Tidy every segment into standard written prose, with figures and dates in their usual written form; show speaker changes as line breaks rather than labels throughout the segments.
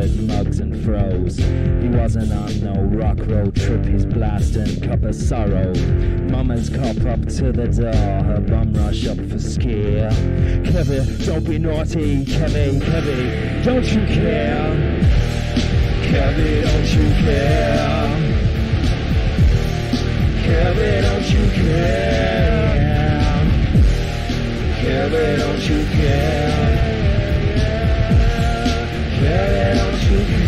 colours, mugs and throws. He wasn't on no rock road trip, he's blasting cup of sorrow. Mama's cop up to the door, her bum rush up for scare. Kevin, don't be naughty, Kevin, don't you care? Kevin, don't you care? Kevin, don't you care? Kevin, don't you care? Kevin, don't you care?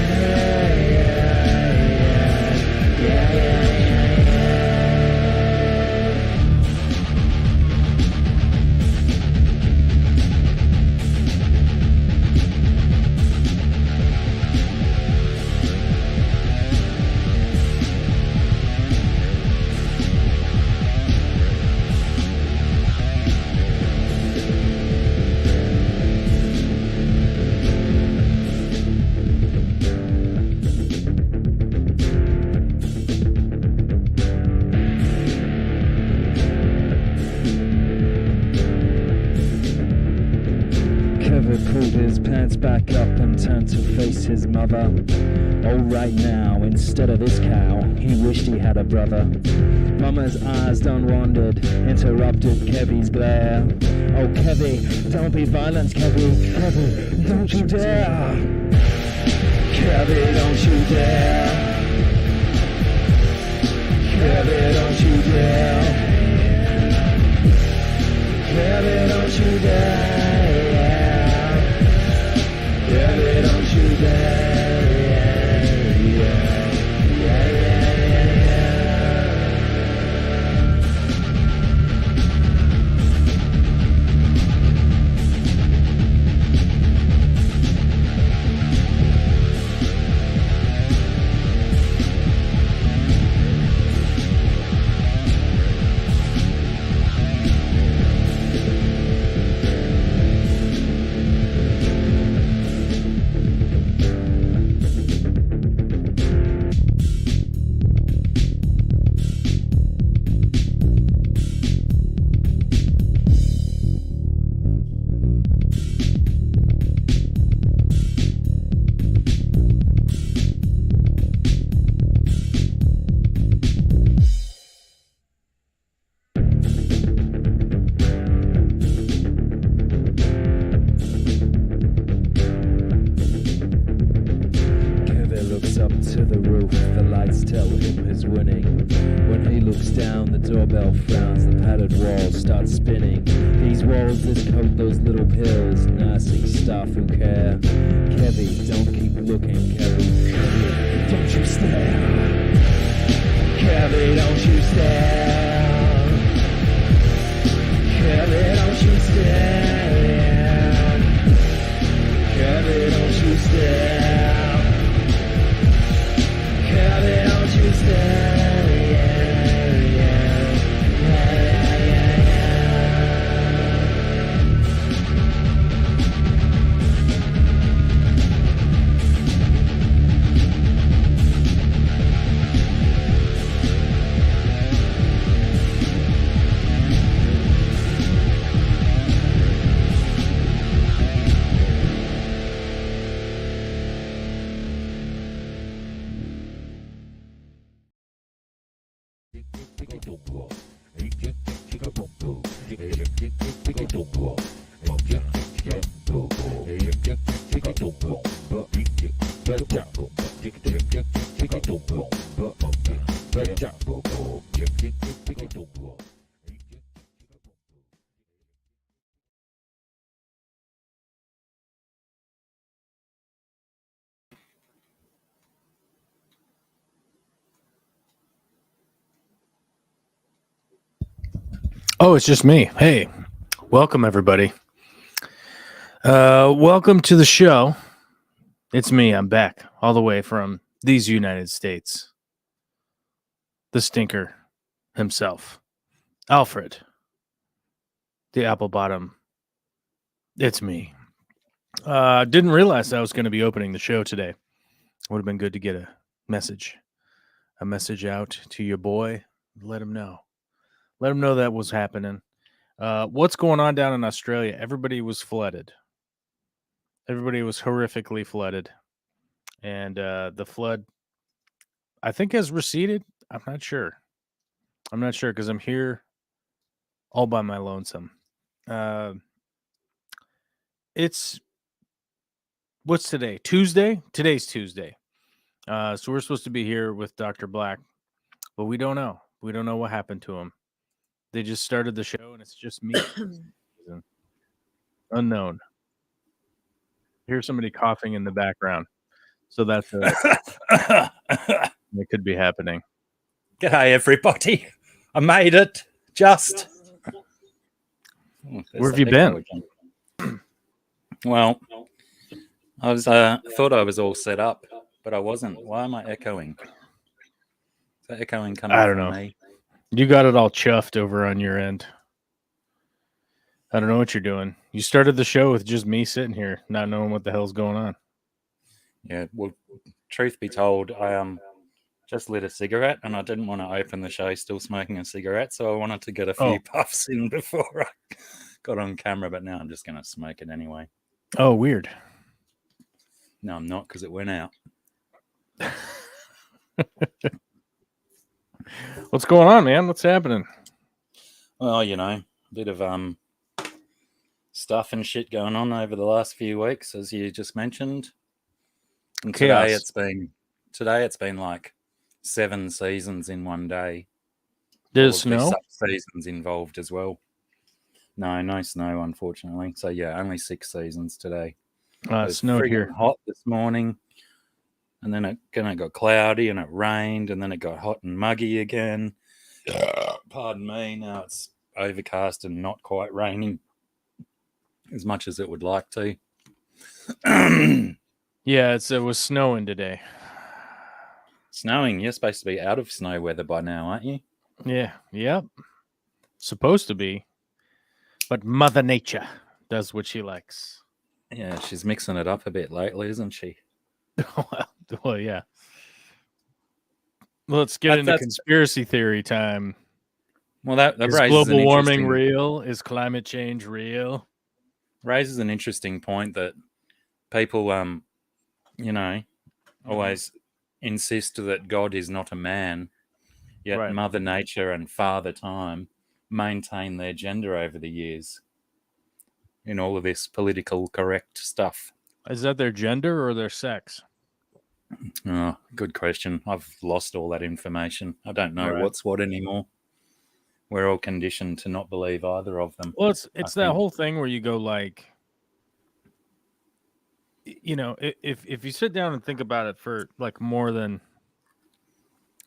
Pulled his pants back up and turned to face his mother. Oh, right now, instead of this cow, he wished he had a brother. Mama's eyes done wandered, interrupted Kevy's glare. Oh, Kevy, don't be violent, Kevy, don't you dare. Kevy, don't you dare. Kevy, don't you dare. Kevy, don't you dare. Kevin, don't you dare, to the roof, the lights tell him he's winning. When he looks down, the doorbell frowns, the padded walls start spinning. These walls, this coat, those little pills, nursing staff who care. Kevy, don't keep looking, Kevy, don't you stare. Kevy, don't you stare. Kevy, don't you stare. Kevy, don't you stare. Kevin, don't you stare,
Oh, it's just me. Hey, welcome everybody. Welcome to the show. It's me. I'm back all the way from these United States. The stinker himself, Alfred, the apple bottom. It's me. Didn't realize I was going to be opening the show today. Would have been good to get a message out to your boy. Let him know. Let him know that was happening. What's going on down in Australia? Everybody was flooded. Everybody was horrifically flooded. and the flood, I think, has receded. I'm not sure. Because I'm here all by my lonesome. It's what's today? Tuesday? Today's Tuesday. So we're supposed to be here with Dr. Black, but we don't know. We don't know what happened to him. They just started the show, and it's just me. Unknown. Here's somebody coughing in the background, so that's it could be happening.
G'day, everybody. I made it. Just.
Where have you been?
Well, I was thought I was all set up, but I wasn't. Why am I echoing? Is that echoing coming
I don't
from
know.
me?
You got it all chuffed over on your end. I don't know what you're doing. You started the show with just me sitting here, not knowing what the hell's going on.
Yeah, well, truth be told, I just lit a cigarette and I didn't want to open the show still smoking a cigarette, so I wanted to get a few puffs in before I got on camera, but now I'm just going to smoke it anyway.
Oh, weird.
No, I'm not, because it went out.
What's going on, man? What's happening?
Well, you know, a bit of stuff and shit going on over the last few weeks, as you just mentioned. And today it's been like 7 seasons in one day.
There's snow?
Seasons involved as well. No snow, unfortunately. So yeah, only 6 seasons today.
It was snowed here.
Hot this morning, and then it got cloudy and it rained, and then it got hot and muggy again. Pardon me. Now it's overcast and not quite raining as much as it would like to.
Yeah, it was snowing today.
Snowing? You're supposed to be out of snow weather by now, aren't you?
Yeah, yep. Supposed to be. But Mother Nature does what she likes.
Yeah, she's mixing it up a bit lately, isn't she?
Well, yeah. Let's get into conspiracy theory time.
Well, that
is global warming real? Is climate change real?
Raises an interesting point that people, always insist that God is not a man, yet right. Mother Nature and Father Time maintain their gender over the years in all of this political correct stuff.
Is that their gender or their sex?
Oh, good question. I've lost all that information. I don't know what's what anymore. We're all conditioned to not believe either of them.
Well, it's that whole thing where you go like, you know, if you sit down and think about it for like more than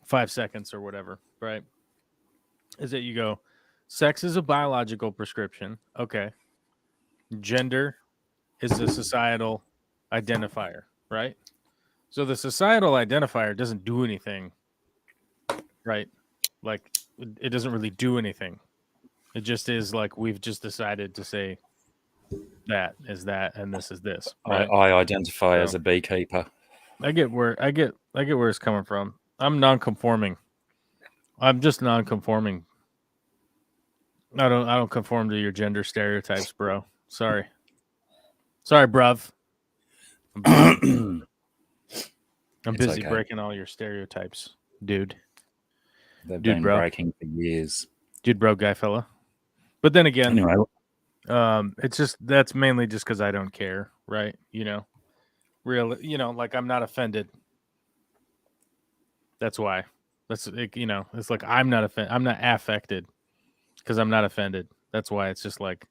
5 seconds or whatever, right? Is that you go, sex is a biological prescription. Okay. Gender is a societal identifier, right? So the societal identifier doesn't do anything, right? Like, it doesn't really do anything. It just is like we've just decided to say that is that and this is this. Right?
I identify as a beekeeper.
I get where it's coming from. I'm non-conforming. I'm just non-conforming. I don't conform to your gender stereotypes, bro. Sorry, bruv. I'm busy breaking all your stereotypes, dude.
They've been breaking for years.
Dude, bro, guy, fella. But then again, anyway, it's just that's mainly just because I don't care, right? You know, like I'm not offended. That's why. It's like I'm not offended. I'm not affected because I'm not offended. That's why it's just like,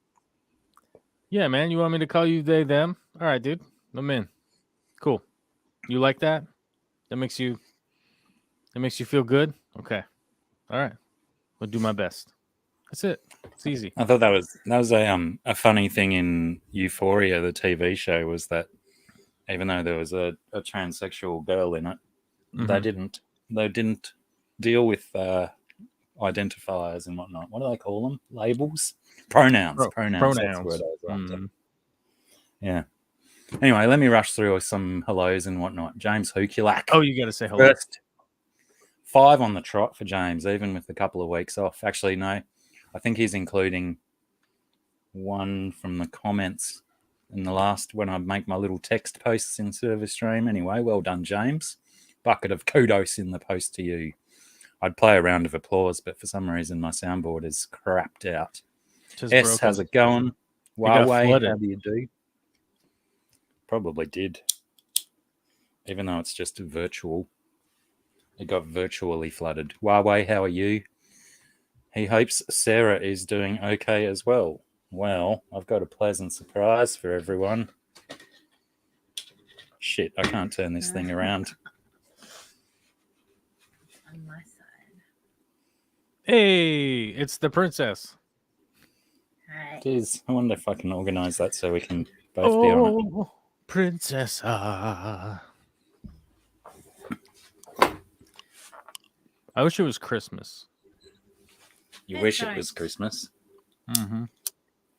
yeah, man, you want me to call you they, them? All right, dude, I'm in. Cool. You like that? That makes you feel good? Okay. All right. I'll do my best. That's it. It's easy.
I thought that was a funny thing in Euphoria, the TV show, was that even though there was a transsexual girl in it, they didn't deal with identifiers and whatnot. What do they call them? Labels? Pronouns. Pronouns. That's the word I was after. Yeah. Anyway, let me rush through some hellos and whatnot. James Hukulak.
Oh, you got to say hello.
First 5 on the trot for James, even with a couple of weeks off. Actually, no. I think he's including one from the comments in the last when I make my little text posts in Service Stream. Anyway, well done, James. Bucket of kudos in the post to you. I'd play a round of applause, but for some reason my soundboard is crapped out.
Just
S,
broken.
how's it going?
got
Huawei,
flooded.
how do you do? Probably did. Even though it's just virtual. It got virtually flooded. Huawei, how are you? He hopes Sarah is doing okay as well. Well, I've got a pleasant surprise for everyone. Shit, I can't turn this thing around.
On my side.
Hey, it's the princess.
Hi.
It is. I wonder if I can organise that so we can both be on it.
Oh, princess. I wish it was Christmas.
You
It's
wish it
nice.
was Christmas.
Mm-hmm.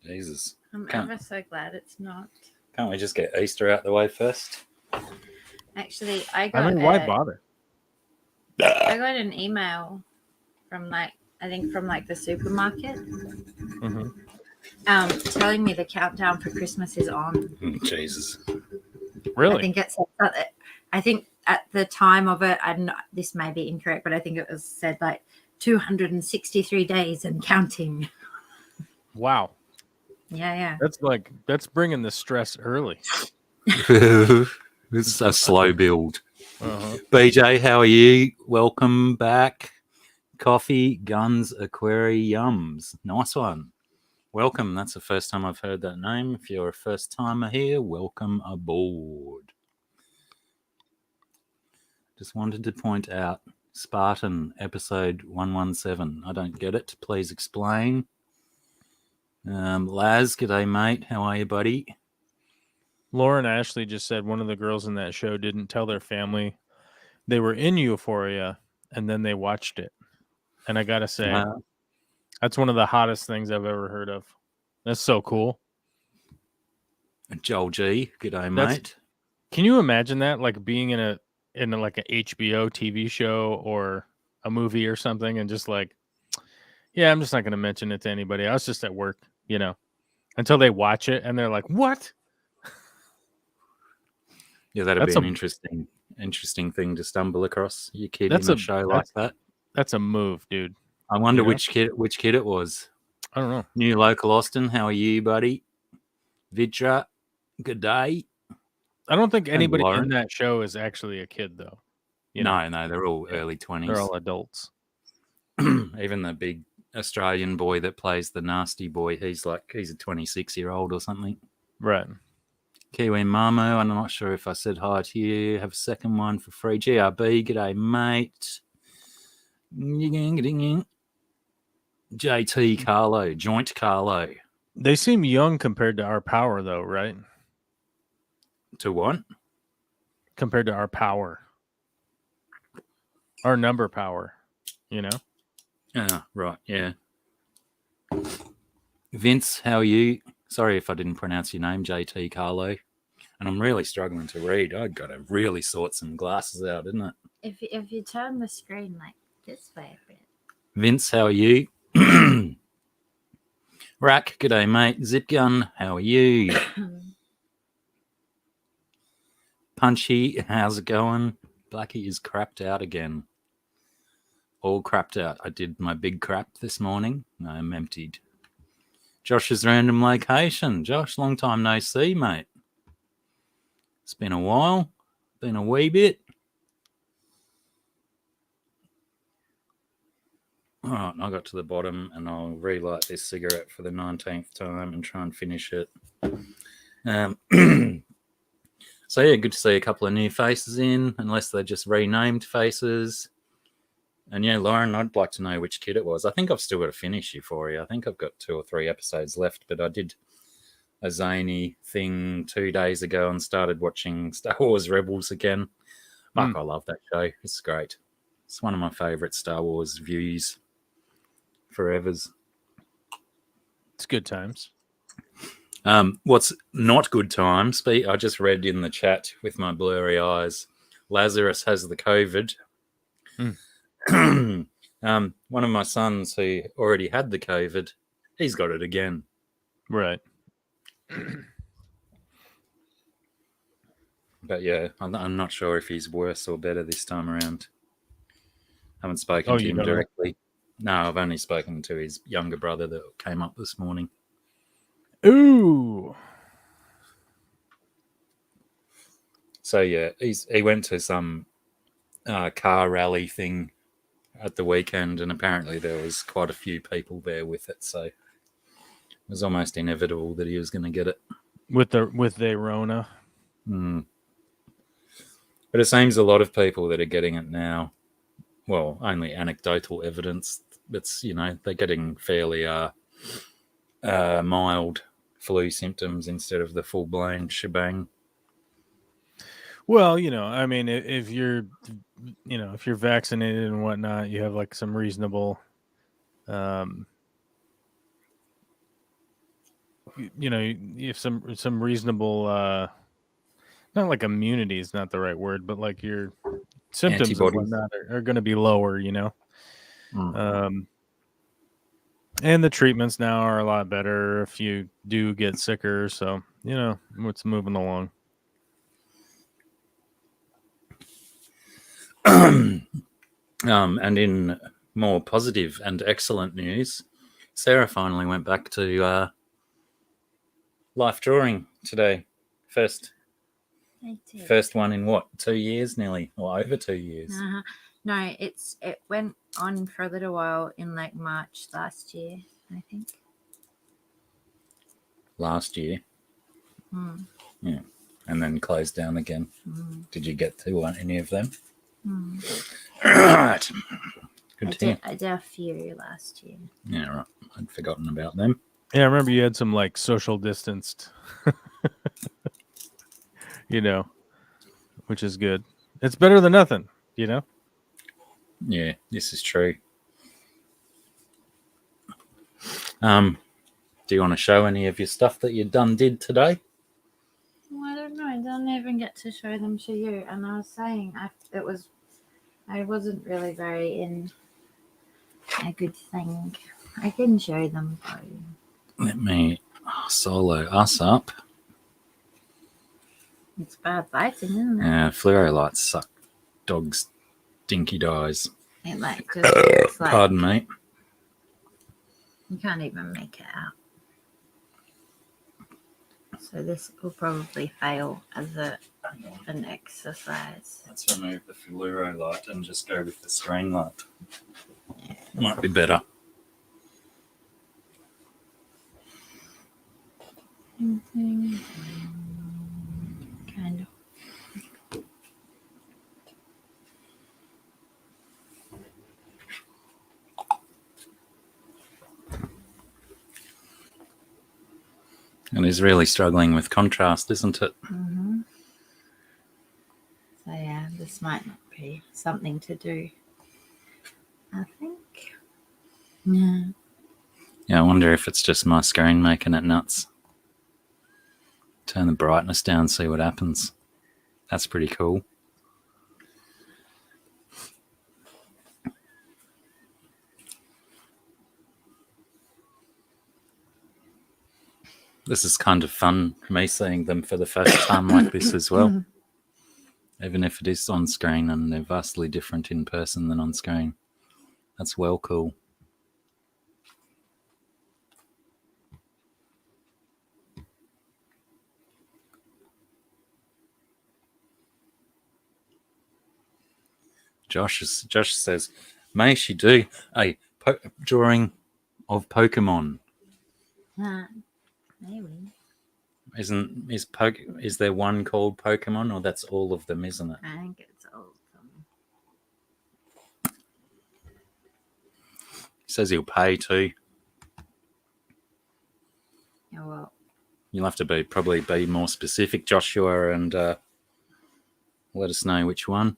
Jesus.
I'm
Can't-
ever so glad it's not.
Can't we just get Easter out the way first?
Actually, I
I
got
mean, why bother?
I got an email from the supermarket,
Mm-hmm.
telling me the countdown for Christmas is on.
Jesus.
Really?
I think at the time of it, this may be incorrect, but I think it was said like 263 days and counting.
Wow.
Yeah.
That's bringing the stress early.
It's a slow build.
Uh-huh.
BJ, how are you? Welcome back. Coffee, guns, aquariums. Nice one. Welcome. That's the first time I've heard that name. If you're a first timer here, welcome aboard. Just wanted to point out Spartan episode 117. I don't get it. Please explain. Laz, g'day, mate. How are you, buddy?
Lauren Ashley just said one of the girls in that show didn't tell their family they were in Euphoria and then they watched it. And I got to say, that's one of the hottest things I've ever heard of. That's so cool.
Joel G, g'day,
That's-
mate.
Can you imagine that? Like being in a like a HBO TV show or a movie or something and just like, yeah, I'm just not going to mention it to anybody. I was just at work, until they watch it and they're like, what?
Yeah, that'd
That's
be an interesting thing to stumble across. Your kid
That's
in a
a-
show like that.
That's a move, dude.
I wonder
you know?
which kid it was.
I don't know.
New local Austin, how are you, buddy? Vidra, good day.
I don't think anybody
Lauren.
in that show is actually a kid, though. You know,
No, they're all early 20s.
they're all adults.
Even the big Australian boy that plays the nasty boy, he's a 26-year-old or something.
Right.
Kiwi Mamo, I'm not sure if I said hi to you. Have a second one for free. GRB, g'day, mate. JT Carlo, Joint Carlo.
They seem young compared to our power, though, right?
To what?
Compared to our power. Our number power,
Right, yeah. Vince, how are you? Sorry if I didn't pronounce your name, JT Carlo. And I'm really struggling to read. I've got to really sort some glasses out, isn't it?
If you turn the screen like this way a bit.
Vince, how are you? Rack, g'day, mate. Zipgun, how are you? Punchy, how's it going? Blacky is crapped out again. All crapped out. I did my big crap this morning. I'm emptied. Josh's random location. Josh, long time no see, mate. It's been a while. Been a wee bit. All right, I got to the bottom and I'll relight this cigarette for the 19th time and try and finish it. So, yeah, good to see a couple of new faces in, unless they're just renamed faces. And, yeah, Lauren, I'd like to know which kid it was. I think I've still got to finish Euphoria. I think I've got 2 or 3 episodes left, but I did a zany thing 2 days ago and started watching Star Wars Rebels again. Fuck, I love that show. It's great. It's one of my favourite Star Wars views forevers.
It's good times.
What's not good times? I just read in the chat with my blurry eyes, Lazarus has the COVID. One of my sons who already had the COVID, he's got it again.
Right.
But yeah, I'm not sure if he's worse or better this time around. Haven't spoken to
you
him
don't know?
directly. No, I've only spoken to his younger brother that came up this morning.
Ooh.
So yeah, he went to some car rally thing at the weekend, and apparently there was quite a few people there with it. So it was almost inevitable that he was going to get it.
With the Rona.
Mm. But it seems a lot of people that are getting it now. Well, only anecdotal evidence. It's they're getting fairly mild flu symptoms instead of the full blown shebang.
Well, I mean, if you're vaccinated and whatnot, you have like some reasonable, you have some reasonable, not like immunity is not the right word, but like your symptoms
Antibodies.
and whatnot are going to be lower,
Mm.
And the treatments now are a lot better if you do get sicker. So, it's moving along.
And in more positive and excellent news, Sarah finally went back to life drawing today. First one in what, 2 years nearly, or over 2 years?
No, it went on for a little while in like March last year, I think.
Last year.
Mm.
Yeah. And then closed down again.
Mm.
Did you get to any of them?
Mm.
Right.
I did a few last year.
Yeah, right. I'd forgotten about them.
Yeah, I remember you had some like social distanced, which is good. It's better than nothing,
Yeah, this is true. Do you want to show any of your stuff that you did today?
Well, I don't know. I don't even get to show them to you. And I was saying I wasn't really very in a good thing. I can show them for you.
Let me solo us up.
It's bad lighting, isn't it?
Yeah, fluoro lights suck. Dogs, dinky dies.
It like just looks like
Pardon me.
you can't even make it out. So this will probably fail as an exercise.
Let's remove the fluoro light and just go with the screen light. Might be better.
Kind of.
And he's really struggling with contrast, isn't it?
Mm-hmm. So yeah, this might not be something to do. I think. Yeah.
Yeah, I wonder if it's just my screen making it nuts. Turn the brightness down, see what happens. That's pretty cool. This is kind of fun, me seeing them for the first time like this as well. Even if it is on screen and they're vastly different in person than on screen. That's well cool. Josh says, may she do a drawing of Pokemon?
Maybe.
Is there one called Pokemon, or that's all of them, isn't it?
I think it's all of them.
He says he'll pay too.
Yeah, well.
You'll have to probably be more specific, Joshua, and let us know which one.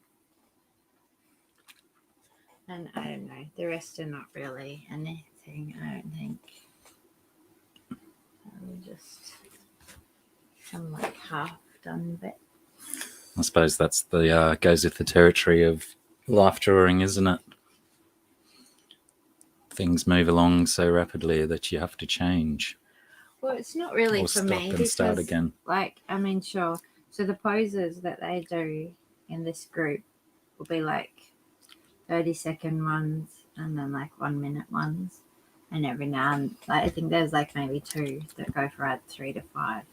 And I don't know. The rest are not really anything, I don't think. Just some like half done bit.
I suppose that's the goes with the territory of life drawing, isn't it? Things move along so rapidly that you have to change.
Well, it's not really
or
for
stop
me
and
because,
start again.
like, I mean, sure, So the poses that they do in this group will be like 30-second ones and then like 1 minute ones. And every now and I think there's like maybe 2 that go for about 3 to 5.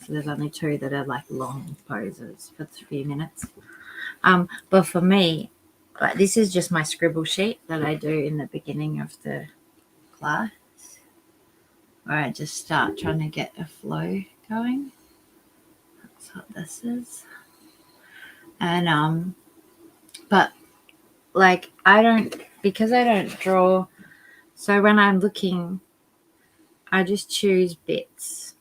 So there's only 2 that are like long poses for 3 minutes. But for me, like this is just my scribble sheet that I do in the beginning of the class, where I just start trying to get a flow going. That's what this is. And but like because I don't draw, so when I'm looking, I just choose bits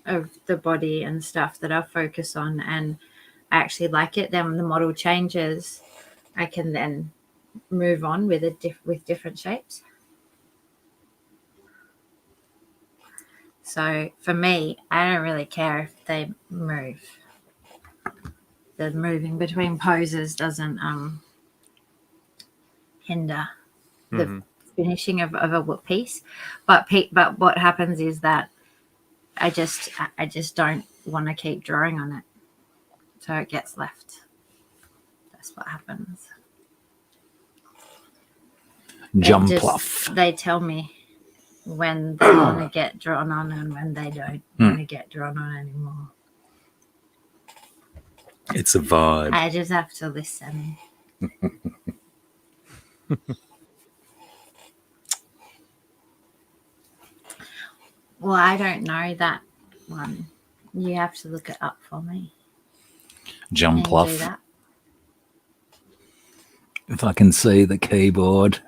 of the body and stuff that I focus on, and I actually like it. Then when the model changes, I can then move on with with different shapes. So for me, I don't really care if they move. The moving between poses doesn't hinder the finishing of a piece. But what happens is that I just don't want to keep drawing on it, so it gets left. That's what happens. They tell me when they want to get drawn on and when they don't want to get drawn on anymore.
It's a vibe.
I just have to listen. Well, I don't know that one. You have to look it up for me.
Jumpluff. If I can see the keyboard.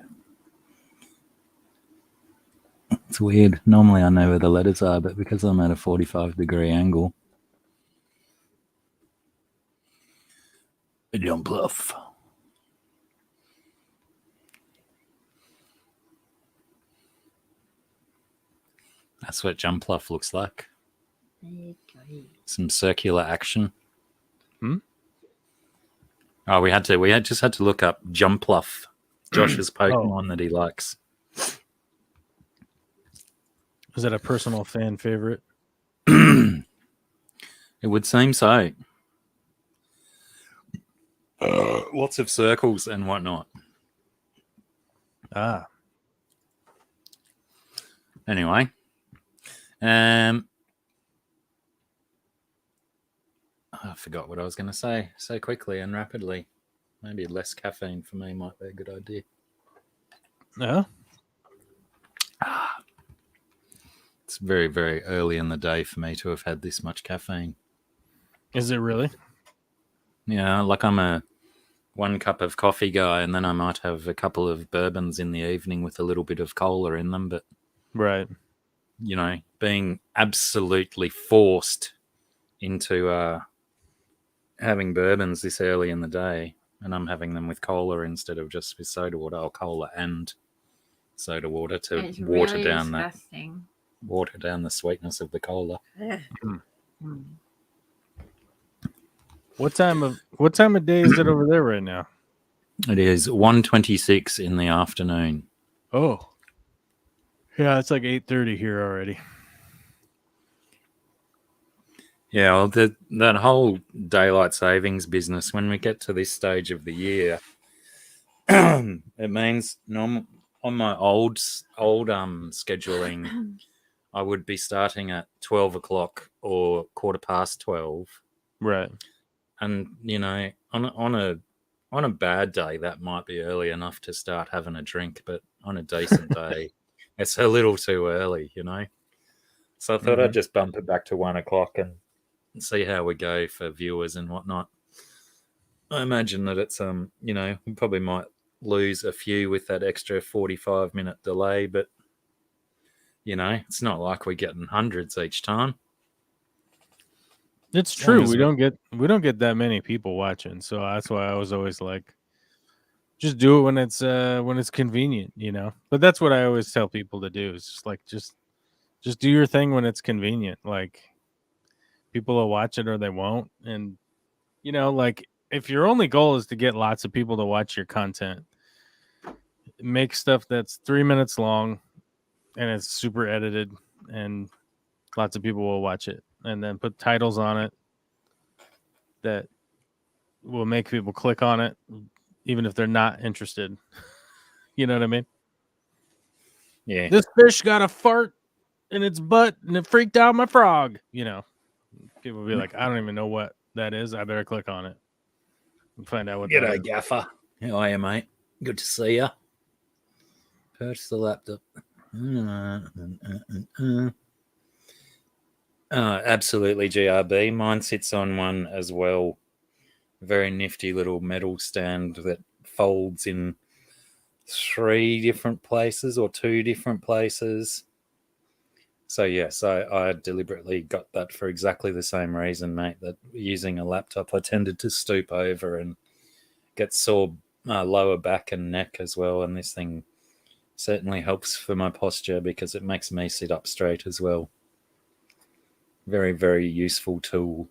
It's weird. Normally I know where the letters are, but because I'm at a 45-degree angle. Jumpluff. That's what Jumpluff looks like. Some circular action. Oh, we just had to look up Jumpluff, Josh's Pokemon that he likes.
Is that a personal fan favorite?
It would seem so. Lots of circles and whatnot. Anyway. I forgot what I was going to say so quickly and rapidly. Maybe less caffeine for me might be a good idea.
Yeah.
It's very, very early in the day for me to have had this much caffeine.
Is it really?
Yeah, like I'm a 1 cup of coffee guy, and then I might have a couple of bourbons in the evening with a little bit of cola in them. But,
right,
you know, being absolutely forced into having bourbons this early in the day, and I'm having them with cola instead of just with soda water, or cola and soda water to
it's
water
really
down
disgusting.
Water down the sweetness of the cola.
What time of day is it over there right now?
It is 1:26 in the afternoon.
Oh, yeah, it's like 8:30 here already.
Yeah, well, that whole daylight savings business, when we get to this stage of the year, it means on my old scheduling, I would be starting at 12 o'clock or 12:15.
Right.
And, you know, on a bad day, that might be early enough to start having a drink, but on a decent day, it's a little too early, you know. So I thought I'd just bump it back to 1 o'clock and see how we go for viewers and whatnot. I imagine that it's you know, we probably might lose a few with that extra 45-minute delay, but you know, it's not like we're getting hundreds each time.
It's true. We don't get that many people watching, so that's why I was always like, just do it when it's convenient, you know. But that's what I always tell people to do. Is just like just do your thing when it's convenient. Like, people will watch it or they won't, and you know, like, if your only goal is to get lots of people to watch your content, make stuff that's 3 minutes long and it's super edited and lots of people will watch it, and then put titles on it that will make people click on it, even if they're not interested. You know what I mean?
Yeah.
This fish got a fart in its butt and it freaked out my frog. You know, people will be like, I don't even know what that is. I better click on it and find out what that
G'day,
is.
Gaffer. How are you, mate? Good to see you. Purchase the laptop. Absolutely, GRB. Mine sits on one as well. Very nifty little metal stand that folds in 3 different places or 2 different places. So yes, I deliberately got that for exactly the same reason, mate, that using a laptop I tended to stoop over and get sore lower back and neck as well, and this thing certainly helps for my posture because it makes me sit up straight as well. Very, very useful tool.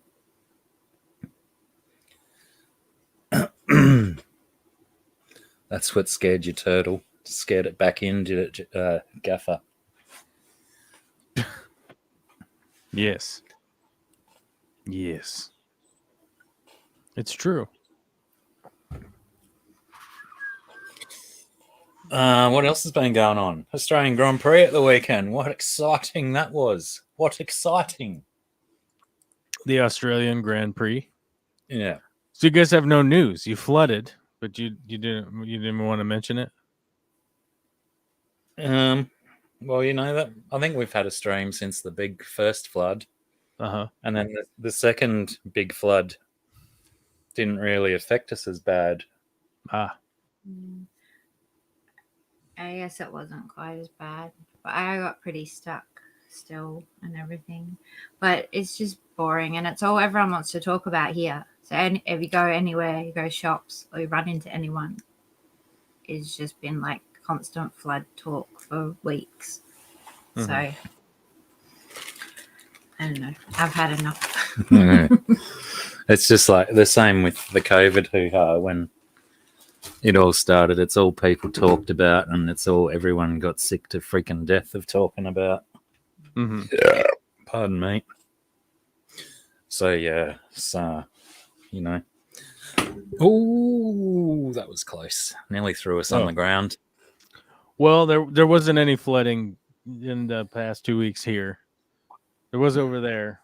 That's what scared your turtle. Scared it back in, did it, Gaffer?
Yes. Yes. It's true.
What else has been going on? Australian Grand Prix at the weekend. What exciting that was. What exciting.
The Australian Grand Prix.
Yeah.
So you guys have no news. You flooded, but you didn't want to mention it?
Well, you know that I think we've had a stream since the big first flood.
Uh-huh.
And then the second big flood didn't really affect us as bad.
Ah.
I guess it wasn't quite as bad, but I got pretty stuck still and everything. But it's just boring, and it's all everyone wants to talk about here. So if you go anywhere, you go shops, or you run into anyone, it's just been like constant flood talk for weeks.
Mhm.
So I don't know. I've had enough.
It's just like the same with the COVID hoo-ha when it all started. It's all people talked about, and it's all everyone got sick to freaking death of talking about.
Mm-hmm.
Yeah. Pardon me. So yeah, so you know. Oh, that was close. Nearly threw us on the ground.
Well, there wasn't any flooding in the past 2 weeks here. There was over there,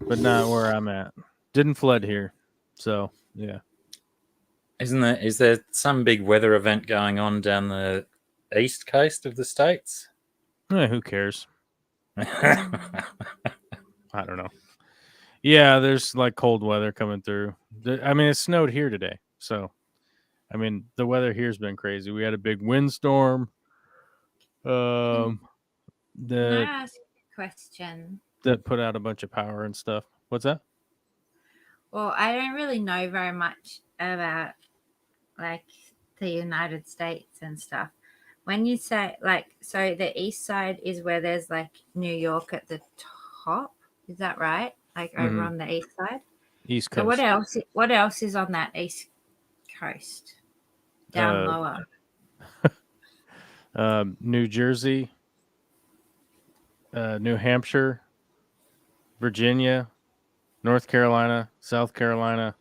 but not where I'm at. Didn't flood here. So, yeah.
Is there some big weather event going on down the east coast of the States?
Who cares? I don't know. Yeah, there's like cold weather coming through. I mean, it snowed here today. So, I mean, the weather here's been crazy. We had a big windstorm.
Can I
That
ask a question?
put out a bunch of power and stuff. What's that?
Well, I don't really know very much about like the United States and stuff. When you say so the east side is where there's like New York at the top. Is that right? Like over on the east side?
East
So
Coast.
what else is on that east coast? Down lower.
New Jersey, New Hampshire, Virginia, North Carolina, South Carolina,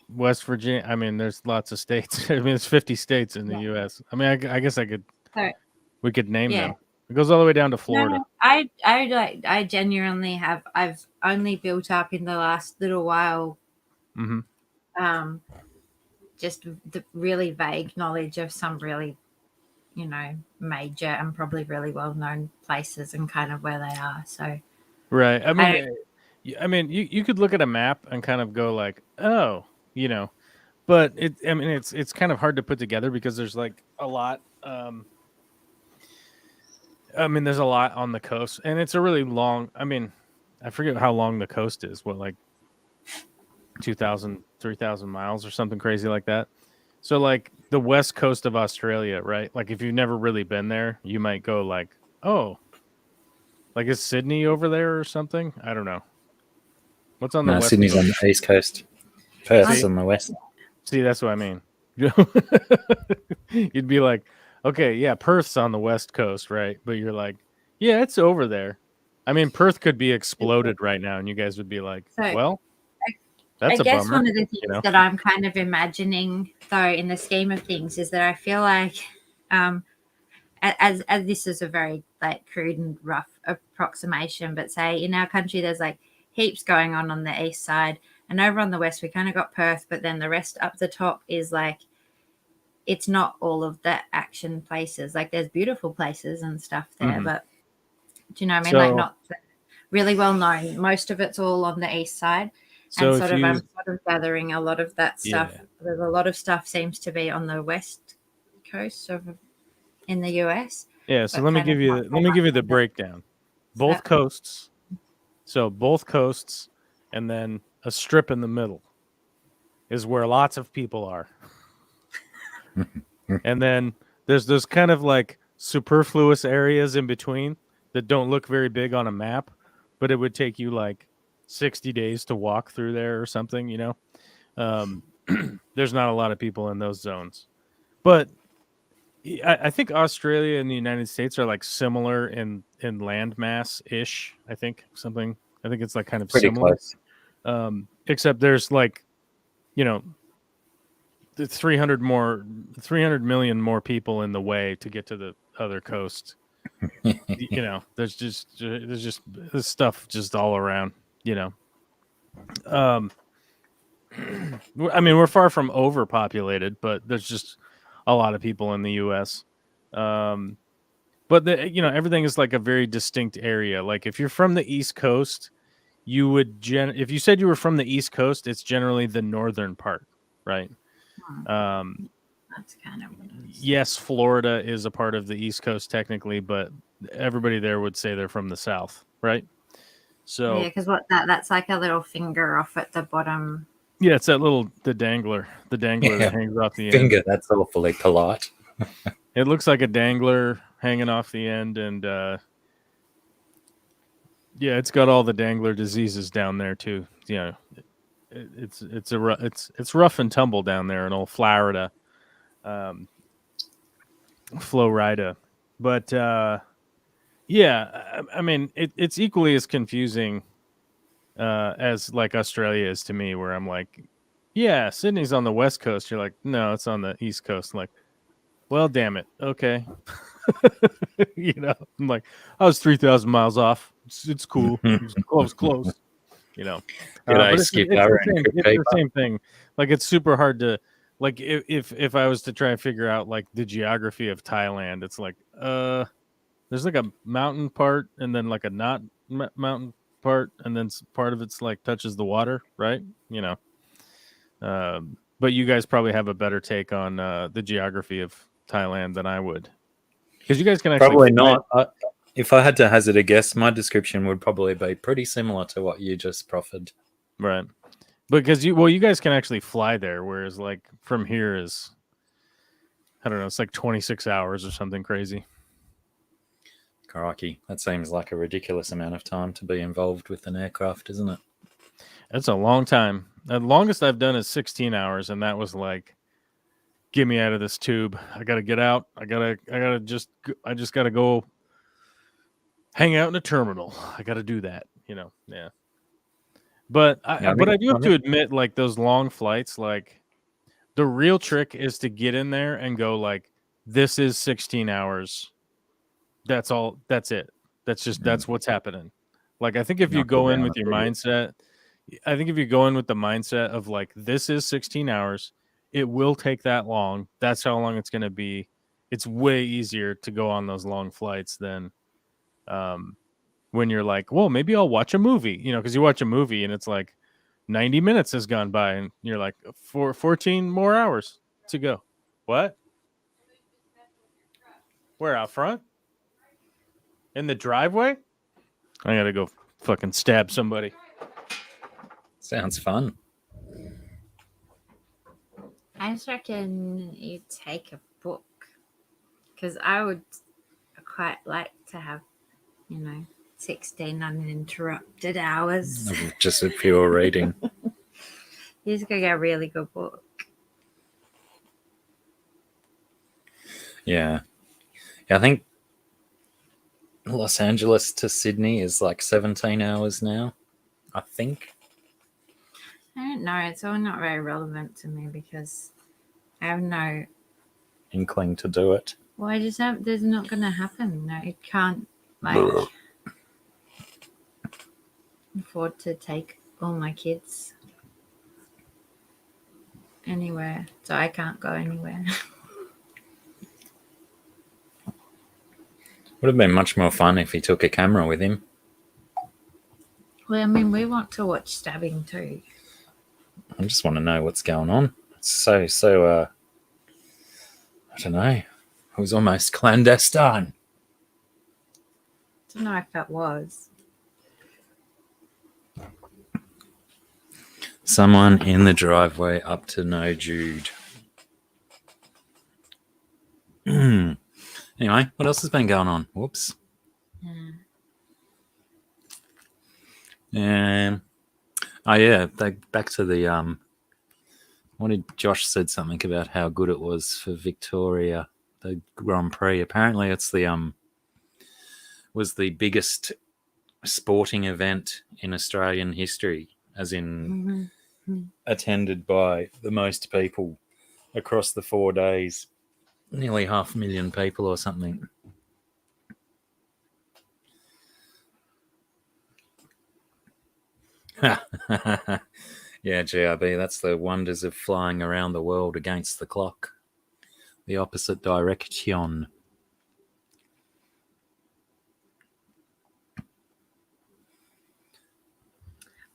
West Virginia. I mean, there's lots of states. I mean, it's 50 states in the U.S. I mean, I guess we could name them. It goes all the way down to Florida.
No, I genuinely have. I've only built up in the last little while.
Mm-hmm.
Just the really vague knowledge of some really, major and probably really well-known places and kind of where they are. So,
right. I mean, you could look at a map and kind of go like, oh, but it's kind of hard to put together because there's like a lot. I mean, there's a lot on the coast, and it's a really long. I mean, I forget how long the coast is. What, like 2,000, 3,000 miles or something crazy like that. So, like the west coast of Australia, right? Like if you've never really been there, you might go like, oh, like is Sydney over there or something? I don't know. What's on the west
Sydney's
coast?
on the east coast. Perth's on the west.
See, that's what I mean. You'd be like, okay, yeah, Perth's on the west coast, right? But you're like, yeah, it's over there. I mean, Perth could be exploded right now, and you guys would be like,
So,
well,
I
that's a
guess
bummer.
one of the things that I'm kind of imagining, though, in the scheme of things, is that I feel like, as this is a very like crude and rough approximation, but say in our country there's like heaps going on the east side, and over on the west we kind of got Perth, but then the rest up the top is like it's not all of the action places. Like there's beautiful places and stuff there, but do you know what I mean? Like not really well known. Most of it's all on the east side.
So
And I'm sort of gathering a lot of that stuff.
Yeah.
There's a lot of stuff seems to be on the west coast in the US.
Yeah, so let me give you the breakdown. Both coasts. So both coasts and then a strip in the middle is where lots of people are. And then there's those kind of like superfluous areas in between that don't look very big on a map, but it would take you like 60 days to walk through there or something, you know. There's not a lot of people in those zones. But I think Australia and the United States are like similar in land mass ish. I think it's like kind of
Pretty
similar.
close.
Except there's like, you know, the 300 million more people in the way to get to the other coast. You know, there's just this stuff just all around, you know. I mean, we're far from overpopulated, but there's just a lot of people in the US. But you know, everything is like a very distinct area. Like if you're from the East Coast, you would if you said you were from the East Coast, it's generally the northern part, right?
That's kind of what it is.
Yes, Florida is a part of the East Coast technically, but everybody there would say they're from the South, right? So
yeah, because that's like a little finger off at the bottom.
Yeah, it's that the dangler that hangs off the
Finger,
end.
that's awfully polite.
It looks like a dangler hanging off the end, and yeah, it's got all the dangler diseases down there too. You know, it's rough and tumble down there in old Florida, Florida. But yeah, I mean, it's equally as confusing as like Australia is to me, where I'm like, yeah, Sydney's on the west coast. You're like, no, it's on the east coast. I'm like, well, damn it, okay. You know, I'm like, I was 3,000 miles off. It's cool. It's close. You know, but it's the same thing. Like it's super hard to like if I was to try and figure out like the geography of Thailand, it's like there's like a mountain part and then like a not mountain part, and then part of it's like touches the water, right? You know, but you guys probably have a better take on the geography of Thailand than I would, because you guys can actually
probably not. If I had to hazard a guess, my description would probably be pretty similar to what you just proffered.
Right, because you guys can actually fly there, whereas like from here is, I don't know, it's like 26 hours or something crazy.
Crikey, that seems like a ridiculous amount of time to be involved with an aircraft, isn't it?
That's a long time. The longest I've done is 16 hours, and that was like, get me out of this tube. I gotta get out. I just gotta go hang out in a terminal. I gotta do that, you know. Yeah. But I do have to admit, like those long flights, like the real trick is to get in there and go like, this is 16 hours. That's all. That's it. That's what's happening. Like, I think if you go in with your mindset, of like, this is 16 hours, it will take that long. That's how long it's going to be. It's way easier to go on those long flights than when you're like, well, maybe I'll watch a movie, you know, because you watch a movie and it's like 90 minutes has gone by and you're like 14 more hours to go. What? Where, out front? In the driveway? I gotta go fucking stab somebody.
Sounds fun.
I just reckon you take a book, because I would quite like to have, 16 uninterrupted hours.
Just a pure reading.
You just gotta get a really good book.
Yeah, I think Los Angeles to Sydney is like 17 hours now, I think.
I don't know. It's all not very relevant to me because I have no.
Inkling to do it.
Well, I just have. There's not going to happen. No, it can't. Like afford to take all my kids anywhere, so I can't go anywhere.
Would have been much more fun if he took a camera with him.
Well, I mean, we want to watch Stabbing too.
I just want to know what's going on. It's so I don't know. It was almost clandestine.
Don't know if that was.
Someone in the driveway up to no Jude. Anyway, what else has been going on? Whoops.
Yeah.
Oh yeah, back to the what did Josh said something about how good it was for Victoria, the Grand Prix. Apparently it's the was the biggest sporting event in Australian history, as in attended by the most people across the 4 days. Nearly 500,000 people or something. Yeah, GRB, that's the wonders of flying around the world against the clock. The opposite direction.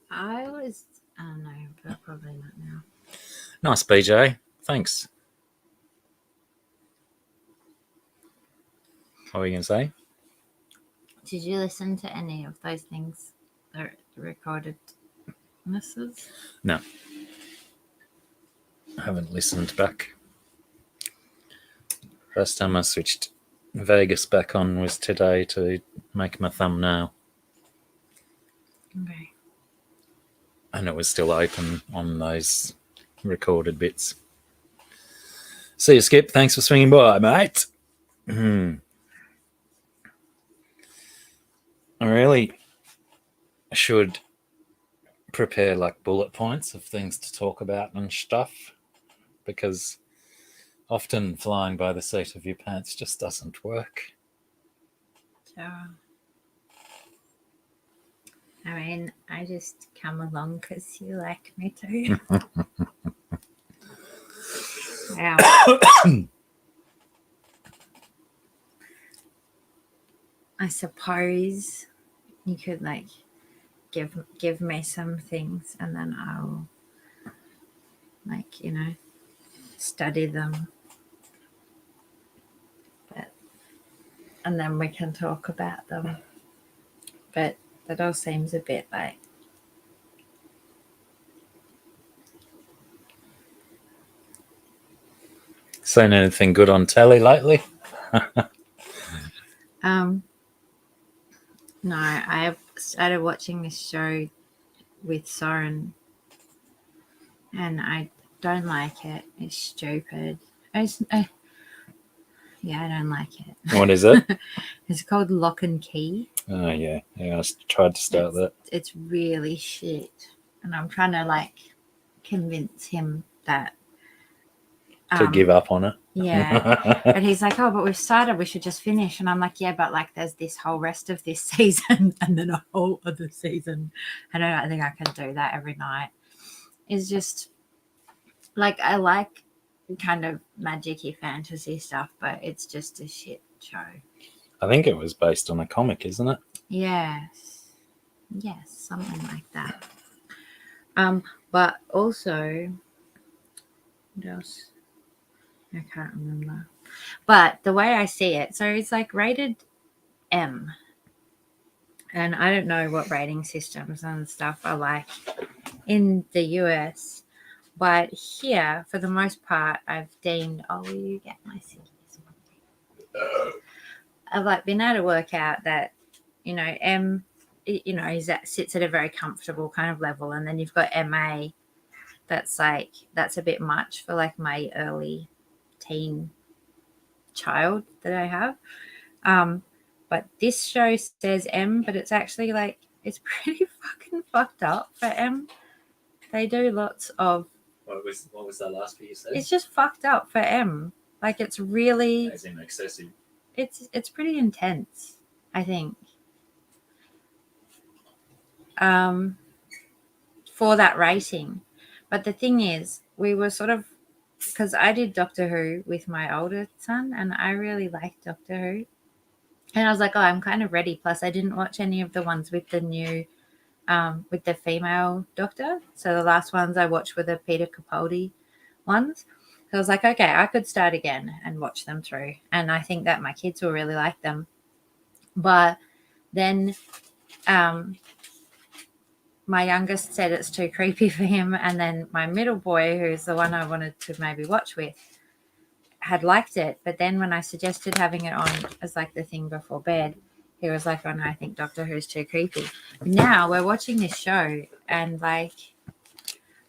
I don't know, but probably not now.
Nice, BJ. Thanks. What were you going to say?
Did you listen to any of those things that recorded misses?
No. I haven't listened back. First time I switched Vegas back on was today to make my thumbnail.
Okay.
And it was still open on those recorded bits. See you, Skip. Thanks for swinging by, mate. I really should prepare like bullet points of things to talk about and stuff, because often flying by the seat of your pants just doesn't work.
So, I mean, I just come along because you like me to. Wow. I suppose you could like give me some things and then I'll like, study them. And then we can talk about them. But that all seems a bit like
Seen anything good on telly lately?
no, I have started watching this show with Soren and I don't like it. It's stupid. Yeah, I don't like it.
What is it?
It's called Lock and Key.
Oh, yeah. I tried to start that.
It's really shit. And I'm trying to like convince him that
To give up on it.
Yeah. And he's like, oh, but we've started, we should just finish. And I'm like, yeah, but like there's this whole rest of this season and then a whole other season. And I don't think I can do that every night. It's just like I like kind of magic-y fantasy stuff, but it's just a shit show.
I think it was based on a comic, isn't it?
Yes, something like that. But also, what else? I can't remember. But the way I see it, so it's like rated M. And I don't know what rating systems and stuff are like in the US. But here, for the most part, I've deemed, oh, will you get my CDs? I've like been able to work out that, M, sits at a very comfortable kind of level. And then you've got MA that's a bit much for like my early teen child that I have. But this show says M, but it's actually like it's pretty fucking fucked up for M. They do lots of.
What was that last bit you said?
It's just fucked up for M. Like it's really.
As in excessive.
It's pretty intense, I think. For that rating. But the thing is, we were sort of, because I did Doctor Who with my older son, and I really liked Doctor Who. And I was like, oh, I'm kind of ready. Plus, I didn't watch any of the ones with the new, with the female Doctor. So the last ones I watched were the Peter Capaldi ones. So I was like, okay, I could start again and watch them through. And I think that my kids will really like them. But then my youngest said it's too creepy for him. And then my middle boy, who's the one I wanted to maybe watch with, had liked it. But then when I suggested having it on as like the thing before bed, he was like, oh no, I think Doctor Who's too creepy. But now we're watching this show and like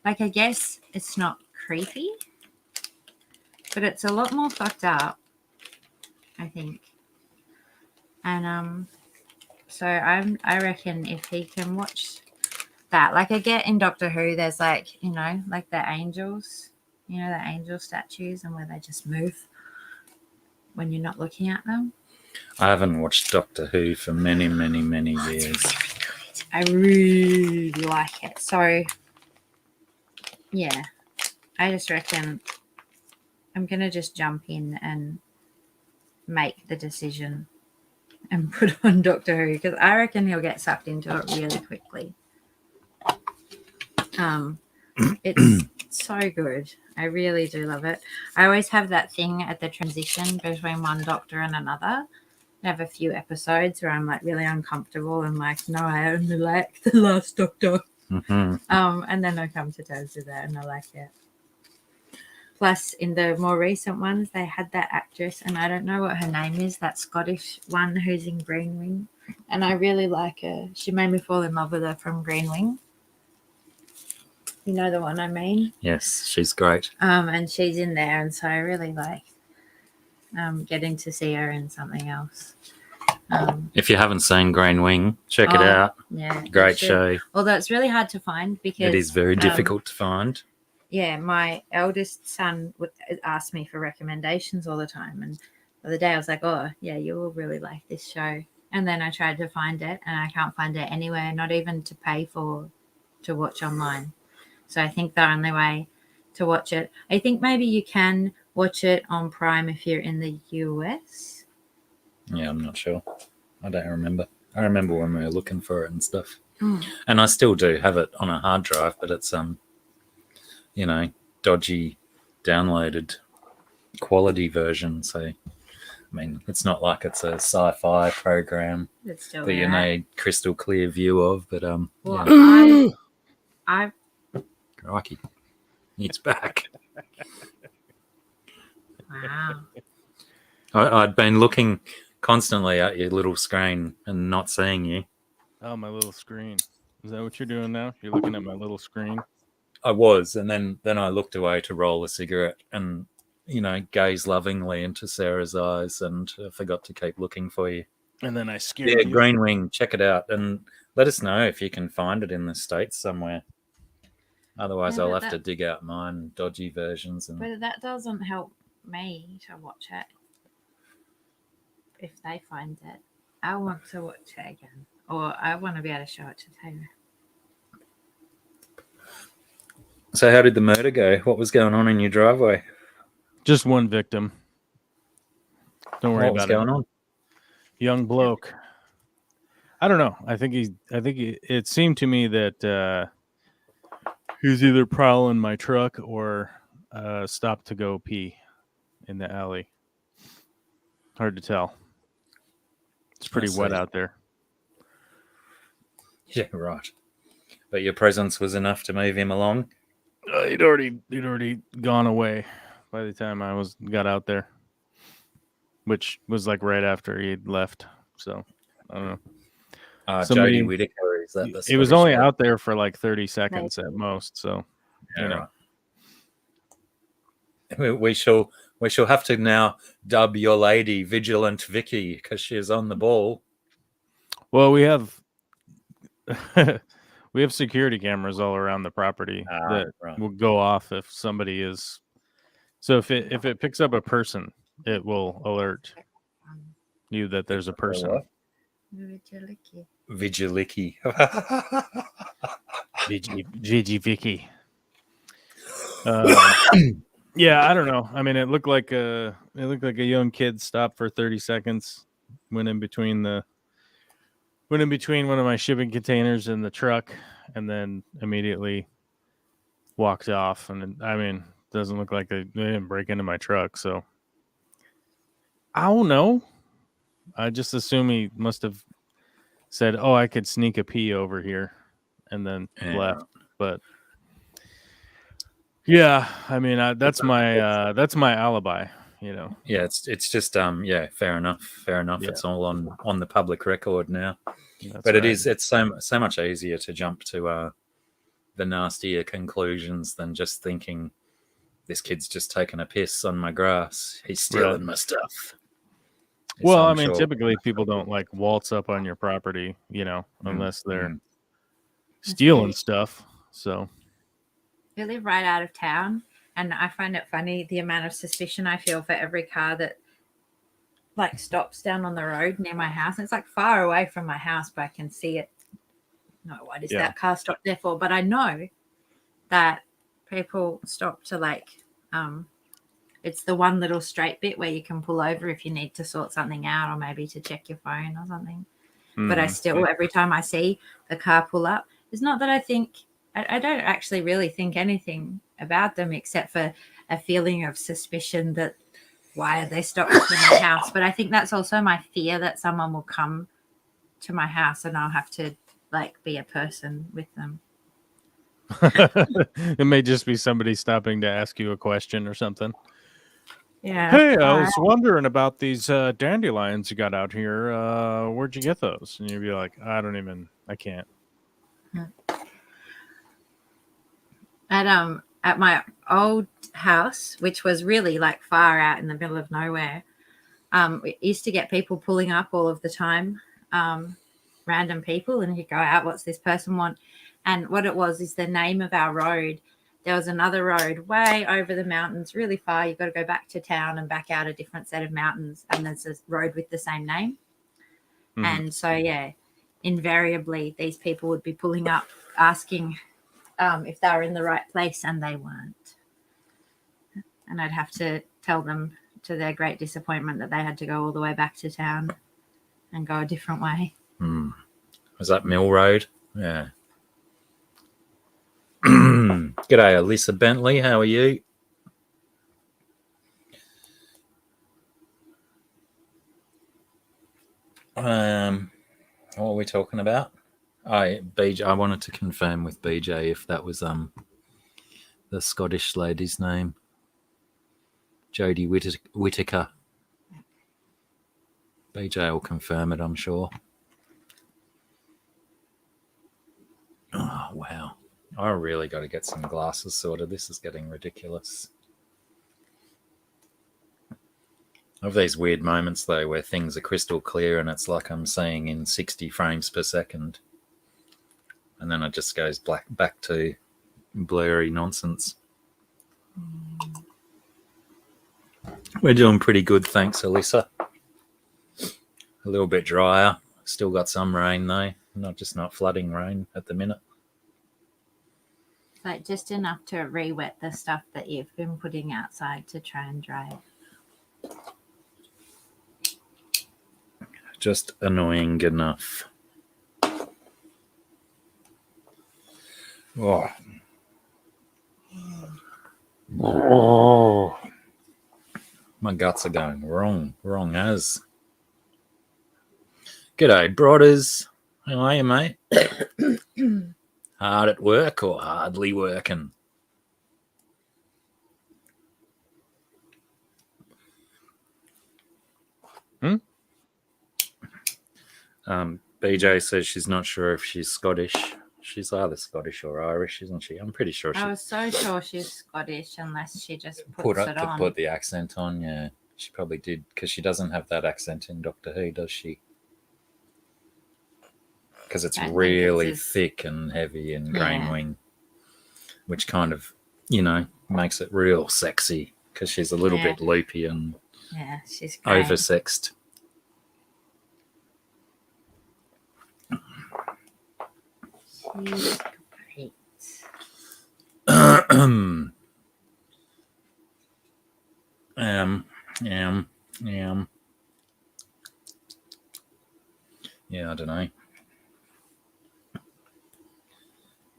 I guess it's not creepy, but it's a lot more fucked up, I think. And so I reckon if he can watch that, like I get in Doctor Who, there's like, you know, like the angels, you know, the angel statues and where they just move when you're not looking at them.
I haven't watched Doctor Who for many, many, many years.
I really like it. So, yeah, I just reckon I'm going to just jump in and make the decision and put on Doctor Who because I reckon he'll get sucked into it really quickly. It's so good. I really do love it. I always have that thing at the transition between one Doctor and another. I have a few episodes where I'm like really uncomfortable and like, no, I only like the last Doctor.
Mm-hmm.
And then I come to terms with that and I like it. Plus, in the more recent ones, they had that actress, and I don't know what her name is, that Scottish one who's in Green Wing. And I really like her. She made me fall in love with her from Green Wing. You know the one I mean?
Yes, she's great.
And she's in there, and so I really like getting to see her in something else.
If you haven't seen Green Wing, check it out.
Yeah,
Great show.
Although it's really hard to find because
It is very difficult to find.
Yeah, my eldest son would ask me for recommendations all the time, and the other day I was like, "Oh, yeah, you will really like this show." And then I tried to find it, and I can't find it anywhere, not even to pay for to watch online. So I think the only way to watch it, I think maybe you can watch it on Prime if you're in the US.
Yeah, I'm not sure. I don't remember. I remember when we were looking for it and stuff. And I still do have it on a hard drive, but it's you know, dodgy downloaded quality version. So, I mean, it's not like it's a sci-fi program
It's still
that you need crystal clear view of. But
Well,
yeah.
I
Crikey, it's back.
wow.
I'd been looking constantly at your little screen and not seeing you.
Oh, my little screen. Is that what you're doing now? You're looking at my little screen?
I was, and then I looked away to roll a cigarette and, you know, gaze lovingly into Sarah's eyes, and I forgot to keep looking for you.
And then I scared
Yeah,
you.
Green Wing, check it out, and let us know if you can find it in the States somewhere. Otherwise,
Yeah,
I'll
but
have to dig out mine dodgy versions. And
But that doesn't help me to watch it. If they find it, I want to watch it again, or I want to be able to show it to Taylor.
So, how did the murder go? What was going on in your driveway?
Just one victim. Don't worry
What was
about
going
it.
on?
Young bloke. I don't know. It seemed to me that he was either prowling my truck or stopped to go pee in the alley. Hard to tell. It's pretty wet out there.
Yeah, right. But your presence was enough to move him along.
He'd already gone away by the time I got out there, which was like right after he'd left. So I don't know.
Jodie Whittaker, is that the
It was
Scottish
only
lady?
out there for like 30 seconds at most. So
Yeah,
you know.
right. we shall have to now dub your lady Vigilant Vicky because she is on the ball.
Well, we have we have security cameras all around the property that
Right.
will go off if somebody is. So if it picks up a person, it will alert you that there's a person.
What?
Vigilicky.
Vigilicky.
GG Vicky. Yeah, I don't know. I mean, it looked like a young kid stopped for 30 seconds, went in between one of my shipping containers and the truck, and then immediately walked off. And I mean, doesn't look like they didn't break into my truck, so I don't know. I just assume he must have said, "Oh, I could sneak a pee over here," and then left. But yeah, I mean, that's my alibi. You know.
Yeah, it's just fair enough. Yeah. It's all on the public record now.
That's
but
right.
it's so much easier to jump to the nastier conclusions than just thinking this kid's just taking a piss on my grass. He's stealing my stuff.
Well, I mean, typically people don't like waltz up on your property, you know, unless they're stealing stuff. So
We live right out of town, and I find it funny the amount of suspicion I feel for every car that like stops down on the road near my house. And it's like far away from my house, but I can see it. No, what is that car stopped there for? But I know that people stop to like it's the one little straight bit where you can pull over if you need to sort something out or maybe to check your phone or something. But I still, every time I see the car pull up, it's not that I think, I don't actually really think anything about them except for a feeling of suspicion that why are they stopped in my house? But I think that's also my fear that someone will come to my house and I'll have to like be a person with them.
It may just be somebody stopping to ask you a question or something.
Yeah.
Hey, I was wondering about these dandelions you got out here. Where'd you get those? And you'd be like, I can't.
At my old house, which was really like far out in the middle of nowhere, we used to get people pulling up all of the time, random people, and he'd go out, what's this person want? And what it was is the name of our road. There was another road way over the mountains, really far. You've got to go back to town and back out a different set of mountains. And there's a road with the same name. Mm-hmm. And so, invariably, these people would be pulling up, asking if they were in the right place, and they weren't. And I'd have to tell them, to their great disappointment, that they had to go all the way back to town and go a different way.
Was that Mill Road? Yeah. G'day, Alyssa Bentley. How are you? What are we talking about? BJ. I wanted to confirm with BJ if that was the Scottish lady's name, Jodie Whittaker. BJ will confirm it, I'm sure. Oh wow. I really got to get some glasses sorted. This is getting ridiculous. I have these weird moments, though, where things are crystal clear and it's like I'm seeing in 60 frames per second. And then it just goes back to blurry nonsense. We're doing pretty good, thanks, Alyssa. A little bit drier. Still got some rain, though. Not flooding rain at the minute.
Like just enough to re-wet the stuff that you've been putting outside to try and dry it.
Just annoying enough. Oh. My guts are going wrong as. G'day, brothers. How are you, mate? Hard at work or hardly working? BJ says she's not sure if she's Scottish. She's either Scottish or Irish, isn't she? I'm pretty sure she
I was so sure she's Scottish unless she just
put
puts it on.
put the accent on. Yeah, she probably did because she doesn't have that accent in Doctor Who, does she? Because it's
I think
really
it's as-
thick and heavy and
Yeah.
grain wing, which kind of makes it real sexy because she's a little
Yeah.
bit loopy and
Yeah, she's great.
oversexed.
She's great.
Yeah, I don't know.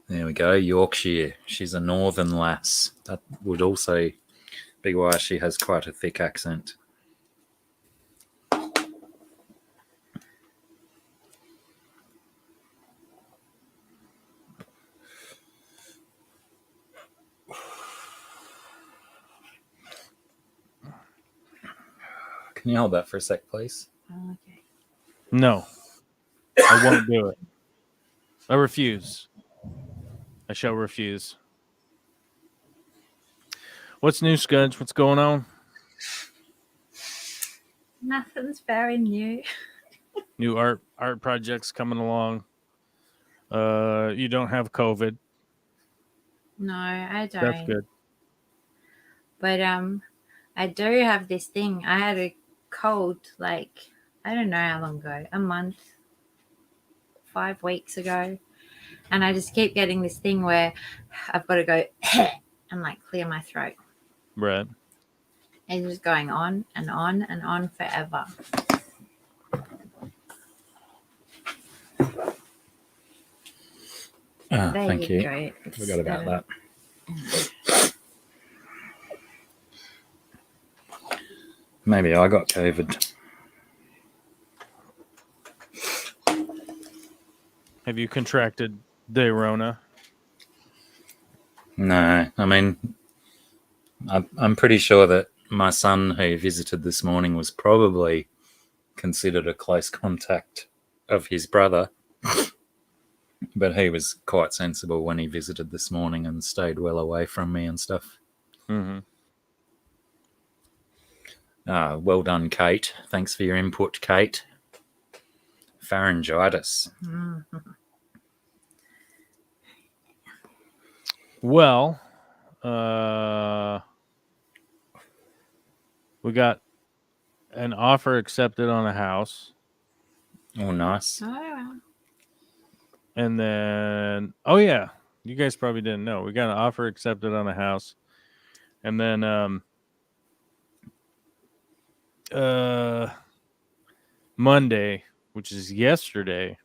There we go, Yorkshire. She's a northern lass. That would also be why she has quite a thick accent. Can you hold that for a sec, please?
Okay.
No, I won't do it. I refuse. I shall refuse. What's new, Scudge? What's going on?
Nothing's very new.
New art projects coming along. You don't have COVID.
No, I don't.
That's good.
But I do have this thing. I had a cold I don't know how long ago, a month, 5 weeks ago. And I just keep getting this thing where I've got to go and clear my throat.
Right.
It's just going on and on and on forever. There
Thank you.
go.
Forgot about that. Maybe I got COVID.
Have you contracted the Rona?
No, I mean, I'm pretty sure that my son who visited this morning was probably considered a close contact of his brother, but he was quite sensible when he visited this morning and stayed well away from me and stuff.
Mm-hmm.
Well done, Kate. Thanks for your input, Kate. Pharyngitis.
Mm-hmm.
Well, we got an offer accepted on a house.
Oh, nice.
Oh,
And then, oh yeah, you guys probably didn't know. We got an offer accepted on a house. And then Monday, which is yesterday,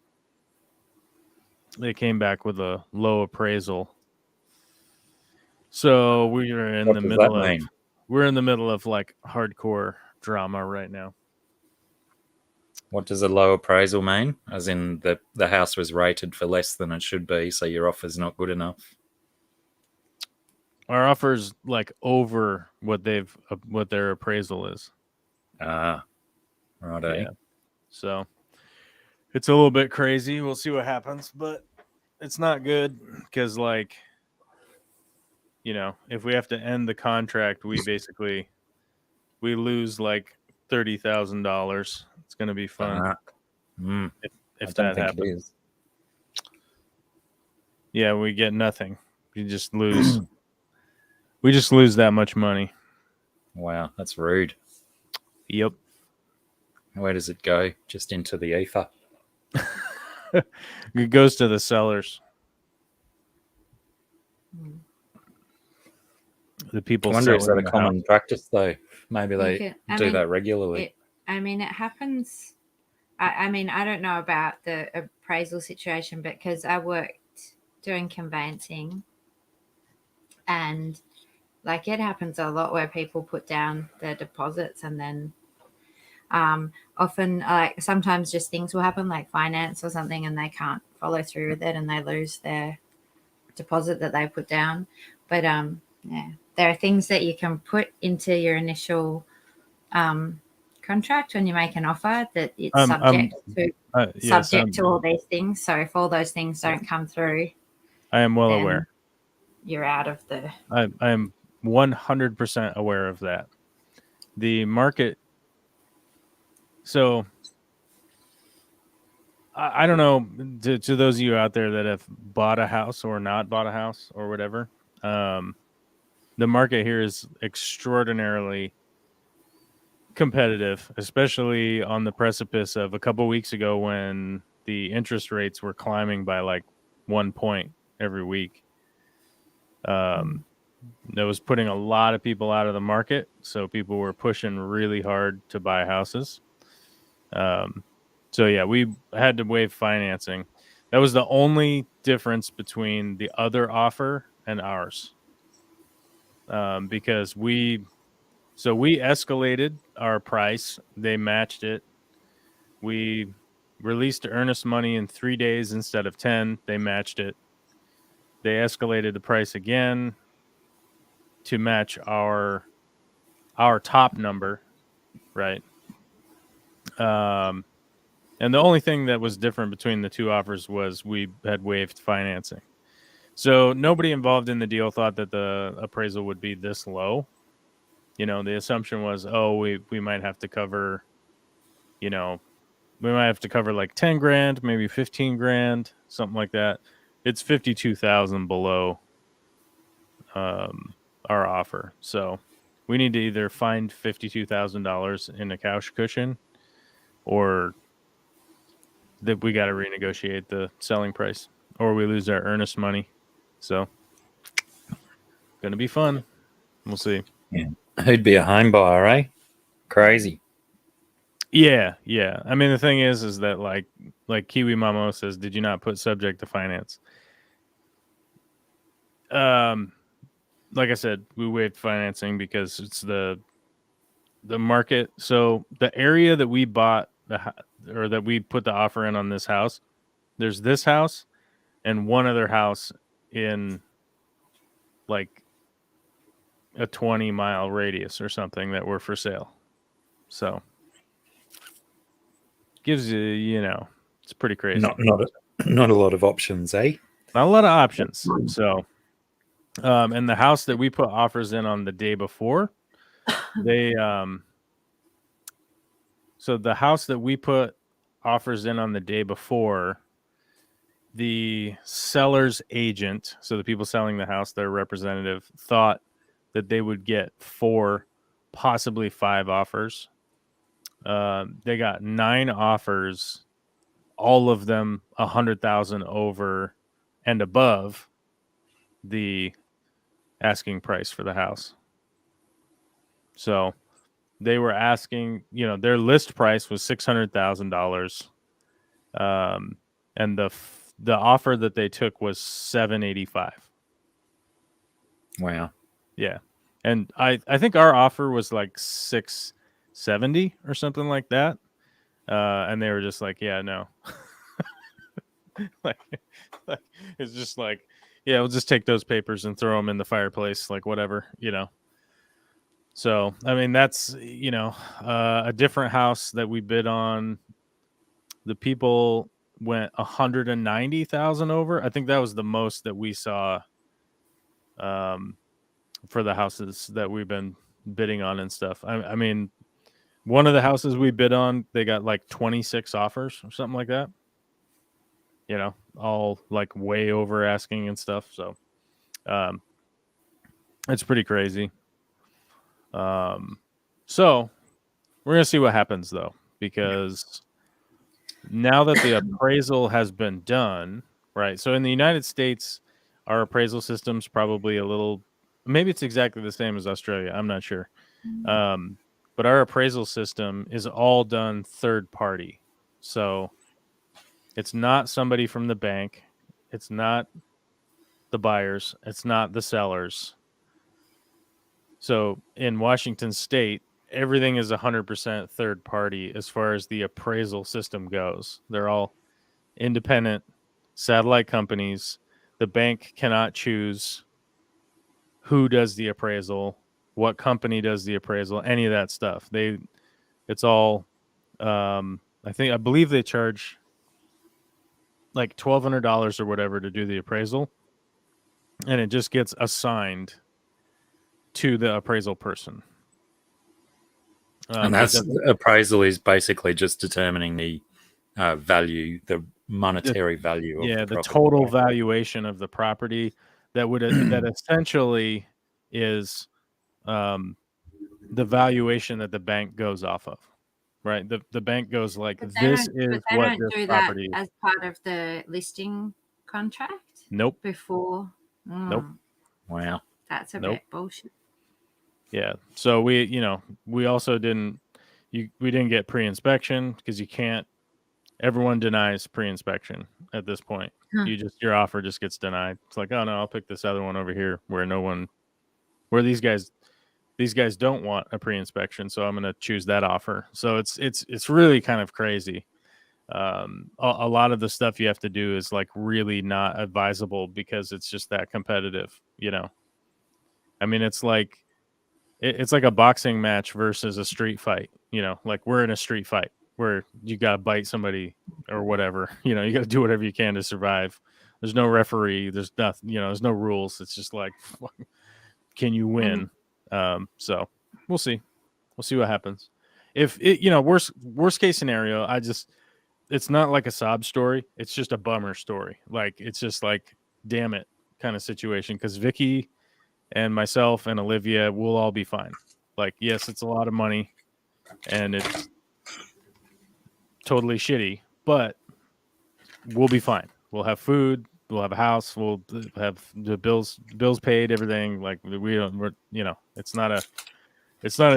they came back with a low appraisal. So we're in the middle of hardcore drama right now.
What does a low appraisal mean? As in the house was rated for less than it should be, so your offer's not good enough.
Our offer's over what their appraisal is.
Righto.
Yeah. So it's a little bit crazy. We'll see what happens, but it's not good because if we have to end the contract, we lose $30,000. It's going to be fun if that happens. Yeah, we get nothing. We just lose. We just lose that much money.
Wow, that's rude.
Yep.
Where does it go? Just into the ether?
It goes to the sellers. The people.
I wonder is that a
selling the
common
house.
practice though? Maybe they do that regularly.
it happens. I don't know about the appraisal situation, but because I worked doing conveyancing, and it happens a lot where people put down their deposits and then often sometimes just things will happen like finance or something and they can't follow through with it and they lose their deposit that they put down. But there are things that you can put into your initial contract when you make an offer that it's
I'm
subject to
yes,
to all these things. So if all those things don't come through,
I am well
then
aware.
you're out of the.
I am 100% aware of that. The market. So I don't know to those of you out there that have bought a house or not bought a house or whatever. The market here is extraordinarily competitive, especially on the precipice of a couple weeks ago when the interest rates were climbing by like 1 point every week. That was putting a lot of people out of the market, so people were pushing really hard to buy houses. So yeah, we had to waive financing. That was the only difference between the other offer and ours, because we escalated our price. They matched it. We released earnest money in 3 days instead of 10. They matched it. They escalated the price again to match our top number, right? And the only thing that was different between the two offers was we had waived financing. So nobody involved in the deal thought that the appraisal would be this low. You know, the assumption was, oh, we might have to cover, you know, we might have to cover like 10 grand, maybe 15 grand, something like that. It's 52,000 below our offer. So we need to either find $52,000 in a couch cushion or that we got to renegotiate the selling price or we lose our earnest money. So going to be fun. We'll see.
Yeah. Who'd be a home buyer, eh? Crazy.
Yeah. I mean, the thing is that like Kiwi Mamo says, did you not put subject to finance? Like I said, we waived financing because it's the market. So the area that we bought or that we put the offer in on this house, there's this house and one other house in like a 20-mile radius or something that were for sale. So gives you, you know, it's pretty crazy.
Not a lot of options, eh?
Not a lot of options. So, and the house that we put offers in on the day before, they, so the house that we put offers in on the day before, the seller's agent, so the people selling the house, their representative, thought that they would get 4, possibly 5 offers. They got 9 offers, all of them 100,000 over and above the asking price for the house. So they were asking, you know, their list price was $600,000, and the offer that they took was $785,000.
Wow.
Yeah, and I think our offer was like $670,000 or something like that, and they were just like, yeah, no. like it's just like, yeah, we'll just take those papers and throw them in the fireplace, like whatever, you know. So I mean, that's, you know, a different house that we bid on. The people went 190,000 over. I think that was the most that we saw for the houses that we've been bidding on and stuff. I mean, one of the houses we bid on, they got like 26 offers or something like that. You know, all like way over asking and stuff. So it's pretty crazy. So we're going to see what happens though, because now that the appraisal has been done, right? So in the United States, our appraisal system's probably a little, maybe it's exactly the same as Australia. I'm not sure. But our appraisal system is all done third party. So it's not somebody from the bank. It's not the buyers. It's not the sellers. So in Washington State, everything is 100% third party as far as the appraisal system goes. They're all independent satellite companies. The bank cannot choose who does the appraisal, what company does the appraisal, any of that stuff. They It's all, I believe they charge like $1,200 or whatever to do the appraisal, and it just gets assigned to the appraisal person.
And that's appraisal is basically just determining the value, the monetary value of the property.
total valuation of the property that would that essentially is the valuation that the bank goes off of, right? The bank goes like, this is what this property is.
As part of the listing contract.
Nope.
Before.
Nope.
Wow.
That's a bit bullshit.
Yeah. So we also didn't get pre-inspection because you can't. Everyone denies pre-inspection at this point. Your offer just gets denied. It's like, oh no, I'll pick this other one over here where these guys don't want a pre-inspection, so I'm going to choose that offer. So it's really kind of crazy. A lot of the stuff you have to do is like really not advisable because it's just that competitive, I mean, it's like a boxing match versus a street fight, like we're in a street fight where you got to bite somebody or whatever, you got to do whatever you can to survive. There's no referee. There's nothing, there's no rules. It's just like, can you win? So we'll see. We'll see what happens. If it, worst case scenario, it's not like a sob story. It's just a bummer story. Like, it's just like, damn it kind of situation. Cause Vicky and myself and Olivia will all be fine. Like, yes, it's a lot of money and it's totally shitty, but we'll be fine. We'll have food. We'll have a house. We'll have the bills paid, everything. Like, it's not a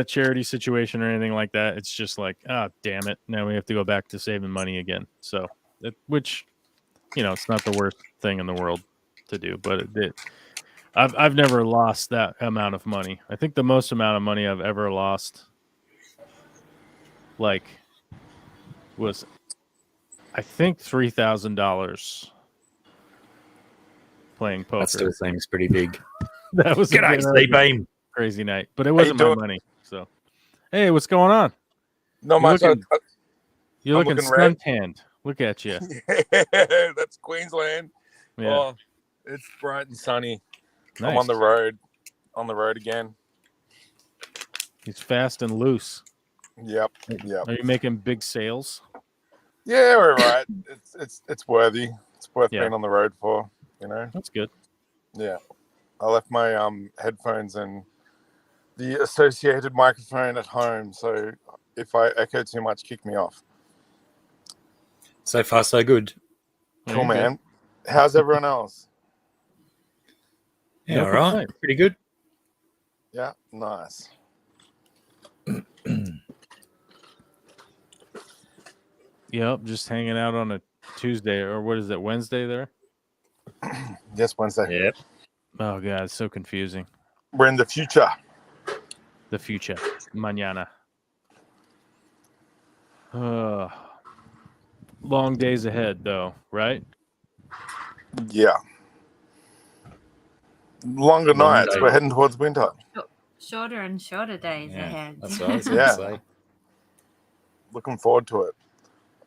charity situation or anything like that. It's just like, damn it. Now we have to go back to saving money again. So, which, it's not the worst thing in the world to do, but I've never lost that amount of money. I think the most amount of money I've ever lost, was, I think, $3,000 playing poker.
That still seems pretty big.
That was
a
crazy night, but it wasn't my money. So, hey, what's going on?
Not much.
You're looking suntanned. Look at you.
Yeah, that's Queensland.
Yeah.
Oh, it's bright and sunny.
Nice.
I'm on the road again.
He's fast and loose.
Yep.
Are you making big sales?
Yeah, we're right. It's worthy. It's worth being on the road for.
That's good.
Yeah, I left my headphones and the associated microphone at home, so if I echo too much, kick me off.
So far, so good.
Cool, man. How's everyone else?
Yeah, all right. Pretty good.
Yeah, nice.
Yep, just hanging out on a Tuesday, or what is it, Wednesday there?
Yes, Wednesday.
Yep.
Oh, God, it's so confusing.
We're in the future.
The future. Mañana. Long days ahead, though, right?
Yeah. Longer nights. We're heading towards winter.
Shorter and shorter days ahead.
That's what I was going to say.
Looking forward to it.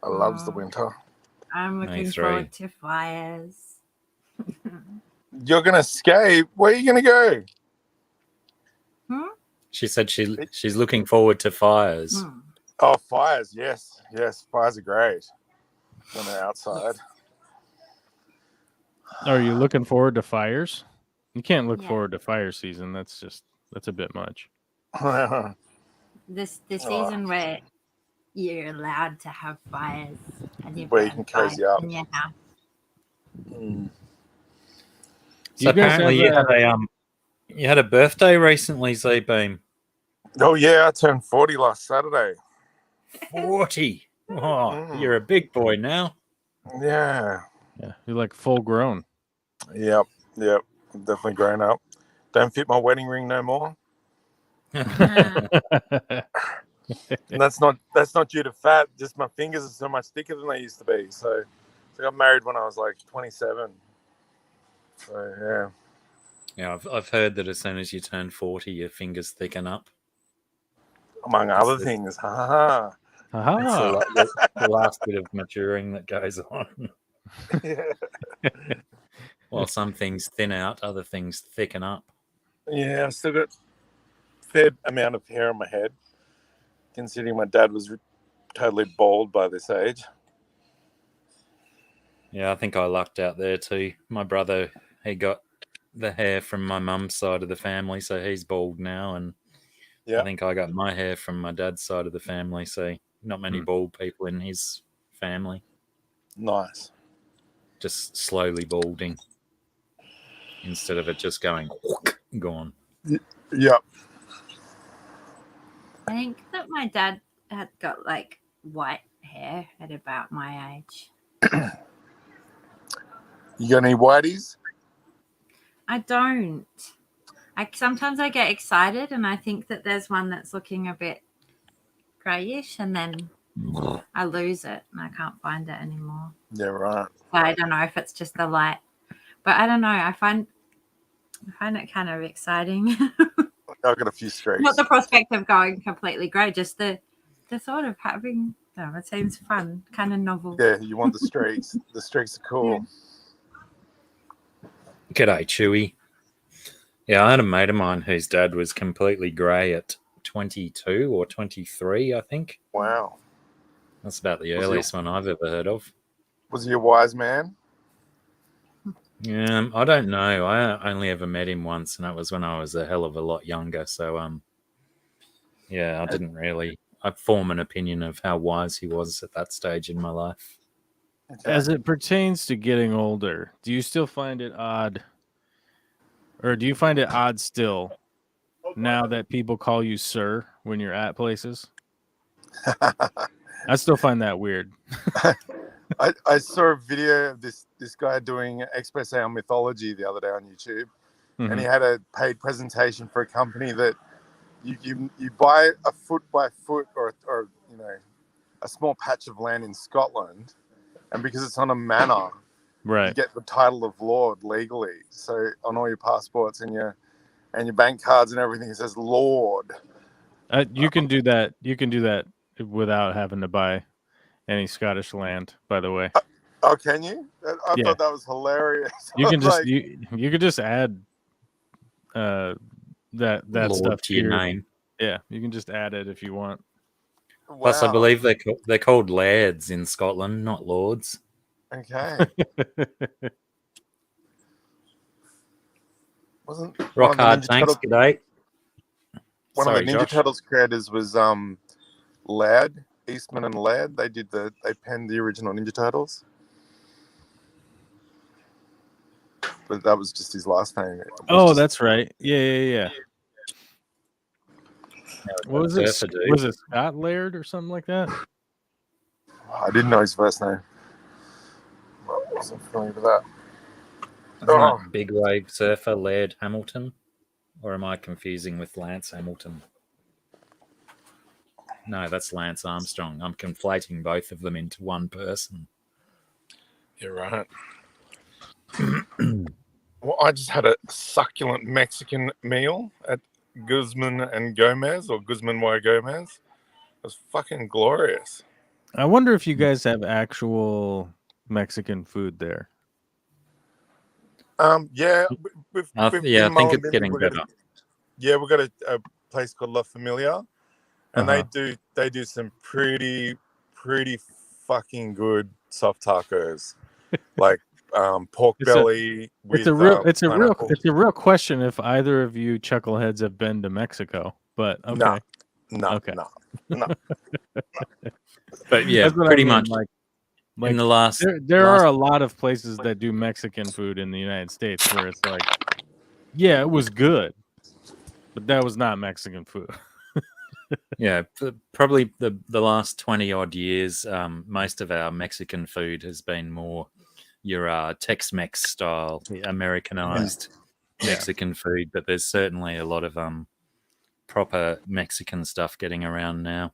I loves the winter.
I'm looking forward to fires.
You're going to escape? Where are you going to go?
She said she's looking forward to fires.
Oh, fires. Yes. Fires are great when they're outside.
Are you looking forward to fires? You can't look forward to fire season. That's a bit much.
This season where you're allowed to have fires and
where you can cozy up
in your house.
So apparently you had a birthday recently, Z-Beam.
Oh yeah, I turned 40 last Saturday.
40. Oh, you're a big boy now.
Yeah,
you're like full grown.
Yep, definitely grown up. Don't fit my wedding ring no more. And that's not due to fat. Just my fingers are so much thicker than they used to be. So I got married when I was like 27. So
yeah, I've heard that as soon as you turn 40, your fingers thicken up.
among other things. Ha
It's the,
Aha.
the last bit of maturing that goes on.
yeah.
While some things thin out, other things thicken up.
Yeah, I've still got a fair amount of hair on my head, considering my dad was totally bald by this age.
Yeah, I think I lucked out there too. My brother, he got the hair from my mum's side of the family, so he's bald now, and
Yeah.
I think I got my hair from my dad's side of the family, so not many bald people in his family.
Nice.
Just slowly balding instead of it just going gone.
Yep.
I think that my dad had got like white hair at about my age.
You got any whiteys?
I don't. Sometimes I get excited and I think that there's one that's looking a bit greyish, and then I lose it and I can't find it anymore.
Yeah, right.
So I don't know if it's just the light, but I don't know. I find it kind of exciting.
I've got a few streaks.
Not the prospect of going completely grey, just the thought of having. Oh, it seems fun, kind of novel.
Yeah, you want the streaks. The streaks are cool.
G'day, Chewy. Yeah, I had a mate of mine whose dad was completely grey at 22 or 23, I think.
Wow.
That's about the earliest one I've ever heard of.
Was he a wise man?
I don't know. I only ever met him once, and that was when I was a hell of a lot younger. So, yeah, I didn't really form an opinion of how wise he was at that stage in my life.
Okay.
As it pertains to getting older, do you still find it odd, or do you find it odd still now that people call you sir when you're at places? I still find that weird.
I saw a video of this guy doing expose on mythology the other day on YouTube, and he had a paid presentation for a company that you buy a foot by foot or you know, a small patch of land in Scotland, and because it's on a manor,
Right.
you get the title of lord legally. So on all your passports and your bank cards and everything, it says lord.
You can do that. You can do that without having to buy any Scottish land, by the way.
Oh, can you? I thought that was hilarious.
You can just
like,
you could just add that
Lord
stuff
to your name.
Yeah, you can just add it if you want.
wow.
Plus, I believe they're called lairds in Scotland, not lords.
Okay. Wasn't
Rock hard tanks, g'day.
One of the
Sorry,
Ninja
Josh.
Turtles creators was Laird, Eastman and Laird. They penned the original Ninja Turtles. But that was just his last name.
That's right. Yeah. What was it? Was it Scott Laird or something like that?
I didn't know his first name. I wasn't familiar with that.
Isn't that big wave surfer Laird Hamilton? Or am I confusing with Lance Hamilton? No, that's Lance Armstrong. I'm conflating both of them into one person.
You're right. Well, I just had a succulent Mexican meal at Guzman and Gomez, or Guzman y Gomez. It was fucking glorious.
I wonder if you guys have actual Mexican food there.
Yeah,
I think it's getting better.
Yeah, we've got a place called La Familia, and they do some pretty fucking good soft tacos, like pork belly.
It's a real question if either of you chuckleheads have been to Mexico, but okay.
No.
But yeah, pretty much
like
in the last.
There are a lot of places that do Mexican food in the United States where it's like, yeah, it was good, but that was not Mexican food.
Yeah, probably the last 20 odd years, most of our Mexican food has been more your Tex-Mex style, Americanized Mexican food, but there's certainly a lot of proper Mexican stuff getting around now.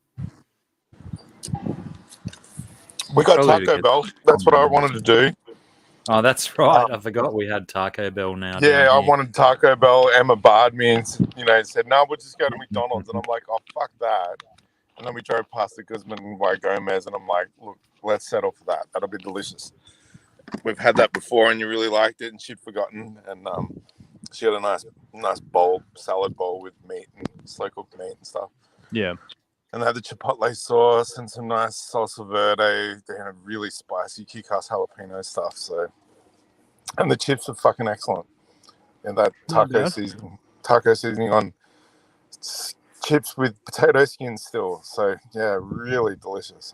We got Taco Bell. That's what I wanted to do.
Oh, that's right. I forgot we had Taco Bell now.
Yeah,
down
I
here.
wanted Taco Bell. Emma barred me and said, "No, we'll just go to McDonald's." And I'm like, "Oh, fuck that." And then we drove past the Guzman and Y Gomez, and I'm like, "Look, let's settle for that. That'll be delicious." We've had that before, and you really liked it, and she'd forgotten. And she had a nice bowl, salad bowl with meat and slow cooked meat and stuff.
Yeah.
And they had the chipotle sauce and some nice salsa verde. They had really spicy kick-ass jalapeno stuff. So, and the chips are fucking excellent. And that taco seasoning on chips with potato skin still. So yeah, really delicious.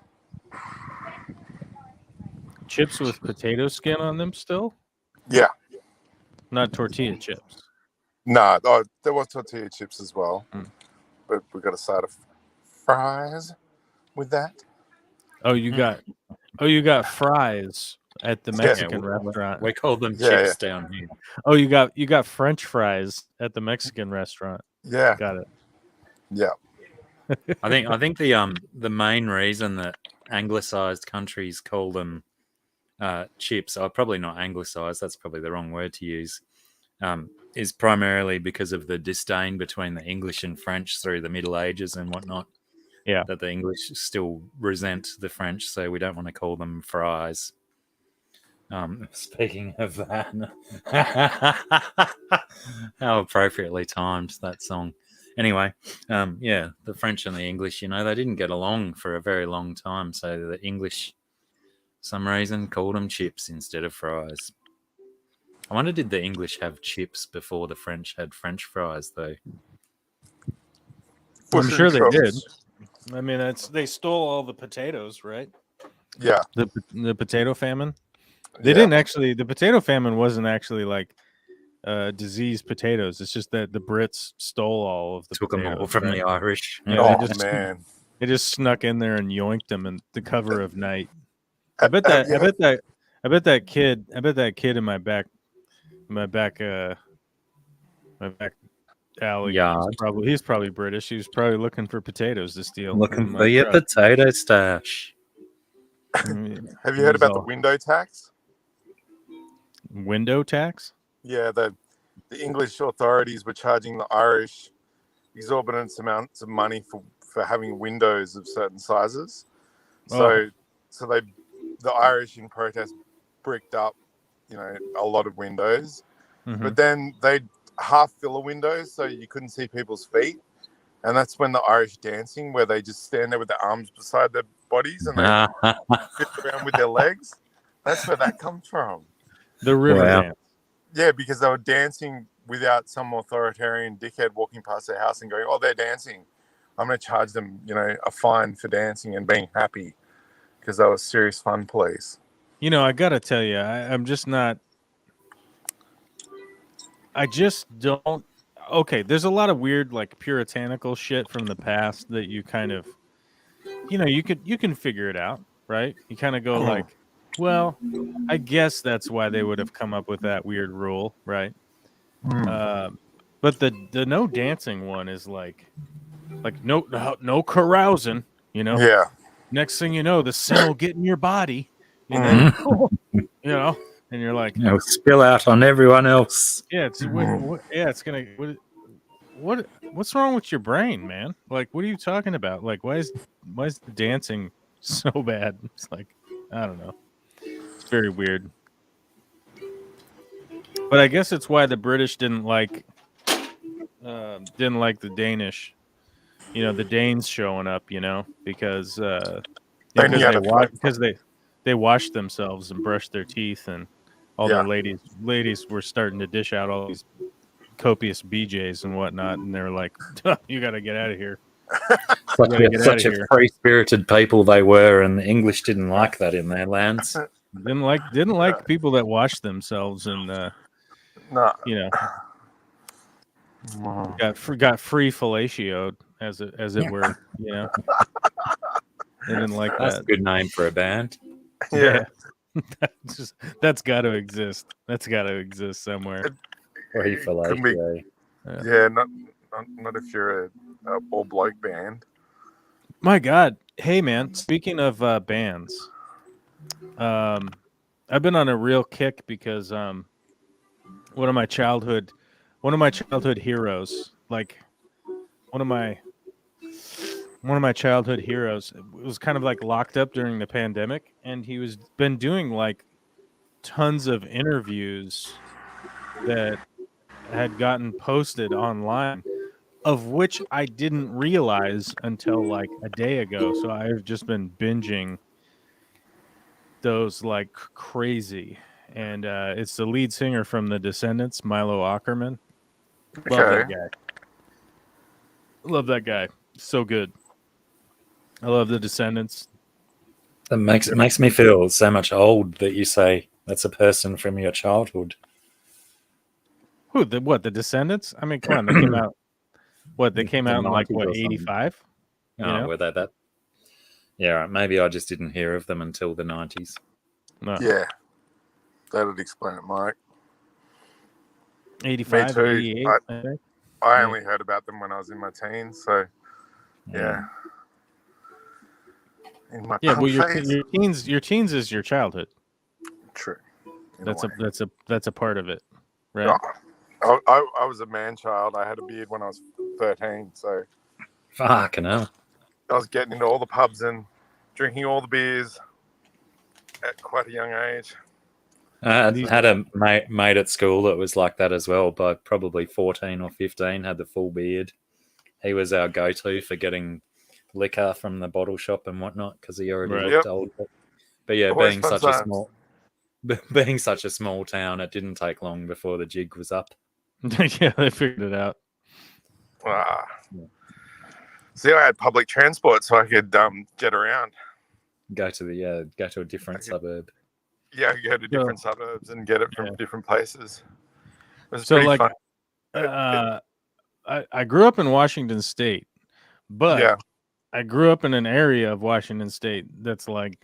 Chips with potato skin on them still?
Yeah.
Not tortilla chips.
Nah, there was tortilla chips as well.
Mm.
But we got a side of fries with that.
Oh, you got fries at the Mexican restaurant.
We call them chips down here.
Oh, you got French fries at the Mexican restaurant.
Yeah.
Got it.
Yeah.
I think the main reason that anglicized countries call them chips, or probably not anglicized, that's probably the wrong word to use, is primarily because of the disdain between the English and French through the Middle Ages and whatnot.
Yeah.
That the English still resent the French, so we don't want to call them fries. Speaking of that, how appropriately timed that song. Anyway, yeah, the French and the English, they didn't get along for a very long time, so the English, for some reason, called them chips instead of fries. I wonder, did the English have chips before the French had French fries, though?
I'm sure they did. I mean, they stole all the potatoes, right?
Yeah.
The potato famine. They didn't actually. The potato famine wasn't actually like diseased potatoes. It's just that the Brits stole all of the
took
potatoes,
them all from the Irish.
Yeah,
man,
they just snuck in there and yoinked them in the cover of night. I bet that kid in my back alley. He's probably British. He was probably looking for potatoes to steal.
Looking for your potato stash.
Have you heard about the window tax?
Window tax?
Yeah, the English authorities were charging the Irish exorbitant amounts of money for having windows of certain sizes. So the Irish in protest bricked up, a lot of windows. Mm-hmm. But then they'd half fill a window so you couldn't see people's feet. And that's when the Irish dancing, where they just stand there with their arms beside their bodies and they fit around with their legs. That's where that comes from.
The river dance.
Yeah, because they were dancing without some authoritarian dickhead walking past their house and going, "Oh, they're dancing. I'm going to charge them, a fine for dancing and being happy," because they were serious fun police.
I got to tell you, I'm just not. I just don't. Okay, there's a lot of weird, like, puritanical shit from the past that you kind of, you can figure it out, right? You kind of go like, well, I guess that's why they would have come up with that weird rule, right? But the no dancing one is like no carousing,
Yeah.
Next thing you know, the sin will get in your body, and you're like,
it'll spill out on everyone else.
Yeah, it's gonna. What's wrong with your brain, man? Like, what are you talking about? Like, why is the dancing so bad? It's like, I don't know. It's very weird. But I guess it's why the British didn't like the Danish. The Danes showing up. Because they washed themselves and brushed their teeth, and all their ladies were starting to dish out all these copious BJs and whatnot, and they're like, "You got to get out of here."
Such a free-spirited people they were, and the English didn't like that in their lands.
Didn't like people that washed themselves and got free fellatioed as it were. They didn't like that.
That's a good name for a band.
Yeah. That's got to exist. That's got to exist somewhere.
Free fellatio.
Yeah, not if you're a all bloke band.
My God. Hey man, speaking of bands, I've been on a real kick because one of my childhood heroes, like one of my childhood heroes, was kind of like locked up during the pandemic, and he was been doing like tons of interviews that had gotten posted online, of which I didn't realize until like a day ago. So I've just been binging those like crazy. And it's the lead singer from The Descendants, Milo Ackerman. Love that
Okay.
guy. Love that guy. So good. I love The Descendants.
That makes me feel so much old that you say that's a person from your childhood.
Who? The Descendants? I mean, come on. They came out. What? They came
The
out in like
90s
what,
or something.
85? You
Oh,
know?
were they that? Yeah, right. Maybe I just didn't hear of them until the 90s.
No.
Yeah. That'd explain it, Mike.
85,
Me too.
88, I think.
I
Yeah.
only heard about them when I was in my teens, so yeah. In my
Yeah, well,
punk phase.
your teens is your childhood.
True. In
That's
way.
a part of it, right?
Oh, I was a man child. I had a beard when I was 13, so
Fucking hell.
I was getting into all the pubs and drinking all the beers at quite a young age.
I had a mate at school that was like that as well, but probably 14 or 15, had the full beard. He was our go-to for getting liquor from the bottle shop and whatnot because he already
Right.
looked old. But yeah,
Always
being
fun
such a small town, it didn't take long before the jig was up.
Yeah, they figured it out.
See, I had public transport so I could get around.
Go to a different suburb.
Yeah, go to different suburbs and get it from different places. It was
So
pretty
like,
fun.
I grew up in Washington State, but
Yeah.
I grew up in an area of Washington State that's like,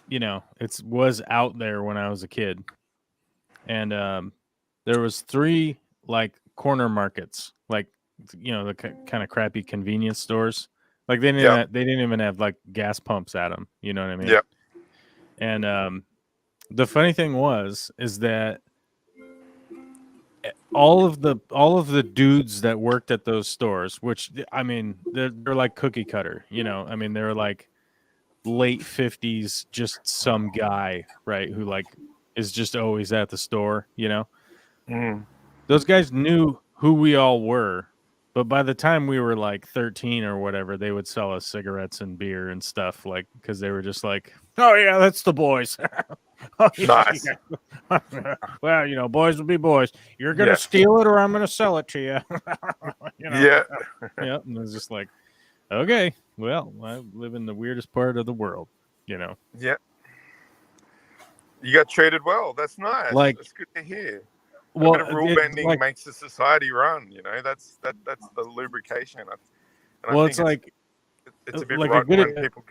you know, was out there when I was a kid, and there was 3 like corner markets, like, you know, the kind of crappy convenience stores. Like they didn't even have like gas pumps at them. You know what I mean?
Yeah.
And the funny thing is that all of the dudes that worked at those stores, which I mean, they're like cookie cutter, you know. I mean, they're like late 50s, just some guy, right, who like is just always at the store, you know. Those guys knew who we all were, but by the time we were like 13 or whatever, they would sell us cigarettes and beer and stuff, like, because they were just like, oh yeah, that's the boys. Oh, yeah,
Nice.
yeah. Well, you know, boys will be boys. You're gonna steal it, or I'm gonna sell it to you. You know?
Yeah.
Yeah. And it's just like, okay, well, I live in the weirdest part of the world, you know.
Yeah. You got treated well. That's nice.
Like,
that's good to hear.
Well,
a bit of rule bending makes the society run. You know, that's the lubrication. And
well,
I think it's a bit
like
rotten when people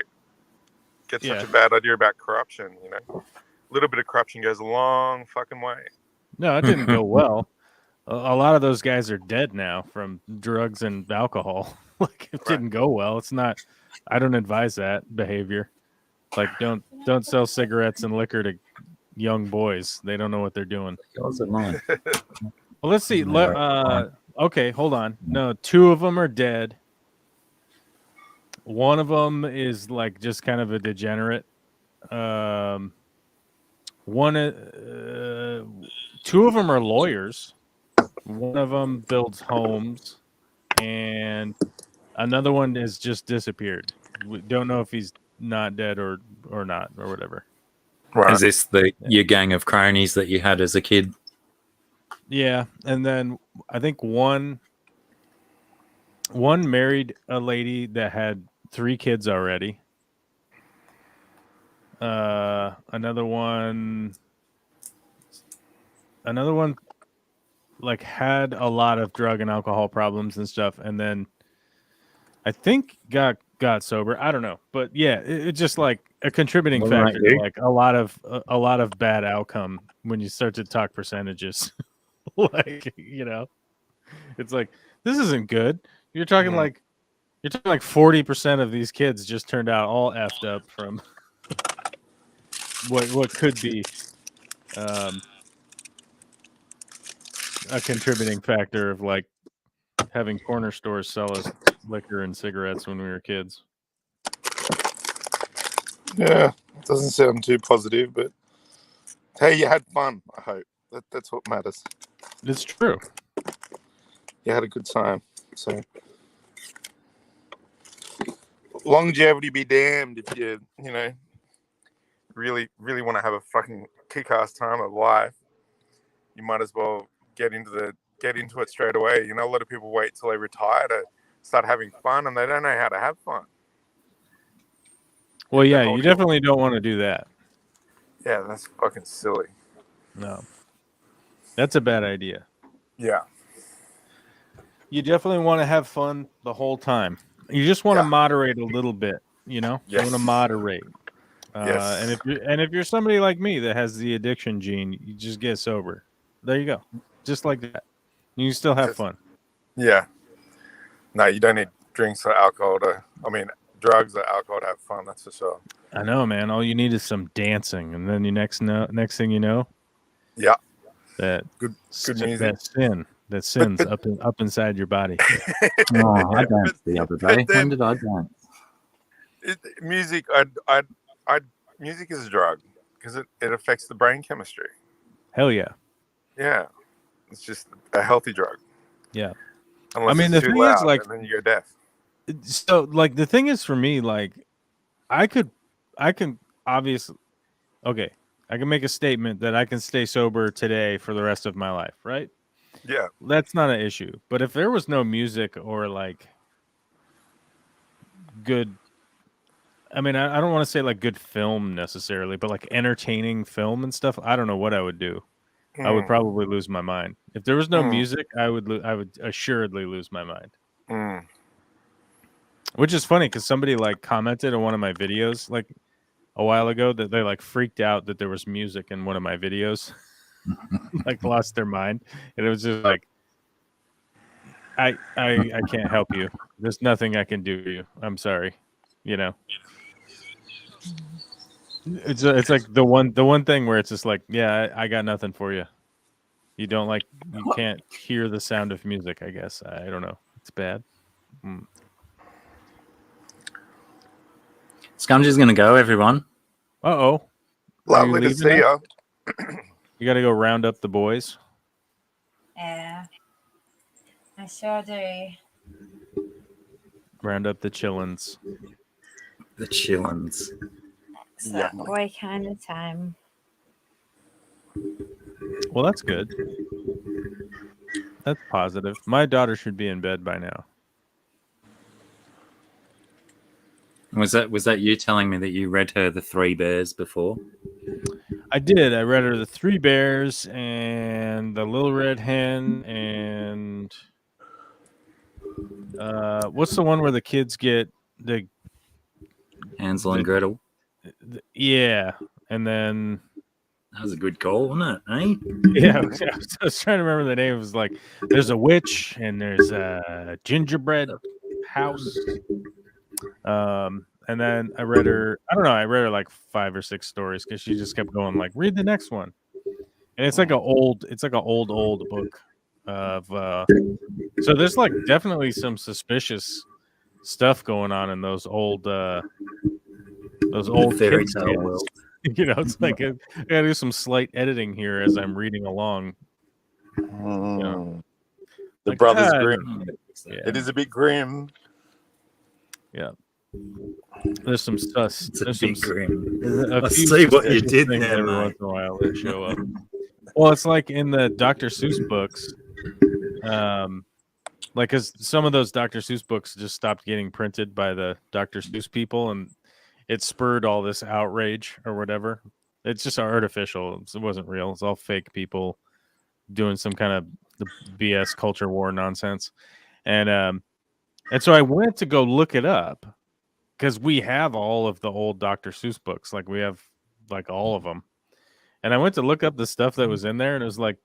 get such a bad idea about corruption. You know, a little bit of corruption goes a long fucking way.
No, it didn't go well. A lot of those guys are dead now from drugs and alcohol. Like, it didn't go well. It's not. I don't advise that behavior. Like, don't sell cigarettes and liquor to young boys. They don't know what they're doing.
Yours are mine.
Well, let's see. Okay, hold on. No, 2 of them are dead. One of them is like just kind of a degenerate. 2 of them are lawyers. One of them builds homes, and another one has just disappeared. We don't know if he's not dead or not or whatever.
Right. Is this your gang of cronies that you had as a kid?
Yeah, and then I think one married a lady that had 3 kids already. Another one like had a lot of drug and alcohol problems and stuff, and then I think got sober. I don't know, but yeah, it's just like a contributing factor, like a lot of bad outcome when you start to talk percentages. Like, you know, it's like, this isn't good. You're talking like 40% of these kids just turned out all effed up from what could be a contributing factor of like having corner stores sell us liquor and cigarettes when we were kids.
Yeah, doesn't sound too positive, but hey, you had fun. I hope that's what matters.
It's true.
You had a good time. So longevity be damned if you really want to have a fucking kick-ass time of life. You might as well get into it straight away. A lot of people wait till they retire to start having fun, and they don't know how to have fun.
Well, yeah, you definitely don't want to do that.
Yeah, that's fucking silly.
No, that's a bad idea.
Yeah.
You definitely want to have fun the whole time. You just want to moderate a little bit,
Yes.
You want to moderate.
Yes.
And if you're somebody like me that has the addiction gene, you just get sober. There you go. Just like that. You can still have fun.
Yeah. No, you don't need drinks or alcohol drugs or alcohol to have fun, that's for sure.
I know, man. All you need is some dancing, and then next thing you know,
yeah,
that
good music.
That sin's up inside your body.
I danced the other day. When did I dance?
Music, music is a drug because it affects the brain chemistry.
Hell yeah.
Yeah, it's just a healthy drug.
Yeah,
unless it's too loud, is like, and then you go deaf.
So, like, the thing is for me, like, I can obviously, okay, I can make a statement that I can stay sober today for the rest of my life, right?
Yeah,
that's not an issue. But if there was no music or like good, I mean, I don't want to say like good film necessarily, but like entertaining film and stuff, I don't know what I would do. I would probably lose my mind. If there was no music, I would assuredly lose my mind. Which is funny because somebody like commented on one of my videos like a while ago that they like freaked out that there was music in one of my videos, like lost their mind, and it was just like, I can't help you. There's nothing I can do to you. I'm sorry. It's like the one thing where it's just like, yeah, I got nothing for you. You can't hear the sound of music, I guess. I don't know. It's bad.
Scungey's going to go, everyone.
Uh-oh.
Lovely to see you.
You got to go round up the boys.
Yeah. I sure do.
Round up the chillins.
The chillins.
It's that boy kind of time.
Well, that's good. That's positive. My daughter should be in bed by now.
Was that you telling me that you read her The Three Bears before?
I did. I read her The Three Bears and The Little Red Hen and what's the one where the kids get the
Hansel and Gretel?
Yeah, and then
that was a good call, wasn't it? Eh?
Yeah, I was trying to remember the name. It was like there's a witch and there's a gingerbread house. And then I read her like 5 or 6 stories because she just kept going like, read the next one. And it's like an old book of so there's like definitely some suspicious stuff going on in those old
fairy tale world.
It's like I gotta do some slight editing here as I'm reading along.
The like, Brothers Grimm. Yeah. It is a bit grim.
Yeah. There's some sus.
There's some grim.
I
see what you did there,
every once in a while that show up. Well, it's like in the Dr. Seuss books. Like, because some of those Dr. Seuss books just stopped getting printed by the Dr. Seuss people, and it spurred all this outrage or whatever. It's just artificial. It wasn't real. It's all fake people doing some kind of the BS culture war nonsense. And so I went to go look it up because we have all of the old Dr. Seuss books. Like, we have like all of them. And I went to look up the stuff that was in there, and it was like,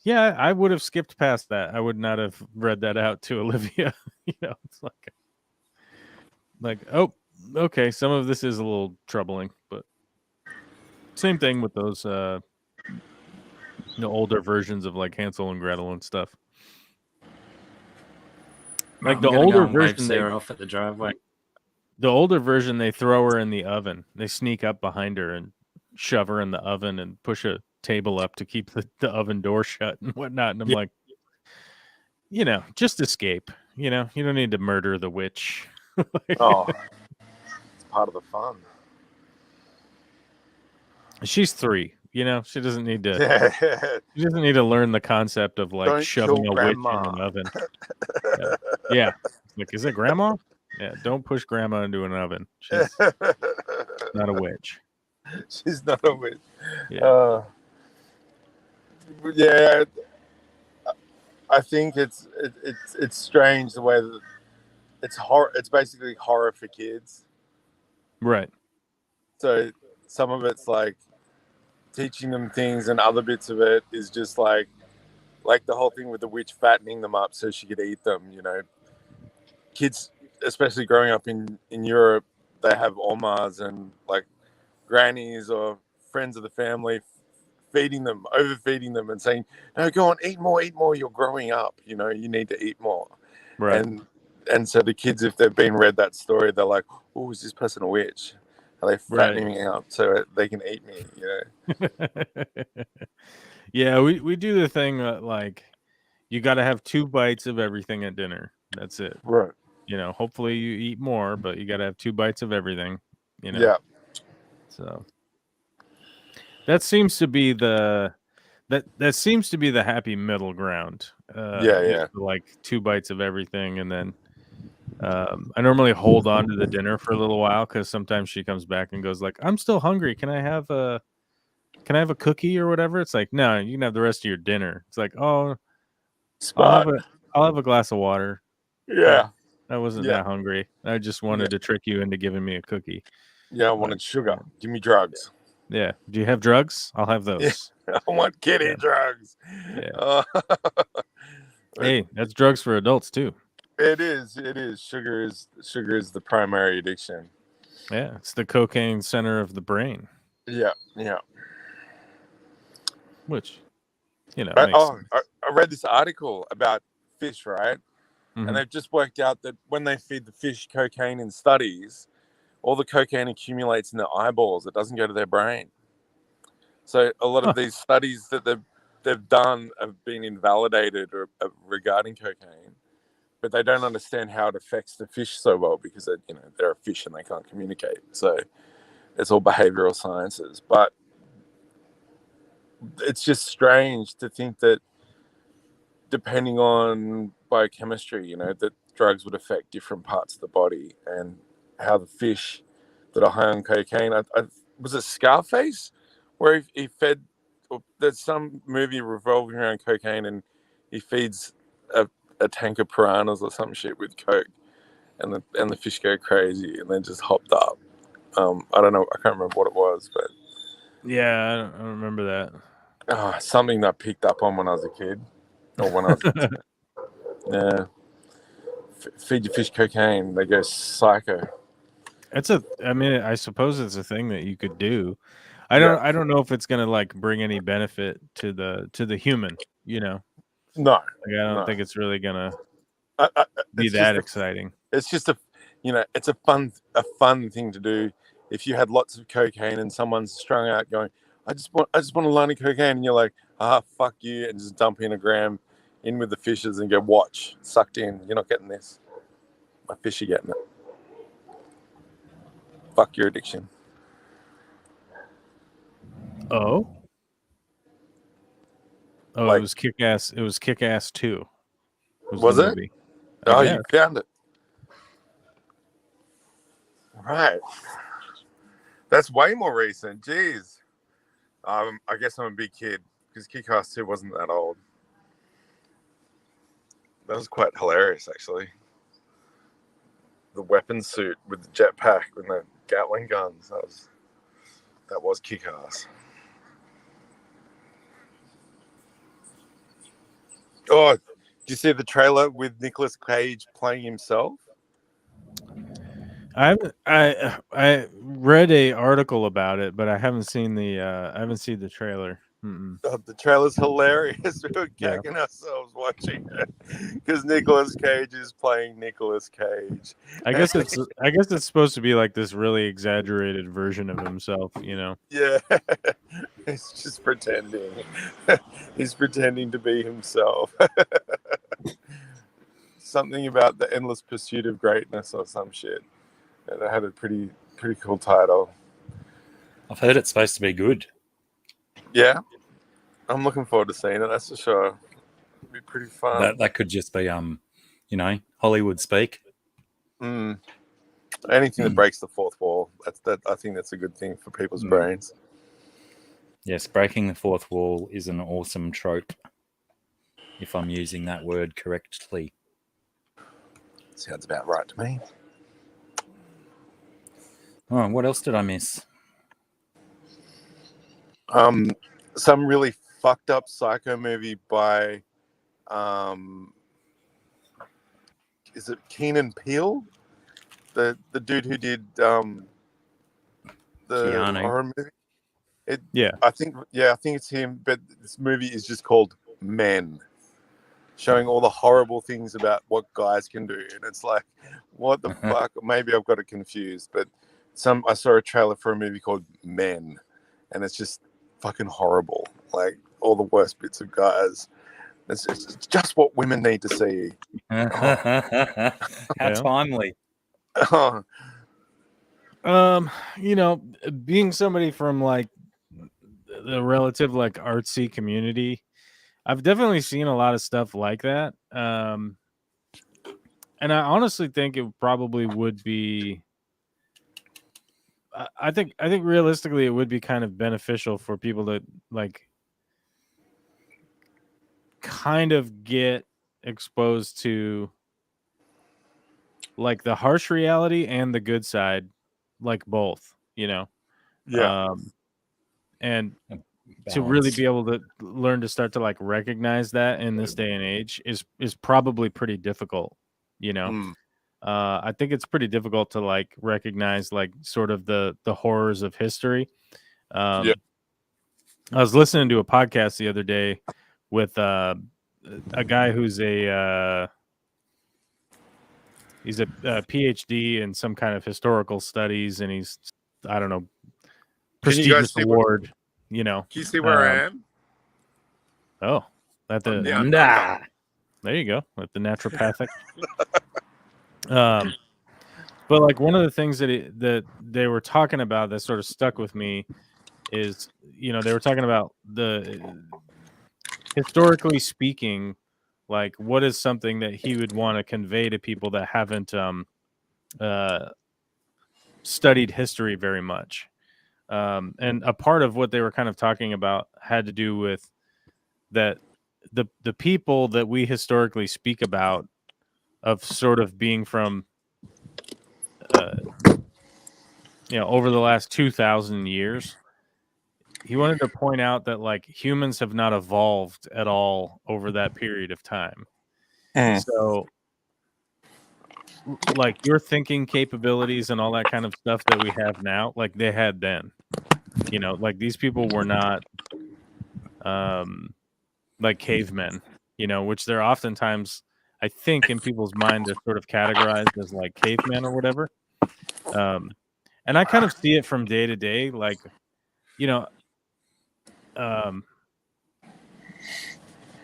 yeah, I would have skipped past that. I would not have read that out to Olivia. It's like, oh, okay. Some of this is a little troubling, but Same thing with those older versions of like Hansel and Gretel and stuff. Like
I'm
the
gonna
older
go and wave
version,
Sarah off at the driveway.
they throw her in the oven. They sneak up behind her and shove her in the oven and push a table up to keep the oven door shut and whatnot. And I'm like, just escape. You don't need to murder the witch.
Oh, it's part of the fun.
She's 3. She doesn't need to.
Yeah.
She doesn't need to learn the concept of like
Don't
shoving
kill
a
grandma.
witch in an oven. Yeah. Like, is it grandma? Yeah. Don't push grandma into an oven. She's not a witch.
She's not a witch.
Yeah.
Yeah. I think it's strange the way that it's horror. It's basically horror for kids.
Right.
So some of it's like teaching them things, and other bits of it is just like the whole thing with the witch fattening them up so she could eat them. Kids, especially growing up in Europe, they have omas and like grannies or friends of the family overfeeding them and saying, no, go on, eat more, you're growing up, you need to eat more.
Right.
And so the kids, if they've been read that story, they're like, oh, is this person a witch? Are they fattening me up so they can eat me?
Yeah, we do the thing like you got to have 2 bites of everything at dinner. That's it.
Right.
Hopefully you eat more, but you got to have 2 bites of everything.
Yeah.
So that seems to be the happy middle ground.
Yeah.
Like 2 bites of everything, and then I normally hold on to the dinner for a little while because sometimes she comes back and goes like, "I'm still hungry. Can I have a cookie or whatever?" It's like, no, you can have the rest of your dinner. It's like, oh,
Smart.
I'll have a glass of water.
Yeah.
I wasn't that hungry. I just wanted to trick you into giving me a cookie.
Yeah, I wanted sugar. Give me drugs.
Yeah. Do you have drugs? I'll have those.
I want kitty drugs.
Yeah. Hey, that's drugs for adults too.
It is. Sugar is the primary addiction.
Yeah, it's the cocaine center of the brain.
Yeah.
Which,
I read this article about fish, right?
Mm-hmm.
And they've just worked out that when they feed the fish cocaine in studies, all the cocaine accumulates in their eyeballs. It doesn't go to their brain. So a lot of these studies that they've done have been invalidated regarding cocaine, but they don't understand how it affects the fish so well because they're a fish and they can't communicate. So it's all behavioral sciences. But it's just strange to think that depending on biochemistry, that drugs would affect different parts of the body, and how the fish that are high on cocaine. Was it Scarface where he fed? There's some movie revolving around cocaine, and he feeds a tank of piranhas or some shit with coke, and the fish go crazy and then just hopped up. I don't know. I can't remember what it was, but
yeah, I don't remember that.
Something that I picked up on when I was a kid, or when I was yeah. Feed your fish cocaine, they go psycho.
I suppose it's a thing that you could do. I don't know if it's gonna like bring any benefit to the human.
No,
like, I don't think it's really gonna be that exciting.
It's just it's a fun thing to do. If you had lots of cocaine and someone's strung out going, I just want a line of cocaine, and you're like, fuck you, and just dump in a gram in with the fishes and go, watch, sucked in. You're not getting this. My fish are getting it. Fuck your addiction.
Oh, it was Kick-Ass. It was Kick-Ass 2.
Was it? Oh, you found it. Right. That's way more recent. Jeez. I guess I'm a big kid because Kick-Ass 2 wasn't that old. That was quite hilarious, actually. The weapon suit with the jetpack and the Gatling guns. That was Kick-Ass. Oh, did you see the trailer with Nicolas Cage playing himself?
I read a article about it, but I haven't seen the trailer. Mm-mm.
The trailer's hilarious. We were
Yeah.
gagging ourselves watching it because Nicolas Cage is playing Nicolas Cage.
I guess it's supposed to be like this really exaggerated version of himself, you know.
Yeah, he's just pretending. He's pretending to be himself. Something about the endless pursuit of greatness or some shit. And it had a pretty cool title.
I've heard it's supposed to be good.
Yeah, I'm looking forward to seeing it. That's for sure. It'd be pretty fun.
That could just be Hollywood speak.
Anything that breaks the fourth wall. I think that's a good thing for people's brains.
Yes, breaking the fourth wall is an awesome trope. If I'm using that word correctly.
Sounds about right to me.
Oh, what else did I miss?
Some really fucked up psycho movie by is it Keenan Peele? The dude who did the
Keanu.
horror movie.
Yeah.
I think it's him, but this movie is just called Men, showing all the horrible things about what guys can do, and it's like, what the fuck? Maybe I've got it confused, but I saw a trailer for a movie called Men, and it's just fucking horrible. Like all the worst bits of guys. It's just what women need to see.
How timely.
Being somebody from like the relative like artsy community, I've definitely seen a lot of stuff like that. And I honestly think it probably would be. I think realistically it would be kind of beneficial for people to like kind of get exposed to like the harsh reality and the good side, like both, you know.
Yeah.
And
Balance.
to really be able to learn to start to like recognize that in this day and age is probably pretty difficult, you know. I think it's pretty difficult to like recognize like sort of the horrors of history. I was listening to a podcast the other day with a guy who's he's a PhD in some kind of historical studies, and he's, I don't know, prestigious award. You know,
can you see where I am?
Oh, at the there you go, at the naturopathic. But like one of the things that they were talking about that sort of stuck with me is, you know, they were talking about the historically speaking, like what is something that he would want to convey to people that haven't studied history very much. And a part of what they were kind of talking about had to do with that the people that we historically speak about of sort of being from over the last 2,000 years. He wanted to point out that like humans have not evolved at all over that period of time. So like your thinking capabilities and all that kind of stuff that we have now, like they had then. You know, like these people were not like cavemen, you know, which they're oftentimes, I think, in people's mind, they're sort of categorized as like cavemen or whatever. And I kind of see it from day to day, like, you know,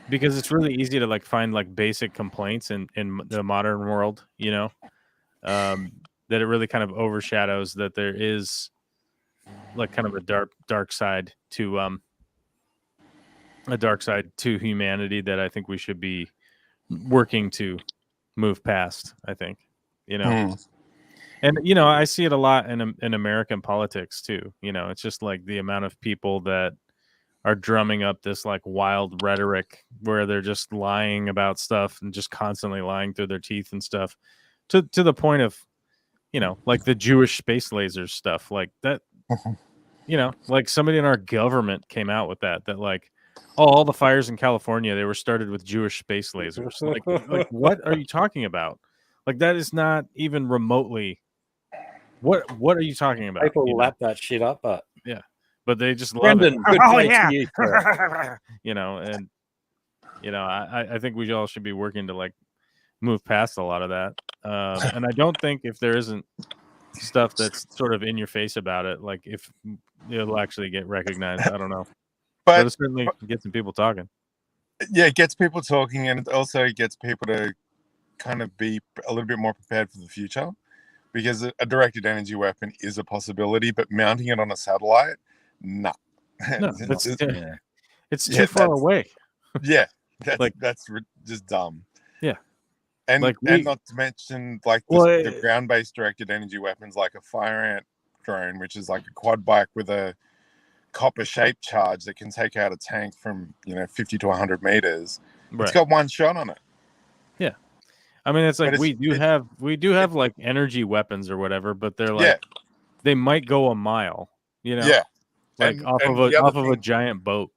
because it's really easy to like find like basic complaints in the modern world, you know, that it really kind of overshadows that there is like kind of a dark side to humanity that I think we should be working to move past, I think, you know. And, you know, I see it a lot in American politics too. You know, it's just like the amount of people that are drumming up this like wild rhetoric where they're just lying about stuff and just constantly lying through their teeth and stuff to the point of, you know, like the Jewish space lasers stuff like that. You know, like somebody in our government came out with that like, oh, all the fires in California, they were started with Jewish space lasers. Like what are you talking about? Like that is not even remotely What are you talking about?
People
you know?
lap that shit up, but
But they just love
Brendan,
it.
good
Oh
day
yeah,
to you, sir.
you know, and I think we all should be working to like move past a lot of that. And I don't think if there isn't stuff that's sort of in your face about it, like if it'll actually get recognized. I don't know, but it certainly gets some people talking.
Yeah, it gets people talking, and it also gets people to kind of be a little bit more prepared for the future, because a directed energy weapon is a possibility, but mounting it on a satellite, nah.
No, it's too
Yeah,
far away.
Yeah, that's
Like-
that's just dumb.
Yeah.
And
Like
and not to mention like the ground-based directed energy weapons like a fire ant drone, which is like a quad bike with a copper shaped charge that can take out a tank from 50 to 100 meters.
Right.
It's got one shot on it.
Yeah, I mean it's like
But
we do have like energy weapons or whatever, but they're like
Yeah.
they might go a mile.
Yeah,
like
And-
off
and
of
the other
a
thing-
giant boat.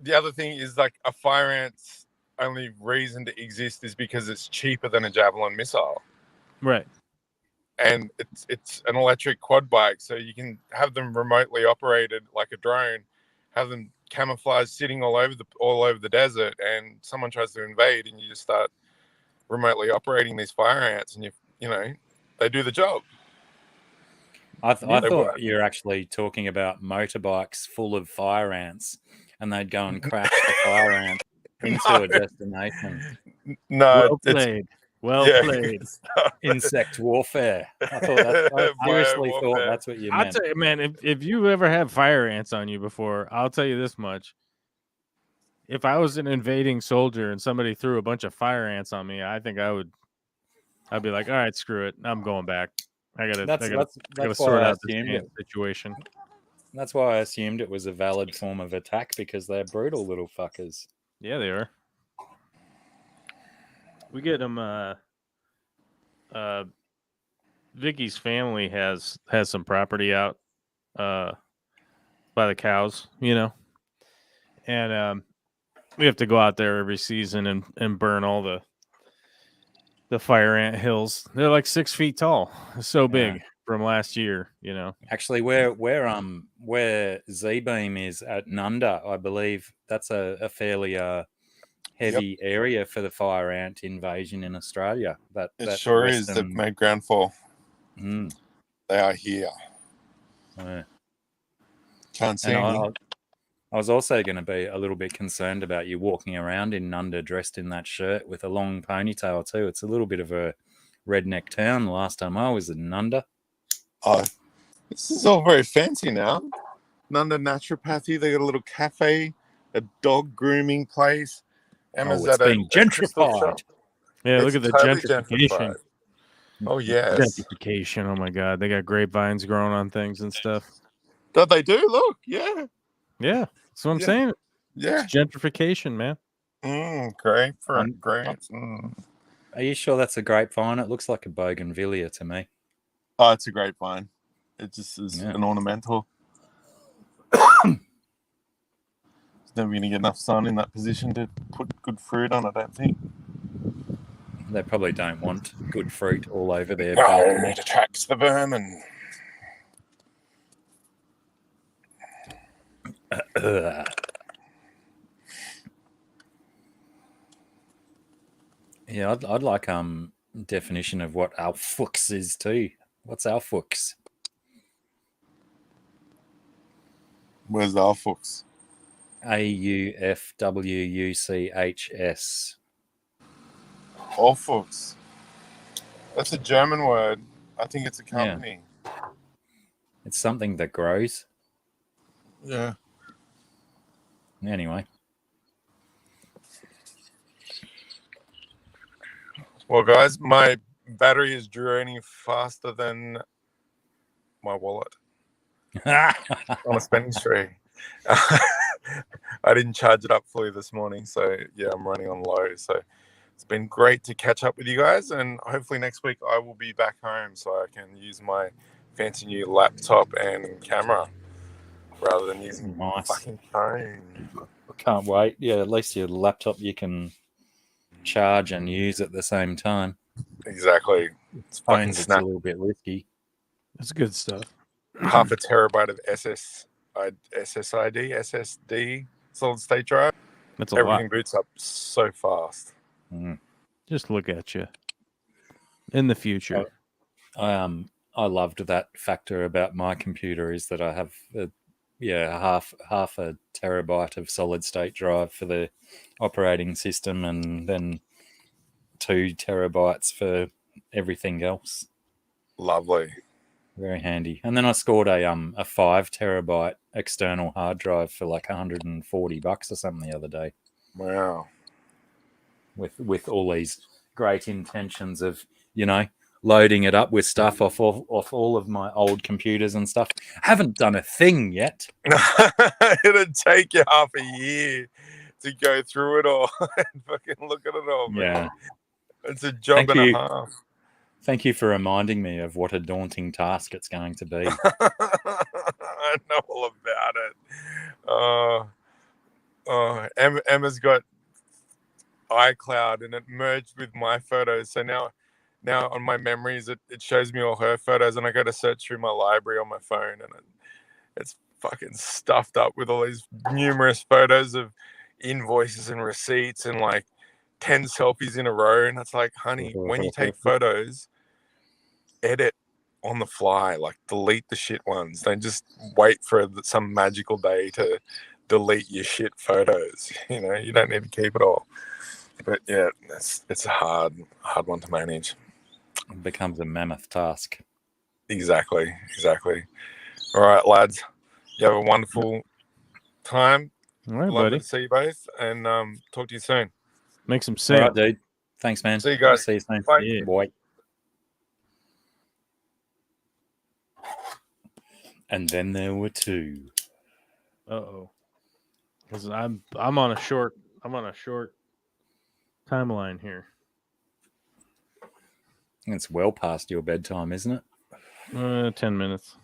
The other thing is like a fire ant's only reason to exist is because it's cheaper than a javelin missile.
Right.
And it's an electric quad bike, so you can have them remotely operated like a drone, have them camouflage sitting all over the desert, and someone tries to invade, and you just start remotely operating these fire ants, and they do the job.
I thought you're actually talking about motorbikes full of fire ants, and they'd go and crash the fire ant into a destination.
No,
Well played. Well played.
Insect warfare. I seriously thought that's what you meant.
I'll tell you, man, if you ever had fire ants on you before, I'll tell you this much. If I was an invading soldier and somebody threw a bunch of fire ants on me, I think I'd be like, all right, screw it. I'm going back. I gotta sort out this ant situation.
That's why I assumed it was a valid form of attack, because they're brutal little fuckers.
Yeah, they are. We get them. Vicky's family has some property out by the cows, and we have to go out there every season and burn all the fire ant hills. They're like 6 feet tall, so big from last year.
Actually, where Z-Beam is at Nunda, I believe that's a fairly heavy area for the fire ant invasion in Australia. That
sure is. They've made ground fall. They are here.
Yeah.
Can't see me.
I was also going to be a little bit concerned about you walking around in Nunda dressed in that shirt with a long ponytail too. It's a little bit of a redneck town. The last time I was in Nunda.
Oh, this is all very fancy now. Nunda Naturopathy. They got a little cafe, a dog grooming place. Emma's
it's being gentrified.
Yeah, look at the
totally
gentrification.
gentrified. Oh, yes.
Gentrification. Oh, my God. They got grapevines growing on things and stuff.
That they do? Look, yeah.
Yeah, that's what I'm saying.
Yeah.
It's gentrification, man.
Grapevine. Great.
Are you sure that's a grapevine? It looks like a bougainvillea to me.
Oh, it's a grapevine. It just is an ornamental. Never going to get enough sun in that position to put good fruit on, I don't think.
They probably don't want good fruit all over their
balcony. It attracts the vermin.
Yeah, I'd like definition of what Alfux is too. What's Alfux?
Where's the Alfux?
AUFWUCHS.
Alfux. That's a German word. I think it's a company.
Yeah. It's something that grows.
Yeah.
Anyway.
Well, guys, my battery is draining faster than my wallet on a spending spree. I didn't charge it up fully this morning, so yeah, I'm running on low. So it's been great to catch up with you guys, and hopefully next week I will be back home so I can use my fancy new laptop and camera rather than using my fucking phone.
Can't wait. Yeah, at least your laptop you can charge and use at the same time.
Exactly.
It's a little bit risky.
That's good stuff.
half a terabyte of SSD, solid state drive.
That's a
Everything
lot.
boots up so fast.
Just look at you in the future.
I loved that factor about my computer is that I have half a terabyte of solid state drive for the operating system, and then 2 terabytes for everything else.
Lovely.
Very handy. And then I scored a 5 terabyte external hard drive for like $140 or something the other day.
Wow.
With all these great intentions of, loading it up with stuff off all of my old computers and stuff. Haven't done a thing yet.
It'd take you half a year to go through it all and fucking look at it all, man.
Yeah.
It's a job and a half.
Thank you for reminding me of what a daunting task it's going to be.
I know all about it. Emma's got iCloud and it merged with my photos. So now on my memories, it shows me all her photos, and I go to search through my library on my phone, and it's fucking stuffed up with all these numerous photos of invoices and receipts and like 10 selfies in a row. And it's like, honey, when you take photos, edit on the fly, like delete the shit ones. Don't just wait for some magical day to delete your shit photos. You don't need to keep it all. But yeah, it's a hard one to manage.
It becomes a mammoth task.
Exactly. All right, lads, you have a wonderful time.
All right,
Love
buddy.
to see you both, and talk to you soon.
Make some
All
sense.
right, dude. Thanks, man.
See you guys.
See you soon.
Bye.
Yeah.
Boy. And then there were 2.
Uh-oh. Because I'm on a short timeline here.
It's well past your bedtime, isn't it?
10 minutes.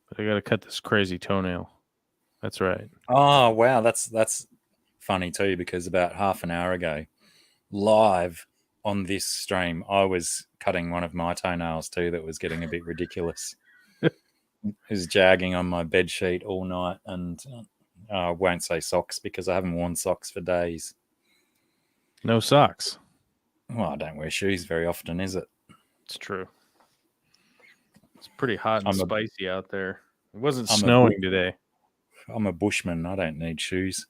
But I got to cut this crazy toenail. That's right.
Oh, wow. That's funny too, because about half an hour ago, live on this stream, I was cutting one of my toenails too that was getting a bit ridiculous. It was jagging on my bed sheet all night, and I won't say socks because I haven't worn socks for days.
No socks.
Well, I don't wear shoes very often, is it?
It's true. It's pretty hot and
I'm a-
spicy out there. It wasn't
I'm a
snowing today.
I'm a bushman. I don't need shoes.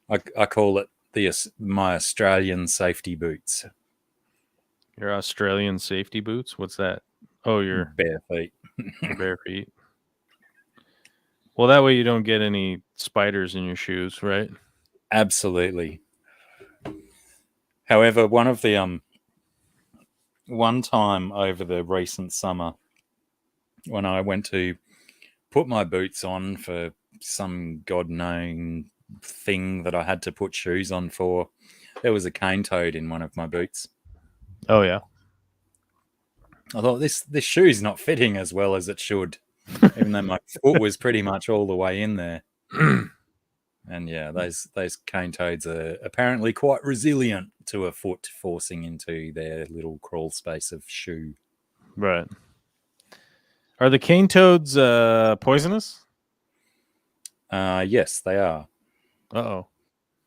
I call it my Australian safety boots.
Your Australian safety boots? What's that? Oh, your
Bare feet.
bare feet. Well, that way you don't get any spiders in your shoes, right?
Absolutely. However, one time over the recent summer, when I went to put my boots on for some god-known thing that I had to put shoes on for, there was a cane toad in one of my boots.
Oh, yeah.
I thought, this shoe's not fitting as well as it should, even though my foot was pretty much all the way in there. And yeah, those cane toads are apparently quite resilient to a foot forcing into their little crawl space of shoe.
Right. Are the cane toads poisonous?
Yes, they are.
Uh-oh.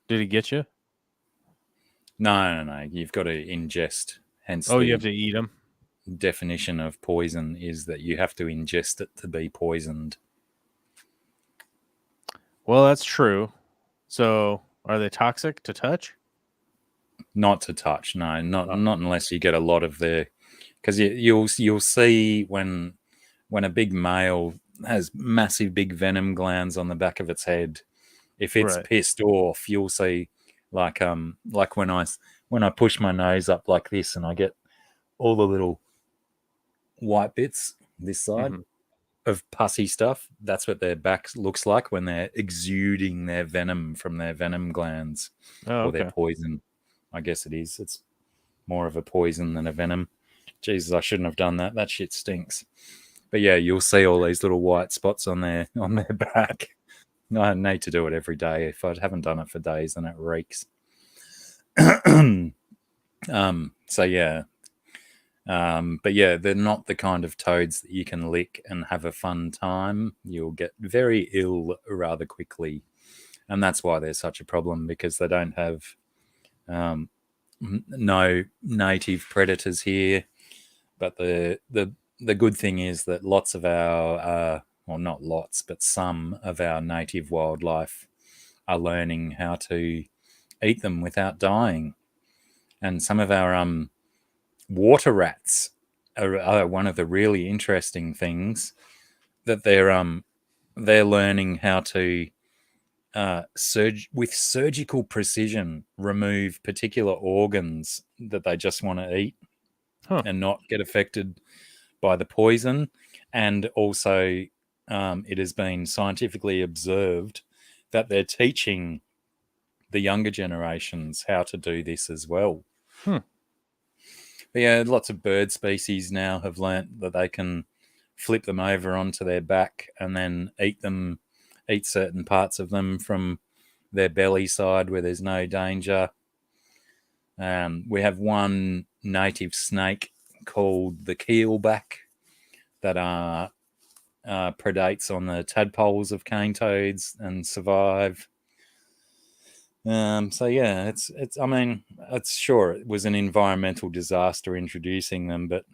Did he get you?
No. You've got to ingest. Hence,
Oh, you have to eat them?
Definition of poison is that you have to ingest it to be poisoned.
Well, that's true. So, are they toxic to touch?
Not to touch, no, not unless you get a lot of the, because you'll see when a big male has massive big venom glands on the back of its head. If it's
Right.
pissed off, you'll see like when I push my nose up like this and I get all the little white bits this side of pussy stuff. That's what their back looks like when they're exuding their venom from their venom glands or their poison. I guess it is. It's more of a poison than a venom. Jesus, I shouldn't have done that. That shit stinks. But yeah, you'll see all these little white spots on their back. I need to do it every day. If I haven't done it for days, then it reeks. So yeah. But yeah, they're not the kind of toads that you can lick and have a fun time. You'll get very ill rather quickly. And that's why they're such a problem, because they don't have no native predators here. But the good thing is that lots of our, well, not lots, but some of our native wildlife are learning how to eat them without dying. And some of our water rats are one of the really interesting things that they're learning how to with surgical precision remove particular organs that they just want to eat and not get affected by the poison. And also it has been scientifically observed that they're teaching the younger generations how to do this as well. But yeah, lots of bird species now have learnt that they can flip them over onto their back and then eat certain parts of them from their belly side where there's no danger. We have one native snake called the keelback that predates on the tadpoles of cane toads and survive. So yeah, it's. I mean, it's sure it was an environmental disaster introducing them, but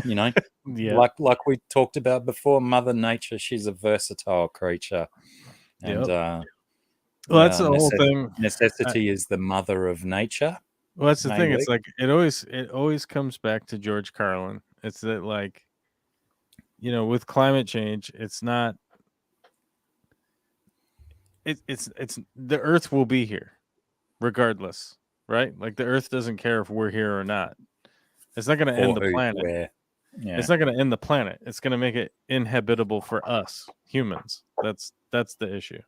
you know, like we talked about before, Mother Nature, she's a versatile creature, and
well, that's the whole thing.
Necessity is the mother of nature.
Well, that's the thing. It's like it always comes back to George Carlin. It's that, like, you know, with climate change, it's not. It's the Earth will be here, regardless, right? Like, the Earth doesn't care if we're here or not. It's not going to end the planet. Yeah. It's not going to end the planet. It's going to make it inhabitable for us humans. That's the issue.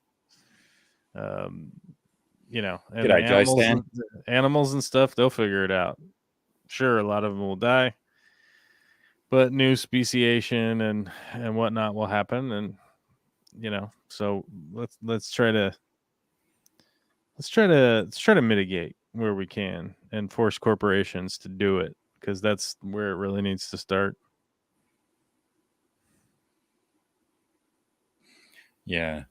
You know, and animals and stuff, they'll figure it out. Sure, a lot of them will die, but new speciation and whatnot will happen, and you know, so let's try to mitigate where we can and force corporations to do it, because that's where it really needs to start.
Yeah.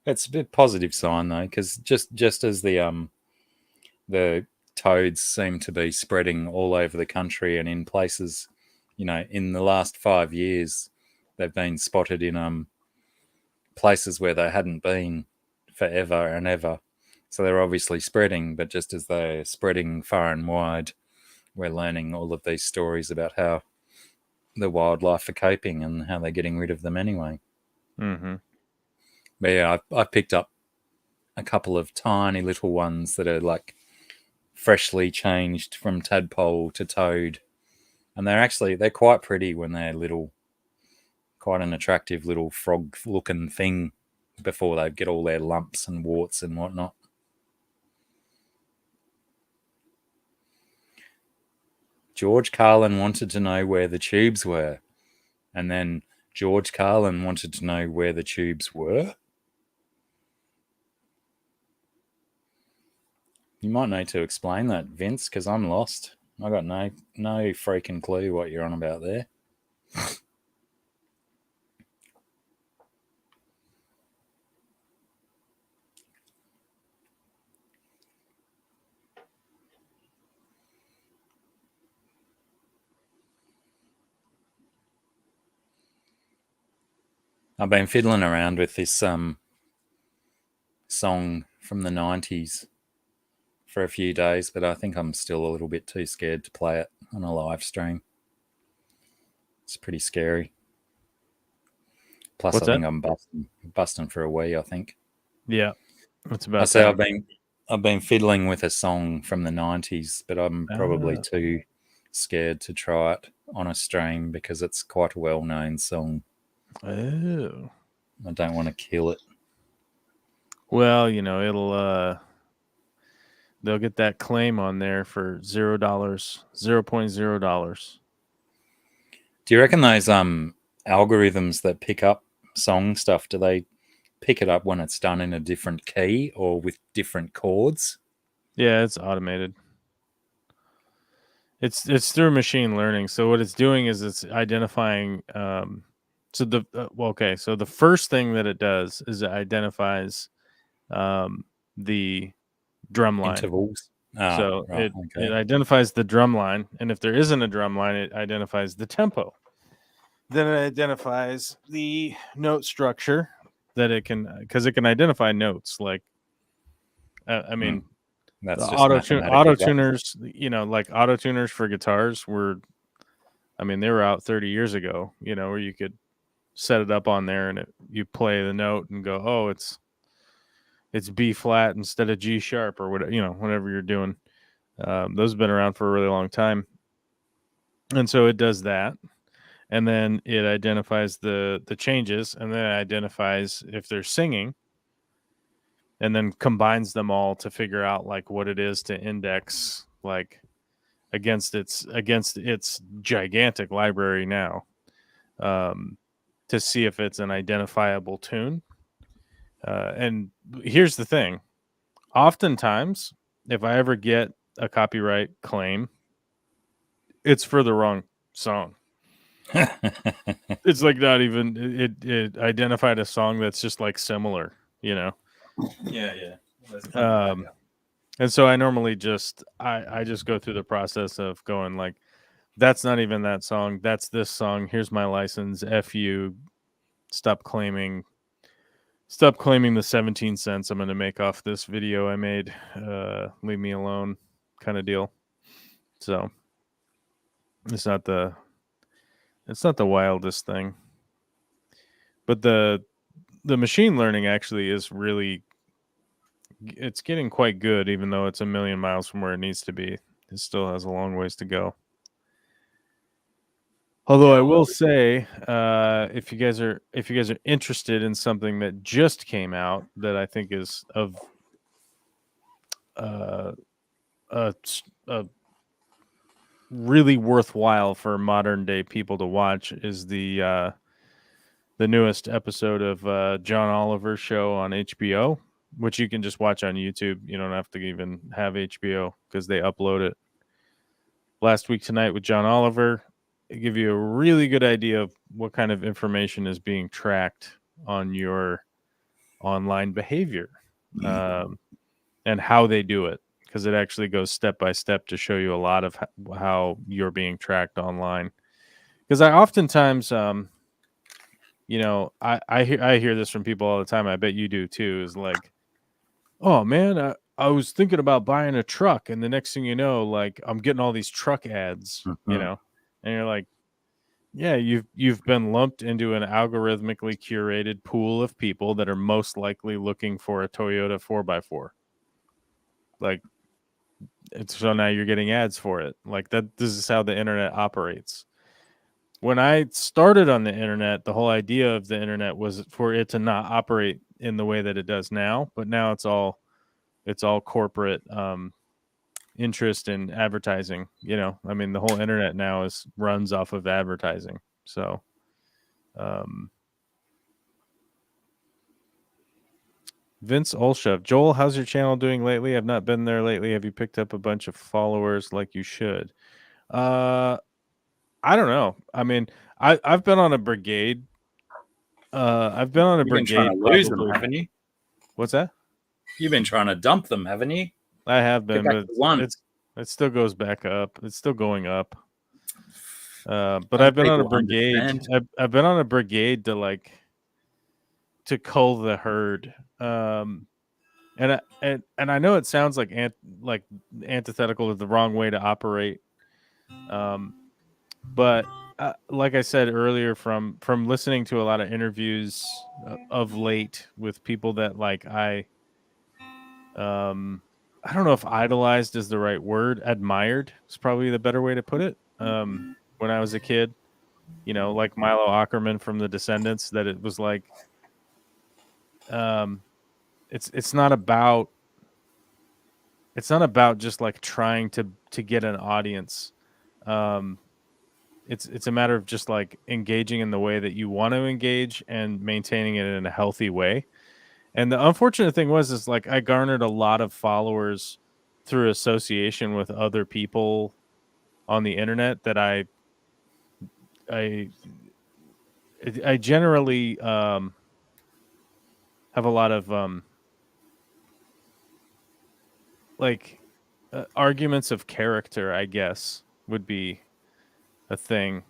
It's a bit positive sign though, because just as the toads seem to be spreading all over the country and in places, you know, in the last 5 years, they've been spotted in places where they hadn't been forever and ever. So they're obviously spreading, but just as they're spreading far and wide, we're learning all of these stories about how the wildlife are coping and how they're getting rid of them anyway.
Mm-hmm.
But yeah, I picked up a couple of tiny little ones that are like freshly changed from tadpole to toad, and they're quite pretty when they're little, quite an attractive little frog-looking thing before they get all their lumps and warts and whatnot. George Carlin wanted to know where the tubes were, and then George Carlin wanted to know where the tubes were. You might need to explain that, Vince, because I'm lost. I got no freaking clue what you're on about there. I've been fiddling around with this song from the 90s for a few days, but I think I'm still a little bit too scared to play it on a live stream. It's pretty scary. Plus, I think I'm busting for a wee, I think.
Yeah, that's about.
I say I've been fiddling with a song from the 90s, but I'm probably too scared to try it on a stream because it's quite a well-known song.
Oh.
I don't want to kill it.
Well, you know, it'll they'll get that claim on there for $0, $0.0.
Do you reckon those algorithms that pick up song stuff, do they pick it up when it's done in a different key or with different chords?
Yeah, it's automated. It's through machine learning. So what it's doing is it's identifying. So the first thing that it does is it identifies the drum line.
Intervals.
So
right,
it identifies the drum line, and if there isn't a drum line, it identifies the tempo. Then it identifies the note structure that it can, because it can identify notes. Like, I mean,
That's
the
just
auto tuners, like auto tuners for guitars were, I mean, they were out 30 years ago. Where you could set it up on there and you play the note and go, oh, it's B flat instead of G sharp or whatever you're doing. Those have been around for a really long time, and so it does that. And then it identifies the changes, and then it identifies if they're singing, and then combines them all to figure out like what it is to index like against its gigantic library now, to see if it's an identifiable tune. And here's the thing: oftentimes, if I ever get a copyright claim, it's for the wrong song. It's like not even it identified a song that's just like similar,
Yeah.
And so I normally just I just go through the process of going like, that's not even that song, that's this song, here's my license, F you, stop claiming the 17 cents I'm going to make off this video I made, leave me alone kind of deal. So it's not the wildest thing, but the machine learning actually is really, it's getting quite good, even though it's a million miles from where it needs to be. It still has a long ways to go. Although I will say, if you guys are interested in something that just came out that I think is of a really worthwhile for modern day people to watch, is the newest episode of John Oliver's show on HBO, which you can just watch on YouTube. You don't have to even have HBO because they upload it. Last Week Tonight with John Oliver. It give you a really good idea of what kind of information is being tracked on your online behavior, and how they do it, because it actually goes step by step to show you a lot of how you're being tracked online. Because I oftentimes, I hear this from people all the time. I bet you do too. Is like, oh man, I was thinking about buying a truck, and the next thing you know, like I'm getting all these truck ads, and you're like, yeah, you've been lumped into an algorithmically curated pool of people that are most likely looking for a Toyota 4x4. Like, so now you're getting ads for it. Like that. This is how the internet operates. When I started on the internet, the whole idea of the internet was for it to not operate in the way that it does now. But now it's all corporate interest in advertising. I mean, the whole internet now runs off of advertising. So, Vince Olshev, Joel, how's your channel doing lately? I've not been there lately. Have you picked up a bunch of followers like you should? I don't know. I mean, I've been on a brigade. I've been on a brigade.
You've been trying to lose them, haven't you?
What's that?
You've been trying to dump them, haven't you?
I have been, but it still goes back up. It's still going up. But I've been on a brigade. I've been on a brigade to cull the herd. And I know it sounds like antithetical to the wrong way to operate. But like I said earlier, from listening to a lot of interviews of late with people that I don't know if idolized is the right word. Admired is probably the better way to put it. When I was a kid, like Milo Ackerman from The Descendants, that it was like, it's not about just like trying to get an audience. It's a matter of just like engaging in the way that you want to engage and maintaining it in a healthy way. And the unfortunate thing is like I garnered a lot of followers through association with other people on the internet that I generally have a lot of like arguments of character, I guess, would be a thing.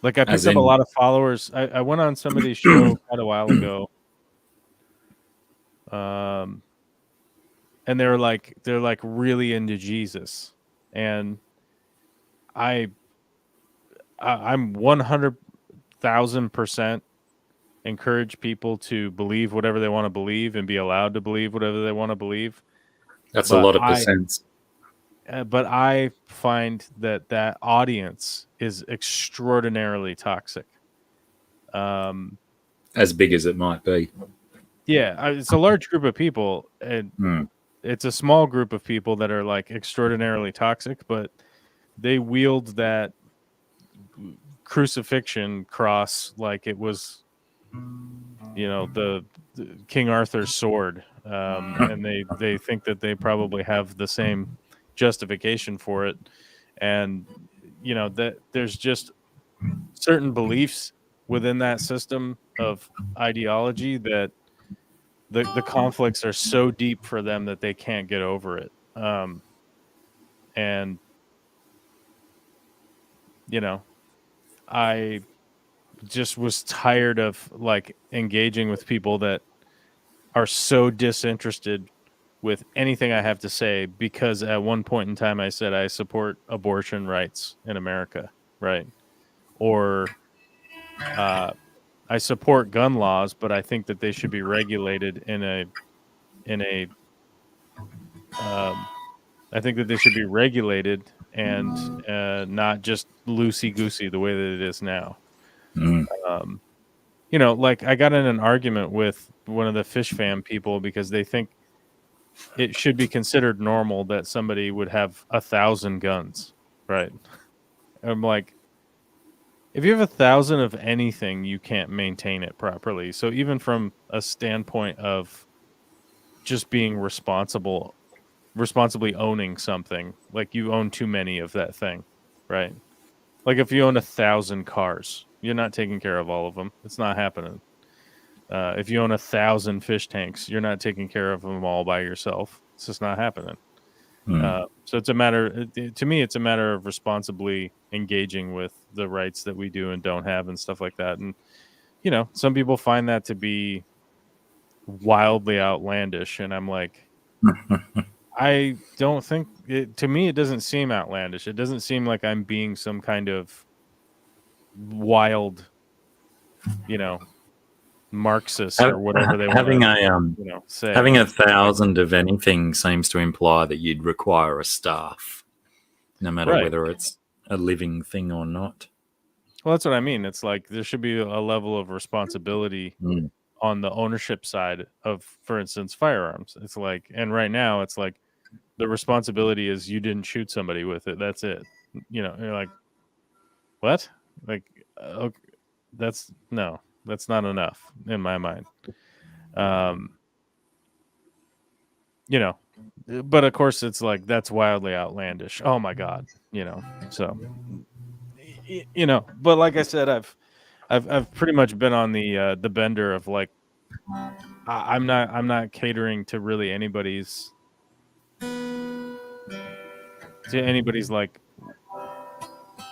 Like I picked up a lot of followers. I went on somebody's show quite a while ago. And they're like really into Jesus. And I'm 100,000% encourage people to believe whatever they want to believe and be allowed to believe whatever they want to believe.
That's a lot of percents.
But I find that audience is extraordinarily toxic.
As big as it might be.
Yeah, it's a large group of people, and it's a small group of people that are like extraordinarily toxic, but they wield that crucifixion cross like it was, the King Arthur's sword, and they think that they probably have the same justification for it, and that there's just certain beliefs within that system of ideology that the conflicts are so deep for them that they can't get over it, and I just was tired of like engaging with people that are so disinterested with anything I have to say, because at one point in time I said I support abortion rights in America, right? Or I support gun laws, but I think that they should be regulated I think that they should be regulated and not just loosey-goosey the way that it is now. Like I got in an argument with one of the fish fam people because they think it should be considered normal that somebody would have 1,000 guns, right? I'm like, if you have 1,000 of anything, you can't maintain it properly. So even from a standpoint of just being responsibly owning something, like you own too many of that thing, right? Like if you own 1,000 cars, you're not taking care of all of them. It's not happening. If you own 1,000 fish tanks, you're not taking care of them all by yourself. It's just not happening. So it's a matter, to me, it's a matter of responsibly engaging with the rights that we do and don't have and stuff like that. And, some people find that to be wildly outlandish. And I'm like, I don't think to me, it doesn't seem outlandish. It doesn't seem like I'm being some kind of wild, Marxist or whatever they want to say.
Having 1,000 of anything seems to imply that you'd require a staff, no matter whether it's a living thing or not.
Well, that's what I mean. It's like there should be a level of responsibility on the ownership side of, for instance, firearms. It's like, and right now it's like the responsibility is you didn't shoot somebody with it. That's it. You're like, what? Like, okay, that's not enough in my mind. But of course it's like, that's wildly outlandish. Oh my God. So, but like I said, I've pretty much been on the bender of like, I'm not catering to really anybody's like,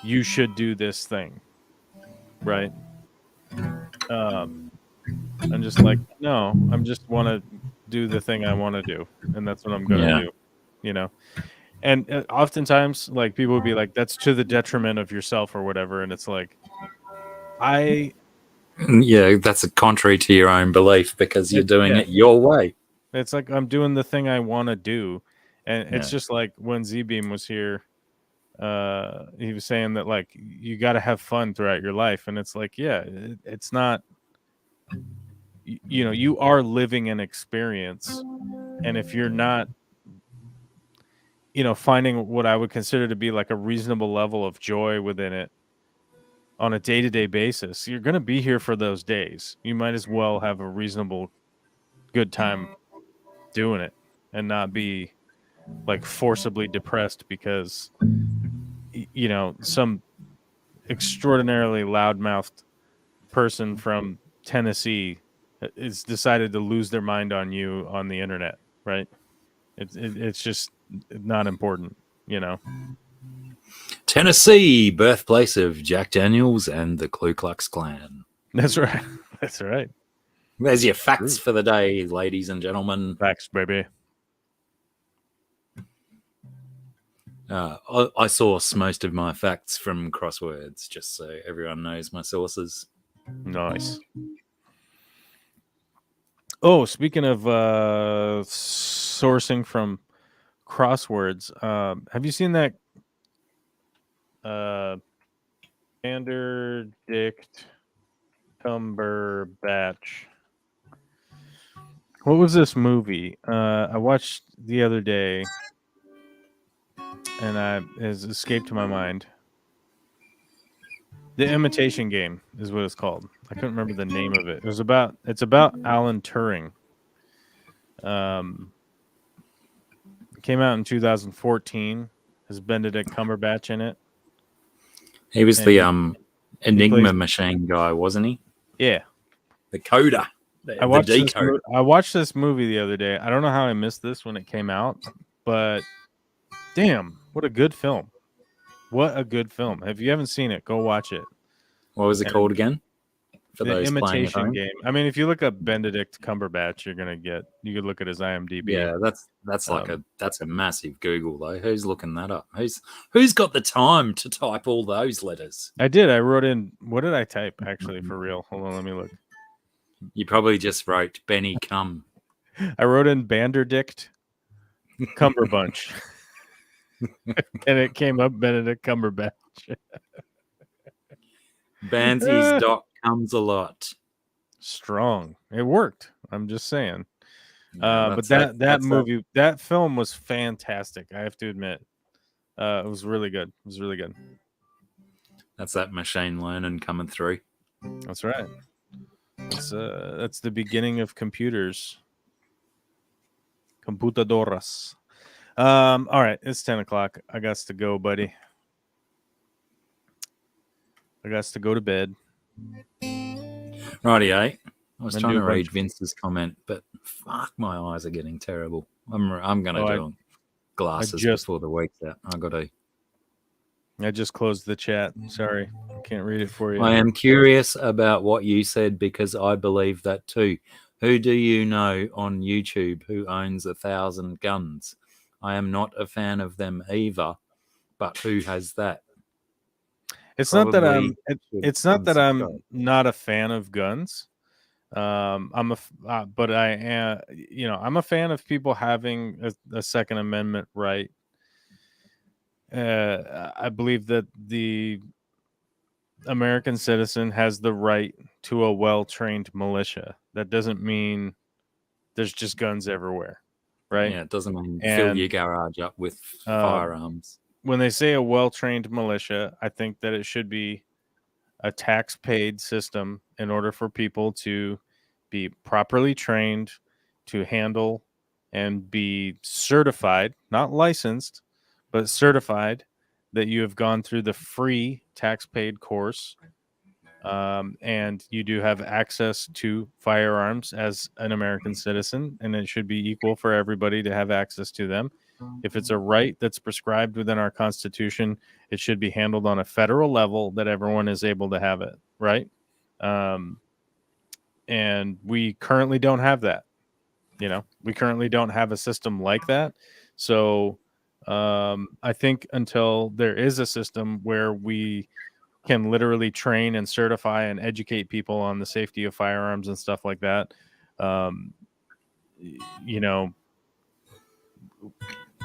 you should do this thing. Right. I'm just like, no, I'm just want to do the thing I want to do, and that's what I'm gonna do, And oftentimes, like, people would be like, "That's to the detriment of yourself" or whatever, and it's like,
that's a contrary to your own belief because you're doing it your way.
It's like I'm doing the thing I want to do, and it's just like when Z-Beam was here. He was saying that like you got to have fun throughout your life, and it's like, it's not. You are living an experience, and if you're not, finding what I would consider to be like a reasonable level of joy within it on a day-to-day basis, you're going to be here for those days. You might as well have a reasonable good time doing it and not be like forcibly depressed because some extraordinarily loudmouthed person from Tennessee is decided to lose their mind on you on the internet, right? It's just not important,
Tennessee, birthplace of Jack Daniels and the Ku Klux Klan.
That's right. That's right.
There's your facts for the day, ladies and gentlemen.
Facts, baby.
I source most of my facts from crosswords, just so everyone knows my sources.
Nice. Oh, speaking of sourcing from crosswords, have you seen that Benedict Cumberbatch? What was this movie? I watched the other day, and it has escaped my mind. The Imitation Game is what it's called. I couldn't remember the name of it. It's about Alan Turing. It came out in 2014. Has Benedict Cumberbatch in it?
He was the Enigma machine guy, wasn't he?
Yeah,
the coder.
I watched this movie the other day. I don't know how I missed this when it came out, but damn, what a good film! What a good film! If you haven't seen it, go watch it.
What was it called again? For
The
those
Imitation Game. I mean, if you look up Benedict Cumberbatch, you could look at his IMDb.
Yeah, that's like that's a massive Google though. Who's looking that up? Who's got the time to type all those letters?
I did. I wrote in. What did I type actually for real? Hold on, let me look.
You probably just wrote Benny Cum.
I wrote in Benedict Cumberbunch, and it came up Benedict Cumberbatch.
Bansies dot comes a lot.
Strong. It worked. I'm just saying. But that film was fantastic. I have to admit, it was really good. It was really good.
That's that machine learning coming through.
That's right. That's the beginning of computers. Computadoras. All right, it's 10 o'clock. I got to go, buddy. I got to go to bed.
Righty, I was trying to read Vince's comment, but fuck, my eyes are getting terrible. I'm gonna do glasses before the week's out. I
just closed the chat. Sorry, I can't read it for you.
I am curious about what you said because I believe that too. Who do you know on YouTube who owns 1,000 guns? I am not a fan of them either, but who has that?
It's not that I'm not a fan of guns. I'm a fan of people having a Second Amendment right. I believe that the American citizen has the right to a well-trained militia. That doesn't mean there's just guns everywhere, right?
Yeah, it doesn't mean fill your garage up with firearms.
When they say a well-trained militia, I think that it should be a tax-paid system in order for people to be properly trained to handle and be certified, not licensed, but certified that you have gone through the free tax-paid course, and you do have access to firearms as an American citizen, and it should be equal for everybody to have access to them. If it's a right that's prescribed within our Constitution, it should be handled on a federal level that everyone is able to have it, right? And we currently don't have that. We currently don't have a system like that. So I think until there is a system where we can literally train and certify and educate people on the safety of firearms and stuff like that,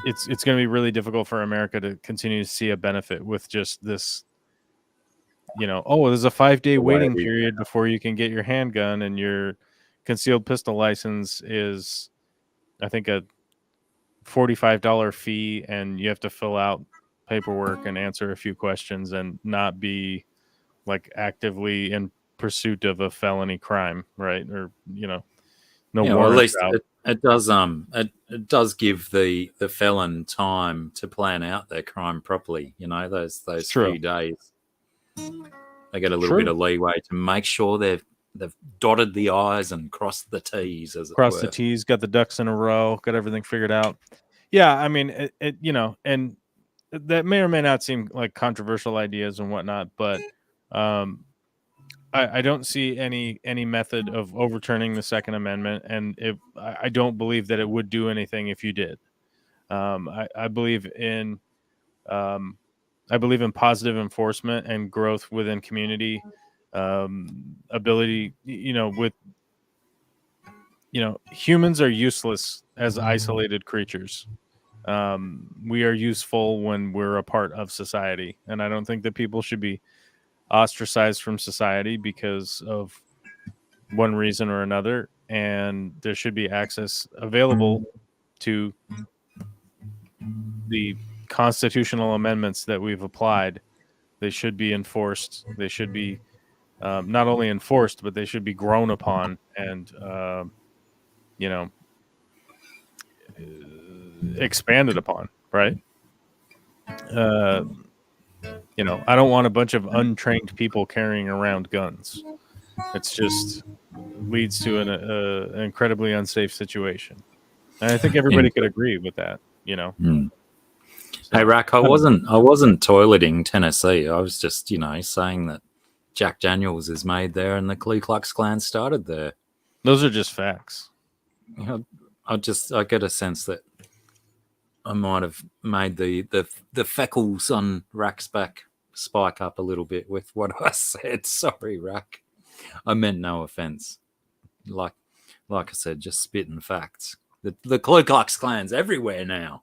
it's going to be really difficult for America to continue to see a benefit with just this, there's a 5-day waiting period before you can get your handgun, and your concealed pistol license is, I think, a $45 fee, and you have to fill out paperwork and answer a few questions and not be like actively in pursuit of a felony crime, right? Or, no warrants out.
It does. It does give the felon time to plan out their crime properly. You know, those
True.
few days, they get a little
True.
bit of leeway to make sure they've dotted the I's and crossed the T's, as it
Cross
were.
the T's, got the ducks in a row, got everything figured out. Yeah, I mean, and that may or may not seem like controversial ideas and whatnot, but I don't see any method of overturning the Second Amendment, and I don't believe that it would do anything if you did. I believe in positive enforcement and growth within community, ability. Humans are useless as isolated creatures. We are useful when we're a part of society, and I don't think that people should be ostracized from society because of one reason or another, and there should be access available to the constitutional amendments that we've applied. They should be enforced. They should be not only enforced, but they should be grown upon and expanded upon, right? I don't want a bunch of untrained people carrying around guns. It's just leads to an incredibly unsafe situation. And I think everybody could agree with that, So,
Hey, Rack, I wasn't toileting Tennessee. I was just, saying that Jack Daniels is made there and the Ku Klux Klan started there.
Those are just facts.
I get a sense that I might have made the freckles on Rack's back spike up a little bit with what I said. Sorry, Rack. I meant no offense. Like I said, just spitting facts. The Ku Klux Klan's everywhere now.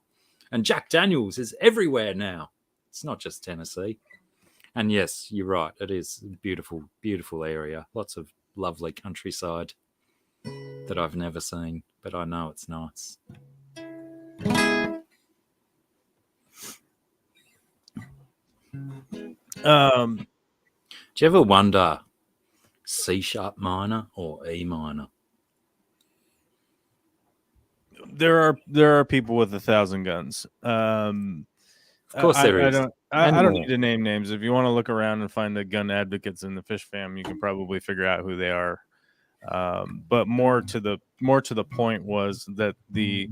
And Jack Daniels is everywhere now. It's not just Tennessee. And yes, you're right. It is a beautiful, beautiful area. Lots of lovely countryside that I've never seen, but I know it's nice. Do you ever wonder C-sharp minor or E minor?
There are people with 1,000 guns.
Of course there is.
I don't need to name names. If you want to look around and find the gun advocates in the fish fam, you can probably figure out who they are. But more to the point was that the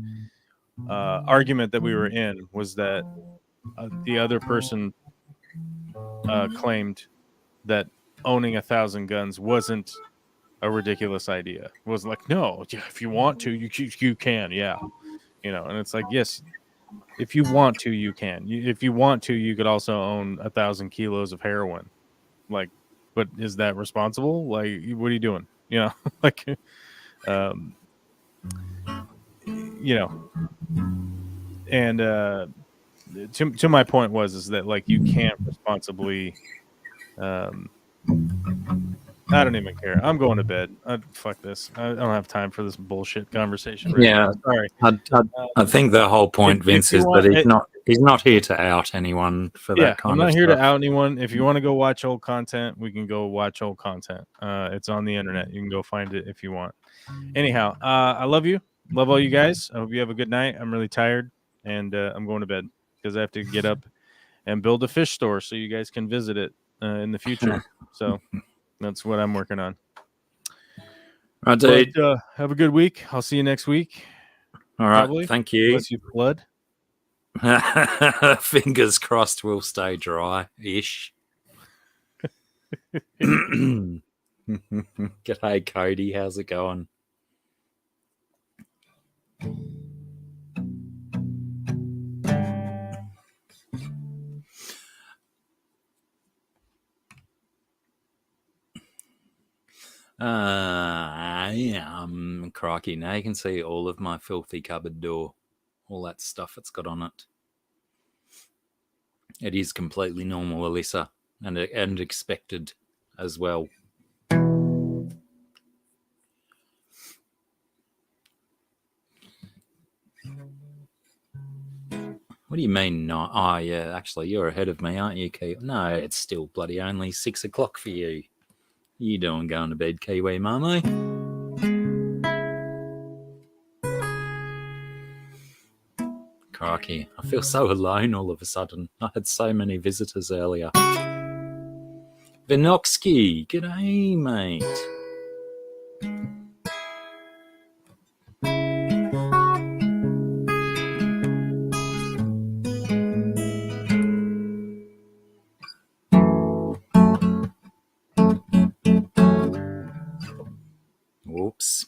argument that we were in was that the other person claimed that owning 1,000 guns wasn't a ridiculous idea. It was like, no, if you want to, you can, yeah, And it's like, yes, if you want to, you can. If you want to, you could also own 1,000 kilos of heroin. Like, but is that responsible? Like, what are you doing? Like, and to my point is that like you can't responsibly. I don't even care. I'm going to bed. Fuck this. I don't have time for this bullshit conversation. Right now. Sorry.
I think the whole point, Vince, is that he's not here to out anyone for that kind of stuff.
I'm not here to out anyone. If you want to go watch old content, we can go watch old content. It's on the internet. You can go find it if you want. Anyhow, I love you. Love all you guys. I hope you have a good night. I'm really tired, and I'm going to bed because I have to get up and build a fish store so you guys can visit it in the future. So that's what I'm working on.
Right, dude.
But, have a good week. I'll see you next week.
All right. Probably. Thank you.
Unless you flood.
Fingers crossed we'll stay dry-ish. G'day, Cody. How's it going? Crikey, now you can see all of my filthy cupboard door, all that stuff it's got on it. It is completely normal, Alyssa, and expected as well. What do you mean not? Oh, yeah, actually, you're ahead of me, aren't you, Kiwi? No, it's still bloody only 6 o'clock for you. You doing going to bed, Kiwi, Mummy? crikey. I feel so alone all of a sudden. I had so many visitors earlier. Vinoksky, g'day, mate. Whoops.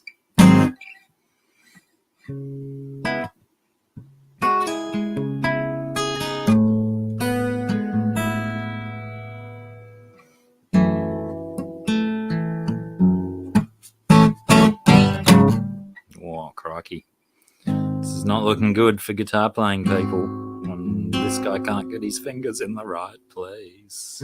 Oh, crikey. This is not looking good for guitar playing people. This guy can't get his fingers in the right place.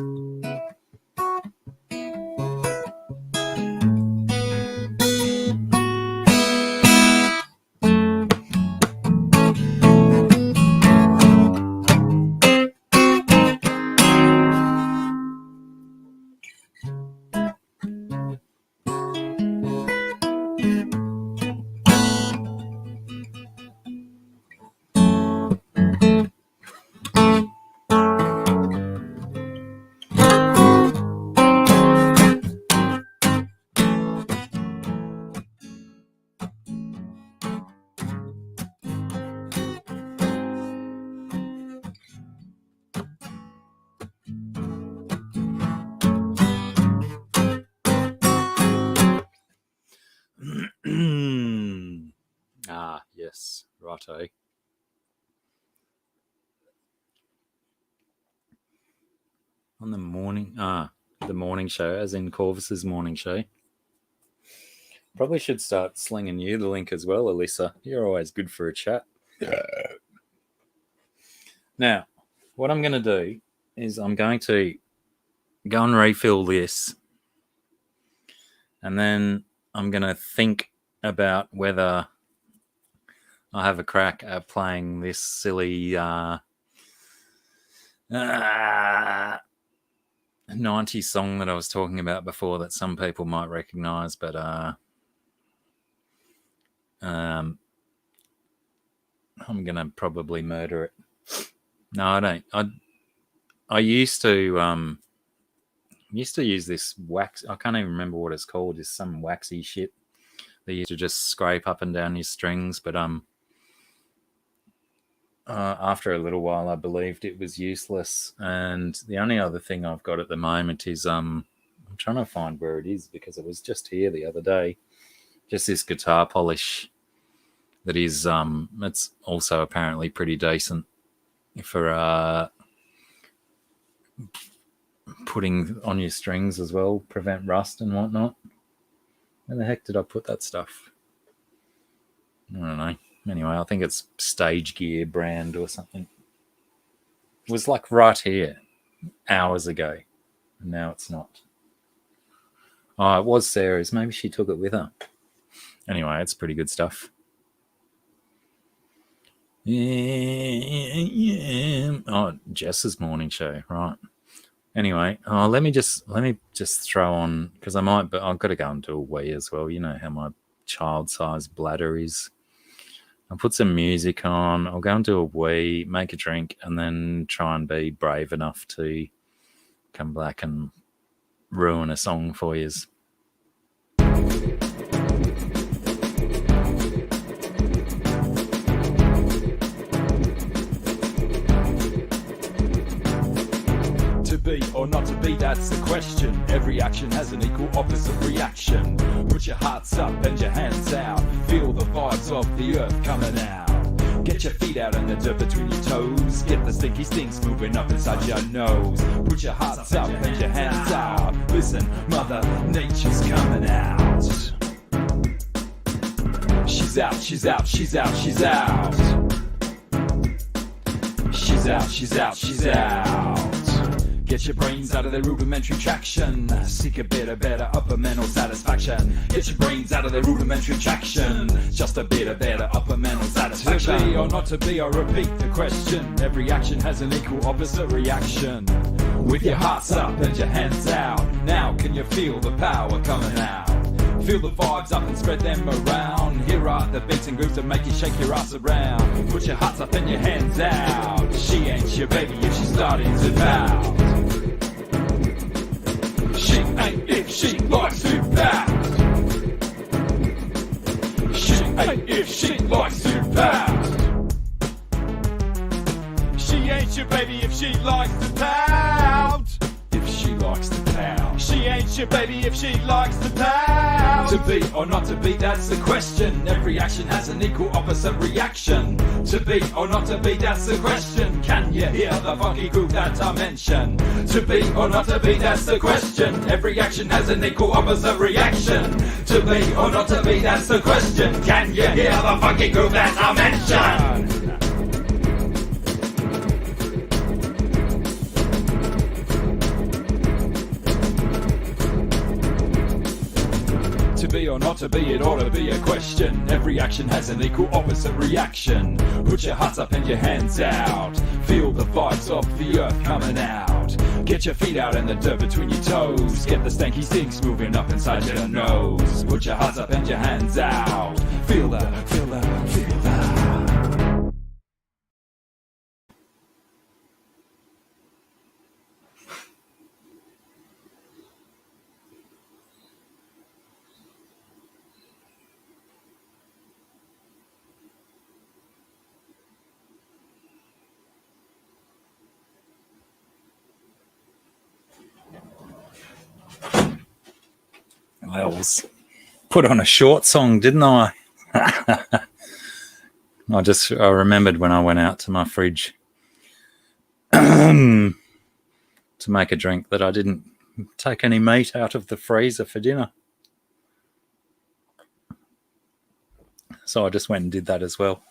Yes, righto. On the morning show, as in Corvus's morning show. Probably should start slinging you the link as well, Alyssa. You're always good for a chat. Now, what I'm going to do is I'm going to go and refill this, and then I'm going to think about whether I have a crack at playing this silly 90s song that I was talking about before that some people might recognize, but I'm going to probably murder it. No, I don't. I used to use this wax. I can't even remember what it's called. It's some waxy shit. They used to just scrape up and down your strings, but after a little while, I believed it was useless. And the only other thing I've got at the moment is I'm trying to find where it is because it was just here the other day. Just this guitar polish that is it's also apparently pretty decent for putting on your strings as well, prevent rust and whatnot. Where the heck did I put that stuff? I don't know. Anyway, I think it's Stage Gear brand or something. It was like right here hours ago, and now it's not. Oh, it was Sarah's. Maybe she took it with her. Anyway, it's pretty good stuff. Yeah. Oh, Jess's morning show, right? Anyway, let me just throw on, because I might, but I've got to go and do a wee as well. You know how my child-sized bladder is. I'll put some music on. I'll go and do a wee, make a drink, and then try and be brave enough to come back and ruin a song for yous.
Be or not to be, that's the question. Every action has an equal opposite reaction. Put your hearts up and your hands out. Feel the vibes of the earth coming out. Get your feet out in the dirt between your toes. Get the stinky stinks moving up inside your nose. Put your hearts up and your hands out. Listen, Mother Nature's coming out. She's out, she's out, she's out, she's out. She's out, she's out, she's out. Get your brains out of their rudimentary traction. Seek a better upper mental satisfaction. Get your brains out of their rudimentary traction. Just a better upper mental satisfaction. To be or not to be, I repeat the question. Every action has an equal opposite reaction. With your hearts up and your hands out. Now can you feel the power coming out? Feel the vibes up and spread them around. Here are the beats and grooves that make you shake your ass around. Put your hearts up and your hands out. She ain't your baby if she's starting to pout. She ain't if she likes to pout. She ain't if she likes to pout. She ain't your baby if she likes to pout. If she likes to pout. She ain't your baby if she likes to pout. To be or not to be, that's the question. Every action has an equal opposite reaction. To be or not to be, that's the question. Can you hear the funky groove that I mentioned? To be or not to be, that's the question. Every action has an equal opposite reaction. To be or not to be, that's the question. Can you hear the funky groove that I mentioned? To be or not to be, it ought to be a question. Every action has an equal opposite reaction. Put your hearts up and your hands out. Feel the vibes of the earth coming out. Get your feet out and the dirt between your toes. Get the stanky stinks moving up inside your nose. Put your hearts up and your hands out. Feel the, feel the, feel the. I was put on a short song, didn't I? I remembered when I went out to my fridge to make a drink that I didn't take any meat out of the freezer for dinner. So I just went and did that as well.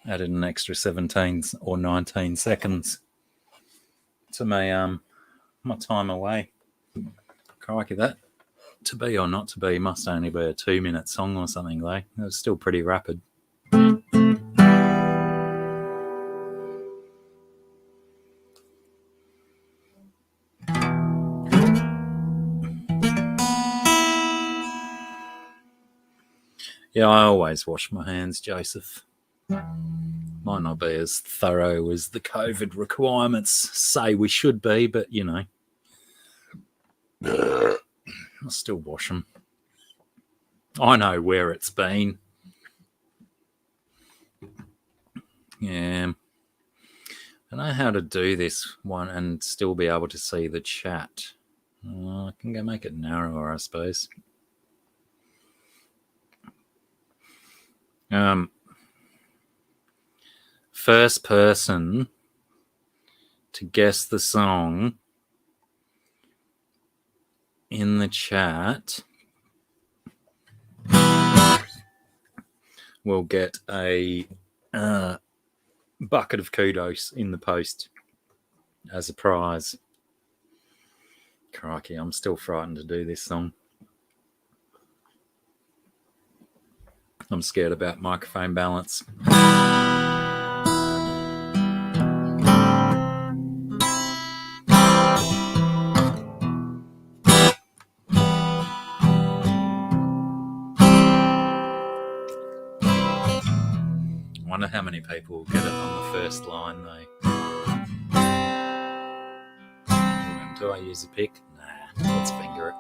Added an extra 17 or 19 seconds to my time away. Crikey, that To Be or Not to Be must only be a 2-minute song or something, though. It was still pretty rapid. Yeah, I always wash my hands, Joseph. Might not be as thorough as the COVID requirements say we should be, but, you know, I'll still wash them. I know where it's been. Yeah. I know how to do this one and still be able to see the chat. I can go make it narrower, I suppose. First person to guess the song in the chat will get a bucket of kudos in the post as a prize. Crikey, I'm still frightened to do this song. I'm scared about microphone balance. I wonder how many people will get it on the first line, though. Do I use a pick? Nah, let's finger it.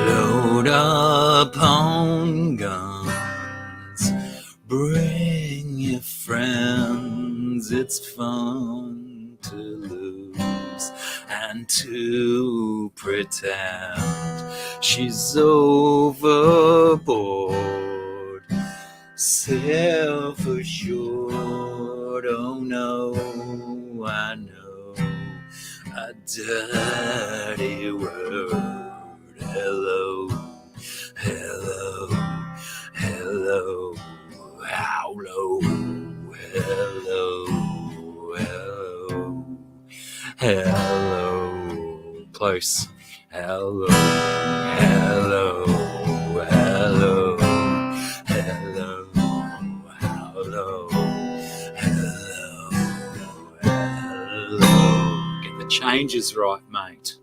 Load up on guns, bring your friends, it's fun to lose and to pretend she's overboard, self-assured. Oh no, I know a dirty word. Hello, hello, hello, how low, hello, hello, hello, close, hello, hello, hello, hello, hello, hello.
Danger's right, mate.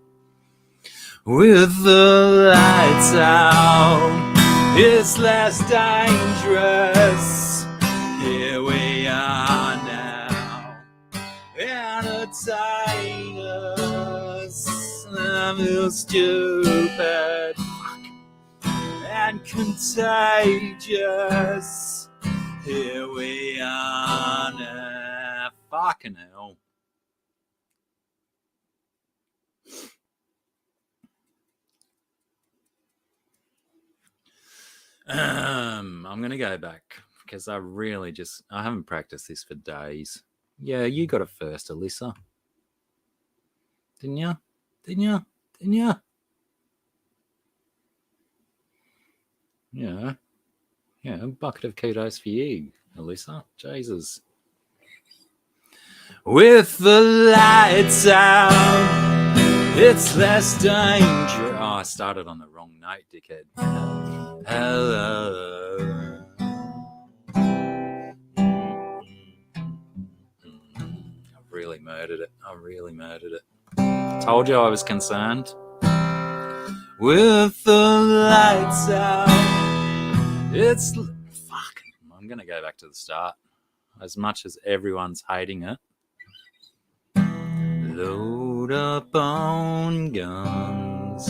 With the lights out, it's less dangerous. Here we are now. Entertain us. I feel stupid and contagious. Here we are now. Fucking hell. I'm gonna go back because I haven't practiced this for days. Yeah, you got it first, Alyssa. Didn't you? Yeah, a bucket of kudos for you, Alyssa. Jesus. With the lights out, it's less dangerous. Oh, I started on the wrong note, dickhead. Hello. I've really murdered it. Told you I was concerned. With the lights out, it's... Fuck. I'm going to go back to the start. As much as everyone's hating it. Load up on guns.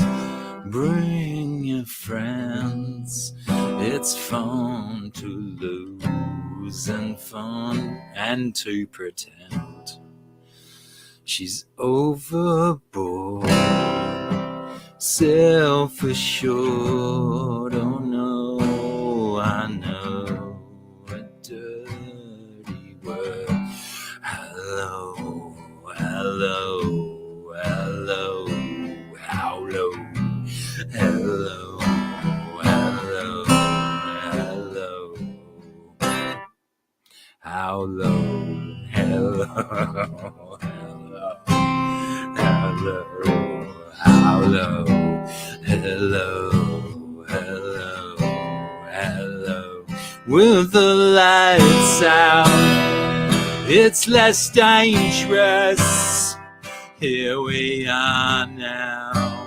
Bring your friends. It's fun to lose and fun and to pretend. She's overboard, self-assured. Oh no, I know a dirty word. Hello, hello, hello, how low, hello, hello, hello, how low, hello, hello, hello, how low, hello, hello, hello. With the lights out, it's less dangerous. Here we are now.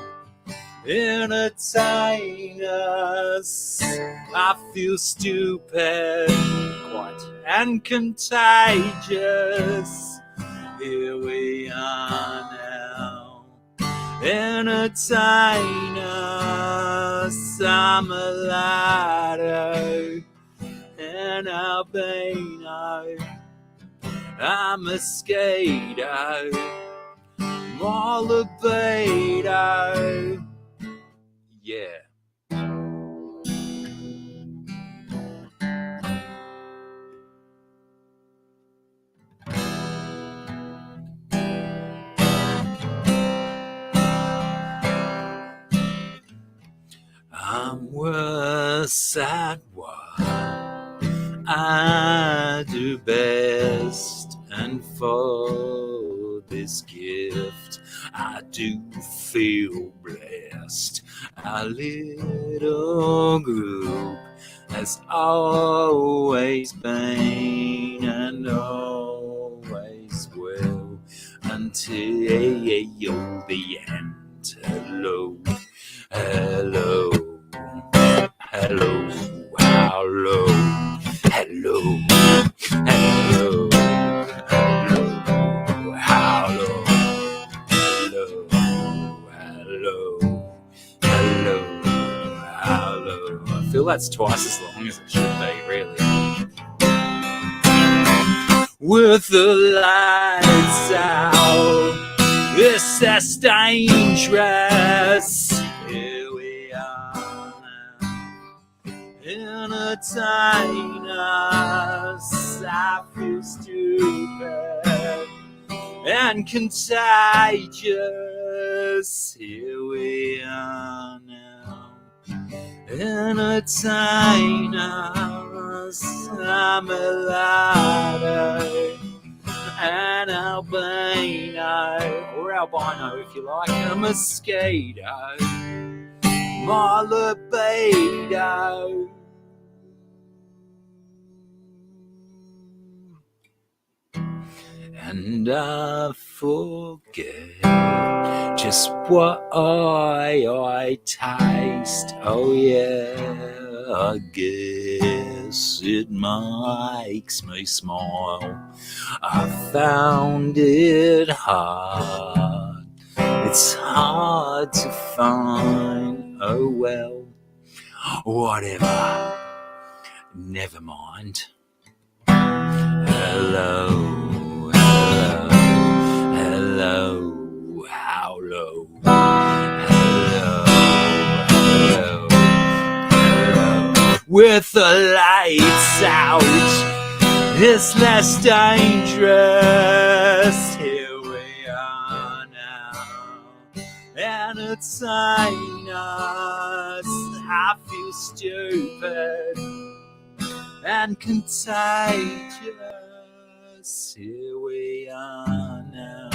Entertain us. I feel stupid, quite, and contagious. Here we are now. Entertain us. I'm a lighter, an albino. I'm a skater, more libido. Yeah. I'm worse at what I do best, and for this gift I do feel blessed. Our little group has always been and always will until the end. Hello, hello, hello, how low, hello, hello, hello, how low, hello, hello, hello, how low. I feel that's twice as long as it should be, really. With the lights out, it's less dangerous. Here we are now. Entertain us. I feel stupid and contagious. Here we are now. Entertain us. I'm a lighter, an albino, or albino if you like, a mosquito, my libido. and I forget just what I taste. Oh yeah, I guess it makes me smile. I found it hard. It's hard to find. Oh well, whatever. Never mind. Hello, hello, hello, how low? Hello, hello, hello. With the lights out, it's less dangerous. Here we are now, entertain us. I feel stupid and contagious. Here we are now,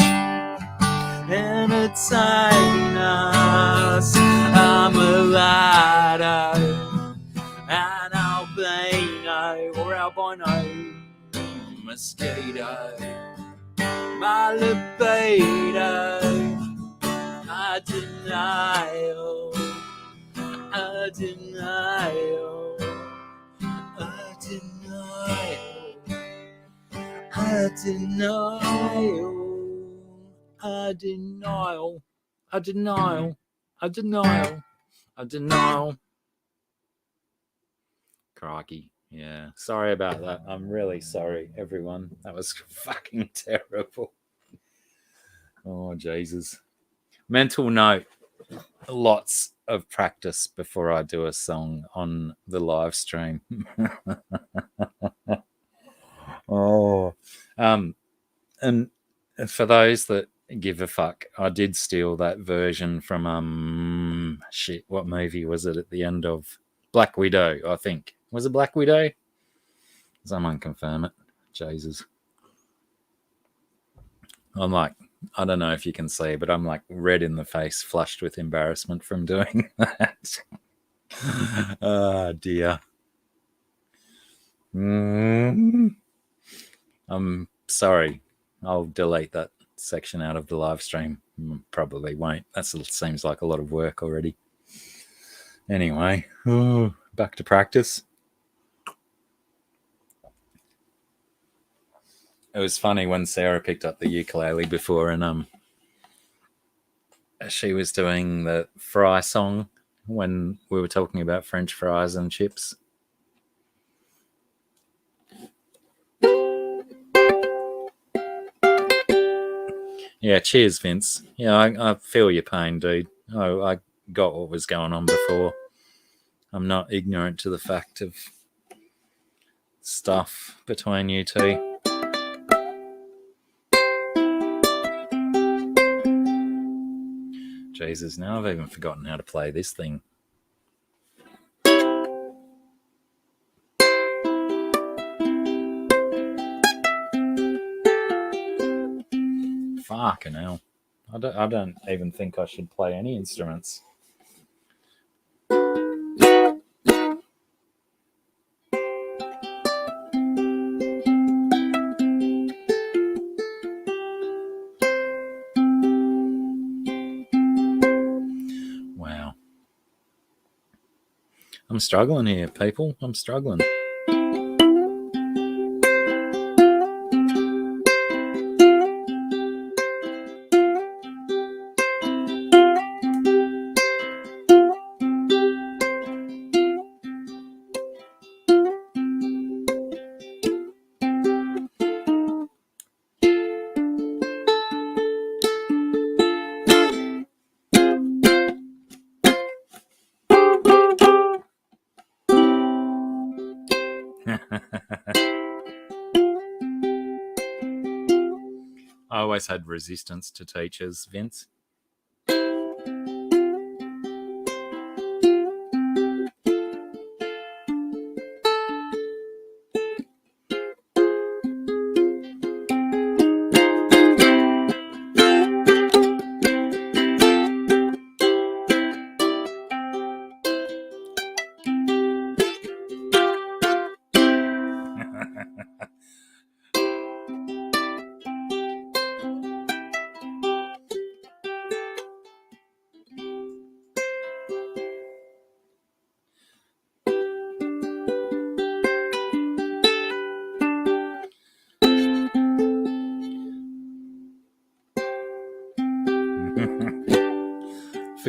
entertain us. I'm a lighter, an albino or albino mosquito. My libido, a denial, a denial, a denial, a denial, a denial, a denial, a denial, a denial. Crikey. Yeah, sorry about that. I'm really sorry, everyone. That was fucking terrible. Oh, Jesus. Mental note. Lots of practice before I do a song on the live stream. Oh. And for those that give a fuck, I did steal that version from shit, what movie was it at the end of Black Widow, I think. Was it Black Widow? Someone confirm it. Jesus. I'm like, I don't know if you can see, but I'm like red in the face, flushed with embarrassment from doing that. Oh, dear. I'm sorry. I'll delete that section out of the live stream. Probably won't. That seems like a lot of work already. Anyway, back to practice. It was funny when Sarah picked up the ukulele before, and she was doing the fry song when we were talking about French fries and chips. Yeah, cheers, Vince. Yeah, I feel your pain, dude. I got what was going on before. I'm not ignorant to the fact of stuff between you two. Jesus, now I've even forgotten how to play this thing. Fucking hell. I don't even think I should play any instruments. Wow. I'm struggling here, people. I'm struggling. I always had resistance to teachers, Vince.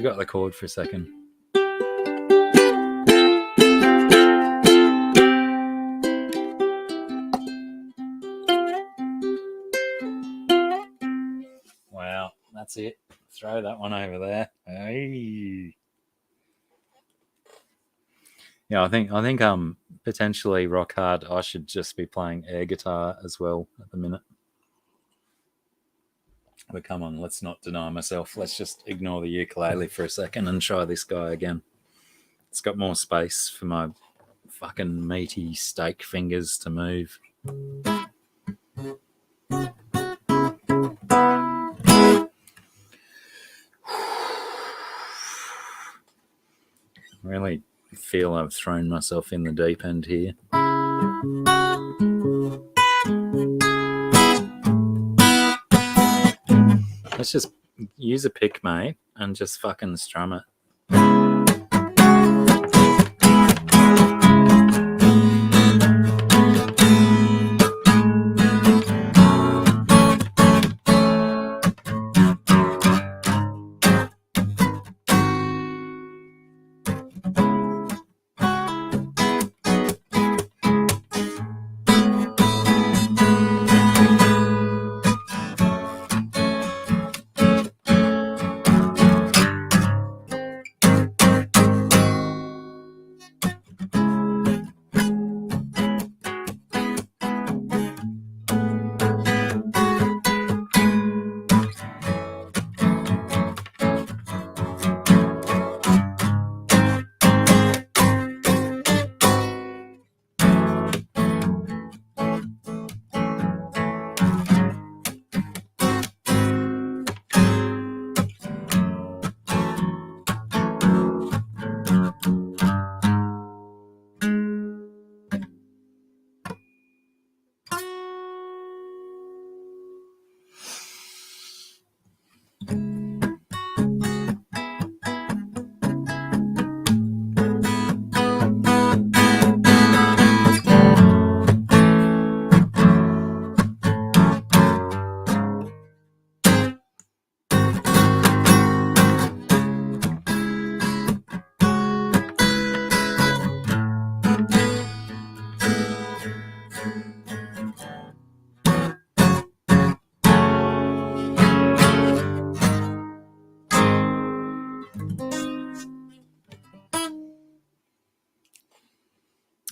forgot the chord for a second. Wow, that's it. Throw that one over there. Hey. Yeah, I think potentially rock hard. I should just be playing air guitar as well at the minute. But come on, let's not deny myself. Let's just ignore the ukulele for a second and try this guy again. It's got more space for my fucking meaty steak fingers to move. Really feel I've thrown myself in the deep end here. Let's just use a pick, mate, and just fucking strum it.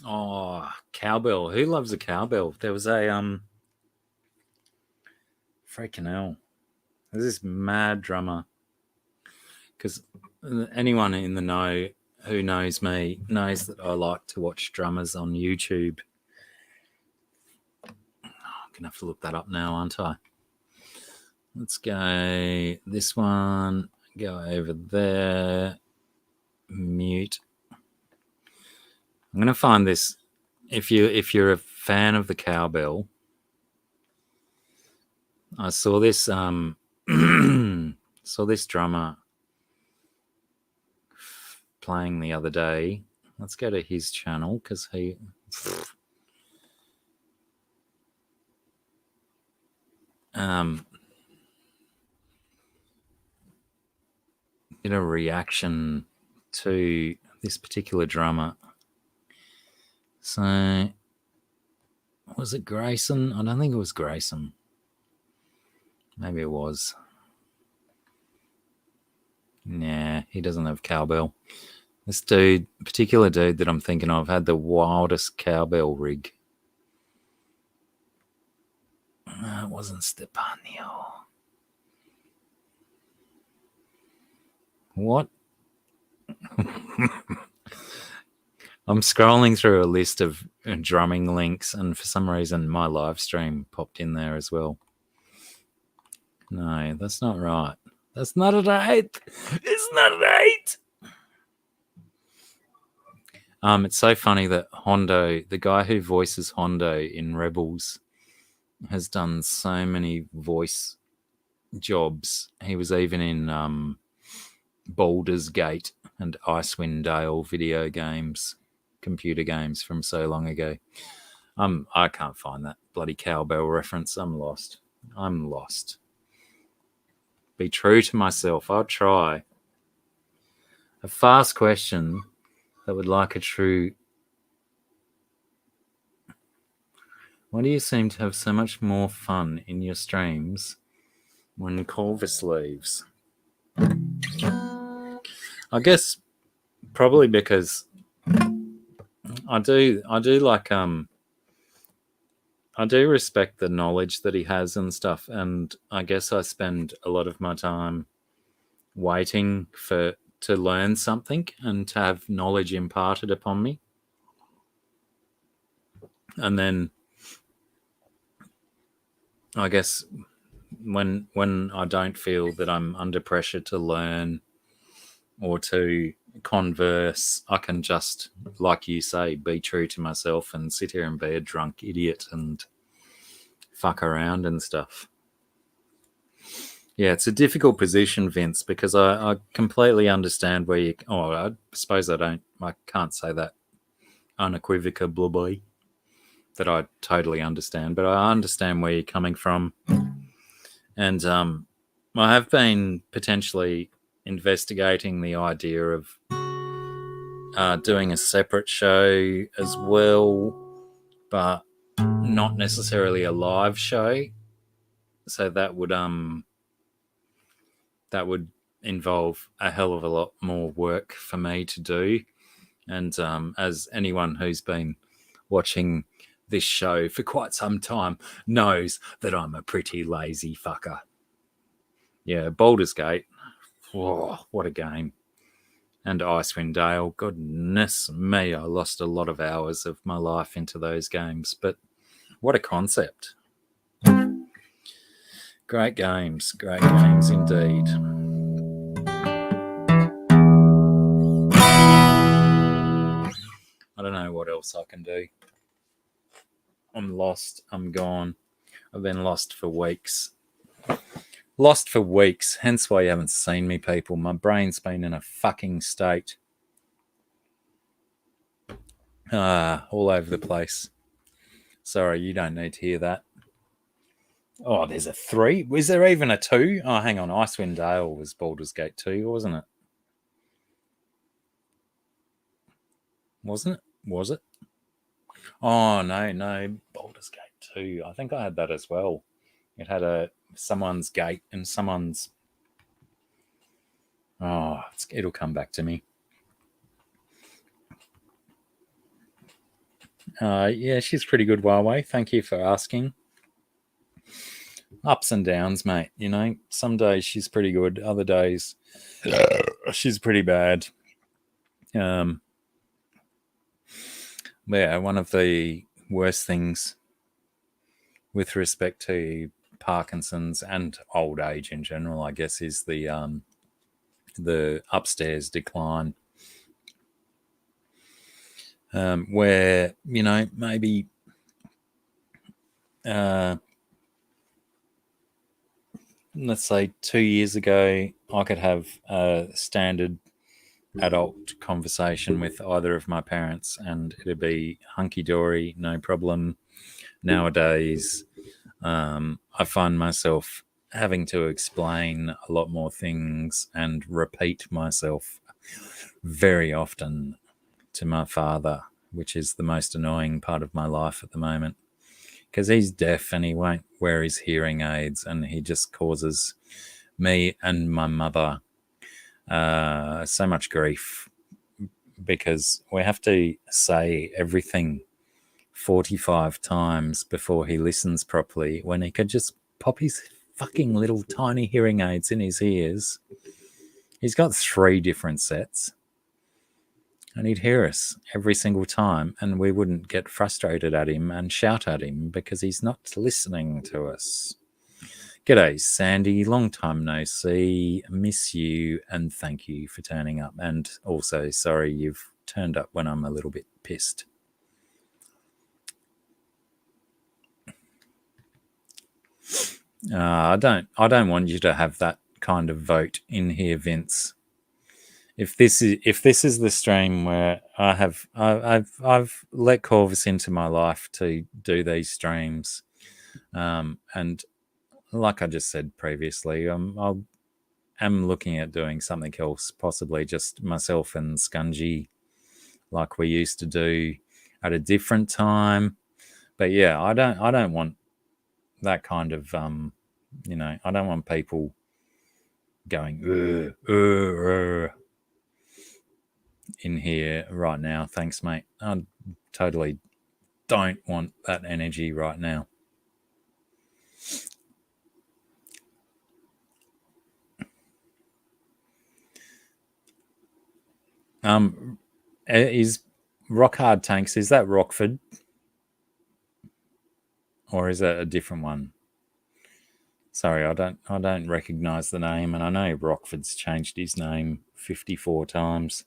Oh, cowbell. Who loves a cowbell? There was a freaking hell. There's this mad drummer. Because anyone in the know who knows me knows that I like to watch drummers on YouTube. I'm gonna have to look that up now, aren't I? Let's go this one. Go over there. Mute. I'm gonna find this. If you're a fan of the cowbell, I saw this saw this drummer playing the other day. Let's go to his channel because he did a reaction to this particular drummer. So, was it Grayson? I don't think it was Grayson. Maybe it was. Nah, he doesn't have cowbell. This dude, particular dude that I'm thinking of, had the wildest cowbell rig. It wasn't Stepanio. What? I'm scrolling through a list of drumming links, and for some reason my live stream popped in there as well. No, that's not right. That's not right. It's not right. It's so funny that Hondo, the guy who voices Hondo in Rebels, has done so many voice jobs. He was even in Baldur's Gate and Icewind Dale video games, computer games from so long ago. I can't find that bloody cowbell reference. I'm lost. Be true to myself. I'll try. A fast question that would like a true. Why do you seem to have so much more fun in your streams when Corvus leaves? I guess probably because I do like I do respect the knowledge that he has and stuff, and I guess I spend a lot of my time waiting to learn something and to have knowledge imparted upon me. And then I guess when I don't feel that I'm under pressure to learn or to converse, I can just, like you say, be true to myself and sit here and be a drunk idiot and fuck around and stuff. Yeah, it's a difficult position, Vince, because I completely understand where you... Oh, I suppose I can't say that unequivocally that I totally understand, but I understand where you're coming from. And I have been potentially investigating the idea of doing a separate show as well, but not necessarily a live show. So that would involve a hell of a lot more work for me to do. And as anyone who's been watching this show for quite some time knows that I'm a pretty lazy fucker. Yeah, Baldur's Gate. Whoa, what a game. And Icewind Dale. Goodness me, I lost a lot of hours of my life into those games. But what a concept. Great games indeed. I don't know what else I can do. I'm lost. I'm gone. I've been lost for weeks. Hence why you haven't seen me, people. My brain's been in a fucking state. All over the place. Sorry, you don't need to hear that. Oh, there's a 3. Was there even a 2? Oh, hang on. Icewind Dale was Baldur's Gate 2, wasn't it? Wasn't it? Was it? Oh, no. Baldur's Gate 2. I think I had that as well. It had someone's gate and someone's... Oh, it'll come back to me. Yeah, she's pretty good, Huawei. Thank you for asking. Ups and downs, mate. You know, some days she's pretty good. Other days she's pretty bad. Yeah, one of the worst things with respect to Parkinson's and old age in general, I guess, is the upstairs decline. Where, you know, maybe let's say 2 years ago, I could have a standard adult conversation with either of my parents and it'd be hunky-dory, no problem. Nowadays, I find myself having to explain a lot more things and repeat myself very often to my father, which is the most annoying part of my life at the moment, because he's deaf and he won't wear his hearing aids, and he just causes me and my mother so much grief because we have to say everything 45 times before he listens properly, when he could just pop his fucking little tiny hearing aids in his ears. He's got 3 different sets. And he'd hear us every single time, and we wouldn't get frustrated at him and shout at him because he's not listening to us. G'day, Sandy. Long time no see. Miss you, and thank you for turning up. And also, sorry you've turned up when I'm a little bit pissed. I don't want you to have that kind of vote in here, Vince. If this is the stream where I've let Corvus into my life to do these streams, and like I just said previously, I'll am looking at doing something else, possibly just myself and Scungey, like we used to do at a different time. But yeah, I don't want that kind of I don't want people going in here right now. Thanks, mate. I totally don't want that energy right now. Is Rock Hard Tanks, is that Rockford? Or is that a different one? Sorry, I don't recognize the name, and I know Rockford's changed his name 54 times.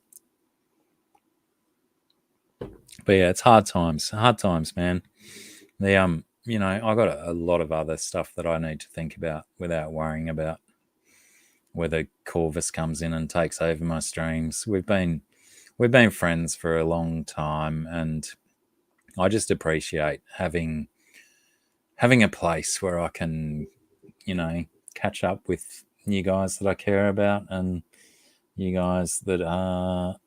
But yeah, it's hard times, man. The I got a lot of other stuff that I need to think about without worrying about whether Corvus comes in and takes over my streams. We've been friends for a long time, and I just appreciate having a place where I can, catch up with you guys that I care about, and you guys that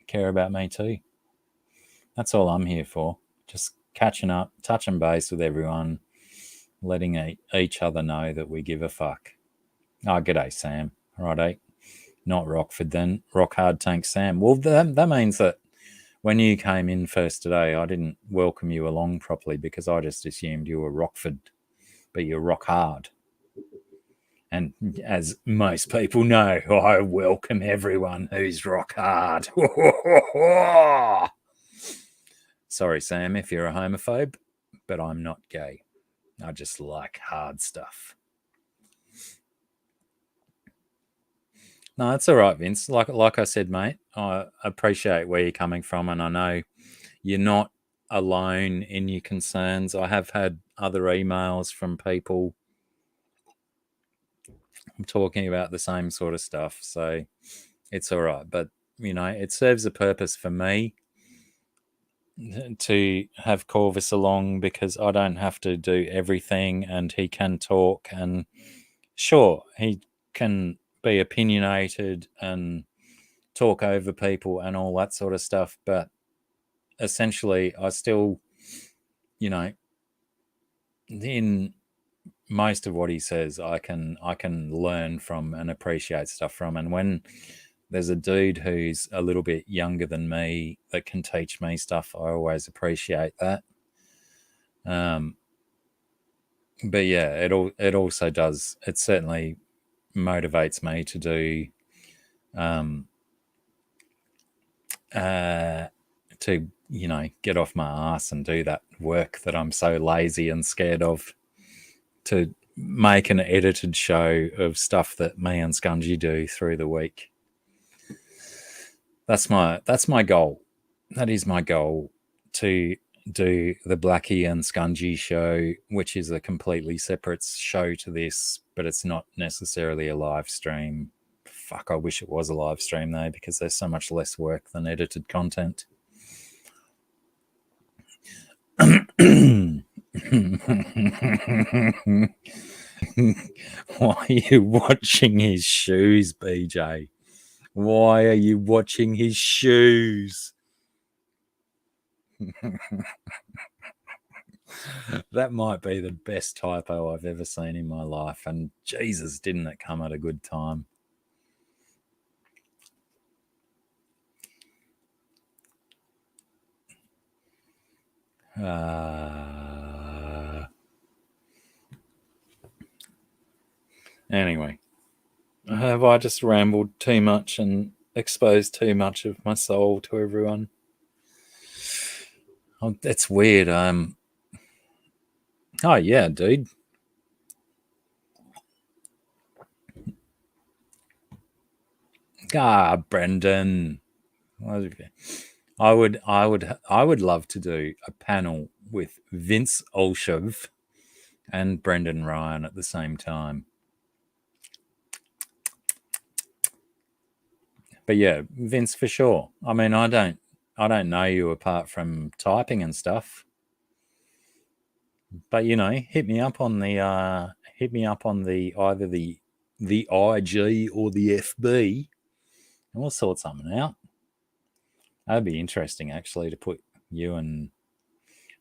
care about me too. That's all I'm here for. Just catching up, touching base with everyone, letting each other know that we give a fuck. Oh, g'day, Sam. Righto. Not Rockford then. Rock Hard Tank Sam. Well, that means that when you came in first today, I didn't welcome you along properly because I just assumed you were Rockford, but you're Rock Hard. And as most people know, I welcome everyone who's rock hard. Sorry, Sam, if you're a homophobe, but I'm not gay. I just like hard stuff. No, it's all right, Vince. Like I said, mate, I appreciate where you're coming from, and I know you're not alone in your concerns. I have had other emails from people talking about the same sort of stuff, so it's all right. But it serves a purpose for me to have Corvus along because I don't have to do everything, and he can talk, and sure, he can be opinionated and talk over people and all that sort of stuff, but essentially I still, in most of what he says, I can learn from and appreciate stuff from. And when there's a dude who's a little bit younger than me that can teach me stuff, I always appreciate that. But yeah, it also does. It certainly motivates me to do, to get off my ass and do that work that I'm so lazy and scared of, to make an edited show of stuff that me and Scungey do through the week. That's my goal. That is my goal, to do the Blacky and Scungey show, which is a completely separate show to this, but it's not necessarily a live stream. Fuck, I wish it was a live stream though, because there's so much less work than edited content. Why are you watching his shoes, BJ? Why are you watching his shoes? That might be the best typo I've ever seen in my life, and Jesus, didn't it come at a good time. Anyway, have I just rambled too much and exposed too much of my soul to everyone? Oh, that's weird. Oh yeah, dude. Brendan. I would love to do a panel with Vince Olshev and Brendan Ryan at the same time. But yeah, Vince for sure. I mean, I don't know you apart from typing and stuff. But hit me up on the either the the IG or the FB, and we'll sort something out. That'd be interesting, actually, to put you and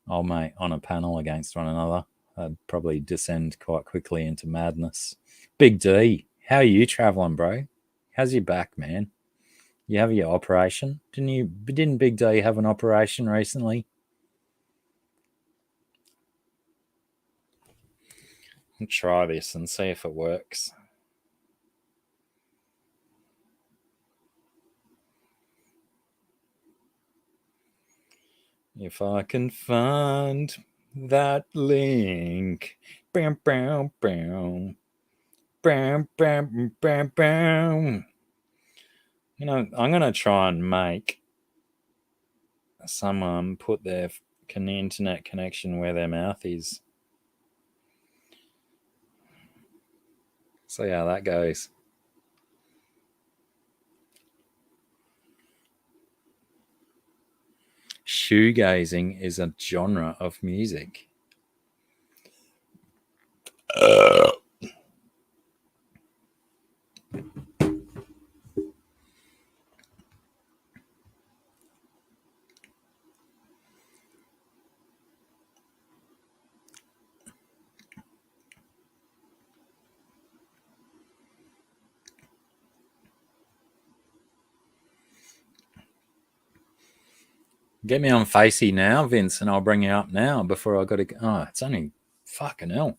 old mate on a panel against one another. I'd probably descend quite quickly into madness. Big D, how are you traveling, bro? How's your back, man? You have your operation? Didn't Big D have an operation recently? I'll try this and see if it works. If I can find that link. Bam, bam, bam. Bam, bam, bam, bam. You know, I'm going to try and make someone put their internet connection where their mouth is. See how that goes. Shoegazing is a genre of music. Get me on Facey now, Vince, and I'll bring you up now before I got to go. Oh, it's only fucking hell.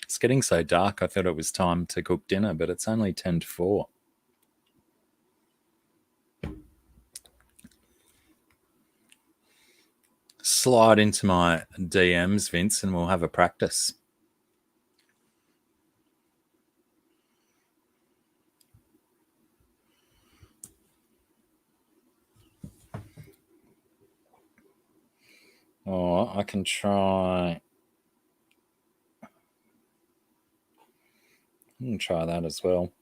It's getting so dark, I thought it was time to cook dinner, but it's only 10 to 4. Slide into my DMs, Vince, and we'll have a practice. Oh, I can try. I can try that as well.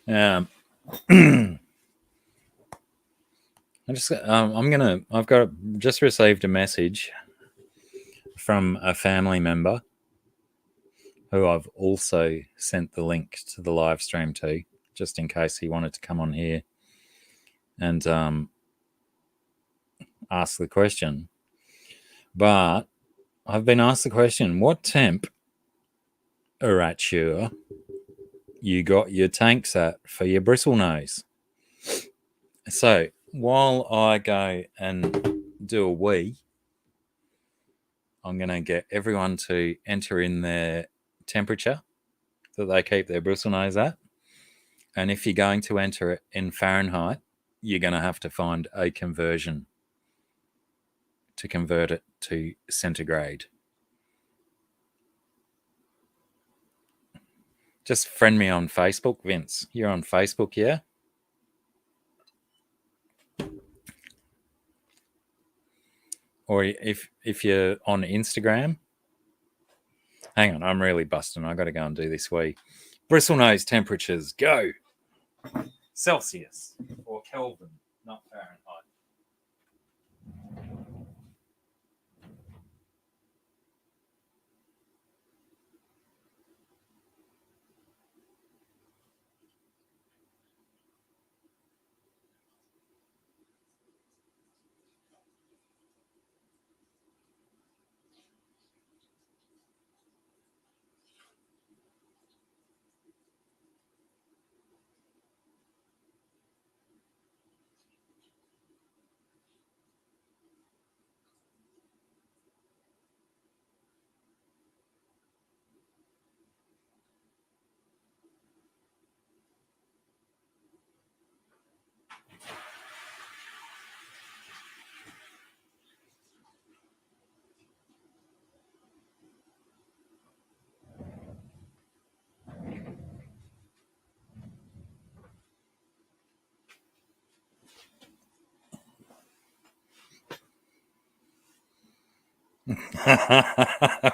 I've just received a message from a family member who I've also sent the link to the live stream to, just in case he wanted to come on here and ask the question. But I've been asked the question, what temperature you got your tanks at for your bristle nose? So while I go and do a wee, I'm going to get everyone to enter in their temperature that they keep their bristle nose at. And if you're going to enter it in Fahrenheit, you're going to have to find a conversion to convert it to centigrade. Just friend me on Facebook, Vince. You're on Facebook, yeah? Or if you're on Instagram. Hang on, I'm really busting. I got to go and do this wee. Bristle nose temperatures, go. Celsius or Kelvin, not Fahrenheit.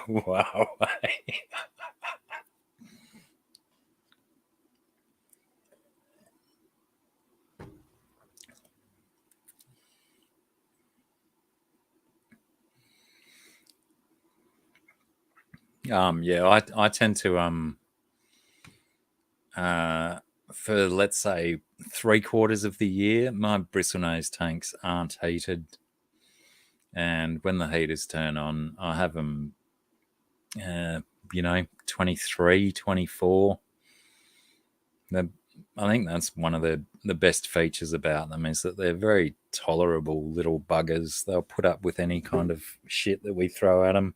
Wow. Yeah, I tend to for let's say 3/4 of the year, my bristlenose tanks aren't heated, and when the heaters turn on, I have them 23, 24. I think that's one of the best features about them, is that they're very tolerable little buggers. They'll put up with any kind of shit that we throw at them.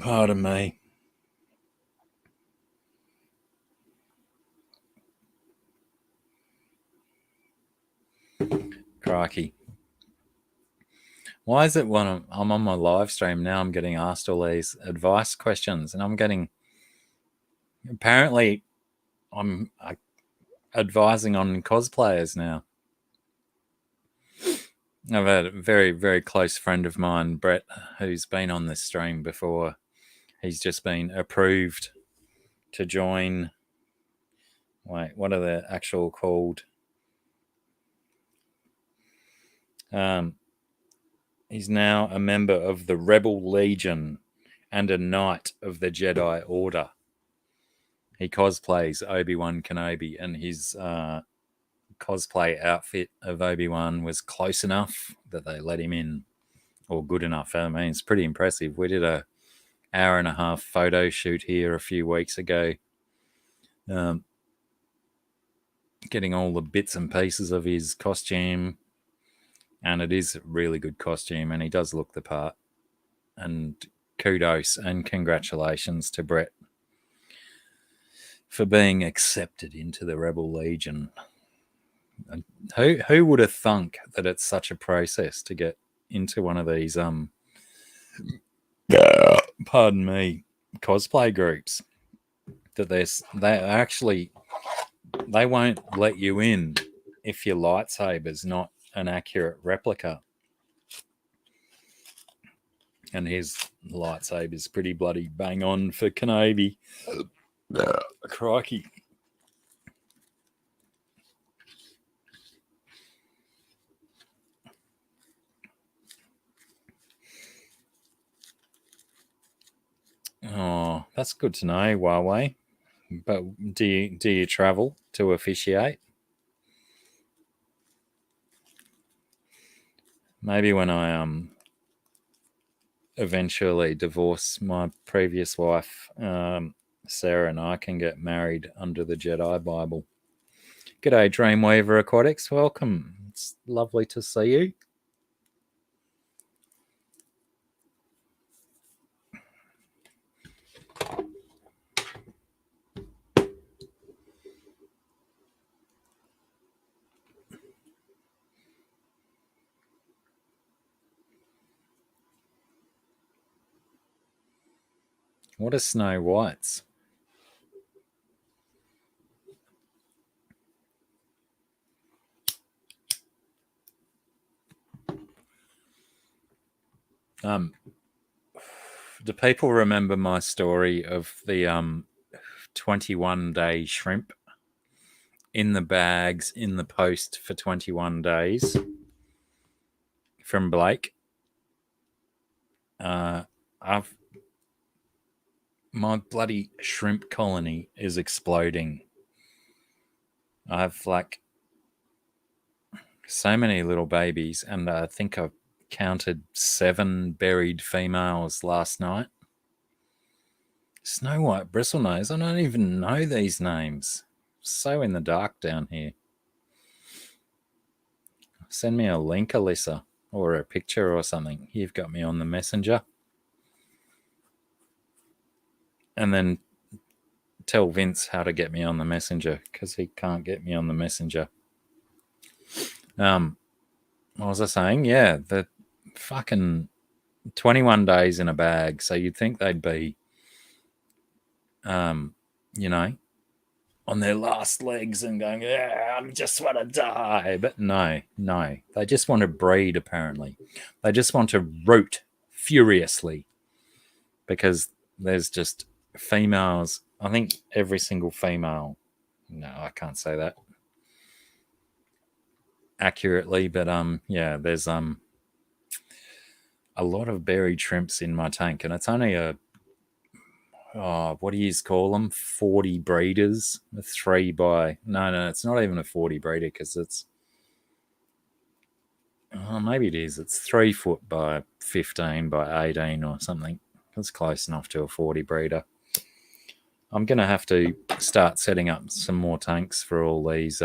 Pardon me. Crikey. Why is it when I'm on my live stream now, I'm getting asked all these advice questions, and apparently I'm advising on cosplayers now. I've had a very, very close friend of mine, Brett, who's been on this stream before. He's just been approved to join. Wait, what are they actual called? He's now a member of the Rebel Legion and a Knight of the Jedi Order. He cosplays Obi-Wan Kenobi, and his cosplay outfit of Obi-Wan was close enough that they let him in, or good enough. I mean, it's pretty impressive. We did a 1.5-hour photo shoot here a few weeks ago, getting all the bits and pieces of his costume, and it is a really good costume, and he does look the part. And kudos and congratulations to Brett for being accepted into the Rebel Legion. And who would have thunk that it's such a process to get into one of these pardon me, cosplay groups, that they won't let you in if your lightsaber's not an accurate replica. And his lightsaber's pretty bloody bang on for Kenobi. Crikey. Oh, that's good to know, Huawei. But do you travel to officiate? Maybe when I eventually divorce my previous wife, Sarah and I can get married under the Jedi Bible. G'day, Dreamweaver Aquatics. Welcome. It's lovely to see you. What are Snow Whites? Do people remember my story of the 21-day shrimp in the bags in the post for 21 days from Blake? My bloody shrimp colony is exploding. I have like so many little babies, and I think I've counted 7 buried females last night. Snow White Bristlenose. I don't even know these names. So in the dark down here. Send me a link, Alyssa, or a picture or something. You've got me on the messenger. And then tell Vince how to get me on the messenger, because he can't get me on the messenger. What was I saying? Yeah, the fucking 21 days in a bag. So you'd think they'd be, on their last legs and going, yeah, I just want to die. But no. They just want to breed, apparently. They just want to root furiously, because there's just females. I think every single female, no, I can't say that accurately, but there's a lot of berried shrimps in my tank, and it's only what do you call them? 40 breeders, no, it's not even a 40 breeder because it's maybe it is. It's 3 foot by 15 by 18 or something. That's close enough to a 40 breeder. I'm going to have to start setting up some more tanks for all these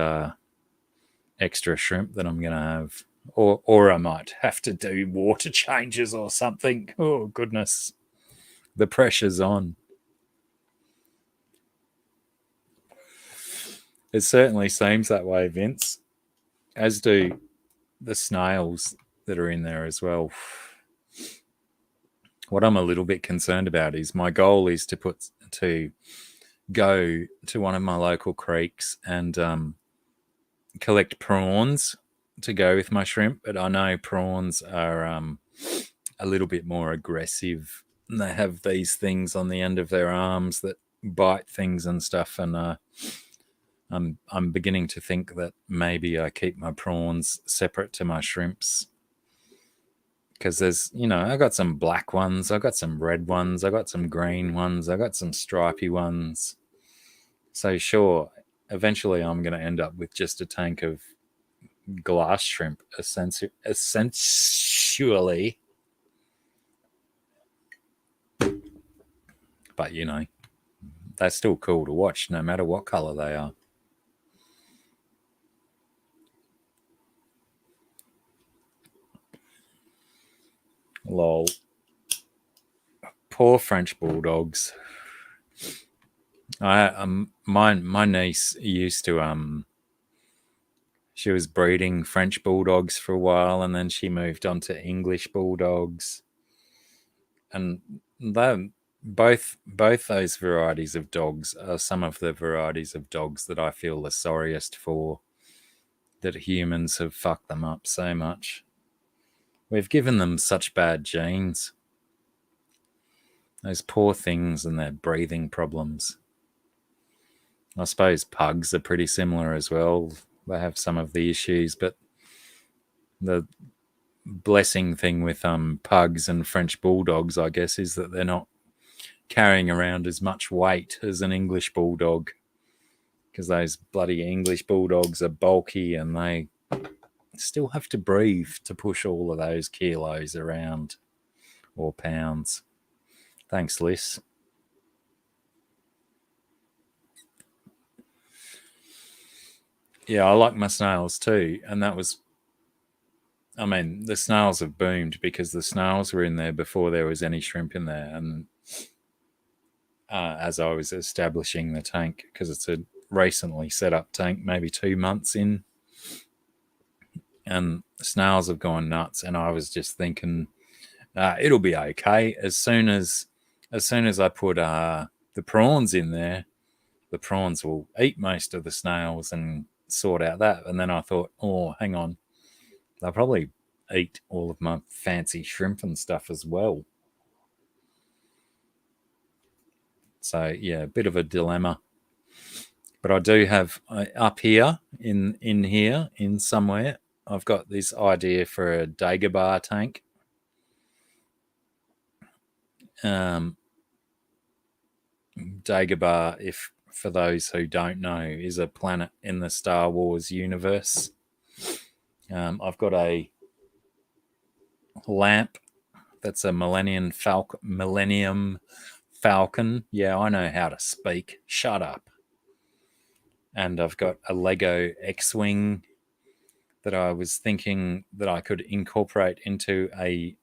extra shrimp that I'm going to have. Or I might have to do water changes or something. Oh, goodness. The pressure's on. It certainly seems that way, Vince, as do the snails that are in there as well. What I'm a little bit concerned about is my goal is to go to one of my local creeks and collect prawns to go with my shrimp. But I know prawns are a little bit more aggressive. And they have these things on the end of their arms that bite things and stuff. And I'm beginning to think that maybe I keep my prawns separate to my shrimps. Because there's, I got some black ones, I got some red ones, I got some green ones, I got some stripy ones. So sure, eventually I'm going to end up with just a tank of glass shrimp, essentially. But, they're still cool to watch no matter what color they are. Lol. Poor French bulldogs. My niece used to she was breeding French bulldogs for a while, and then she moved on to English bulldogs, and both those varieties of dogs are some of the varieties of dogs that I feel the sorriest for, that humans have fucked them up so much. We've given them such bad genes. Those poor things and their breathing problems. I suppose pugs are pretty similar as well. They have some of the issues, but the blessing thing with pugs and French bulldogs, I guess, is that they're not carrying around as much weight as an English bulldog, because those bloody English bulldogs are bulky and they still have to breathe to push all of those kilos around, or pounds. Thanks, Liz. Yeah, I like my snails too. And that was, the snails have boomed because the snails were in there before there was any shrimp in there. And as I was establishing the tank, because it's a recently set up tank, maybe 2 months in, and snails have gone nuts. And I was just thinking, it'll be okay. As soon as I put the prawns in there, the prawns will eat most of the snails and sort out that. And then I thought, oh, hang on, they'll probably eat all of my fancy shrimp and stuff as well. So yeah, a bit of a dilemma. But I do have up here in somewhere, I've got this idea for a Dagobah tank. Dagobah, if for those who don't know, is a planet in the Star Wars universe. I've got a lamp that's a Millennium Falcon. Yeah, I know how to speak. Shut up. And I've got a Lego X-Wing that I was thinking that I could incorporate into a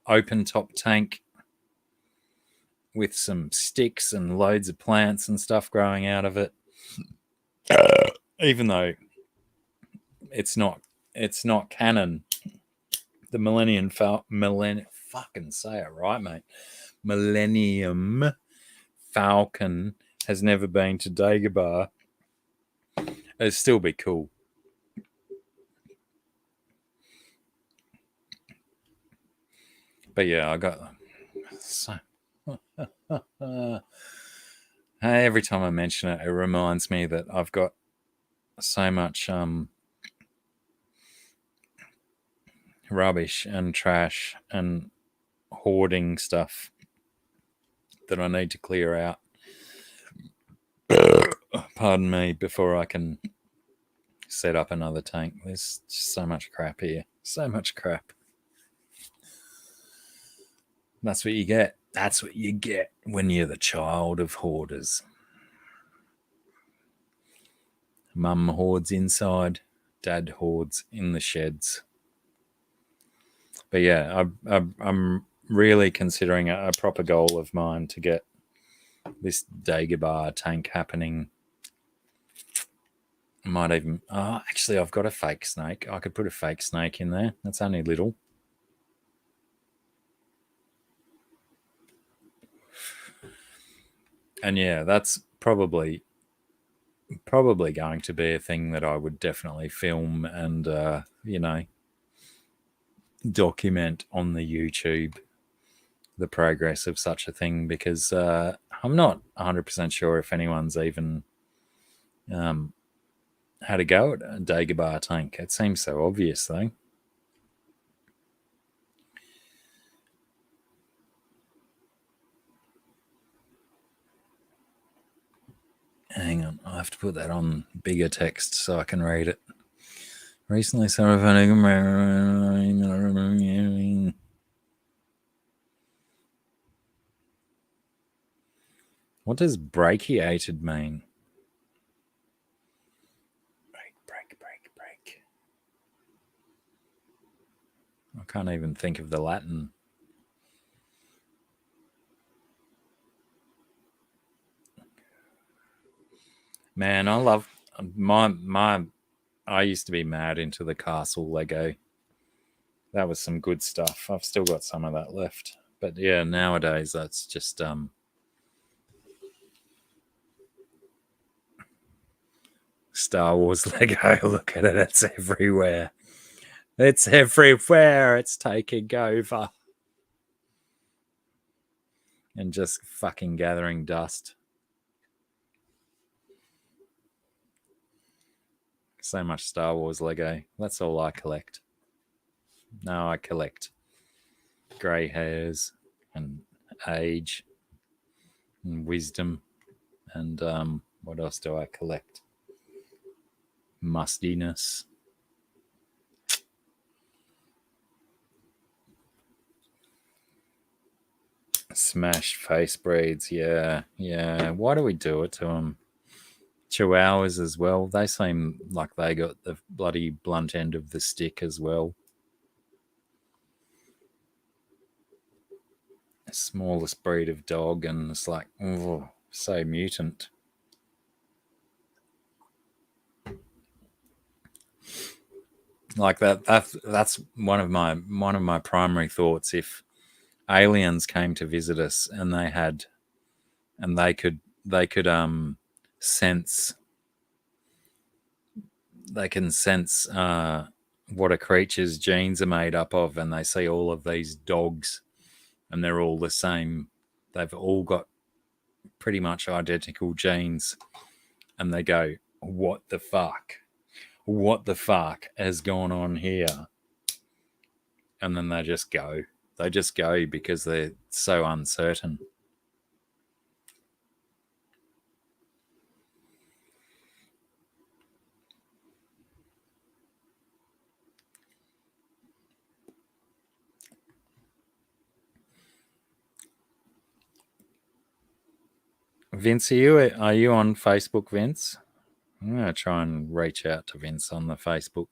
open top tank with some sticks and loads of plants and stuff growing out of it. Even though it's not canon. The Millennium fucking say it right, mate. Millennium Falcon has never been to Dagobah. It'd still be cool. But yeah, I got so every time I mention it, it reminds me that I've got so much rubbish and trash and hoarding stuff that I need to clear out. Pardon me, before I can set up another tank. There's just so much crap here. So much crap. That's what you get. That's what you get when you're the child of hoarders. Mum hoards inside, dad hoards in the sheds. But yeah, I'm really considering a proper goal of mine to get this Dagobah tank happening. Might even... Oh, actually, I've got a fake snake. I could put a fake snake in there. That's only little. And yeah, that's probably going to be a thing that I would definitely film and, document on the YouTube, the progress of such a thing, because I'm not 100% sure if anyone's even had a go at a Dagobah tank. It seems so obvious, though. Hang on, I have to put that on bigger text so I can read it. Recently, some of what does brachiated mean? Break. I can't even think of the Latin. Man, I love I used to be mad into the castle Lego. That was some good stuff. I've still got some of that left. But yeah, nowadays that's just Star Wars Lego. Look at it, it's everywhere. It's everywhere. It's taking over. And just fucking gathering dust. So much Star Wars Lego. That's all I collect. No, I collect grey hairs and age and wisdom. And what else do I collect? Mustiness. Smashed face breeds. Yeah. Why do we do it to them? Chihuahuas as well. They seem like they got the bloody blunt end of the stick as well. Smallest breed of dog, and it's like, oh, so mutant. Like that's one of my primary thoughts. If aliens came to visit us and they could sense what a creature's genes are made up of, and they see all of these dogs and they're all the same, they've all got pretty much identical genes, and they go, what the fuck has gone on here? And then they just go because they're so uncertain. Vince, are you on Facebook, Vince? I'm going to try and reach out to Vince on the Facebook.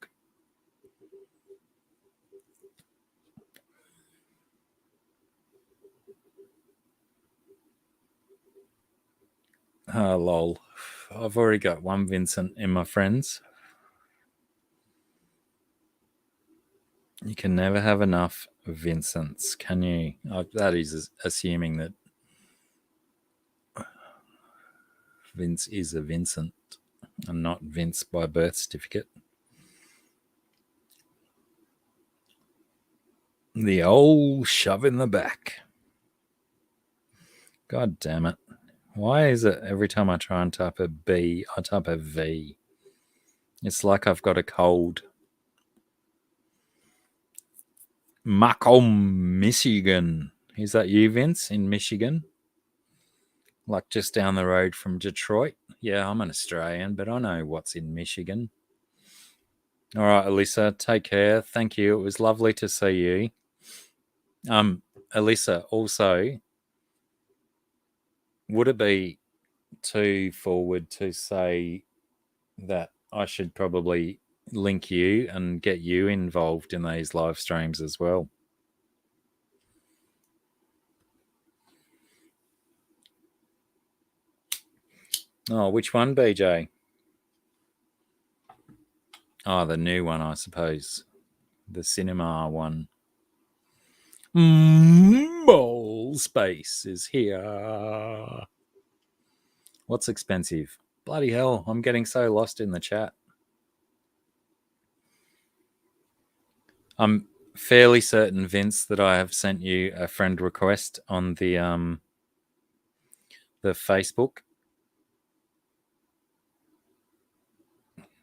Oh, lol. I've already got one Vincent in my friends. You can never have enough Vincents, can you? That is assuming that Vince is a Vincent and not Vince by birth certificate. The old shove in the back. God damn it. Why is it every time I try and type a B, I type a V? It's like I've got a cold. Macomb, Michigan. Is that you, Vince, in Michigan? Like just down the road from Detroit? Yeah, I'm an Australian, but I know what's in Michigan. All right, Alyssa, take care. Thank you. It was lovely to see you. Alyssa, also, would it be too forward to say that I should probably link you and get you involved in these live streams as well? Oh, which one, BJ? Oh, the new one, I suppose. The cinema one. Ball Space is here. What's expensive? Bloody hell, I'm getting so lost in the chat. I'm fairly certain, Vince, that I have sent you a friend request on the Facebook.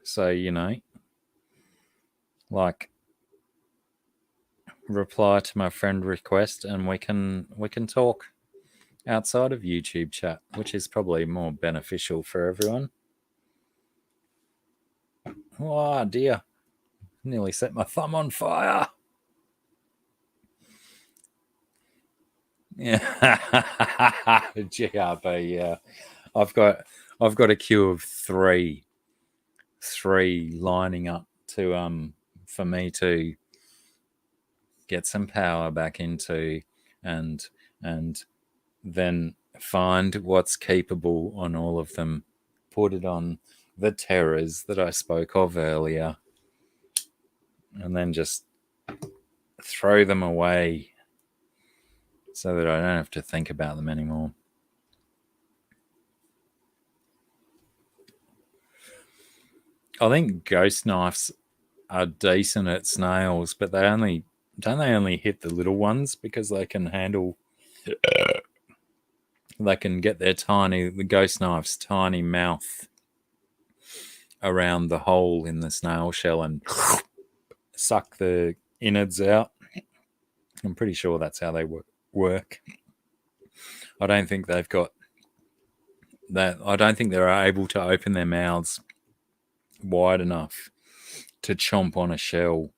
So, you know, like, reply to my friend request and we can talk outside of YouTube chat, which is probably more beneficial for everyone. Oh dear, nearly set my thumb on fire. Yeah. GRB, yeah. I've got a queue of three lining up to for me to get some power back into and then find what's capable on all of them, put it on the terrors that I spoke of earlier, and then just throw them away so that I don't have to think about them anymore. I think ghost knives are decent at snails, but they only hit the little ones because they can handle they can get the ghost knife's tiny mouth around the hole in the snail shell and suck the innards out. I'm pretty sure that's how they work. I don't think they've got that. I don't think they're able to open their mouths wide enough to chomp on a shell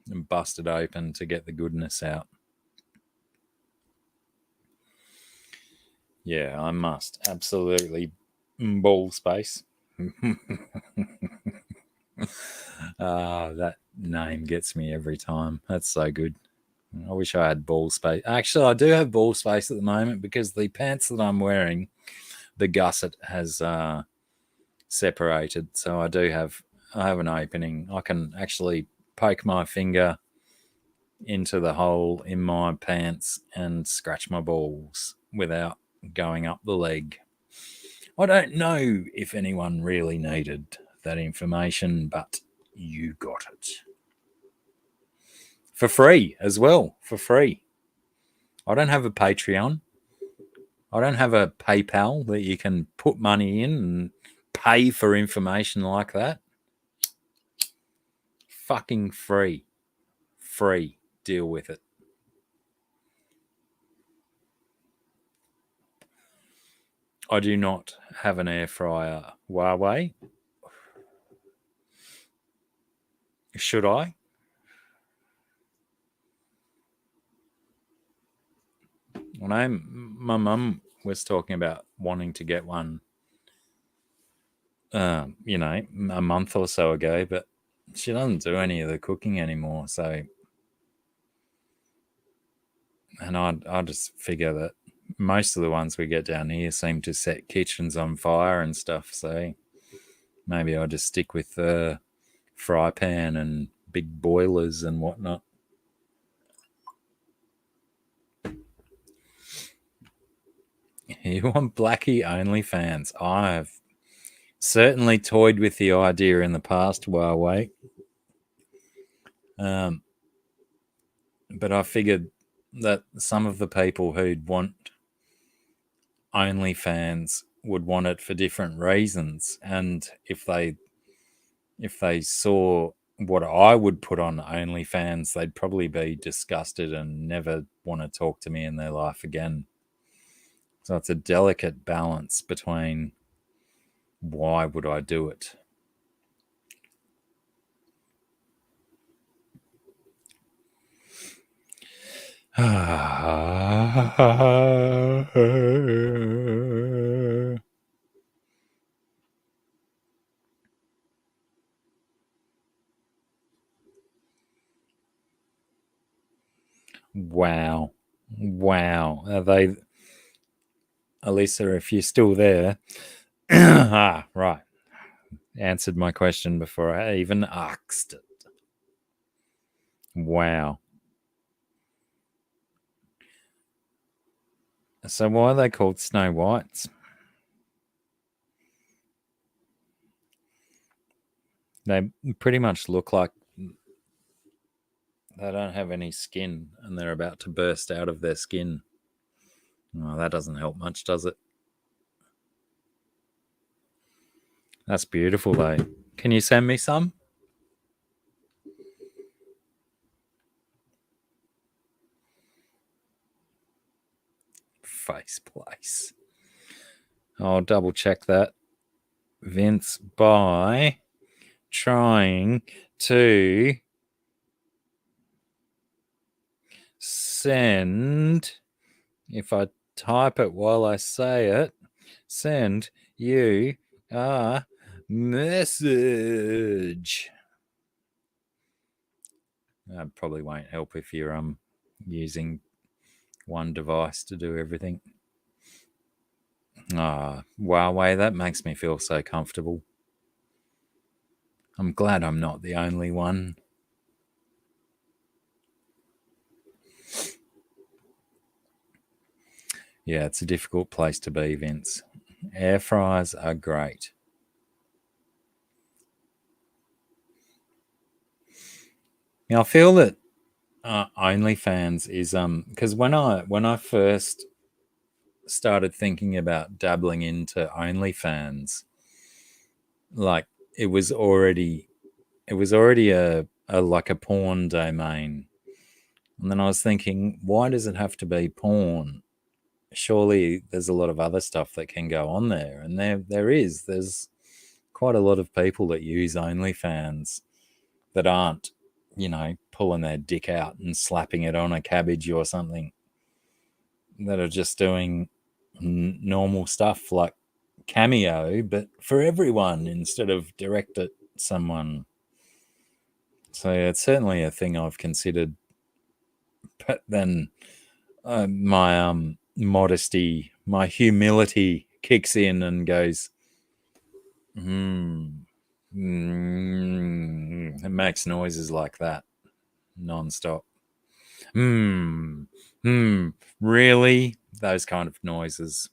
and bust it open to get the goodness out. Yeah, I must absolutely ball space. That name gets me every time. That's so good. I wish I had ball space. Actually, I do have ball space at the moment because the pants that I'm wearing, the gusset has separated. So I have an opening. I can actually poke my finger into the hole in my pants and scratch my balls without going up the leg. I don't know if anyone really needed that information, but you got it. For free as well, for free. I don't have a Patreon. I don't have a PayPal that you can put money in and pay for information like that. Fucking free. Free. Deal with it. I do not have an air fryer. Huawei. Should I? My mum was talking about wanting to get one, a month or so ago, but she doesn't do any of the cooking anymore. So, and I just figure that most of the ones we get down here seem to set kitchens on fire and stuff. So maybe I'll just stick with the fry pan and big boilers and whatnot. You want Blacky OnlyFans? I've certainly toyed with the idea in the past, Huawei. But I figured that some of the people who'd want OnlyFans would want it for different reasons, and if they saw what I would put on OnlyFans, they'd probably be disgusted and never want to talk to me in their life again. So it's a delicate balance between why would I do it? Wow. Are they, Elisa, if you're still there? Right. Answered my question before I even asked it. Wow. So why are they called Snow Whites? They pretty much look like they don't have any skin and they're about to burst out of their skin. Oh, that doesn't help much, does it? That's beautiful, though. Can you send me some? Face place. I'll double check that, Vince, by trying to send, if I type it while I say it, send you a message. That probably won't help if you're using one device to do everything. Huawei, that makes me feel so comfortable. I'm glad I'm not the only one. Yeah, it's a difficult place to be, Vince. Air fryers are great. Now, I feel that OnlyFans is because when I first started thinking about dabbling into OnlyFans, like it was already a like a porn domain, and then I was thinking, why does it have to be porn? Surely there's a lot of other stuff that can go on there, and there's quite a lot of people that use OnlyFans that aren't, pulling their dick out and slapping it on a cabbage or something, that are just doing normal stuff like Cameo, but for everyone instead of direct at someone. So it's certainly a thing I've considered, but then my modesty, my humility kicks in and goes, it makes noises like that non-stop. Really? Those kind of noises.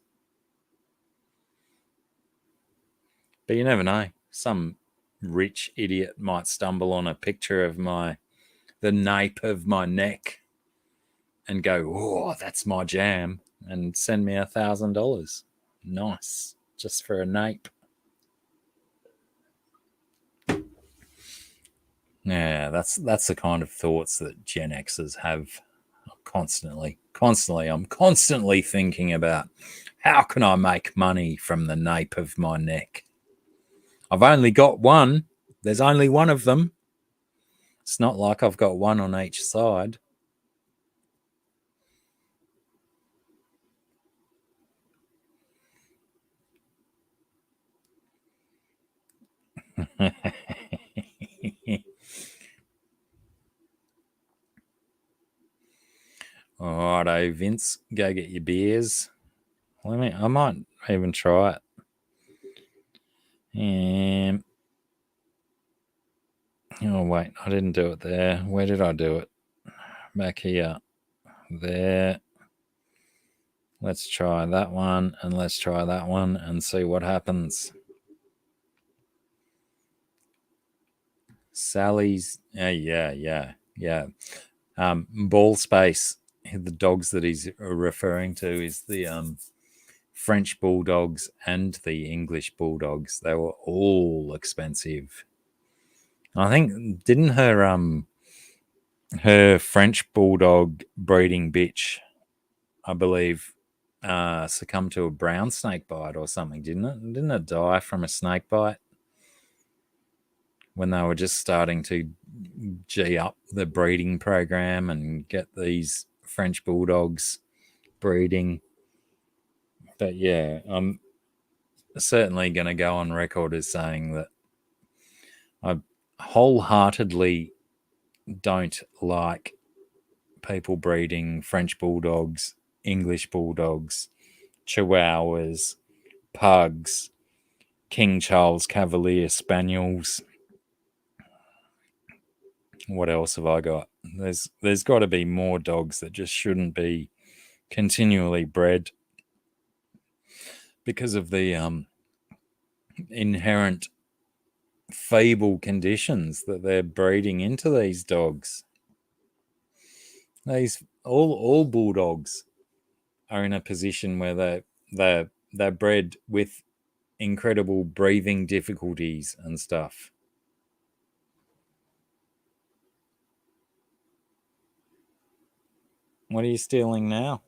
But you never know. Some rich idiot might stumble on a picture of the nape of my neck and go, oh, that's my jam, and send me $1,000. Nice. Just for a nape. Yeah, that's the kind of thoughts that Gen Xers have constantly. I'm constantly thinking about, how can I make money from the nape of my neck? I've only got one. There's only one of them. It's not like I've got one on each side. Alrighto, Vince, go get your beers. I might even try it. Oh wait, I didn't do it there. Where did I do it? Back here. There. Let's try that one, and let's try that one and see what happens. Sally's. Yeah. Ball Space. The dogs that he's referring to is the French bulldogs and the English bulldogs. They were all expensive. I think didn't her French bulldog breeding bitch, I believe, succumb to a brown snake bite or something, didn't it? Didn't it die from a snake bite when they were just starting to G up the breeding program and get these French bulldogs breeding? But yeah, I'm certainly going to go on record as saying that I wholeheartedly don't like people breeding French bulldogs, English bulldogs, chihuahuas, pugs, King Charles Cavalier spaniels. What else have I got? There's got to be more dogs that just shouldn't be continually bred because of the inherent fable conditions that they're breeding into these dogs. These all bulldogs are in a position where they're bred with incredible breathing difficulties and stuff. What are you stealing now?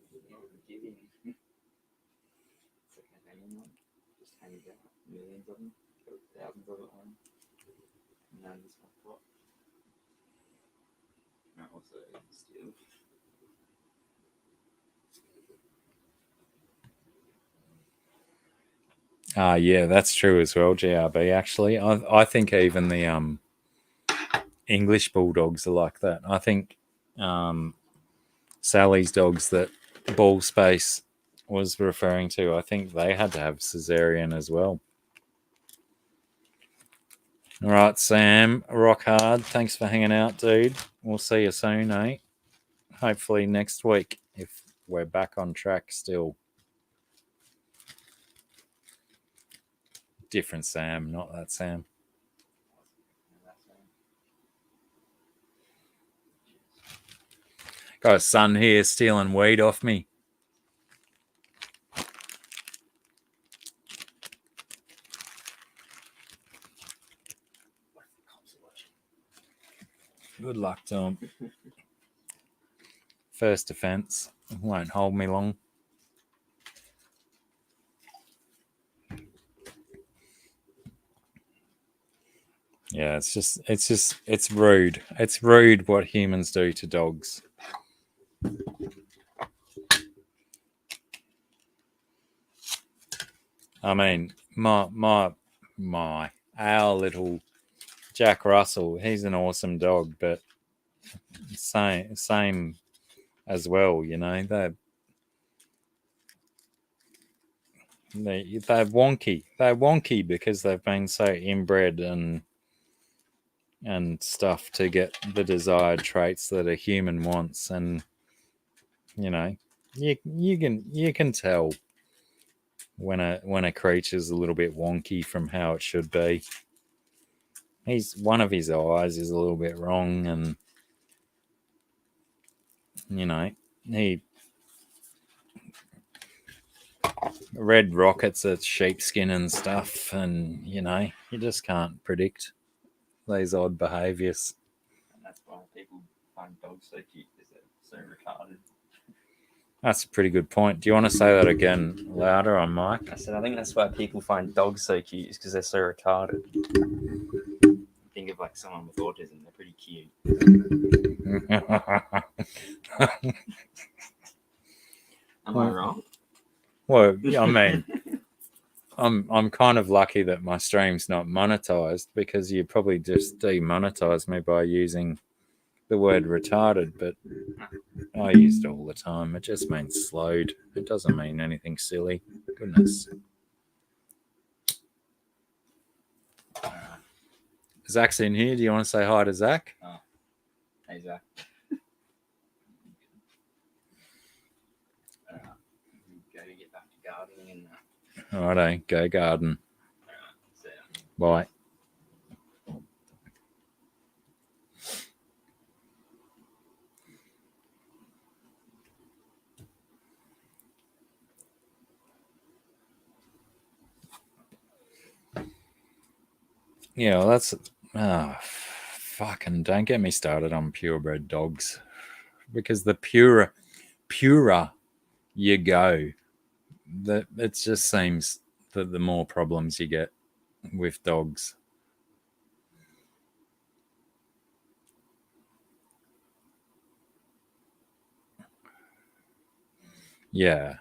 Yeah, that's true as well, GRB. Actually, I think even the English bulldogs are like that. I think Sally's dogs that Ball Space was referring to, I think they had to have cesarean as well. All right, Sam, rock hard. Thanks for hanging out, dude. We'll see you soon, eh? Hopefully next week if we're back on track still. Different Sam, not that Sam. Got a son here stealing weed off me. Good luck to him. First offence. Won't hold me long. Yeah, it's rude. It's rude what humans do to dogs. I mean, our little Jack Russell, he's an awesome dog, but same as well, you know. They're wonky. They're wonky because they've been so inbred and stuff to get the desired traits that a human wants, and you know, you can tell when a creature's a little bit wonky from how it should be. One of his eyes is a little bit wrong, and you know, he red rockets at sheepskin and stuff, and you know, you just can't predict these odd behaviours.
And that's why people find dogs so cute, because they're so retarded.
That's a pretty good point. Do you want to say that again louder on mic?
I said, I think that's why people find dogs so cute, is because they're so retarded. Think of like someone with autism, they're pretty cute. Am I wrong?
Well, I mean, I'm kind of lucky that my stream's not monetized, because you probably just demonetize me by using the word retarded, but I use it all the time. It just means slowed. It doesn't mean anything silly. Goodness. Zach's in here. Do you want to say hi to Zach?
Oh. Hey, Zach. Go get back to gardening and
All right, go garden. Bye. Yeah, well, that's fucking don't get me started on purebred dogs, because the purer you go, that it just seems that the more problems you get with dogs. Yeah,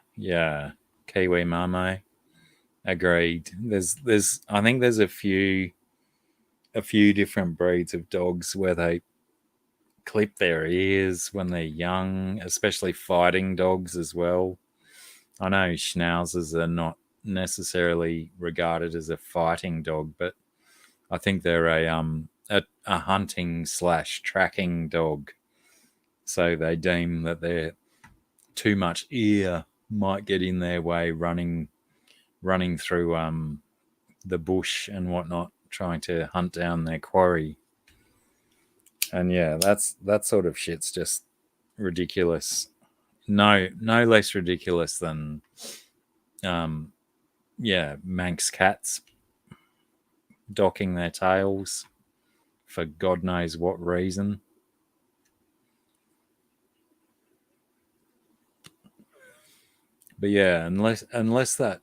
Kiwi Mamo, agreed. There's I think there's a few different breeds of dogs where they clip their ears when they're young, especially fighting dogs as well. I know schnauzers are not necessarily regarded as a fighting dog, but I think they're a hunting / tracking dog. So they deem that they're too much ear might get in their way running through the bush and whatnot, trying to hunt down their quarry. And yeah, that sort of shit's just ridiculous. No less ridiculous than Manx cats docking their tails for God knows what reason. But yeah, unless that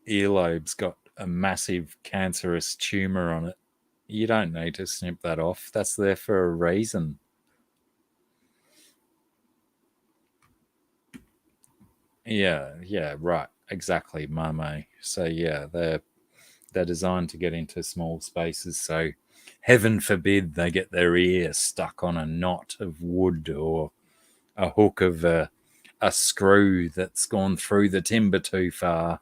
earlobe's got a massive cancerous tumor on it, you don't need to snip that off. That's there for a reason. Yeah, right. Exactly, Mame. So yeah, they're designed to get into small spaces, so heaven forbid they get their ear stuck on a knot of wood or a hook of a screw that's gone through the timber too far.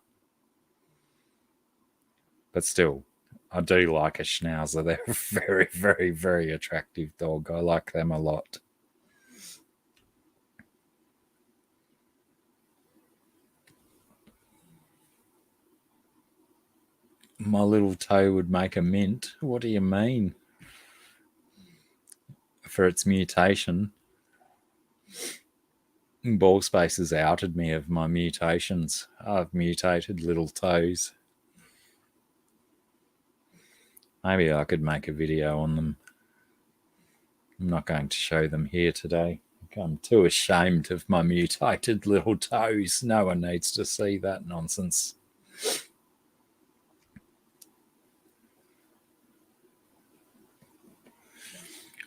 But still, I do like a schnauzer. They're a very, very, very attractive dog. I like them a lot. My little toe would make a mint. What do you mean? For its mutation. Ballspace has outed me of my mutations. I've mutated little toes. Maybe I could make a video on them. I'm not going to show them here today. I'm too ashamed of my mutated little toes. No one needs to see that nonsense.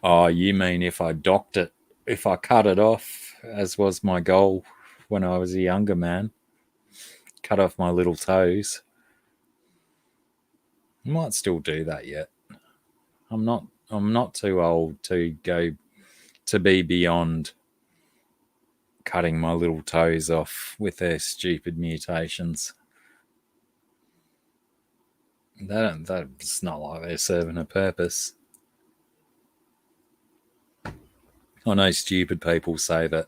Oh, you mean if I docked it, if I cut it off, as was my goal when I was a younger man, cut off my little toes. I might still do that yet. I'm not too old to be beyond cutting my little toes off with their stupid mutations. That's not like they're serving a purpose. I know stupid people say that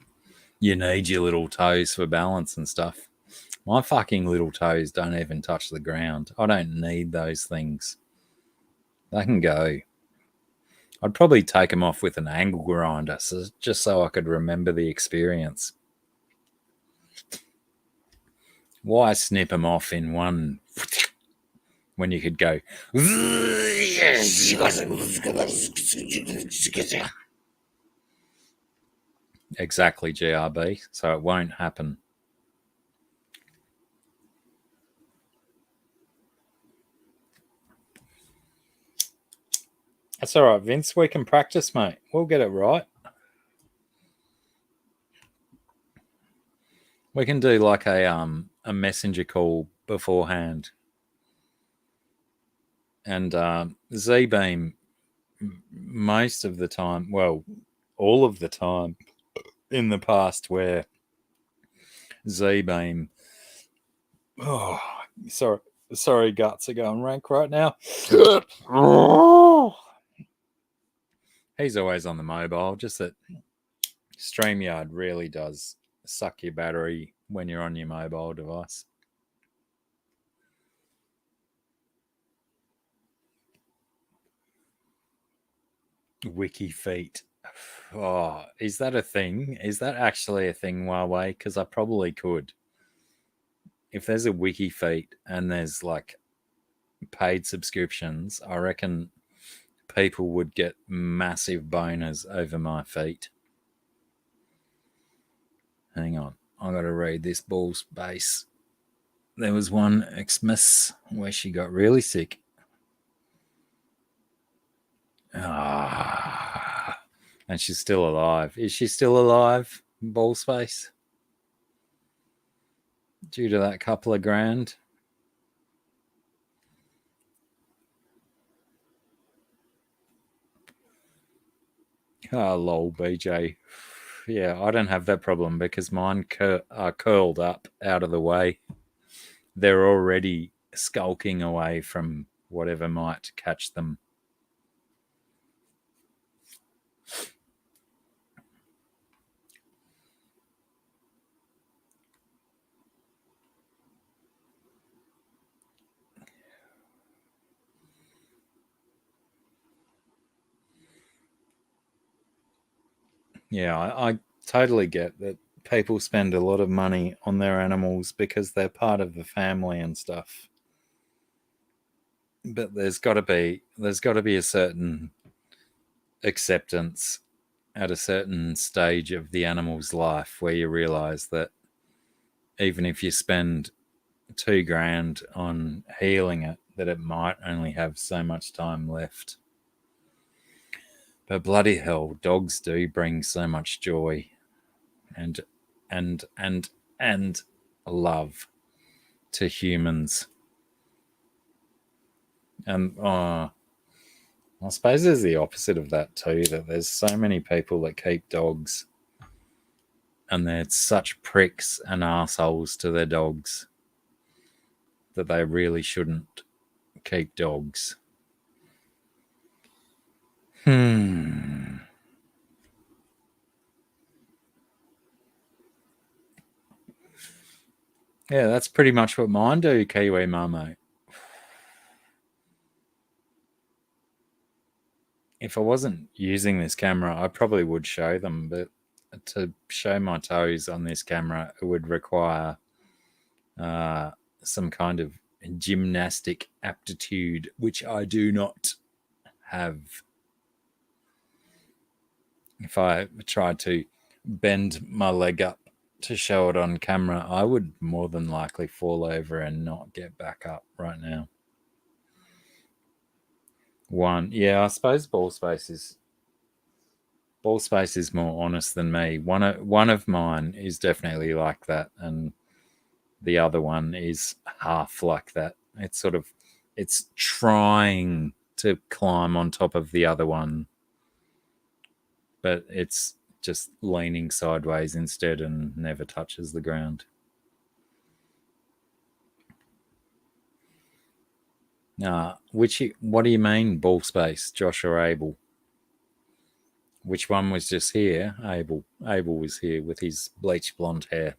you need your little toes for balance and stuff. My fucking little toes don't even touch the ground. I don't need those things. They can go. I'd probably take them off with an angle grinder, just so I could remember the experience. Why snip them off in one when you could go? Exactly, GRB. So it won't happen. That's all right, Vince. We can practice, mate. We'll get it right. We can do like a messenger call beforehand. And Z-Beam, most of the time, well, all of the time in the past where Z-Beam, oh, sorry, guts are going rank right now. He's always on the mobile, just that StreamYard really does suck your battery when you're on your mobile device. Wiki feet. Oh, is that a thing? Is that actually a thing, Huawei? Because I probably could. If there's a wiki feet and there's like paid subscriptions, I reckon people would get massive boners over my feet. Hang on, I got to read this ball's base. There was one Xmas where she got really sick. And she's still alive. Is she still alive, ball space? Due to that couple of grand? Oh, lol, BJ. Yeah, I don't have that problem because mine are curled up out of the way. They're already skulking away from whatever might catch them. Yeah, I totally get that people spend a lot of money on their animals because they're part of the family and stuff. But there's got to be a certain acceptance at a certain stage of the animal's life where you realize that even if you spend $2,000 on healing it, that it might only have so much time left. But bloody hell, dogs do bring so much joy and love to humans. And I suppose there's the opposite of that too, that there's so many people that keep dogs and they're such pricks and assholes to their dogs that they really shouldn't keep dogs. Yeah, that's pretty much what mine do, Kiwi Mamo. If I wasn't using this camera, I probably would show them, but to show my toes on this camera, it would require some kind of gymnastic aptitude, which I do not have. If I tried to bend my leg up to show it on camera, I would more than likely fall over and not get back up right now. I suppose ball space is more honest than me. One of mine is definitely like that, and the other one is half like that. It's trying to climb on top of the other one, but it's just leaning sideways instead and never touches the ground. What do you mean, ball space, Josh or Abel? Which one was just here? Abel. Abel was here with his bleach blonde hair.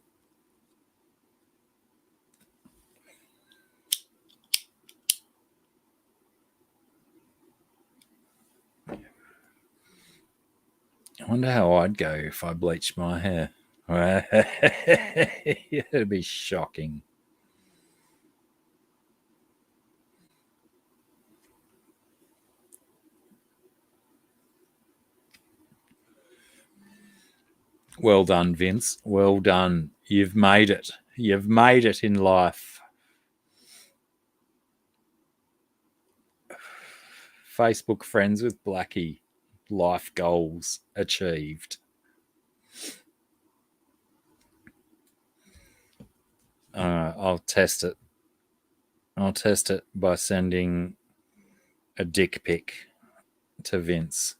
I wonder how I'd go if I bleached my hair. It'd be shocking. Well done, Vince. Well done. You've made it. You've made it in life. Facebook friends with Blacky. Life goals achieved. I'll test it. I'll test it by sending a dick pic to Vince.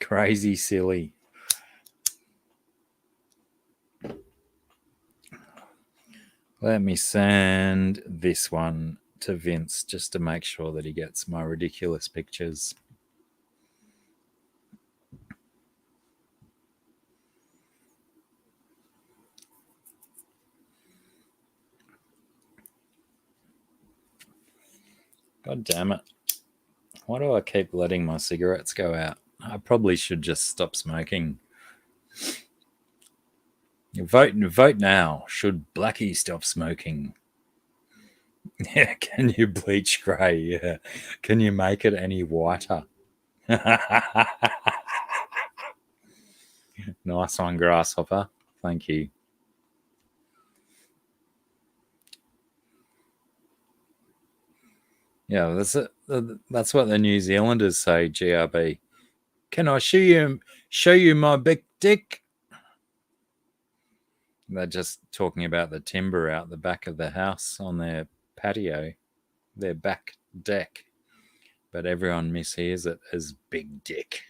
Crazy silly. Let me send this one to Vince just to make sure that he gets my ridiculous pictures. God damn it. Why do I keep letting my cigarettes go out? I probably should just stop smoking. Vote now. Should Blacky stop smoking? Yeah, can you bleach grey? Yeah. Can you make it any whiter? Nice one, Grasshopper. Thank you. Yeah, that's what the New Zealanders say, GRB. Can I show you my big dick? They're just talking about the timber out the back of the house on their patio, their back deck. But everyone mishears it as big dick.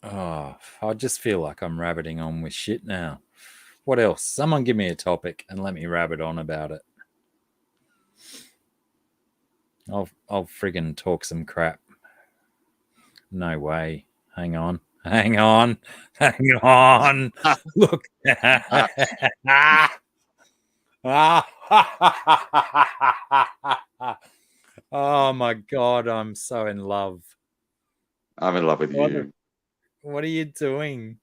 Oh, I just feel like I'm rabbiting on with shit now. What else? Someone give me a topic and let me rabbit on about it. I'll friggin' talk some crap. No way. Hang on. Look. Oh my God, I'm so in love.
I'm in love with you.
What are you doing?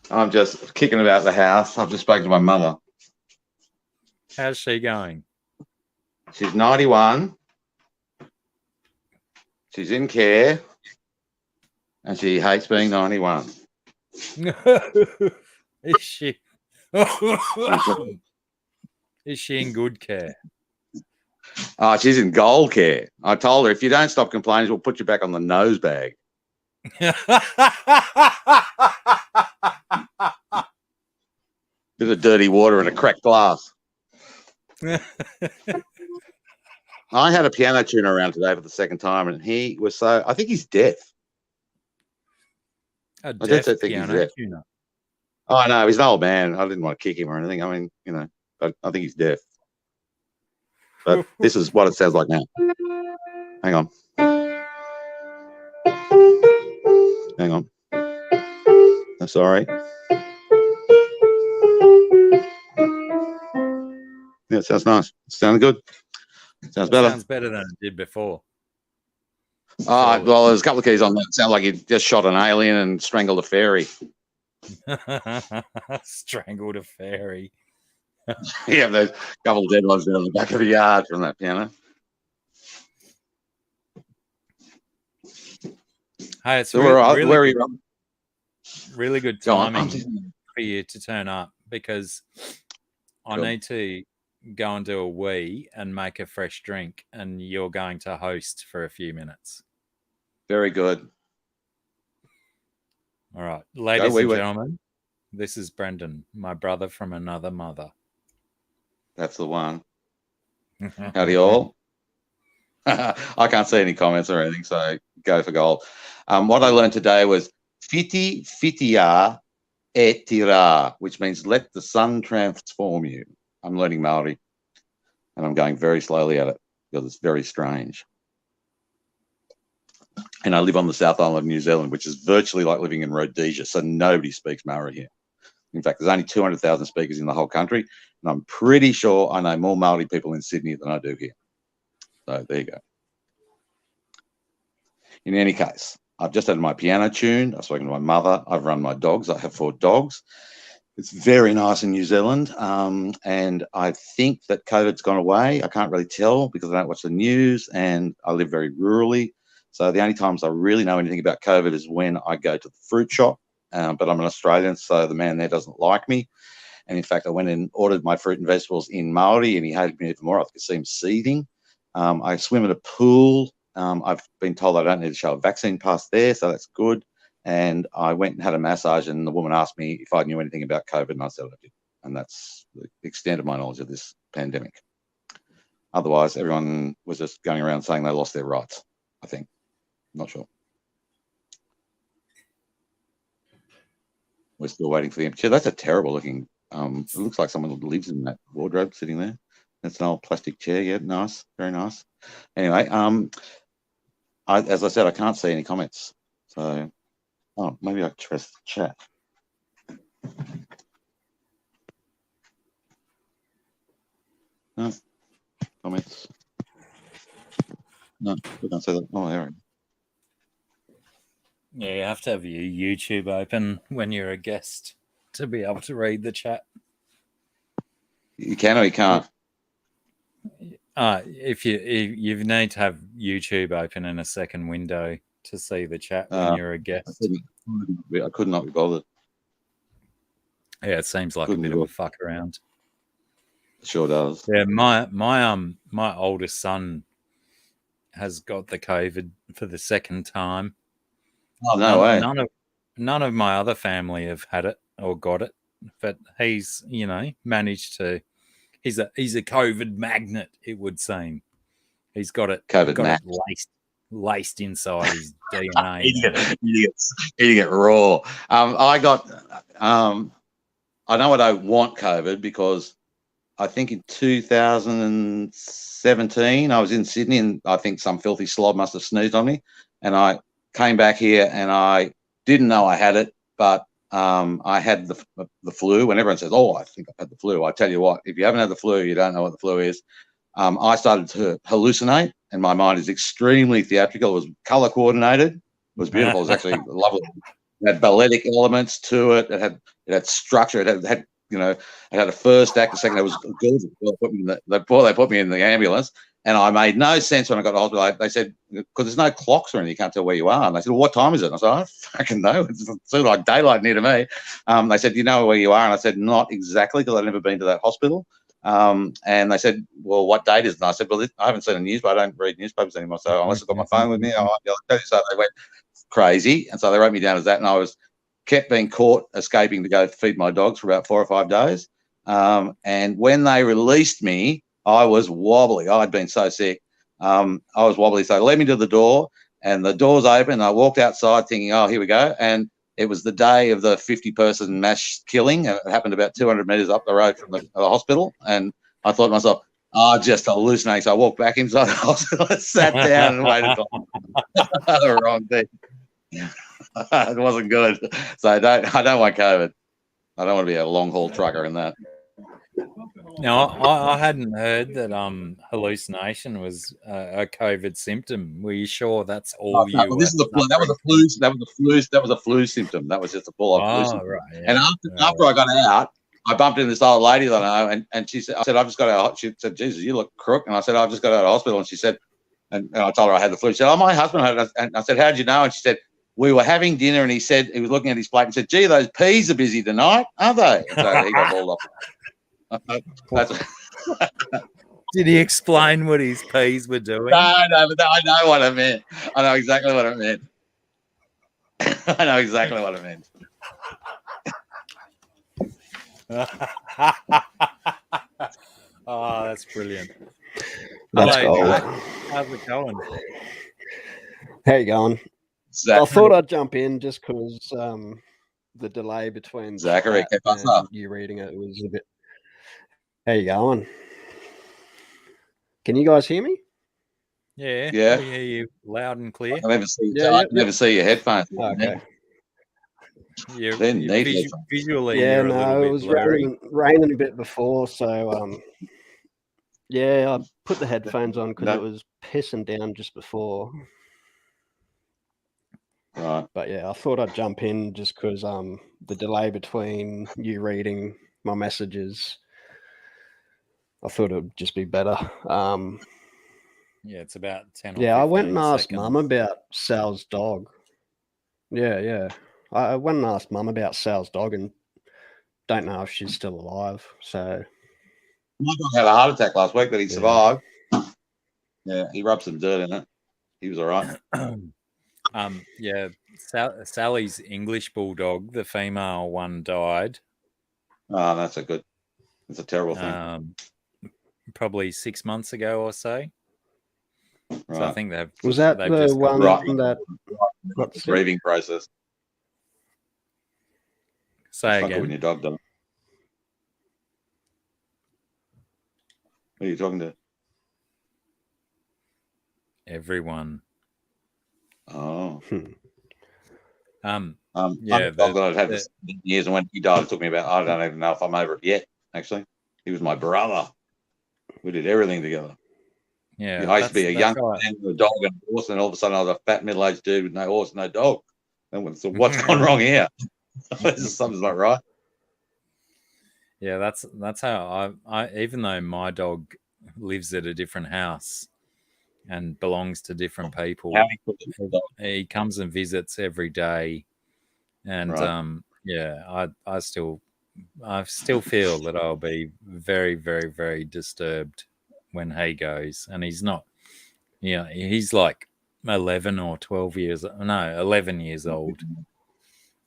I'm just kicking about the house. I've just spoken to my mother.
How's she going?
She's 91. She's in care. And she hates being 91.
Is she? Is she in good care?
Oh, she's in gold care. I told her, if you don't stop complaining, we'll put you back on the nose bag. Bit of dirty water and a cracked glass. I had a piano tuner around today for the second time, and he was I think he's deaf.
A deaf piano tuner?
Oh, no, he's an old man. I didn't want to kick him or anything. I mean, you know, I think he's deaf. But this is what it sounds like now. Hang on. I'm sorry. Yeah, it sounds nice. It sounds good. Sounds better.
Sounds better than it did before.
Well, there's a couple of keys on that. It sounds like you just shot an alien and strangled a fairy.
Strangled a fairy.
Yeah, there's a couple of dead ones down the back of the yard from that piano.
Hey, it's
So
really good timing for you to turn up, because I need to go and do a wee and make a fresh drink, and you're going to host for a few minutes.
Very good.
All right, ladies and gentlemen, this is Brendan, my brother from another mother.
That's the one. Howdy all. I can't see any comments or anything, so go for gold. What I learned today was fiti fitia e tira, which means let the sun transform you. I'm learning Maori, and I'm going very slowly at it because it's very strange. And I live on the South Island of New Zealand, which is virtually like living in Rhodesia, so nobody speaks Maori here. In fact, there's only 200,000 speakers in the whole country, and I'm pretty sure I know more Maori people in Sydney than I do here. So there you go. In any case, I've just had my piano tuned. I've spoken to my mother. I've run my dogs. I have 4 dogs. It's very nice in New Zealand, and I think that COVID's gone away. I can't really tell because I don't watch the news, and I live very rurally. So the only times I really know anything about COVID is when I go to the fruit shop, but I'm an Australian, so the man there doesn't like me. And in fact, I went and ordered my fruit and vegetables in Maori, and he hated me even more. I could see him seething. I swim at a pool. I've been told I don't need to show a vaccine pass there, so that's good. And I went and had a massage, and the woman asked me if I knew anything about COVID, and I said I did. And that's the extent of my knowledge of this pandemic. Otherwise, everyone was just going around saying they lost their rights, I think. Not sure. We're still waiting for the empty chair. That's a terrible looking, it looks like someone lives in that wardrobe sitting there. That's an old plastic chair. Yeah, nice. Very nice. Anyway, as I said, I can't see any comments. So, maybe I press the chat. No comments. No, we don't say that. Oh, there.
Yeah, you have to have your YouTube open when you're a guest to be able to read the chat.
You can or you can't.
If you need to have YouTube open in a second window to see the chat when you're a guest.
I could not be bothered.
Yeah, it seems like a bit of a fuck around.
It sure does.
Yeah, my oldest son has got the COVID for the second time.
Oh, no way.
None of my other family have had it or got it, but he's managed to. He's a COVID magnet, it would seem. He's got it.
COVID
laced inside his DNA.
Eating it raw. I know I don't want COVID because I think in 2017 I was in Sydney and I think some filthy slob must have sneezed on me, and I came back here and I didn't know I had it, but I had the flu. When everyone says, "Oh, I think I've had the flu," I tell you what, if you haven't had the flu, you don't know what the flu is. I started to hallucinate, and my mind is extremely theatrical. It was color coordinated. It was beautiful. It was actually lovely. It had balletic elements to it. It had structure. It had it had a first act, a second. It was gorgeous. They put me in the ambulance, and I made no sense when I got to the hospital. They said, because there's no clocks or anything, you can't tell where you are. And they said, "Well, what time is it?" And I said, "I don't fucking know. It's sort of like daylight near to me." They said, "Do you know where you are?" And I said, "Not exactly, because I've never been to that hospital." And they said, "Well, what date is it?" And I said, "Well, I haven't seen the news, but I don't read newspapers anymore. So unless I've got my phone with me, I might be able to tell you." So they went crazy. And so they wrote me down as that. And I kept being caught escaping to go feed my dogs for about 4 or 5 days. And when they released me, I was wobbly. I'd been so sick. I was wobbly. So they led me to the door, and the door's open. And I walked outside thinking, "Oh, here we go." And it was the day of the 50-person mass killing. And it happened about 200 metres up the road from the hospital. And I thought to myself, just hallucinating. So I walked back inside the hospital and sat down and waited for the wrong thing. It wasn't good. So I don't want COVID. I don't want to be a long haul trucker in that.
Now, I hadn't heard that hallucination was a COVID symptom. Were you sure that's all you?
Well, that was a flu. That was a flu symptom. That was just a full-on flu symptom. Right, yeah. And after I got out, I bumped into this old lady that I know, and she said, "I said I've just got out." She said, "Jesus, you look crook." And I said, "I've just got out of hospital." And she said, and I told her I had the flu. She said, "Oh, my husband had it." And I said, "How did you know?" And she said, "We were having dinner, and he said he was looking at his plate and said, 'Gee, those peas are busy tonight, aren't they?'" And so he got balled up.
Did he explain what his peas were doing?
No, but I know what I meant. I know exactly what I meant. I know exactly what I meant.
Oh, that's brilliant.
That's
Hello,
gold.
Jack. How's it going?
How you going?
Zachary.
I thought I'd jump in just because the delay between
Zachary,
and you reading it was a bit. How you going? Can you guys hear me?
Yeah.
Yeah.
We hear you loud and clear.
I never see your headphones.
Okay.
You're
visually.
Yeah,
you're
no, it was raining a bit before, so yeah, I put the headphones on because it was pissing down just before.
Right.
But yeah, I thought I'd jump in just because the delay between you reading my messages, I thought it would just be better.
Yeah, it's about 10 or 15
I went and asked
seconds.
Mum about Sal's dog. Yeah. I went and asked Mum about Sal's dog and don't know if she's still alive. So
my dog had a heart attack last week, but he survived. Yeah, he rubbed some dirt in it. He was all right.
Yeah, Sally's English bulldog, the female one, died.
Oh, that's a terrible thing.
Probably 6 months ago or so.
Right.
So I think they've
was that
they've
the
just
one that
the grieving process.
Say again.
When your dog died. What are you talking to?
Everyone.
Oh.
Yeah,
I'm a dog that I've had for 17 years, and when he died, it took me about, I don't even know if I'm over it yet, actually. He was my brother. We did everything together.
yeah.
I used to be a young
right.
man with a dog and a horse, and all of a sudden I was a fat middle-aged dude with no horse, no dog. And so what's gone wrong here? Something's not right.
Yeah, that's how I even though my dog lives at a different house and belongs to different people, he comes and visits every day, and
Right.
yeah, I still feel that I'll be very, very, very disturbed when he goes, and he's not. Yeah, he's like 11 or 12 years. No, 11 years old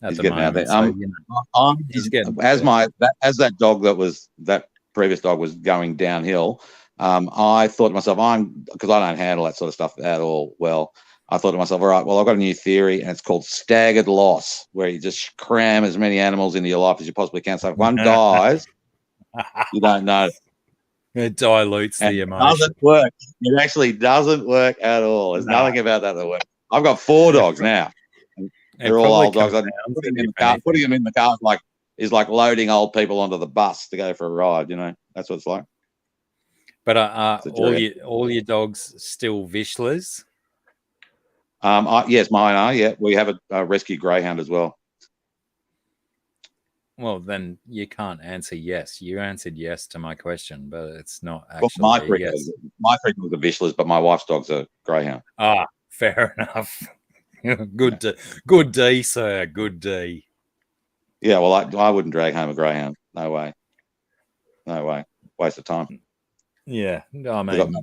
at
He's
the
getting out
moment.
there.
So,
I'm
he's getting
as that dog that previous dog was going downhill. I thought to myself, because I don't handle that sort of stuff at all well. I thought to myself, all right, well, I've got a new theory, and it's called staggered loss, where you just cram as many animals into your life as you possibly can. So if one dies, you don't know.
It dilutes
And
the
it
emotion.
doesn't work. It actually doesn't work at all. There's nothing about that works. I've got 4 dogs now. They're all old dogs. Putting them in the car is like loading old people onto the bus to go for a ride. You know, that's what it's like.
But all your dogs still Vishlers?
Yes, mine are. Yeah, we have a rescue greyhound as well.
Well, then you can't answer yes. You answered yes to my question, but it's not
Well,
actually yes.
my frequent are Vishlers, but my wife's dog's a greyhound.
Ah, fair enough. Good D, sir. Good D.
Yeah, well, I wouldn't drag home a greyhound. No way. No way. Waste of time.
Yeah, I mean,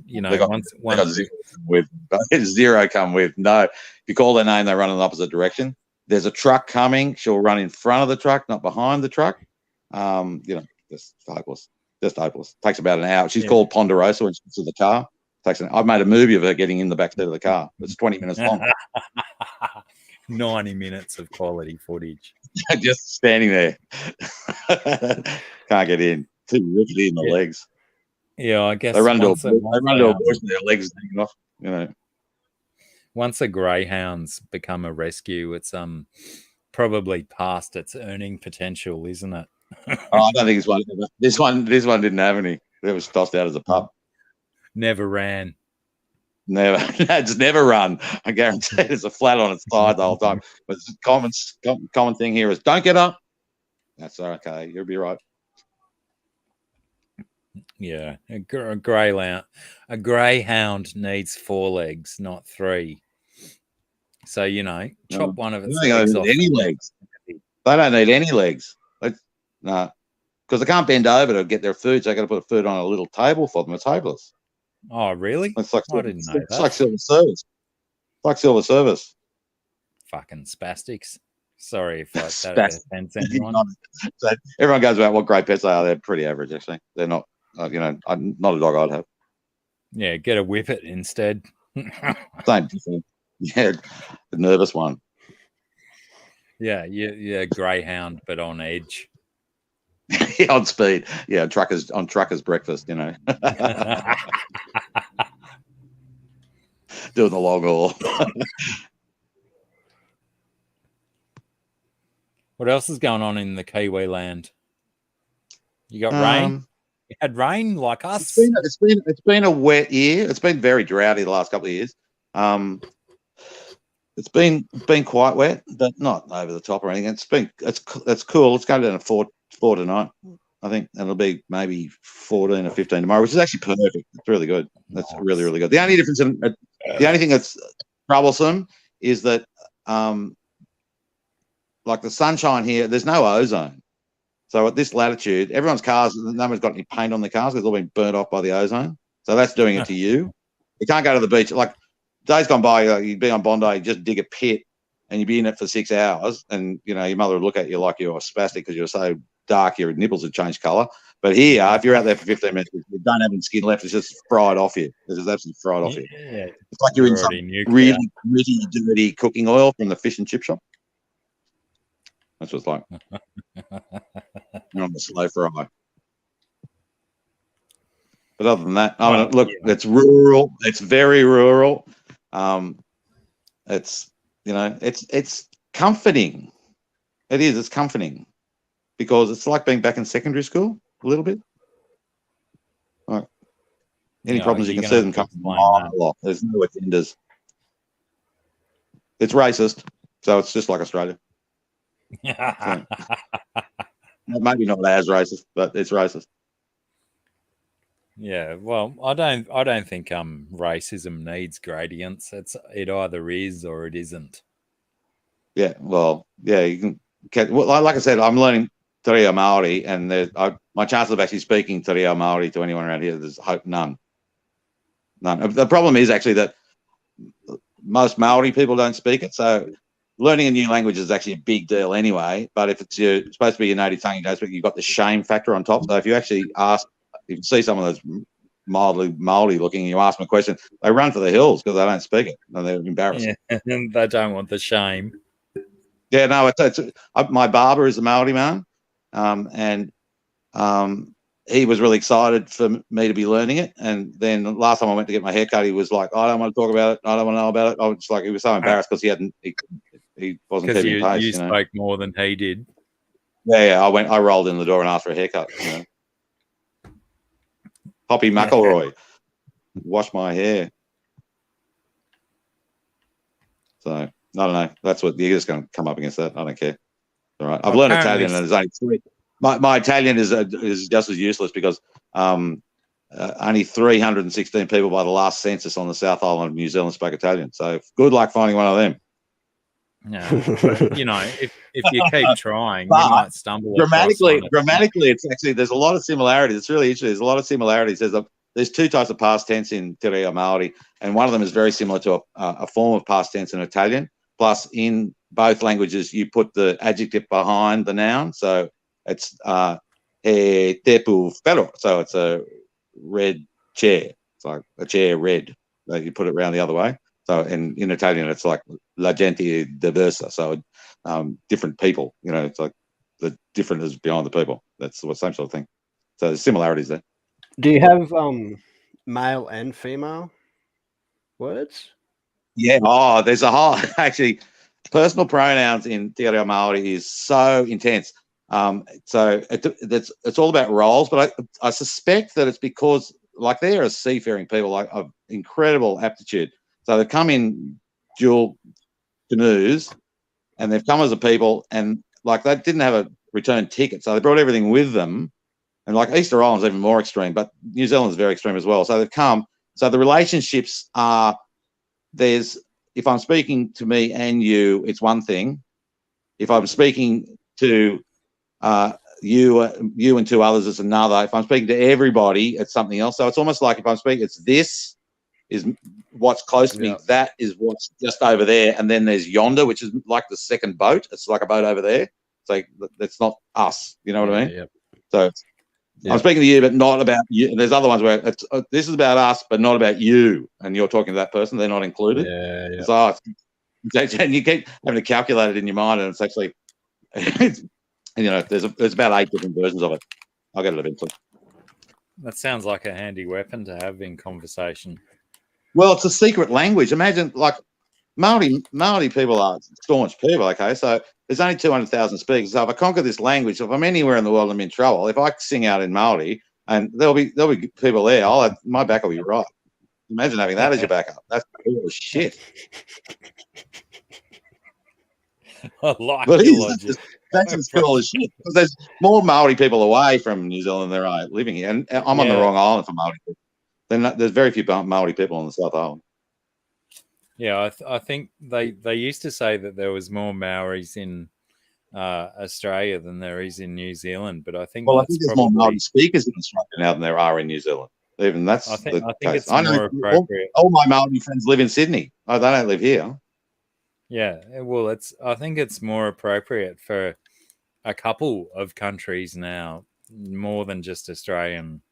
once
zero come with. No, if you call their name, they run in the opposite direction. There's a truck coming. She'll run in front of the truck, not behind the truck. Just hopeless. Just hopeless. Takes about an hour. She's called Ponderosa when she gets to the car. I've made a movie of her getting in the back seat of the car. It's 20 minutes long.
90 minutes of quality footage.
Just standing there. Can't get in. Too rickety in the legs.
Yeah, I guess
they run into a bush and their legs hanging off. You know.
Once a greyhound's become a rescue, it's probably past its earning potential, isn't it?
I don't think this one didn't have any. It was tossed out as a pup.
Never ran.
Never, it's never run. I guarantee it's a flat on its side the whole time. But the common thing here is don't get up. That's okay. You'll be right.
Yeah, a greyhound needs 4 legs, not 3. So chop one of its legs off.
Any legs? They don't need any legs. No, because they can't bend over to get their food. So they got to put food on a little table for them. It's hopeless.
Oh, really?
It's like
I didn't know that.
It's like silver service. It's like silver service.
Fucking spastics. Sorry if that offends anyone.
So everyone goes about what great pets they are. They're pretty average, actually. They're not. Not a dog I'd have.
Yeah, get a whippet instead.
Same thing. Yeah, the nervous one.
Yeah, greyhound, but on edge.
On speed. Yeah, truckers breakfast. Doing the long haul.
What else is going on in the Kiwi land? You got rain? You had rain like us?
It's been a wet year. It's been very droughty the last couple of years. It's been quite wet, but not over the top or anything. It's cool. It's going down to 4 tonight, I think, and it'll be maybe 14 or 15 tomorrow, which is actually perfect. It's really good. That's really, really good. The only difference the only thing that's troublesome is that like the sunshine here, there's no ozone. So at this latitude, everyone's cars, no one's got any paint on their cars. It's all been burnt off by the ozone. So that's doing it to you. You can't go to the beach. Like days gone by, you'd be on Bondi, you just dig a pit and you'd be in it for 6 hours. And, your mother would look at you like you were spastic because you were so dark, your nipples had changed colour. But here, if you're out there for 15 minutes, you don't have any skin left. It's just fried off you. It's just absolutely fried off you.
Yeah.
It's like you're in some really gritty, dirty cooking oil from the fish and chip shop. That's what it's like. You're on the slow fry. But other than that, look, it's rural. It's very rural. It's comforting. It is. It's comforting because it's like being back in secondary school a little bit. All right. Any problems, you can see them come a lot. There's no agendas. It's racist, so it's just like Australia. So, maybe not as racist, but it's racist.
Yeah, well, I don't think racism needs gradients. It either is or it isn't.
Yeah, well, yeah, you can. Well, like I said, I'm learning Te Reo Māori, and my chances of actually speaking Te Reo Māori to anyone around here, there's none. The problem is actually that most Maori people don't speak it, so learning a new language is actually a big deal anyway. But if it's supposed to be your native tongue, you don't speak, you've got the shame factor on top. So if you actually if you see someone that's mildly Maori looking, and you ask them a question, they run for the hills because they don't speak it and they're embarrassed.
Yeah, and they don't want the shame.
Yeah, no, my barber is a Maori man, and he was really excited for me to be learning it. And then the last time I went to get my haircut, he was like, I don't want to talk about it. I don't want to know about it. I was like, he was so embarrassed because he wasn't keeping pace.
You spoke more than he did.
Yeah, I rolled in the door and asked for a haircut. Poppy McElroy, wash my hair. So I don't know. That's what you're just going to come up against that. I don't care. All right. I've learned Italian, and there's only three. My Italian is just as useless because only 316 people by the last census on the South Island of New Zealand spoke Italian. So good luck finding one of them.
No, but, if you keep trying, you might stumble.
Grammatically, it's actually there's a lot of similarities. It's really interesting. There's a lot of similarities. There's two types of past tense in Te Reo Māori, and one of them is very similar to a form of past tense in Italian. Plus, in both languages, you put the adjective behind the noun. So it's he tepu ferro. So it's a red chair. It's like a chair red. You put it around the other way. So in Italian, it's like la gente diversa. So different people. It's like the different is beyond the people. That's the same sort of thing. So there's similarities there.
Do you have male and female words?
Yeah. Oh, there's a whole actually personal pronouns in Te Reo Māori is so intense. So it's all about roles, but I suspect that it's because like they are seafaring people like of incredible aptitude. So they come in dual canoes, and they've come as a people, and like they didn't have a return ticket, so they brought everything with them. And like Easter Island's even more extreme, but New Zealand's very extreme as well. So they've come. So the relationships are if I'm speaking to me and you, it's one thing. If I'm speaking to you and two others, it's another. If I'm speaking to everybody, it's something else. So it's almost like if I'm speaking, it's this is what's close to me. That is what's just over there. And then there's yonder, which is like the second boat. It's like a boat over there. It's like, that's not us. You know what I mean?
Yeah.
So I'm speaking to you, but not about you. And there's other ones where this is about us, but not about you. And you're talking to that person. They're not included.
Yeah.
So and you keep having to calculate it in your mind. And it's actually, there's about 8 different versions of it. I'll get it eventually.
That sounds like a handy weapon to have in conversation.
Well, it's a secret language. Imagine, like, Maori people are staunch people, okay? So there's only 200,000 speakers. So if I conquer this language, if I'm anywhere in the world, I'm in trouble. If I sing out in Maori, and there'll be people there, my back will be right. Imagine having that as your backup. That's cool as shit.
I like
but
your logic.
That's as cool as shit. Because there's more Maori people away from New Zealand than there are living here. And I'm on the wrong island for Maori people. There's very few Maori people on the South Island.
Yeah, I think they used to say that there was more Maoris in Australia than there is in New Zealand, but I think
there's more Maori speakers in Australia now than there are in New Zealand. Even that's
I think
case.
it's more appropriate.
All my Maori friends live in Sydney. Oh, they don't live here.
Yeah, well, I think it's more appropriate for a couple of countries now, more than just Australian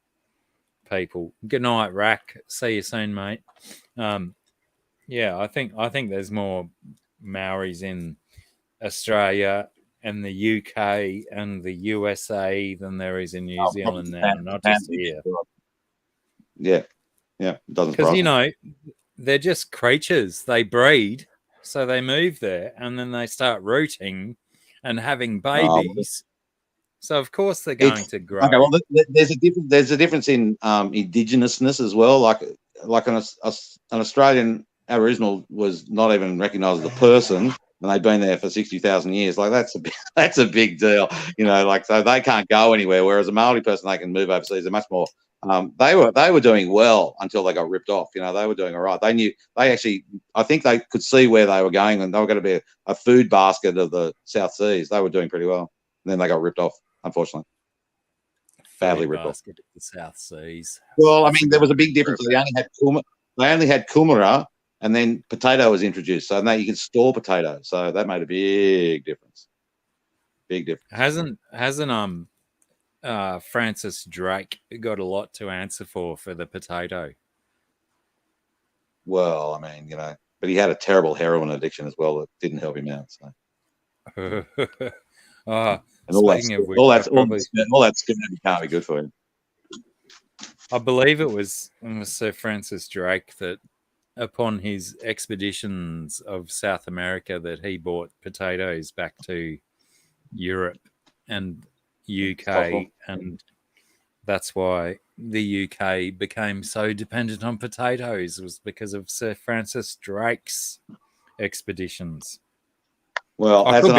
people. Good night, Rack. See you soon, mate. Yeah, I think there's more Maoris in Australia and the UK and the USA than there is in New Zealand now, not just here.
Yeah, it doesn't.
Because they're just creatures. They breed, So they move there, and then they start rooting and having
Oh,
babies. So of course they're going to grow.
okay. Well, there's a difference. There's a difference in indigenousness as well. Like an Australian Aboriginal was not even recognised as a person, and they've been there for 60,000 years. Like that's a big deal. You know, like so they can't go anywhere. Whereas a Maori person, they can move overseas. They're much more. They were doing well until they got ripped off. You know, they were doing all right. I think they could see where they were going, and they were going to be a food basket of the South Seas. They were doing pretty well. And then they got ripped off, unfortunately. Badly ripped off.
Basket of the South Seas.
Well, I mean, there was a big difference. They only had kumara, and then potato was introduced. So now you can store potatoes. So that made a big difference. Big difference.
Hasn't Francis Drake got a lot to answer for the potato?
Well, I mean, you know, but he had a terrible heroin addiction as well that didn't help him out. So.
And
all that scurvy can't be good for him.
I believe it was Sir Francis Drake that, upon his expeditions of South America, that he brought potatoes back to Europe and UK, and that's why the UK became so dependent on potatoes, was because of Sir Francis Drake's expeditions.
Well, as an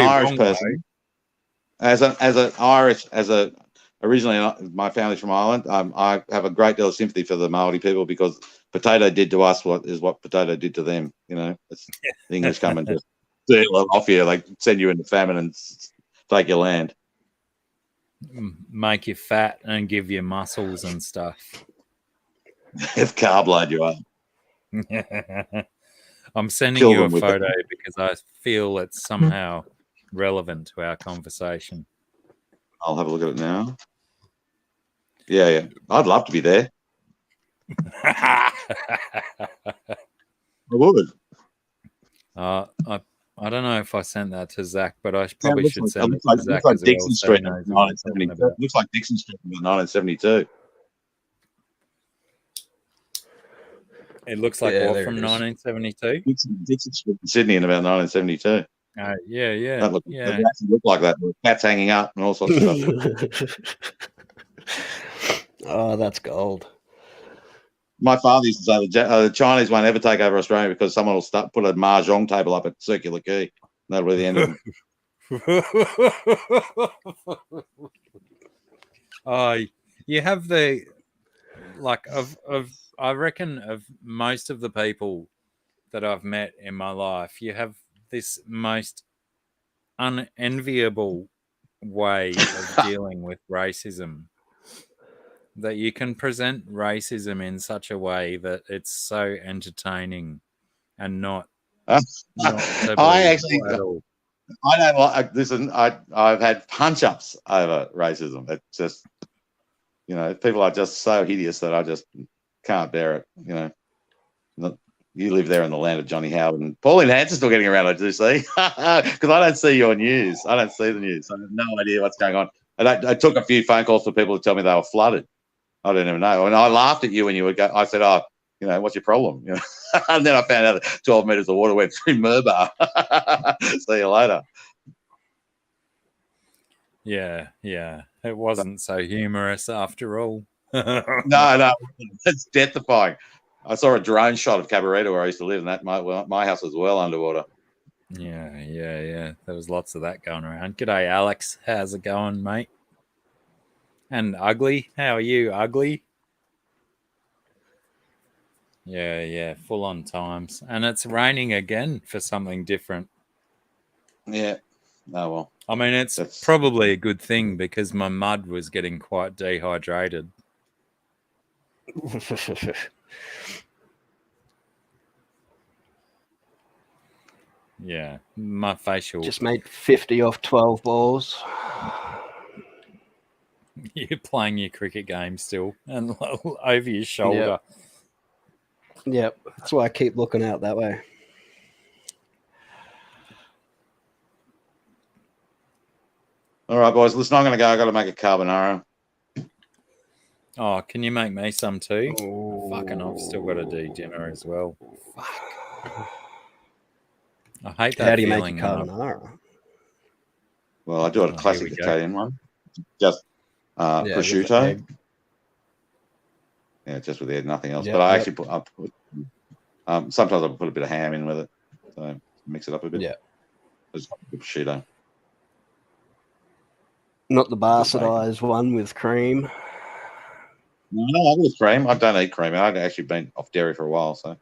Irish person, originally my family's from Ireland, I have a great deal of sympathy for the Maori people because potato did to us what potato did to them. You know, it's the English come and just steal it off you, like send you into famine and take your land,
make you fat and give you muscles and stuff.
It's carb load you are.
I'm sending you a photo because I feel it's somehow relevant to our conversation.
I'll have a look at it now. Yeah. I'd love to be there. I would.
I don't know if I sent that to Zach, but I probably should send it
to
Zach
like
as
Dixon
well.
Street in 1972. It looks like Dixon Street in 1972.
It looks like what from 1972?
Dixon Street in Sydney in about 1972.
Yeah.
That actually looked like that. With cats hanging up and all sorts of stuff.
Oh, that's gold.
My father used to say the Chinese won't ever take over Australia because someone will put a mahjong table up at Circular Quay. That'll be the end of them.
You have I reckon of most of the people that I've met in my life, you have this most unenviable way of dealing with racism, that you can present racism in such a way that it's so entertaining and not
I don't listen. I've had punch-ups over racism. It's just, you know, people are just so hideous that I just can't bear it. You know, you live there in the land of Johnny Howard, and Pauline Hanson's still getting around. I do see because I don't see your news. I don't see the news. I have no idea what's going on. And I took a few phone calls for people to tell me they were flooded. I don't even know. And I laughed at you when you would go. I said, "Oh, you know, what's your problem?" You know, and then I found out that 12 meters of water went through Murbar. See you later.
Yeah. It wasn't so humorous after all.
No, it's death-defying. I saw a drone shot of Cabaretta where I used to live, and that my house was well underwater.
Yeah. There was lots of that going around. G'day, Alex. How's it going, mate? And Ugly, how are you, Ugly? Yeah, full on times. And it's raining again for something different.
Yeah. Oh, well.
I mean, it's probably a good thing because my mud was getting quite dehydrated. Yeah, my facial.
Just made 50 off 12 balls.
You're playing your cricket game still and over your shoulder.
Yep. That's why I keep looking out that way.
All right, boys. Listen, I'm going to go. I've got to make a carbonara.
Oh, can you make me some too?
Oh.
Fucking, I've still got to do dinner as well. Fuck. I hate that
How do you make
feeling.
your carbonara?
Well, I do it a
Oh,
classic
here we go.
Italian one. Just
Yeah, with the
prosciutto.
egg.
Yeah, just with the egg, nothing else.
Yep,
But I
yep.
actually put sometimes I put a bit of ham in with it, so mix it up a bit.
Yeah.
Just with prosciutto.
Not the
bacon.
bastardized one with cream.
No, I with cream. I don't eat cream. I've actually been off dairy for a while, so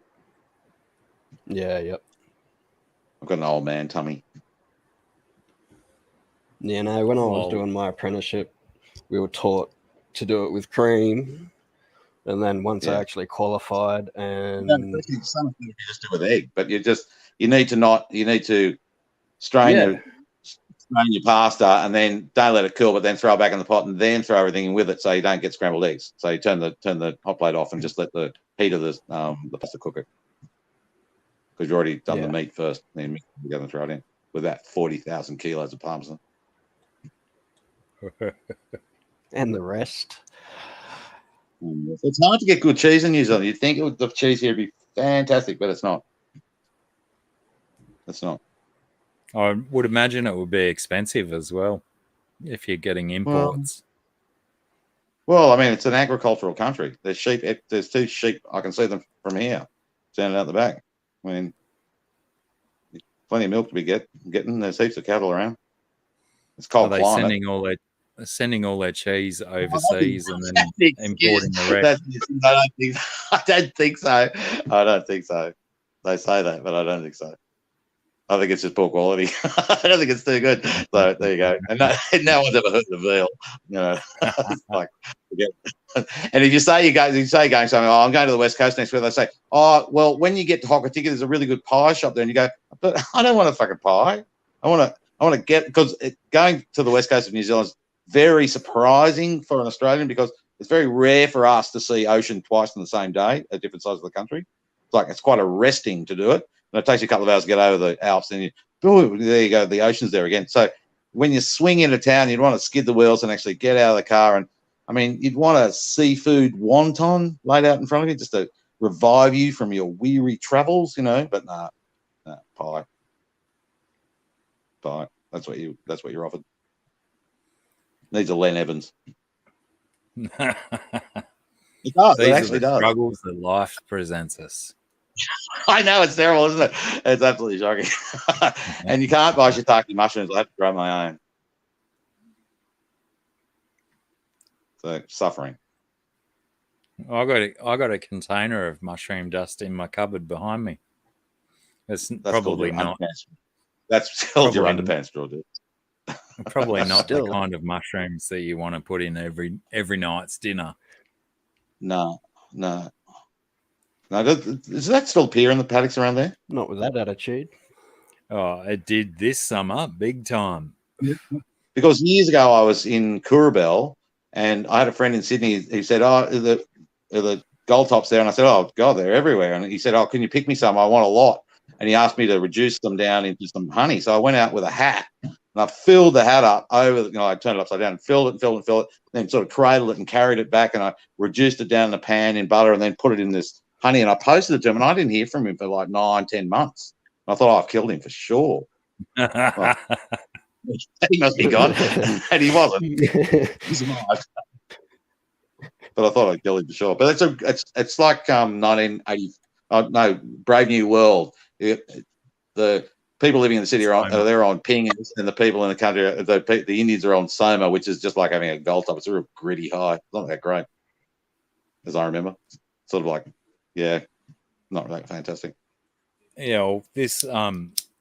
Yeah, yep.
I've got an old man tummy.
Yeah, no, when I was
Well-
doing my apprenticeship, we were taught to do it with cream. And then once I
Yeah.
actually qualified and
Some of you just do with egg, but you need to strain
Yeah.
your pasta and then don't let it cool, but then throw it back in the pot and then throw everything in with it so you don't get scrambled eggs. So you turn the hot plate off and just let the heat of the pasta cook it. Because you've already done the meat first, then mix it together and throw it in with that 40,000 kilos of parmesan.
and the rest.
It's hard to get good cheese in New Zealand. You'd think the cheese here would be fantastic, but it's not. It's not.
I would imagine it would be expensive as well if you're getting imports.
Well, I mean, it's an agricultural country. There's sheep. There's 2 sheep. I can see them from here, standing out the back. I mean, plenty of milk to be getting. There's heaps of cattle around. It's
Are
cold
they
climate.
sending all their cheese overseas and then importing the rest?
I don't think so. I don't think so. They say that, but I don't think so. I think it's just poor quality. I don't think it's too good. So there you go. And no one's ever heard of veal. You know, it's like, and if you say going something, oh, I'm going to the West Coast next week, they say, oh, well, when you get to Hokitika, there's a really good pie shop there, and you go, but I don't want a fucking pie. I want to get, because going to the West Coast of New Zealand is very surprising for an Australian, because it's very rare for us to see ocean twice in the same day at different sides of the country. It's quite arresting to do it. And it takes you a couple of hours to get over the Alps, and there you go, the ocean's there again. So when you swing into town, you'd want to skid the wheels and actually get out of the car. And I mean, you'd want a seafood wonton laid out in front of you just to revive you from your weary travels, you know. But nah, pie. That's what you're offered. Needs a Len Evans. It does.
These
It
are
actually
the
does.
struggles that life presents us.
I know, it's terrible, isn't it? It's absolutely shocking. And you can't buy shiitake mushrooms. I have to grow my own. So suffering.
I got a container of mushroom dust in my cupboard behind me. That's probably not.
That's called your underpants, George.
Probably not
Still.
the kind of mushrooms that you want to put in every night's dinner.
No. Does that still appear in the paddocks around there?
Not with that attitude.
Oh, it did this summer, big time.
Because years ago I was in Kurrabell, and I had a friend in Sydney. He said, "Oh, are the gold tops there?" And I said, "Oh God, they're everywhere." And he said, "Oh, can you pick me some? I want a lot." And he asked me to reduce them down into some honey. So I went out with a hat, and I filled the hat up over. I turned it upside down, and filled it, then sort of cradled it and carried it back, and I reduced it down in a pan in butter, and then put it in this honey. And I posted it to him, and I didn't hear from him for like 9-10 months. And I thought, I've killed him for sure. Well, he must be gone, and he wasn't. He's alive. But I thought I'd kill him for sure. But it's like 1980. No, Brave New World. The people living in the city they're on pingers, and the people in the country, the Indians are on soma, which is just like having a gold top. It's a real gritty high. It's not that great, as I remember. Sort of like, yeah, not that fantastic.
Well, this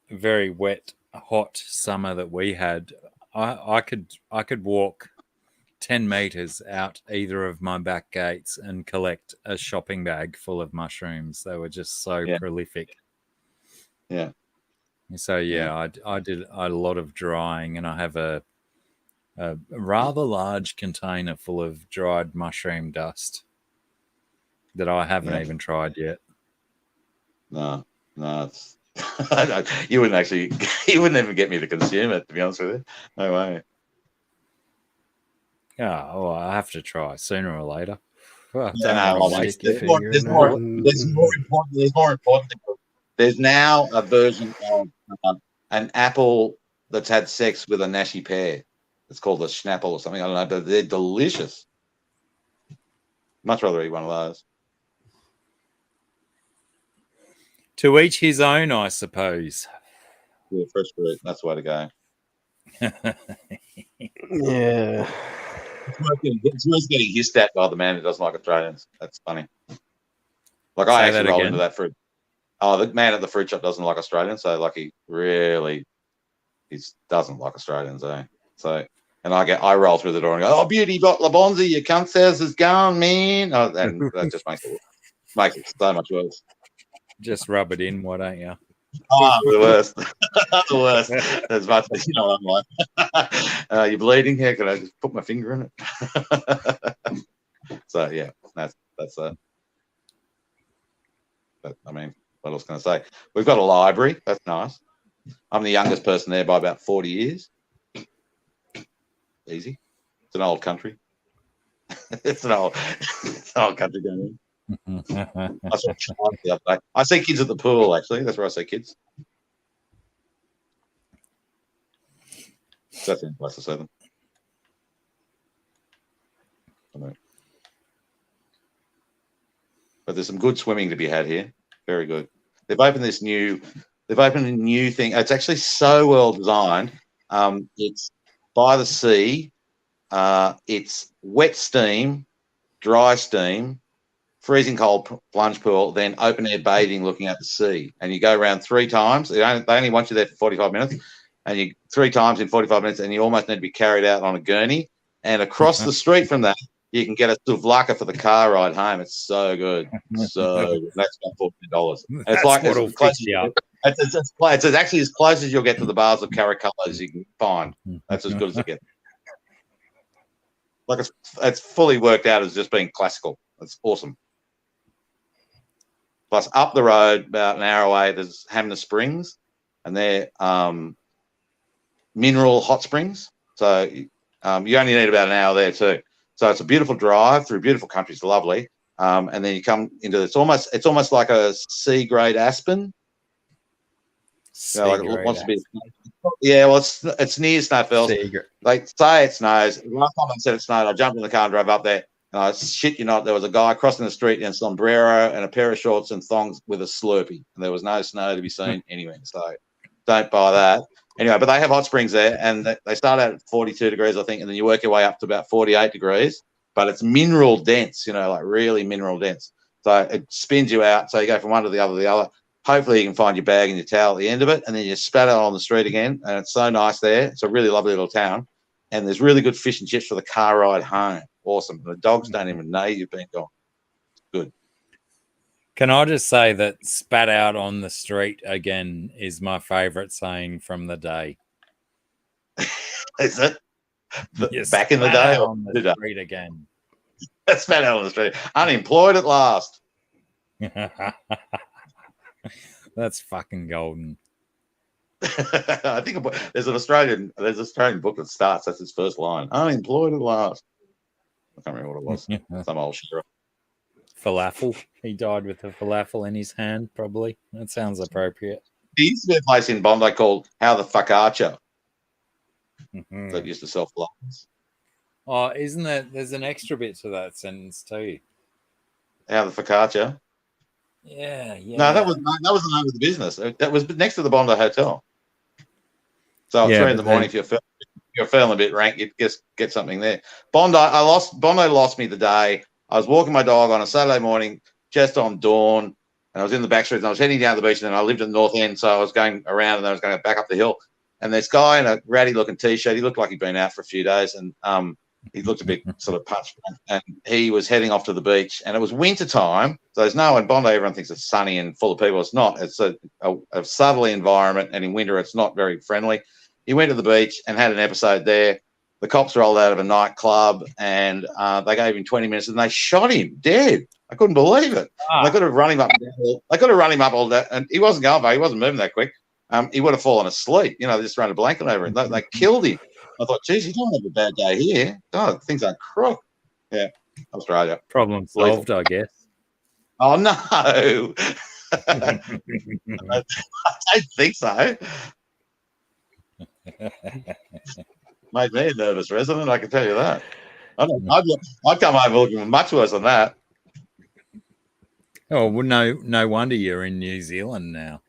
very wet, hot summer that we had, I could walk 10 meters out either of my back gates and collect a shopping bag full of mushrooms. They were just so prolific.
Yeah.
So I did a lot of drying, and I have a rather large container full of dried mushroom dust that I haven't even tried yet.
No, it's you wouldn't even get me to consume it, to be honest with you. No way.
Yeah, well, I have to try sooner or later. Well,
There's more important There's now a version of an apple that's had sex with a Nashi pear. It's called a schnapple or something. I don't know, but they're delicious. Much rather eat one of those.
To each his own, I suppose.
Yeah, fresh fruit. That's the way to go.
Yeah.
It's worth getting hissed at by the man who doesn't like Australians. That's funny. Like I
Say
actually
that
roll
again.
into that fruit. Oh, the man at the fruit shop doesn't like Australians, so like he doesn't like Australians, eh? So and I roll through the door and go, "Oh, beauty bottle of Bonzi, your cunt says is gone, man." Oh, and that just makes it so much worse.
Just rub it in, why don't you?
Oh, the worst. The worst. As much as you know what I'm like. You're bleeding here. Can I just put my finger in it? So yeah, that's but, I mean, what else can I say? We've got a library. That's nice. I'm the youngest person there by about 40 years. Easy. It's an old country. It's an old country going in. I saw child the other day. I see kids at the pool, actually. That's where I see kids. That's the only place to see them. But there's some good swimming to be had here. Very good. They've opened a new thing. It's actually so well designed. It's by the sea. It's wet steam, dry steam, freezing cold plunge pool, then open air bathing looking at the sea. And you go around 3 times. They only want you there for 45 minutes. And you 3 times in 45 minutes, and you almost need to be carried out on a gurney. And across the street from that, you can get a souvlaki for the car ride home. It's so good. So that's about $40. It's like
what'll fix you up.
It's actually as close as you'll get to the bars of Caracalla as you can find. That's as good as it gets. Like it's fully worked out as just being classical. It's awesome. Plus, up the road, about an hour away, there's Hamner Springs, and they're mineral hot springs. So you only need about an hour there too. So it's a beautiful drive through beautiful country. It's lovely. And then you come into it's almost like a C grade Aspen. It wants to be. Yeah, well, it's near Snowfells. They say it snows. Last time I said it snowed, I jumped in the car and drove up there. And I shit you not, there was a guy crossing the street in a sombrero and a pair of shorts and thongs with a Slurpee. And there was no snow to be seen anywhere. So don't buy that. Anyway, but they have hot springs there, and they start out at 42 degrees, I think, and then you work your way up to about 48 degrees. But it's mineral dense, like really mineral dense. So it spins you out. So you go from one to the other, Hopefully you can find your bag and your towel at the end of it, and then you spat out on the street again. And it's so nice there. It's a really lovely little town. And there's really good fish and chips for the car ride home. Awesome. The dogs don't even know you've been gone. Good.
Can I just say that spat out on the street again is my favourite saying from the day.
Is it?
Yes,
back in the day?
On the street again.
Spat out on the street. Unemployed at last.
That's fucking golden.
I think there's an Australian book that starts. That's its first line. Unemployed at last. I can't remember what it was. Some old sheriff.
Falafel. He died with a falafel in his hand, probably. That sounds appropriate.
There used to be a place in Bondi called How the Fuck Archer that used to sell falafels.
Oh, isn't that there's an extra bit to that sentence too?
How the Fuck Archer.
Yeah.
No, that was the name of the business. That was next to the Bondi Hotel. So at 3 in the morning, if you're feeling a bit rank, you just get something there. Bondi lost me the day. I was walking my dog on a Saturday morning, just on dawn, and I was in the back streets, and I was heading down the beach, and then I lived at the north end, so I was going around, and then I was going back up the hill. And this guy in a ratty-looking T-shirt, he looked like he'd been out for a few days, and he looked a bit sort of punched, and he was heading off to the beach, and it was winter time, so there's no in Bondi. Everyone thinks it's sunny and full of people. It's not. It's a southerly environment, and in winter, it's not very friendly. He went to the beach and had an episode there. The cops rolled out of a nightclub, and they gave him 20 minutes, and they shot him dead. I couldn't believe it. They could have run him up. They could have run him up all day, and he wasn't going far. He wasn't moving that quick. He would have fallen asleep. They just ran a blanket over him. They killed him. I thought, geez, you don't have a bad day here. Oh, things are crook. Yeah, Australia.
Problem solved, I guess.
Oh, no. I don't think so. Made me a nervous resident, I can tell you that. I'd come over looking much worse than that.
Oh, well, no wonder you're in New Zealand now.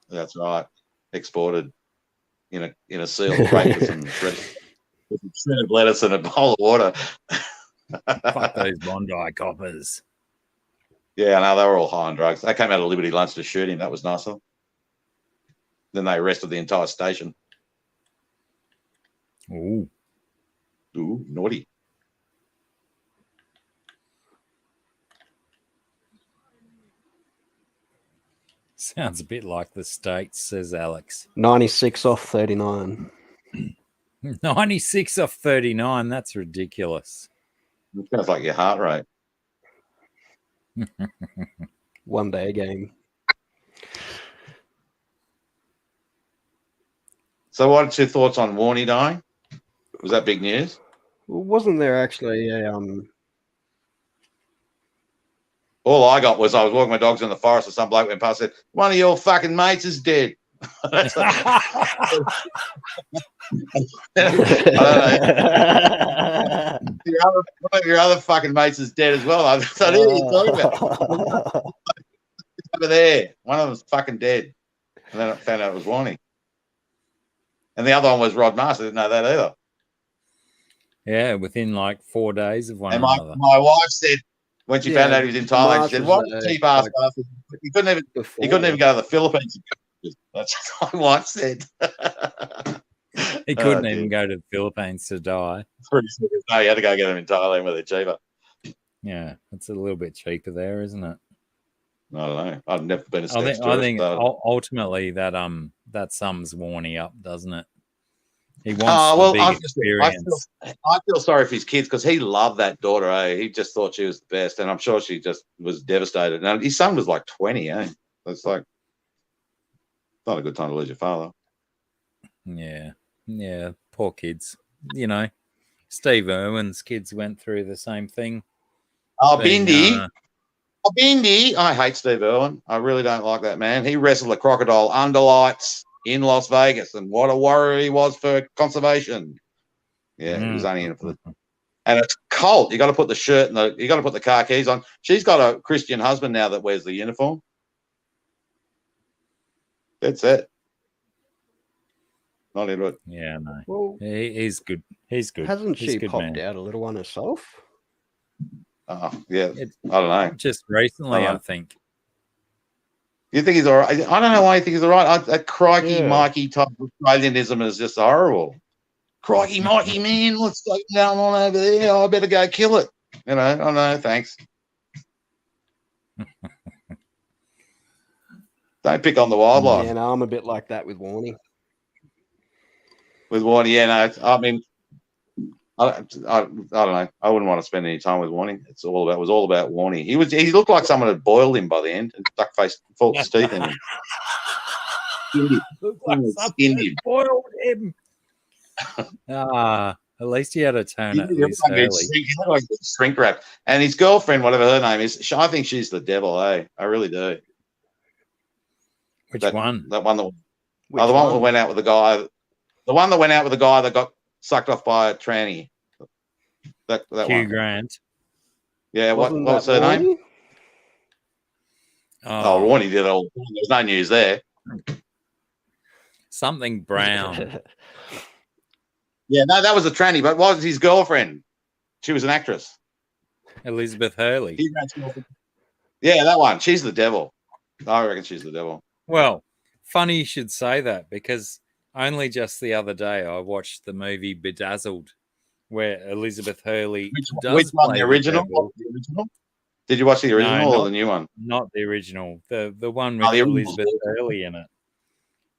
That's right. Exported in a sealed crate with some shredded lettuce and a bowl of water.
Fuck those Bondi coppers.
Yeah, no, they were all high on drugs. They came out of Liberty Lunch to shoot him. That was nice of them. Then they arrested the entire station.
Ooh.
Ooh, naughty.
Sounds a bit like the States, says Alex.
96 off 39.
96 off 39. That's ridiculous.
It sounds like your heart rate.
One day a game.
So what's your thoughts on Warney dying? Was that big news?
Wasn't there actually a
All I got was I was walking my dogs in the forest and some bloke went past and said, one of your fucking mates is dead. That's I don't know. One of your other fucking mates is dead as well. I thought, who are you talking about? Over there. One of them's fucking dead. And then I found out it was Warney. And the other one was Rod Master. I didn't know that either.
Yeah, within like 4 days of one
And
another.
my wife said, when she found out he was in Thailand, she said, "What a cheap ass bastard! He couldn't even go to the Philippines." That's what my wife said.
He couldn't even go to the Philippines to die.
No, he had to go get him in Thailand where they're cheaper.
Yeah, it's a little bit cheaper there, isn't it?
I don't know. I've never been a
I
States
think
tourist,
ultimately that sums Warney up, doesn't it? He wants
well,
the big experience.
I feel sorry for his kids because he loved that daughter. Eh? He just thought she was the best, and I'm sure she just was devastated. Now his son was like 20. Eh? It's like not a good time to lose your father.
Yeah, poor kids. You know, Steve Irwin's kids went through the same thing.
Bindi. Bindi. I hate Steve Irwin. I really don't like that man. He wrestled a crocodile under lights in Las Vegas, and what a warrior he was for conservation. Yeah, he was only in it for the. And it's cold. You got to put the shirt and you got to put the car keys on. She's got a Christian husband now that wears the uniform. That's it. Not into it.
Yeah, no.
Well,
he's good. He's good.
Hasn't
He's
she
good
popped
man.
out a little one herself?
Yeah. I don't know.
Just recently, I think.
You think he's all right? I don't know why you think he's all right. That crikey, Mikey type of Australianism is just horrible. Crikey, Mikey, man, what's going on over there? I better go kill it. You know, oh no, thanks. Don't pick on the wildlife.
Yeah, no, I'm a bit like that with Warney.
With Warney, yeah, no, I mean, I don't know. I wouldn't want to spend any time with Warney. It was all about Warney. He looked like someone had boiled him by the end and duck faced Fulton's teeth in him.
Looked like someone boiled him. At least he had a turn at least early.
He looked like a shrink wrap. And his girlfriend, whatever her name is, I think she's the devil, eh? I really do.
Which one?
That one that went out with the guy. The one that went out with the guy that got sucked off by a tranny. That
Hugh
one.
Grant.
Yeah, what was her name? Oh, Warney did all. There's no news there.
Something Brown.
Yeah, no, that was a tranny, but what was his girlfriend? She was an actress.
Elizabeth Hurley.
Yeah, that one. She's the devil. I reckon she's the devil.
Well, funny you should say that because only just the other day I watched the movie Bedazzled, where Elizabeth Hurley
Which one? The original? Did you watch the original or the new one?
Not the original. The one with Elizabeth Hurley in it.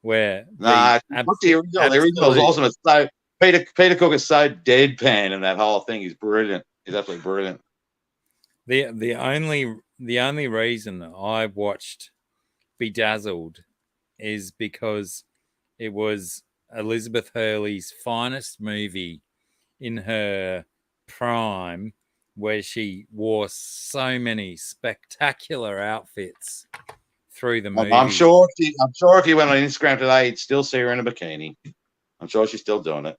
Where
the original. The original is awesome. It's so Peter Cook is so deadpan in that whole thing. He's brilliant. He's absolutely brilliant.
The only reason I watched Bedazzled is because it was Elizabeth Hurley's finest movie in her prime, where she wore so many spectacular outfits through the movie.
I'm sure if you went on Instagram today, you'd still see her in a bikini. I'm sure she's still doing it.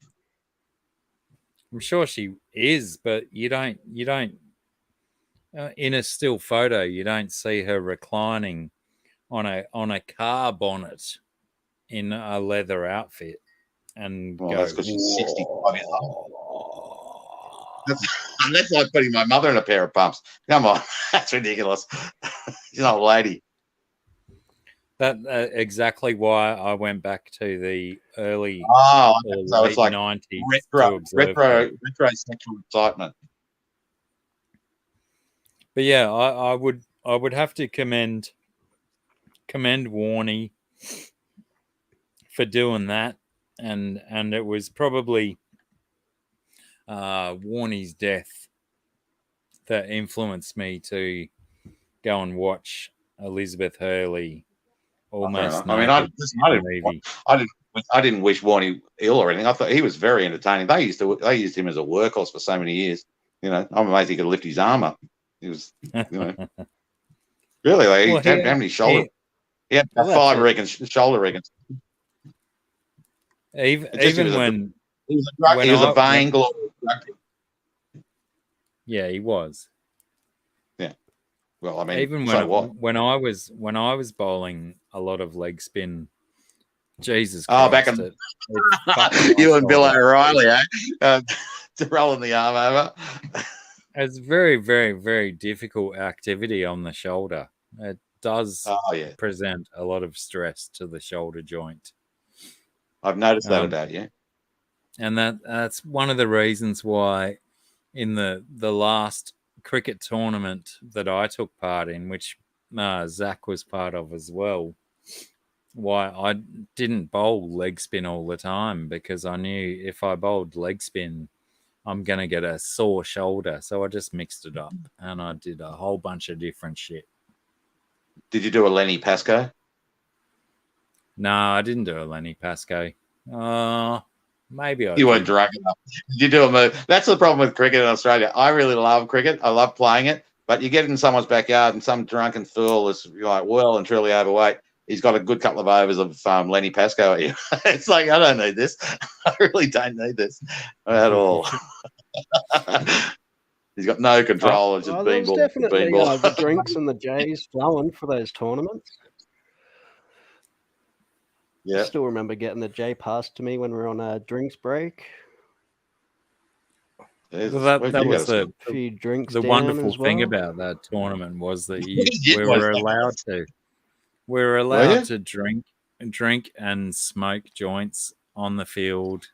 I'm sure she is, but you don't in a still photo, you don't see her reclining on a car bonnet in a leather outfit and
Well,
go.
that's because she's 65 years old. That's like putting my mother in a pair of pumps. Come on, that's ridiculous. She's an old lady.
That exactly why I went back to the early
Oh,
or
so
late
it's like
90s to
retro
observe her.
sexual excitement.
But yeah, I would have to commend Warnie for doing that, and it was probably Warnie's death that influenced me to go and watch Elizabeth Hurley almost
I mean,
naked in the movie.
I didn't wish Warnie ill or anything. I thought he was very entertaining. They used him as a workhorse for so many years. You know, I'm amazed he could lift his arm up. He was, you know, really like
Well,
he had how many shoulders? He had
well,
5 shoulder reckons.
Even when
he was a vain glorious rugby.
Yeah, he was.
Yeah. Well, I mean,
even when I was bowling a lot of leg spin, Jesus Christ!
Back in you and Bill O'Reilly, to rolling the arm over.
It's very, very, very difficult activity on the shoulder. It does present a lot of stress to the shoulder joint.
I've noticed that about you.
And that's one of the reasons why in the last cricket tournament that I took part in, which Zach was part of as well, why I didn't bowl leg spin all the time, because I knew if I bowled leg spin, I'm going to get a sore shoulder. So I just mixed it up and I did a whole bunch of different shit.
Did you do a Lenny Pascoe?
No, I didn't do a Lenny Pascoe. Maybe I
You weren't drunk enough. Did you do a move? That's the problem with cricket in Australia. I really love cricket. I love playing it. But you get in someone's backyard and some drunken fool is like well and truly overweight. He's got a good couple of overs of Lenny Pascoe at you. It's like, I don't need this. I really don't need this at all. He's got no control. It's just
there's definitely the drinks and the J's flowing for those tournaments.
Yeah.
I still remember getting the J passed to me when we were on a drinks break.
Well, that was
a few drinks.
The wonderful thing about that tournament was that we were allowed to drink and smoke joints on the field.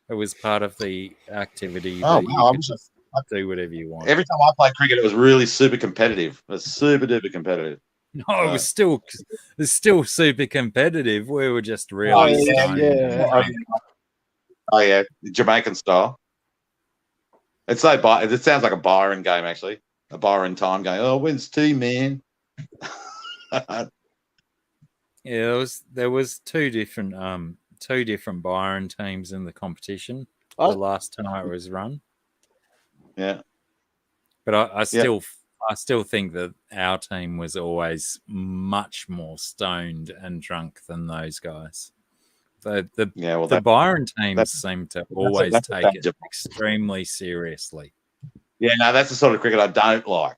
It was part of the activity. You could just do whatever you want.
Every time I played cricket, it was really super competitive. It was super duper competitive.
No, it was still super competitive. We were just really
Oh yeah, Jamaican style. It sounds like a Byron game, actually. A Byron time game. Oh, when's team, man?
Yeah, there was two different Byron teams in the competition. The last time it was run.
Yeah.
But I still think that our team was always much more stoned and drunk than those guys. The Byron teams seem to always take it extremely seriously.
Yeah, no, that's the sort of cricket I don't like.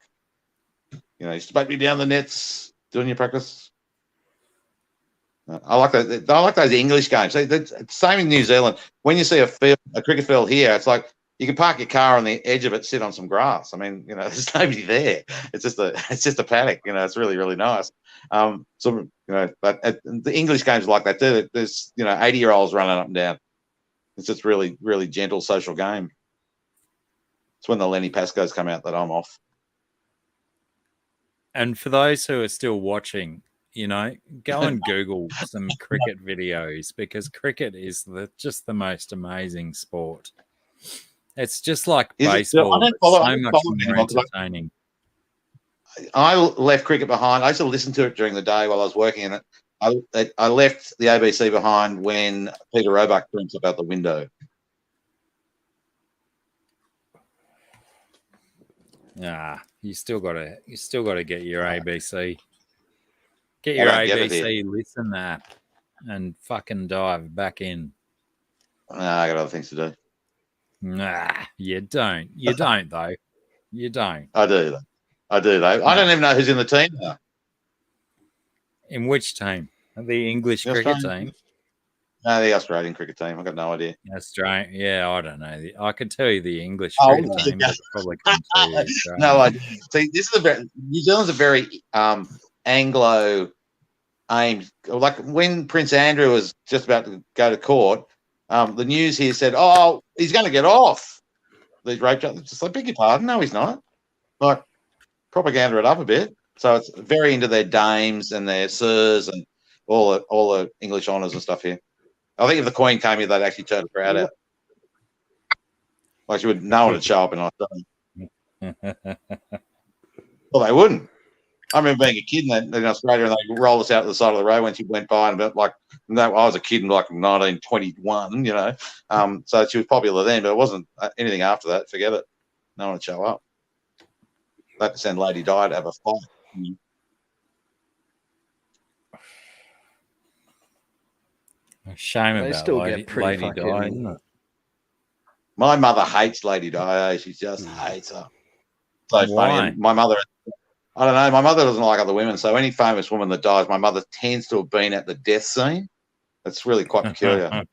You know, you smack me down the nets doing your practice. I like that. I like those English games. It's same in New Zealand. When you see a cricket field here, it's like you can park your car on the edge of it, sit on some grass. I mean, you know, there's nobody there. It's just a paddock. You know, it's really, really nice. But the English games are like that too. There's 80-year-olds running up and down. It's just really, really gentle social game. It's when the Lenny Pascoes come out that I'm off.
And for those who are still watching, go and Google some cricket videos, because cricket is just the most amazing sport. It's just like baseball, so much more entertaining.
I left cricket behind. I used to listen to it during the day while I was working in it. I left the ABC behind when Peter Roebuck jumps up out the window.
You still got to get your ABC. Get your
don't get it
ABC Listen app and fucking dive back in.
No, I got other things to do.
Nah, you don't. You don't, though. You don't.
I do, though. I don't even know who's in the team now.
In which team? The English
The
cricket
Australian-
team?
No, the Australian cricket team. I've got no idea.
Australian. Yeah, I don't know. I could tell you the English
Oh,
cricket
yeah.
team, but I probably couldn't tell you the Australian.
No idea. See, this is New Zealand's a very Anglo aimed. Like when Prince Andrew was just about to go to court, the news here said, "Oh, he's going to get off these rape charges." Just like, beg your pardon, no, he's not. Like, propaganda it up a bit. So it's very into their dames and their sirs and all the English honours and stuff here. I think if the Queen came here, they'd actually turn the crowd out. Like no one would show up in Australia. Well, they wouldn't. I remember being a kid in Australia, and they rolled us out to the side of the road when she went by, and like, no, I was a kid in like 1921, you know. So she was popular then, but it wasn't anything after that. Forget it. No one would show up. They had to send Lady Di to have a fight.
Shame
They
about
still
Lady,
get pretty
Lady
fucking-
Di, isn't it?
My mother hates Lady Di. She just hates her. So
Why?
funny. And my mother, I don't know. My mother doesn't like other women. So any famous woman that dies, my mother tends to have been at the death scene. That's really quite peculiar. I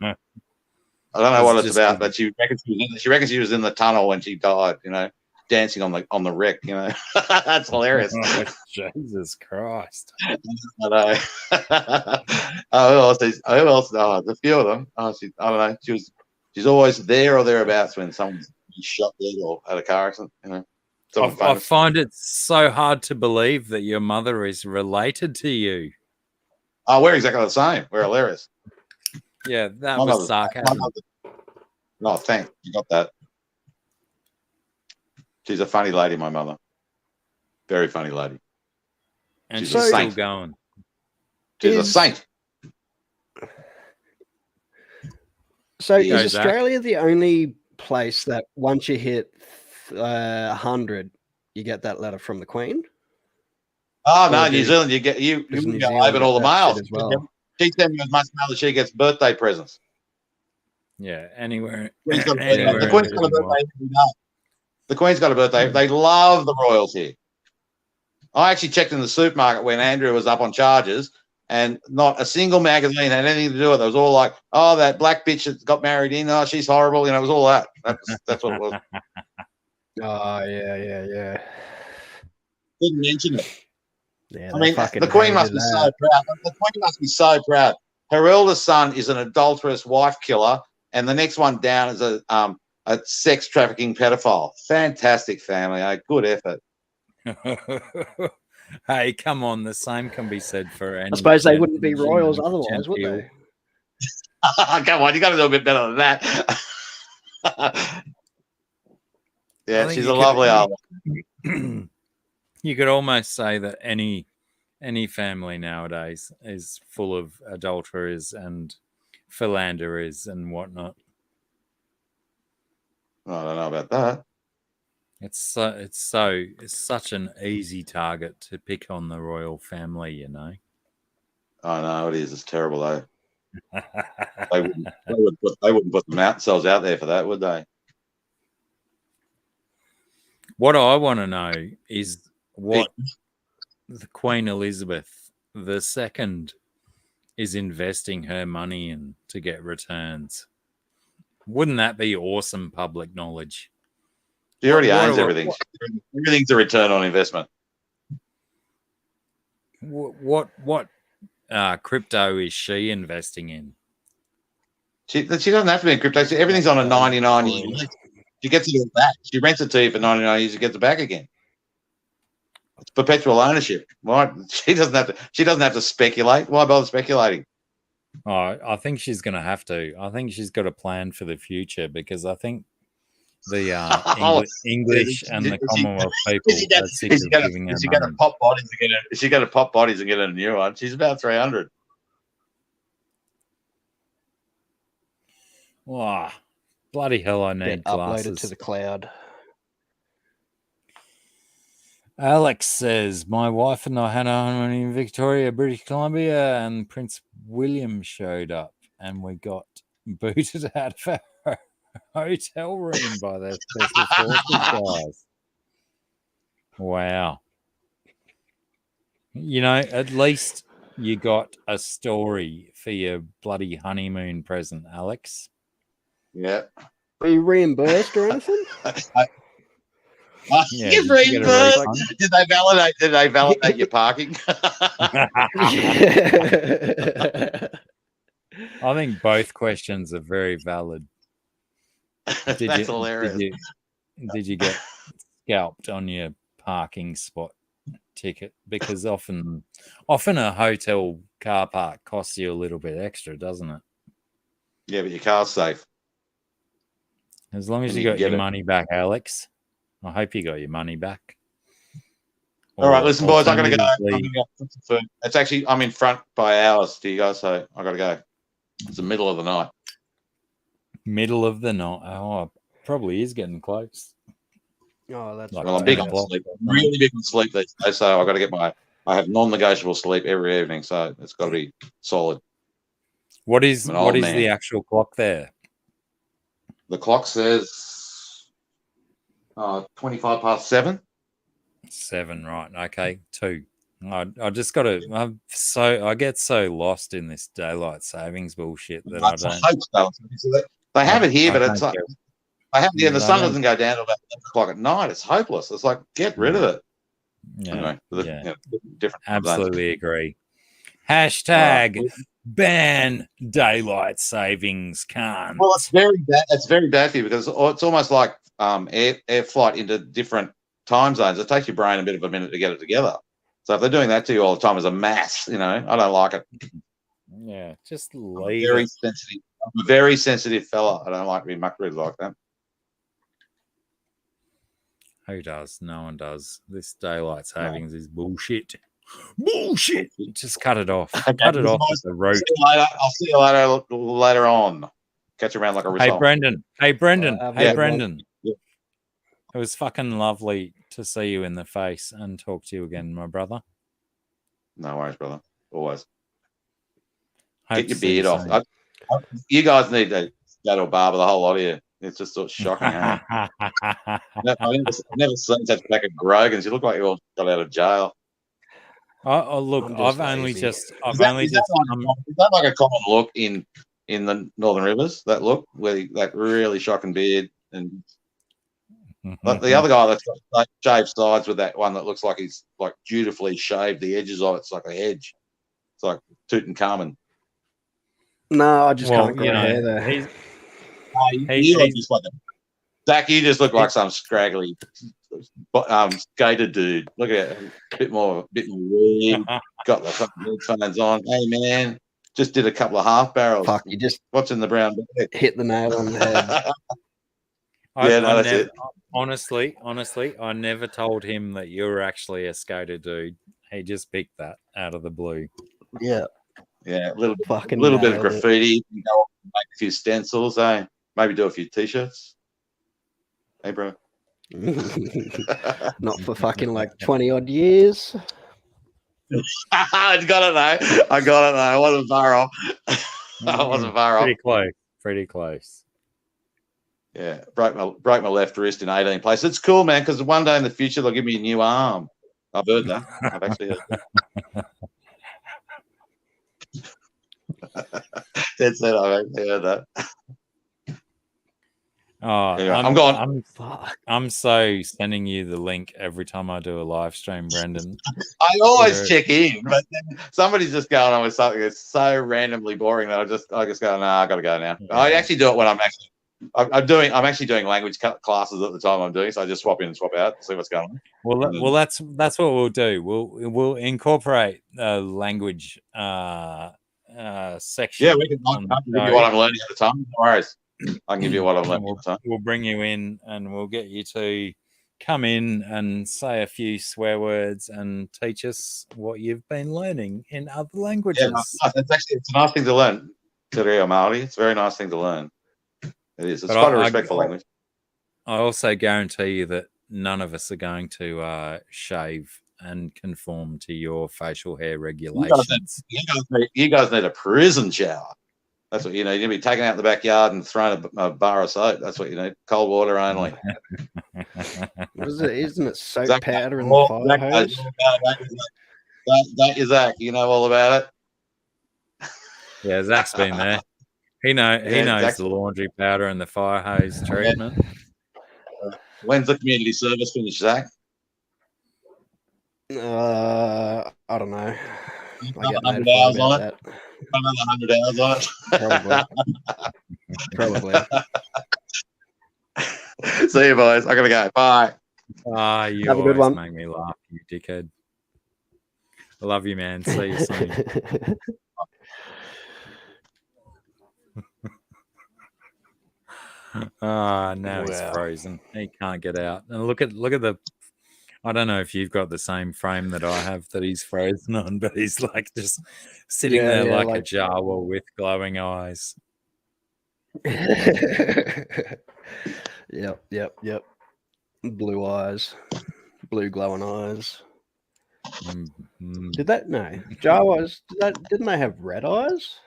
don't know what it's about, but she reckons she was in the tunnel when she died. You know, dancing on the wreck. You know, that's hilarious.
Oh, Jesus Christ!
I know. Who else? Oh, there's a few of them. Oh, I don't know. She's always there or thereabouts when someone's shot dead or had a car accident. You know,
I find it so hard to believe that your mother is related to you.
Oh, we're exactly the same. We're hilarious.
Yeah, that
My
was
mother's-
sarcasm.
No, thanks. You got that. She's a funny lady, my mother. Very funny lady.
And
she's
she's
a
still
saint.
going.
She's a saint.
So is
Go, Zach.
Australia the only place that once you hit 100, you get that letter from the Queen?
Oh no,
Or
New
do-
Zealand, you get you
does New
go
Zealand
over
get
all the
that
mails
shit as well?
She sends me as much mail as she gets birthday presents.
Yeah, anywhere.
Queen's got a birthday.
anywhere
The Queen's
in
got a
the world.
birthday every day. The Queen's got a birthday. They love the royals here. I actually checked in the supermarket when Andrew was up on charges, and not a single magazine had anything to do with it. It was all like, "Oh, that black bitch that got married in. Oh, she's horrible." You know, it was all that. That's what it was.
Oh yeah.
Didn't mention it.
Yeah,
I
they
mean,
fucking
the Queen must
hated
be
that.
so proud. The Queen must be so proud. Her eldest son is an adulterous wife killer, and the next one down is a sex trafficking pedophile. Fantastic family. Good effort.
Hey, come on. The same can be said for any.
I suppose they wouldn't be royals otherwise, would
genteel.
they?
Come on, you got to do a bit better than that. Yeah,
I think
she's
you
a
could-
lovely old.
You could almost say that any family nowadays is full of adulterers and philanderers and whatnot.
I don't know about that.
It's such an easy target to pick on the royal family, you know.
I know it is. It's terrible though. They wouldn't put themselves out there for that, would they?
What I want to know is what the Queen Elizabeth II is investing her money in to get returns. Wouldn't that be awesome public knowledge?
She already
What-
owns
what-
everything. Everything's a return on investment.
What crypto is she investing in?
She doesn't have to be in crypto. Everything's on a 99-year lease. She gets it back. She rents it to you for 99 years. She gets it back again. It's perpetual ownership. Why? She doesn't have to speculate. Why bother speculating?
Oh, I think she's going to have to. I think she's got a plan for the future because I think the English and the Commonwealth people are sick of giving her
Is she going to
money.
pop bodies and get her? Is she going to pop bodies and get a new one? She's about 300.
Wow, bloody hell! I
Get
need
uploaded
glasses.
to the cloud.
Alex says, my wife and I had a honeymoon in Victoria, British Columbia, and Prince William showed up, and we got booted out of our hotel room by the special forces guys. Wow. You know, at least you got a story for your bloody honeymoon present, Alex.
Yeah.
Were you reimbursed or anything?
Yeah,
You've
did you get a
reimbursed.
refund?
Did they validate your parking?
I think both questions are very valid.
That's hilarious.
Did you get scalped on your parking spot ticket? Because often a hotel car park costs you a little bit extra, doesn't it?
Yeah, but your car's safe.
As long as
And
you
you
got
can
your
get it.
money back, Alex. I hope you got your money back.
All right, listen, boys, I gotta go.
alternatively-
It's actually I'm in front by hours to you guys, so I gotta go. It's the middle of the night.
Middle of the night. Oh, probably is getting close.
Oh, that's
Like
Well, I'm
10
big on
o'clock.
sleep. Really big on sleep these days, so I got to get I have non-negotiable sleep every evening, so it's got to be solid.
What is
I'm an old
the
man.
actual clock there?
The clock says 7:25.
7, right? Okay, 2. I just got to. I get so lost in this daylight savings bullshit that I
It's a
don't.
hope so. They have it here,
I
but
don't
it's like
care.
they have it here. The
I
sun
don't-
doesn't go down till about 11 o'clock at night. It's hopeless. It's like get rid of it.
Yeah,
Anyway,
yeah.
different.
Absolutely agree. Hashtag ban daylight savings. Can't.
Well, it's very bad. It's very bad for you because it's almost like air flight into different time zones. It takes your brain a bit of a minute to get it together. So if they're doing that to you all the time as a mass, I don't like it.
Yeah, just
I'm
leave
very
it.
sensitive. I'm a very sensitive fella. I don't like to be mucked with like that.
Who does? No one does. This daylight savings is bullshit. Bullshit. Just cut it off.
Okay,
Cut it off at the root.
See you later. I'll see you later on. Catch you around like a
Hey,
wrist.
Brendan. Hey, Brendan.
Well,
Hey,
yeah,
Brendan.
yeah.
It was fucking lovely to see you in the face and talk to you again, my brother.
No worries, brother. Always.
Hope
Get
to
your
see you
beard off.
soon.
You guys need to go to a barber, the whole lot of you. It's just sort of shocking, huh? I've never seen such a pack of Grogans. You look like you all got out of jail.
Oh, look,
I'm
I've
just
only
lazy.
just,
Is
I've
that,
only
is,
just,
that like a common look in the Northern Rivers? That look, where that really shocking beard, and but the other guy that's got like shaved sides with that one that looks like he's like dutifully shaved the edges of it. It's like a hedge. It's like Tutankhamun.
No, I just
well,
can't grow hair there.
You look just like Zach, you just look like some scraggly skater dude. Look at it, a bit more weed. Got the fucking headphones on. Hey man, just did a couple of half barrels.
Fuck, you just
What's in the brown bag?
hit the nail on the head.
That's it.
Honestly, I never told him that you were actually a skater dude. He just picked that out of the blue.
Yeah,
Yeah, a little bit of
nailed it.
graffiti. You know, make a few stencils, eh? Maybe do a few t-shirts. Hey, bro.
Not for fucking like 20 odd years.
I got it though. I wasn't far off. I wasn't far off.
Pretty close.
Yeah, broke my left wrist in 18 places. It's cool, man, because one day in the future they'll give me a new arm. I've heard that. I've actually heard that. That's it. I've actually heard that.
Oh,
Anyway, I'm gone.
I'm so sending you the link every time I do a live stream, Brendan.
I always check in, but then somebody's just going on with something that's so randomly boring that I just go, nah, I got to go now.
Yeah.
I actually do it when I'm actually doing language classes at the time I'm doing, so I just swap in and swap out, see what's going on.
Well, that's what we'll do. We'll incorporate language section.
Yeah, we can. I can give you what I'm learning at the time. No worries. I can give you what I'm learning at the time.
We'll bring you in and we'll get you to come in and say a few swear words and teach us what you've been learning in other languages.
Yeah, it's a nice thing to learn. Te reo Māori. It's a very nice thing to learn. It is. It's quite a respectful language.
I also guarantee you that none of us are going to shave and conform to your facial hair regulations.
You guys need a prison shower. That's what you need. You'll be taken out in the backyard and thrown a bar of soap. That's what you need. Cold water only.
Isn't it soap
Zach,
powder in the fire hose?
That is Zach. You know all about it.
Yeah, Zach's been there. He knows
Zach's
the laundry powder and the fire hose treatment.
When's the community service finished, Zach?
I don't know. I get
100
notified
hours
about
on
that.
Another 100 hours on it.
Probably.
See you, boys. I gotta go. Bye.
You
Have a good
always
one.
make me laugh, you dickhead. I love you, man. See you soon. Now he's
Wow.
frozen. He can't get out. And look at the. I don't know if you've got the same frame that I have that he's frozen on, but he's like just sitting there like a Jawa with glowing eyes.
Yep. Blue eyes, blue glowing eyes. Did that? No, Jawas. Didn't they have red eyes?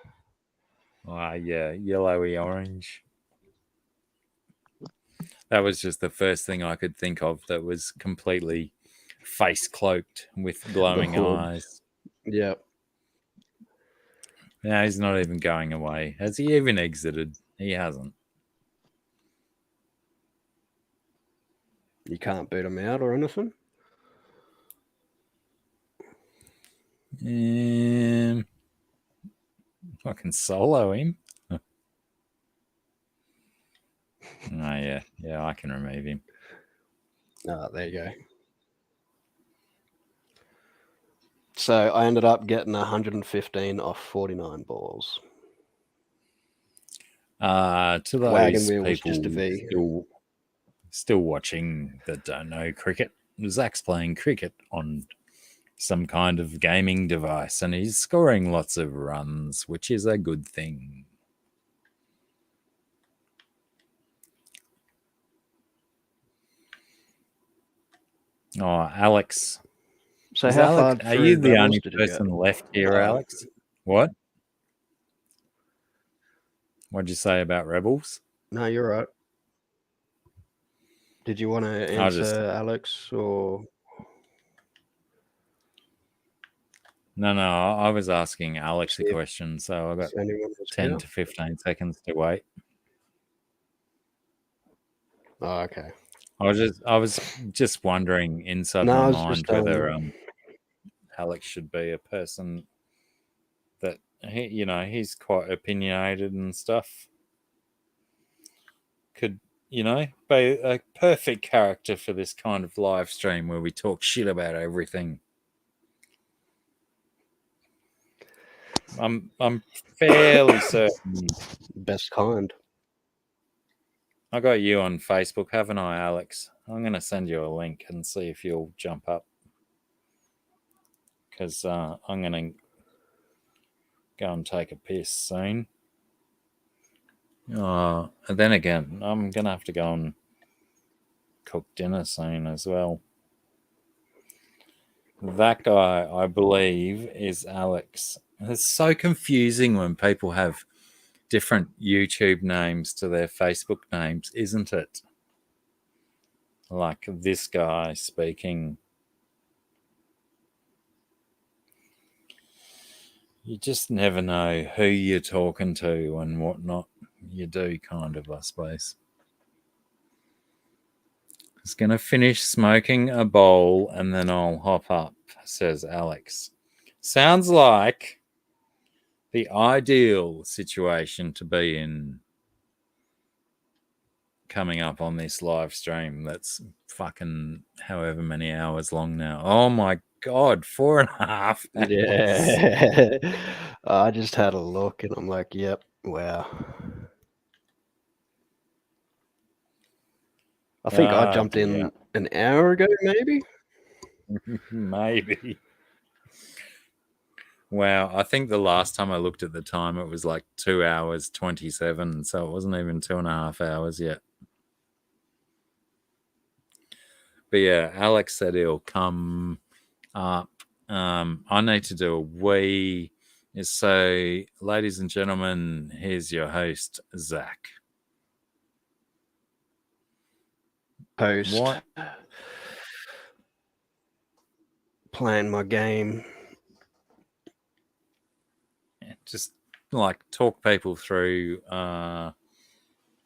Yeah, yellowy orange. That was just the first thing I could think of that was completely face cloaked with glowing eyes.
Yep.
Now he's not even going away. Has he even exited? He hasn't.
You can't boot him out or anything.
I can solo him. Yeah, I can remove him.
There you go. So I ended up getting 115 off 49 balls.
To those
Wagon wheel was
people
just a V.
still watching that don't know cricket, Zach's playing cricket on some kind of gaming device and he's scoring lots of runs, which is a good thing. Oh, Alex.
So how far
Are you
through
the
Rebels
only
did you get?
person left here, Alex? What? What'd you say about Rebels?
No, you're right. Did you want to answer Alex or?
No, I was asking Alex a question, so I got
anyone else
10
now?
to 15 seconds to wait.
Oh, okay.
I was just wondering inside
No, I
my
was
mind
just,
whether Alex should be a person that he's quite opinionated and stuff. Could be a perfect character for this kind of live stream where we talk shit about everything. I'm fairly certain.
Best kind.
I got you on Facebook, haven't I, Alex? I'm going to send you a link and see if you'll jump up. Because I'm going to go and take a piss soon. And then again, I'm going to have to go and cook dinner soon as well. That guy, I believe, is Alex. It's so confusing when people have different YouTube names to their Facebook names, isn't it? Like this guy speaking. You just never know who you're talking to and whatnot. You do, kind of, I suppose. I was going to finish smoking a bowl and then I'll hop up, says Alex. Sounds like the ideal situation to be in coming up on this live stream that's fucking however many hours long now. Oh my God, 4.5 hours.
Yeah. I just had a look and I'm like, yep, wow. I think I jumped in an hour ago, maybe?
Maybe. Wow, I think the last time I looked at the time, it was like 2 hours 27, so it wasn't even 2.5 hours yet. But yeah, Alex said he'll come up. I need to do a wee. So, ladies and gentlemen, here's your host, Zach.
Host.
What?
Playing my game.
Just like talk people through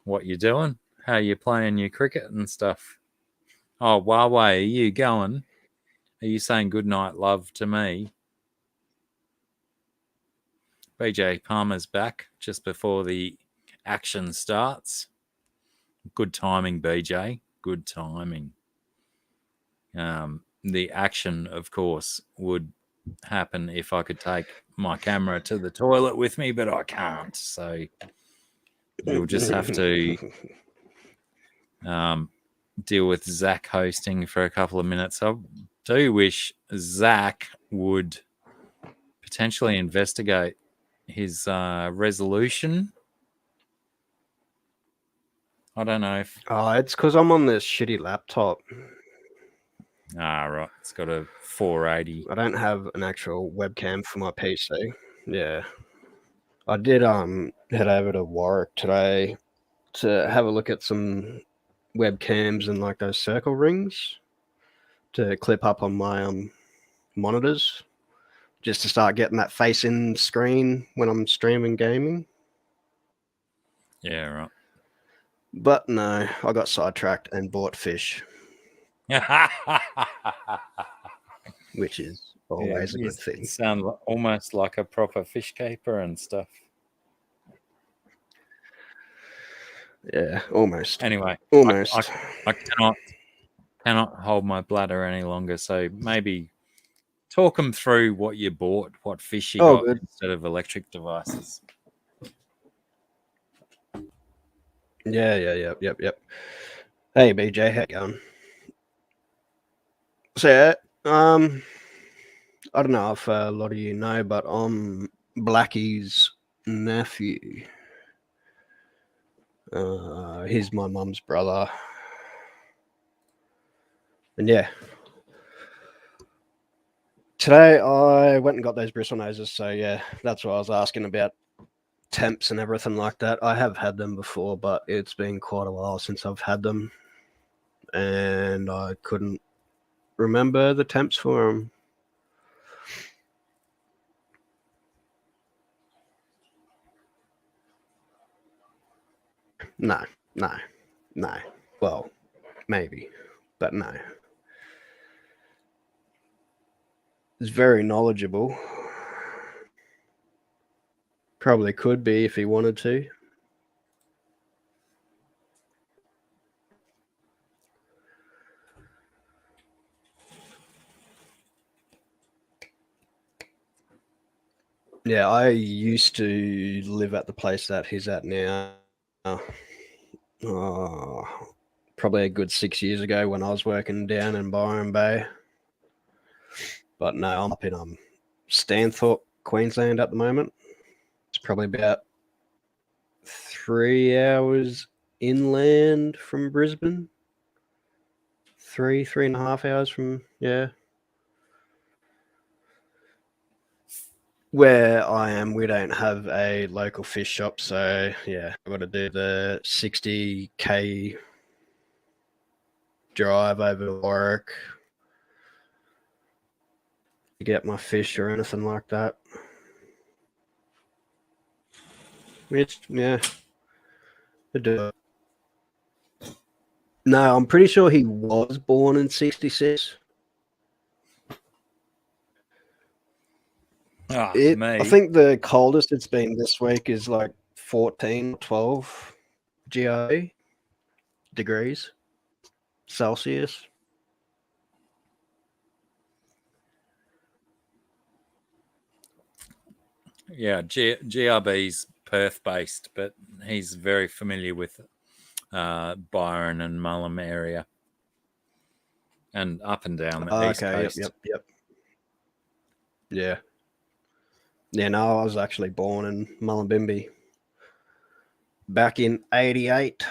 what you're doing, how you're playing your cricket and stuff. Oh, Huawei, are you going? Are you saying good night, love to me? BJ Palmer's back just before the action starts. Good timing, BJ. Good timing. The action, of course, would happen if I could take my camera to the toilet with me, but I can't. So you'll just have to deal with Zach hosting for a couple of minutes. I do wish Zach would potentially investigate his resolution. I don't know if...
Oh, it's because I'm on this shitty laptop.
Ah, right. It's got a 480.
I don't have an actual webcam for my PC. Yeah. I did head over to Warwick today to have a look at some webcams and like those circle rings to clip up on my monitors, just to start getting that face-in screen when I'm streaming gaming.
Yeah, right.
But no, I got sidetracked and bought fish, which is always a good thing.
You sound almost like a proper fish keeper and stuff.
Yeah, almost.
Anyway,
almost.
I cannot hold my bladder any longer. So maybe talk them through what you bought, what fish you got
good.
instead of electric devices.
Yep. Hey, BJ, how you going? So, I don't know if a lot of you know, but I'm Blacky's nephew. He's my mum's brother. And yeah. Today I went and got those bristle noses, so yeah, that's what I was asking about. Temps and everything like that. I have had them before, but it's been quite a while since I've had them, and I couldn't remember the temps for them. No. Well, maybe, but no. He's very knowledgeable. Probably could be if he wanted to. Yeah, I used to live at the place that he's at now. Probably a good 6 years ago when I was working down in Byron Bay. But no, I'm up in Stanthorpe, Queensland at the moment. It's probably about 3 hours inland from Brisbane. 3.5 hours from, yeah. Where I am, we don't have a local fish shop, so yeah, I've got to do the 60k drive over to Warwick to get my fish or anything like that. Which, yeah, I do. No, I'm pretty sure he was born in 66. I think the coldest it's been this week is like 14, 12 degrees Celsius.
Yeah, GRB's Perth-based, but he's very familiar with Byron and Mullum area and up and down the east coast.
Yep. Yeah. Yeah, no, I was actually born in Mullumbimby back in 88.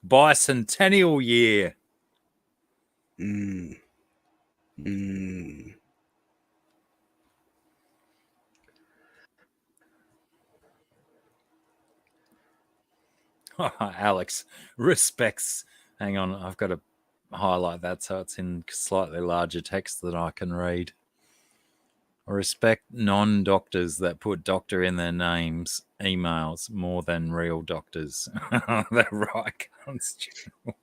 bicentennial year.
Mm. Mm.
Alex respects. Hang on, I've got to highlight that so it's in slightly larger text that I can read. Respect non-doctors that put doctor in their names, emails more than real doctors. They're right, constitutional.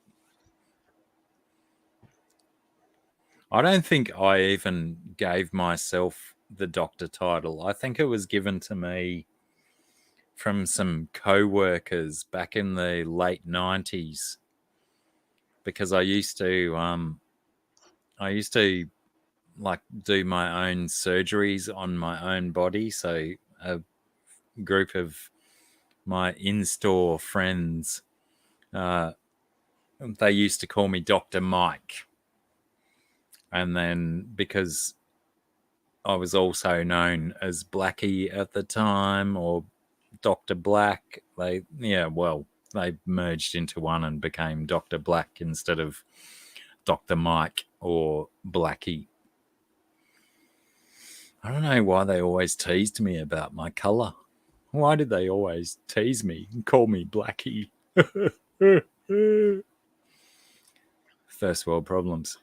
I don't think I even gave myself the doctor title. I think it was given to me from some co-workers back in the late 90s, because I used to like do my own surgeries on my own body. So a group of my in-store friends, they used to call me Dr. Mike. And then because I was also known as Blacky at the time, or Dr. Black, they merged into one and became Dr. Black instead of Dr. Mike or Blacky. I don't know why they always teased me about my colour. Why did they always tease me and call me Blacky? First world problems.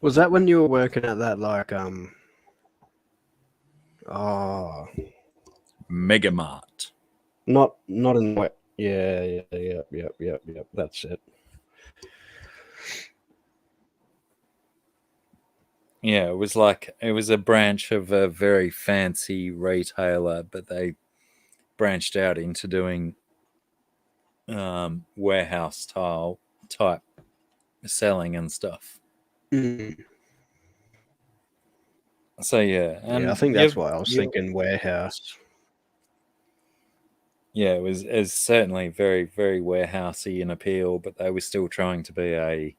Was that when you were working at that
Megamart?
Not in what? Yeah. That's it.
Yeah, it was a branch of a very fancy retailer, but they branched out into doing warehouse type selling and stuff.
Mm.
So yeah, and
I think that's why I was thinking warehouse.
Yeah, it was certainly very, very warehousey in appeal, but they were still trying to be a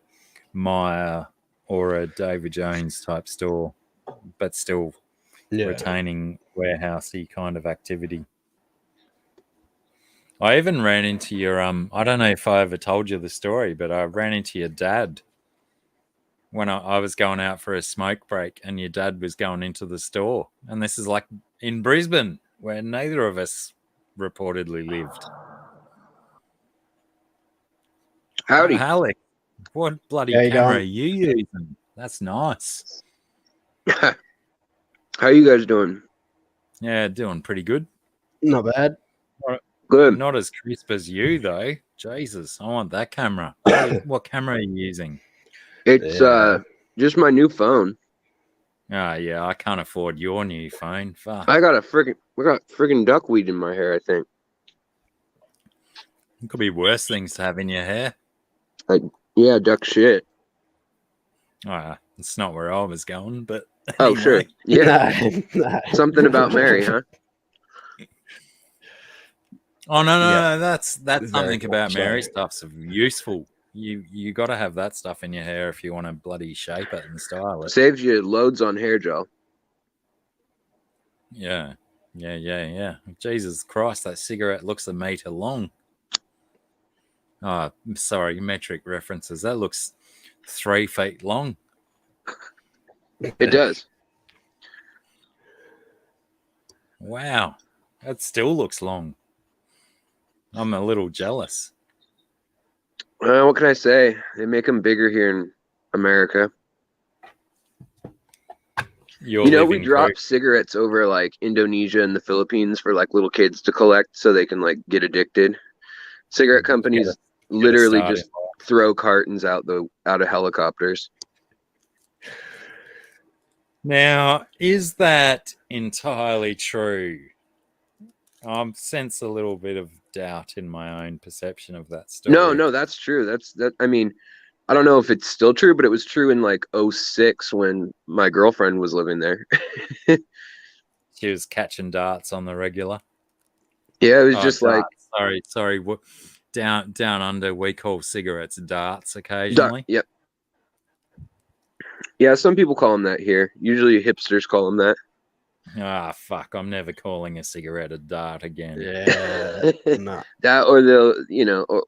Myer or a David Jones type store, but still retaining warehousey kind of activity. I even ran into your I don't know if I ever told you the story, but I ran into your dad when I was going out for a smoke break, and your dad was going into the store. And this is like in Brisbane, where neither of us reportedly lived.
Howdy.
Alex, what bloody camera are you using? That's nice.
How you guys doing?
Yeah, doing pretty good.
Not bad.
Good.
Not as crisp as you, though. Jesus, I want that camera. What camera are you using?
It's just my new phone.
Ah, yeah, I can't afford your new phone. Fuck.
We got friggin' duckweed in my hair, I think.
It could be worse things to have in your hair.
Yeah, duck shit.
It's not where I was going, but
oh,
anyway.
sure. Yeah. Something about Mary, huh?
Oh no, that's something about Mary stuff's useful. You got to have that stuff in your hair if you want to bloody shape it and style it.
Saves you loads on hair gel.
Yeah. Jesus Christ, that cigarette looks a meter long. Oh, sorry, metric references. That looks 3 feet long.
It does.
Wow, that still looks long. I'm a little jealous.
What can I say? They make them bigger here in America. We drop cigarettes over like Indonesia and the Philippines for like little kids to collect so they can like get addicted. Cigarette companies literally just throw cartons out of helicopters.
Now, is that entirely true? I sense a little bit of doubt in my own perception of that story.
No, that's true. I mean, I don't know if it's still true, but it was true in like 2006 when my girlfriend was living there.
She was catching darts on the regular.
Yeah, it was just darts.
Like sorry. Down under, we call cigarettes darts occasionally.
Yep. Yeah, some people call them that here. Usually hipsters call them that.
Ah, fuck! I'm never calling a cigarette a dart again.
Yeah. No.
That, or they'll,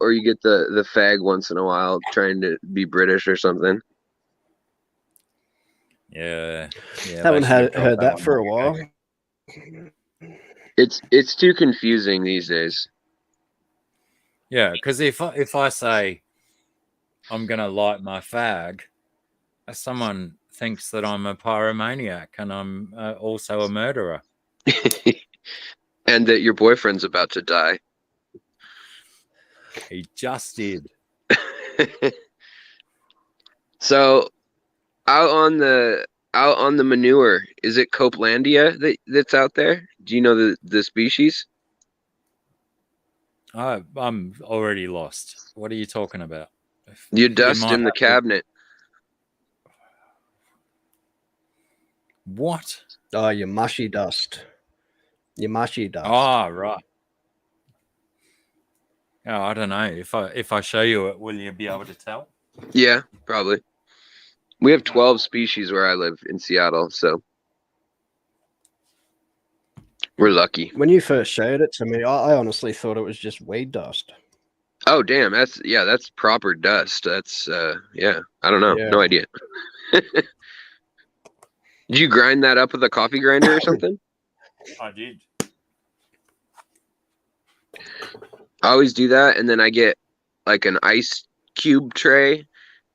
or you get the fag once in a while trying to be British or something.
Yeah.
Haven't heard that for a while.
It's too confusing these days.
Yeah, because if I say I'm gonna light my fag, someone thinks that I'm a pyromaniac and I'm also a murderer.
And that your boyfriend's about to die.
He just did.
So out on the manure, is it Copelandia that's out there? Do you know the species?
I'm already lost. What are you talking about?
Your dust in the cabinet.
What?
Oh, your mushy dust. Your mushy dust.
Oh, right. Oh, I don't know. If I show you it, will you be able to tell?
Yeah, probably. We have 12 species where I live in Seattle, so we're lucky.
When you first showed it to me, I honestly thought it was just weed dust.
Oh, damn. That's proper dust. That's, yeah. I don't know.
Yeah.
No idea. Did you grind that up with a coffee grinder or something?
I did.
I always do that, and then I get like an ice cube tray,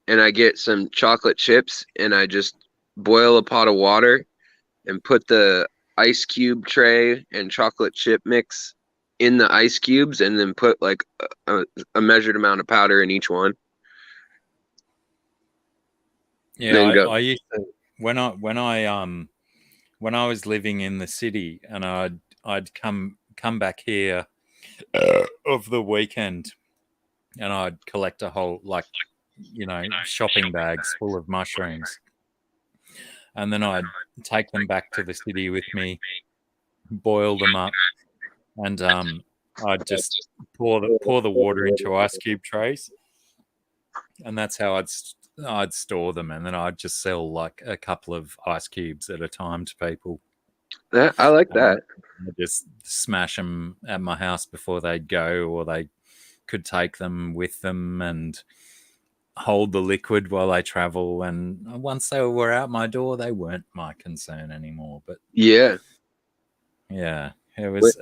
and I get some chocolate chips, and I just boil a pot of water and put the ice cube tray and chocolate chip mix in the ice cubes, and then put like a measured amount of powder in each one.
Yeah, I used to when I was living in the city, and I'd come back here of the weekend, and I'd collect a whole shopping bags full of mushrooms, and then I'd take them back to the city with me, boil them up, and I'd just pour the water into ice cube trays, and that's how I'd store them, and then I'd just sell like a couple of ice cubes at a time to people.
I like that.
I'd just smash them at my house before they'd go, or they could take them with them and hold the liquid while they travel. And once they were out my door, they weren't my concern anymore. But
yeah,
it was.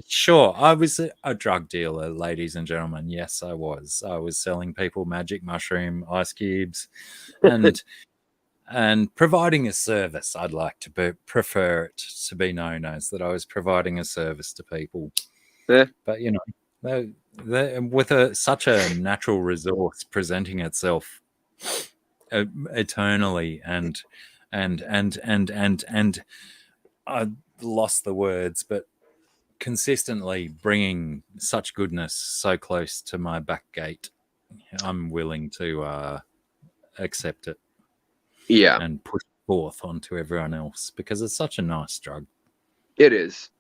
Sure, I was a drug dealer, ladies and gentlemen. Yes, I was. I was selling people magic mushroom ice cubes, and providing a service. I'd like to prefer it to be known as that I was providing a service to people.
Yeah.
But with such a natural resource presenting itself eternally, and I lost the words, but consistently bringing such goodness so close to my back gate, I'm willing to accept it.
Yeah.
And push forth onto everyone else, because it's such a nice drug.
It is.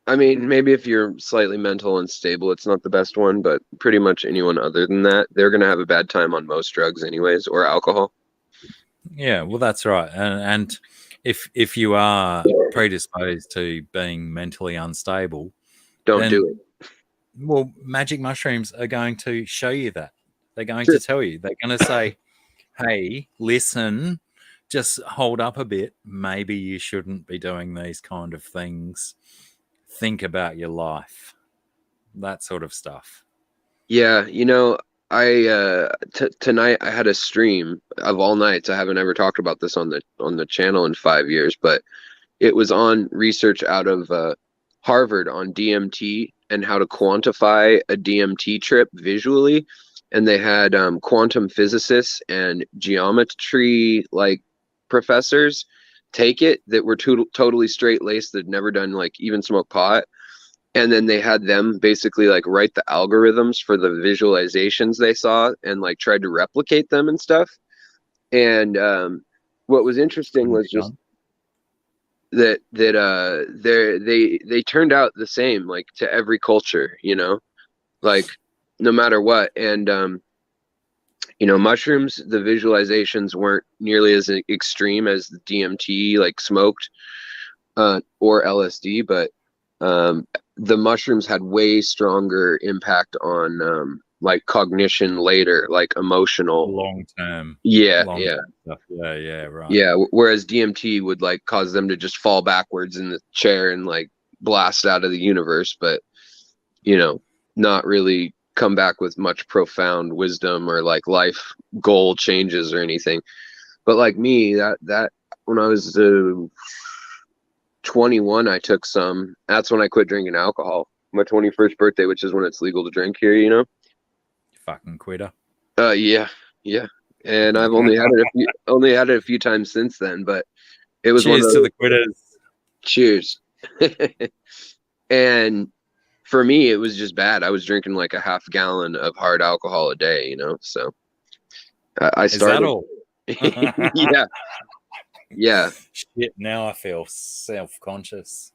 I mean, maybe if you're slightly mental unstable, it's not the best one, but pretty much anyone other than that, they're going to have a bad time on most drugs anyways, or alcohol.
Yeah, well, that's right. And if you are predisposed to being mentally unstable,
don't do it.
Well, magic mushrooms are going to show you that. They're going to tell you. They're going to say, hey, listen, just hold up a bit. Maybe you shouldn't be doing these kind of things. Think about your life. That sort of stuff.
Yeah, tonight I had a stream of all nights. I haven't ever talked about this on the channel in 5 years, but it was on research out of Harvard on DMT and how to quantify a DMT trip visually. And they had quantum physicists and geometry professors take it that were totally straight laced, that never done even smoke pot, and then they had them basically write the algorithms for the visualizations they saw and tried to replicate them and stuff. And what was interesting was just that they turned out the same to every culture, no matter what. And mushrooms, the visualizations weren't nearly as extreme as the DMT, like smoked, or LSD, but the mushrooms had way stronger impact on like cognition later, like emotional,
long term.
Yeah,
stuff. Yeah, right.
yeah. Whereas DMT would like cause them to just fall backwards in the chair and like blast out of the universe, but not really come back with much profound wisdom or like life goal changes or anything. But like me, that when I was 21, I took some. That's when I quit drinking alcohol. My 21st birthday, which is when it's legal to drink here,
You fucking quitter.
Yeah. And I've only had it a few times since then, but it was
Cheers to the quitters.
Cheers. And for me, it was just bad. I was drinking like a half gallon of hard alcohol a day, so I started.
Is that all?
Yeah.
Shit, now I feel self-conscious.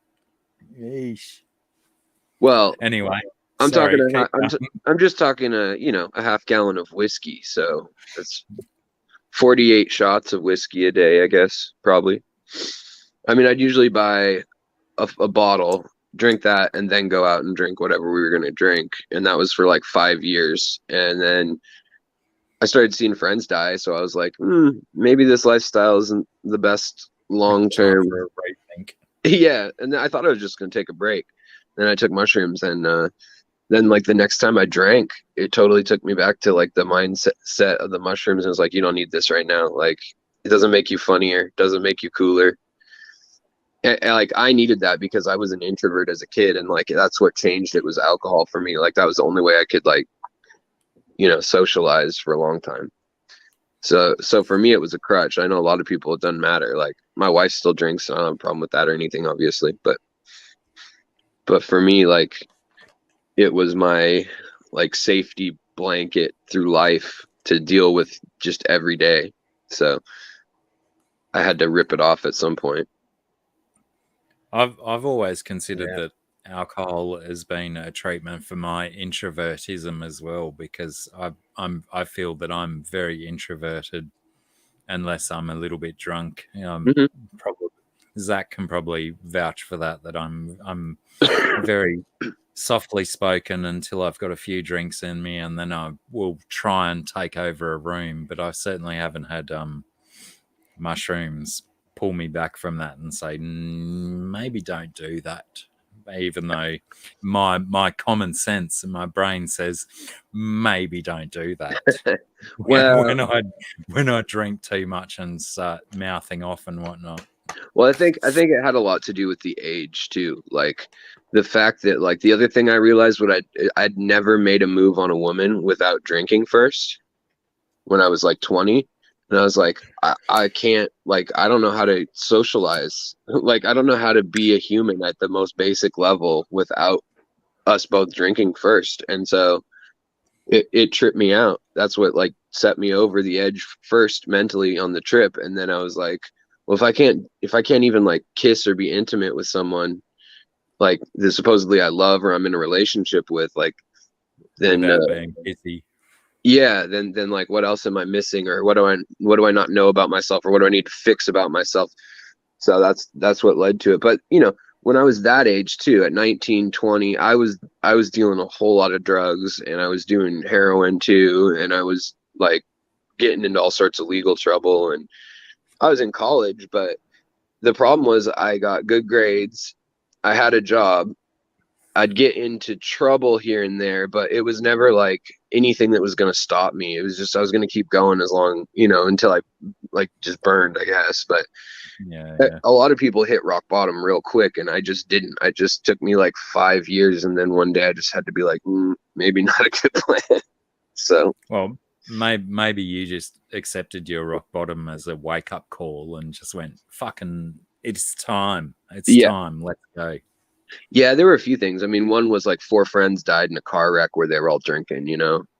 Yeesh.
Well,
anyway,
I'm just talking a half gallon of whiskey, so that's 48 shots of whiskey a day, I guess, probably. I mean, I'd usually buy a bottle, drink that, and then go out and drink whatever we were going to drink. And that was for like 5 years. And then I started seeing friends die. So I was like, maybe this lifestyle isn't the best long-term. Yeah. And I thought I was just going to take a break. Then I took mushrooms, and then like the next time I drank, it totally took me back to like the mindset of the mushrooms. And it was like, you don't need this right now. Like, it doesn't make you funnier. Doesn't make you cooler. And like, I needed that because I was an introvert as a kid, and like that's what changed it was alcohol for me. Like that was the only way I could like socialize for a long time. So for me it was a crutch. I know a lot of people, it doesn't matter. Like my wife still drinks, so I don't have a problem with that or anything, obviously, but for me, like, it was my like safety blanket through life to deal with just every day. So I had to rip it off at some point.
I've always considered that alcohol has been a treatment for my introvertism as well, because I feel that I'm very introverted unless I'm a little bit drunk. Probably Zach can probably vouch for that I'm very softly spoken until I've got a few drinks in me, and then I will try and take over a room. But I certainly haven't had mushrooms pull me back from that and say, maybe don't do that. Even though my common sense and my brain says, maybe don't do that. when I drink too much and start mouthing off and whatnot.
Well, I think it had a lot to do with the age too. Like the fact that, like, the other thing I realized, I'd never made a move on a woman without drinking first when I was like 20. And I was like, I can't, like, I don't know how to socialize. Like, I don't know how to be a human at the most basic level without us both drinking first. And so it tripped me out. That's what like set me over the edge first mentally on the trip. And then I was like, well, if I can't even like kiss or be intimate with someone like that supposedly I love or I'm in a relationship with, like, then
being busy.
Yeah, then like what else am I missing, or what do I not know about myself, or what do I need to fix about myself? So that's what led to it. But when I was that age too, at 19, 20, I was dealing a whole lot of drugs, and I was doing heroin too, and I was like getting into all sorts of legal trouble, and I was in college. But the problem was I got good grades, I had a job, I'd get into trouble here and there, but it was never like anything that was going to stop me. It was just, I was going to keep going as long, until I like just burned, I guess. But a lot of people hit rock bottom real quick, and I just didn't. It just took me like 5 years. And then one day I just had to be like, maybe not a good plan. So,
well, maybe you just accepted your rock bottom as a wake up call and just went, fucking, it's time. It's time. Let's go.
Yeah, there were a few things. I mean, one was like 4 friends died in a car wreck where they were all drinking,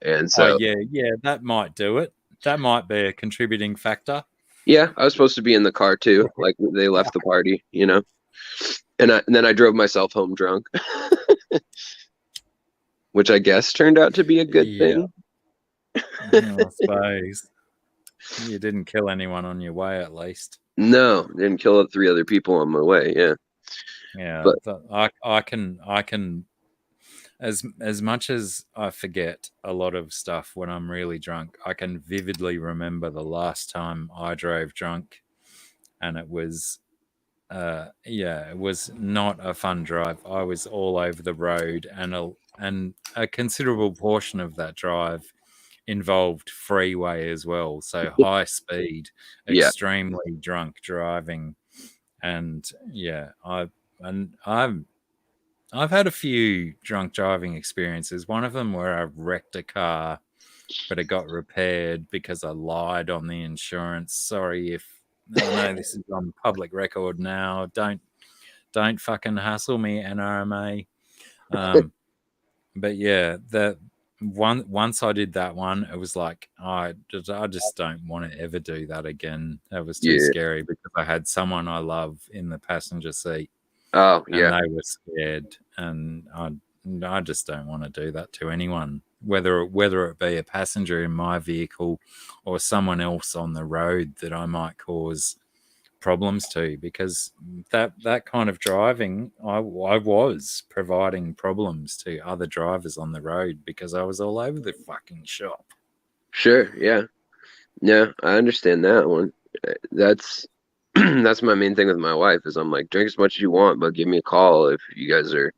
and so
that might do it. That might be a contributing factor.
Yeah, I was supposed to be in the car too. Like they left the party, and then I drove myself home drunk, which I guess turned out to be a good thing.
I suppose you didn't kill anyone on your way, at least.
No, didn't kill 3 other people on my way. Yeah.
Yeah,
But
I can as much as I forget a lot of stuff when I'm really drunk, I can vividly remember the last time I drove drunk, and it was it was not a fun drive. I was all over the road, and a considerable portion of that drive involved freeway as well. So high speed,
yeah.
extremely drunk driving, and I've had a few drunk driving experiences. One of them where I wrecked a car, but it got repaired because I lied on the insurance. Sorry if I know this is on public record now. Don't fucking hassle me, NRMA. But yeah, once I did that one, it was like I just don't want to ever do that again. That was too scary because I had someone I love in the passenger seat.
Oh,
and they were scared, and I just don't want to do that to anyone, whether it be a passenger in my vehicle or someone else on the road that I might cause problems to, because that kind of driving, I was providing problems to other drivers on the road because I was all over the fucking shop.
Sure, yeah. Yeah, I understand that one. That's that's my main thing with my wife is I'm like, drink as much as you want, but give me a call if you guys are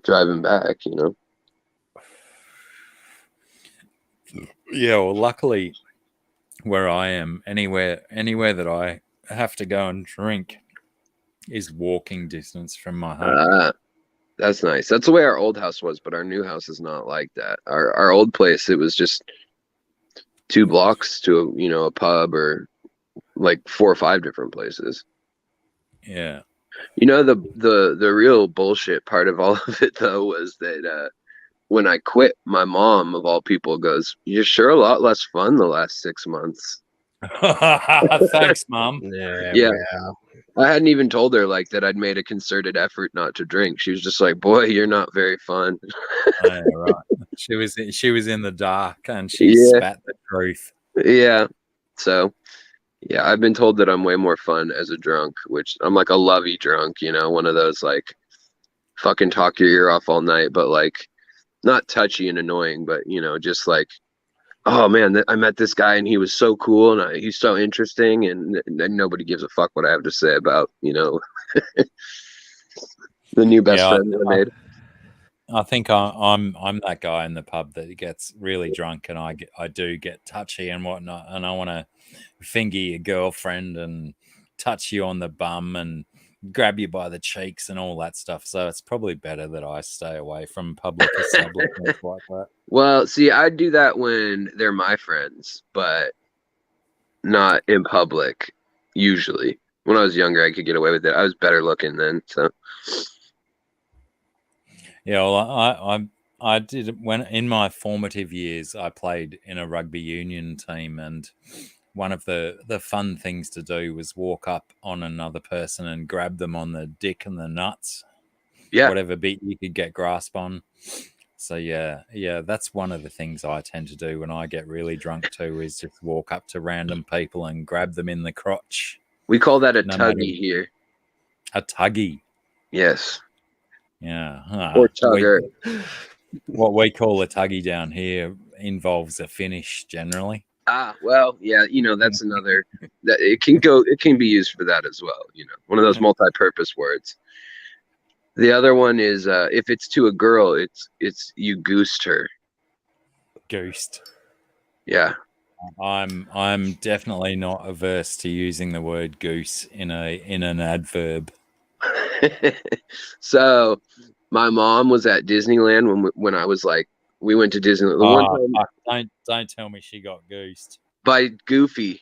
driving back, you know?
Yeah, well, luckily where I am, anywhere that I have to go and drink is walking distance from my home.
That's nice. That's the way our old house was, but our new house is not like that. Our old place, it was just 2 blocks to a pub, or like 4 or 5 different places.
Yeah.
The real bullshit part of all of it though was that when I quit, my mom of all people goes, "You're sure a lot less fun the last 6 months."
Thanks, Mom.
Yeah. I hadn't even told her like that I'd made a concerted effort not to drink. She was just like, "Boy, you're not very fun."
Yeah, right. She was in the dark and she spat the truth.
Yeah. So, yeah, I've been told that I'm way more fun as a drunk, which I'm like a lovey drunk, one of those like fucking talk your ear off all night, but like not touchy and annoying, but just like, oh man, I met this guy and he was so cool and he's so interesting, and nobody gives a fuck what I have to say about the new best friend that I made.
I think I'm that guy in the pub that gets really drunk and I do get touchy and whatnot, and I want to finger your girlfriend and touch you on the bum and grab you by the cheeks and all that stuff. So it's probably better that I stay away from public establishments like that.
Well, see, I do that when they're my friends, but not in public. Usually, when I was younger, I could get away with it. I was better looking then, so.
Yeah, well, I did when in my formative years. I played in a rugby union team, and one of the fun things to do was walk up on another person and grab them on the dick and the nuts.
Yeah.
Whatever bit you could get grasp on. So yeah, that's one of the things I tend to do when I get really drunk too, is just walk up to random people and grab them in the crotch.
We call that a tuggy here.
A tuggy.
Yes.
Yeah.
Or tugger.
What we call a tuggy down here involves a finish generally.
Well, yeah, that's another that it can be used for that as well, one of those multi-purpose words. The other one is if it's to a girl, it's you goosed her.
Goosed.
Yeah.
I'm definitely not averse to using the word goose in an adverb.
So, my mom was at Disneyland when I was like, we went to Disneyland.
One time, don't tell me she got goosed
by Goofy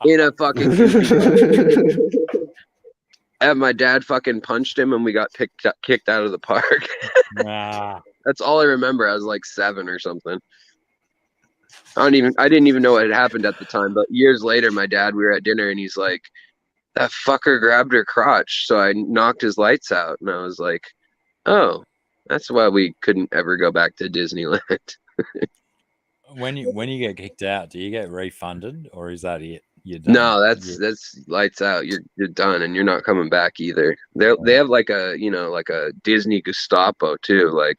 in a fucking Goofy. And my dad fucking punched him, and we got kicked out of the park. That's all I remember. I was like 7 or something. I didn't even know what had happened at the time. But years later, my dad, we were at dinner, and he's like, "That fucker grabbed her crotch." So I knocked his lights out, and I was like, "Oh, that's why we couldn't ever go back to Disneyland."
When you get kicked out, do you get refunded, or is that it? You're done.
No, that's lights out. You're done, and you're not coming back either. They have like a like a Disney Gestapo too. Like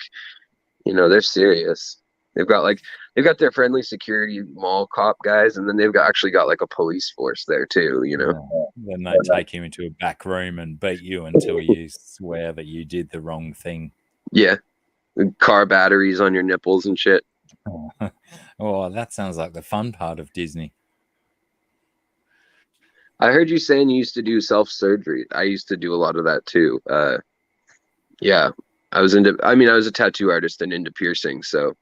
they're serious. They've got their friendly security mall cop guys, and then they've actually got like a police force there too.
Then they take you into a back room and beat you until you swear that you did the wrong thing.
Yeah, car batteries on your nipples and shit.
Oh, that sounds like the fun part of Disney.
I heard you saying you used to do self-surgery. I used to do a lot of that too. Yeah, I was a tattoo artist and into piercing, so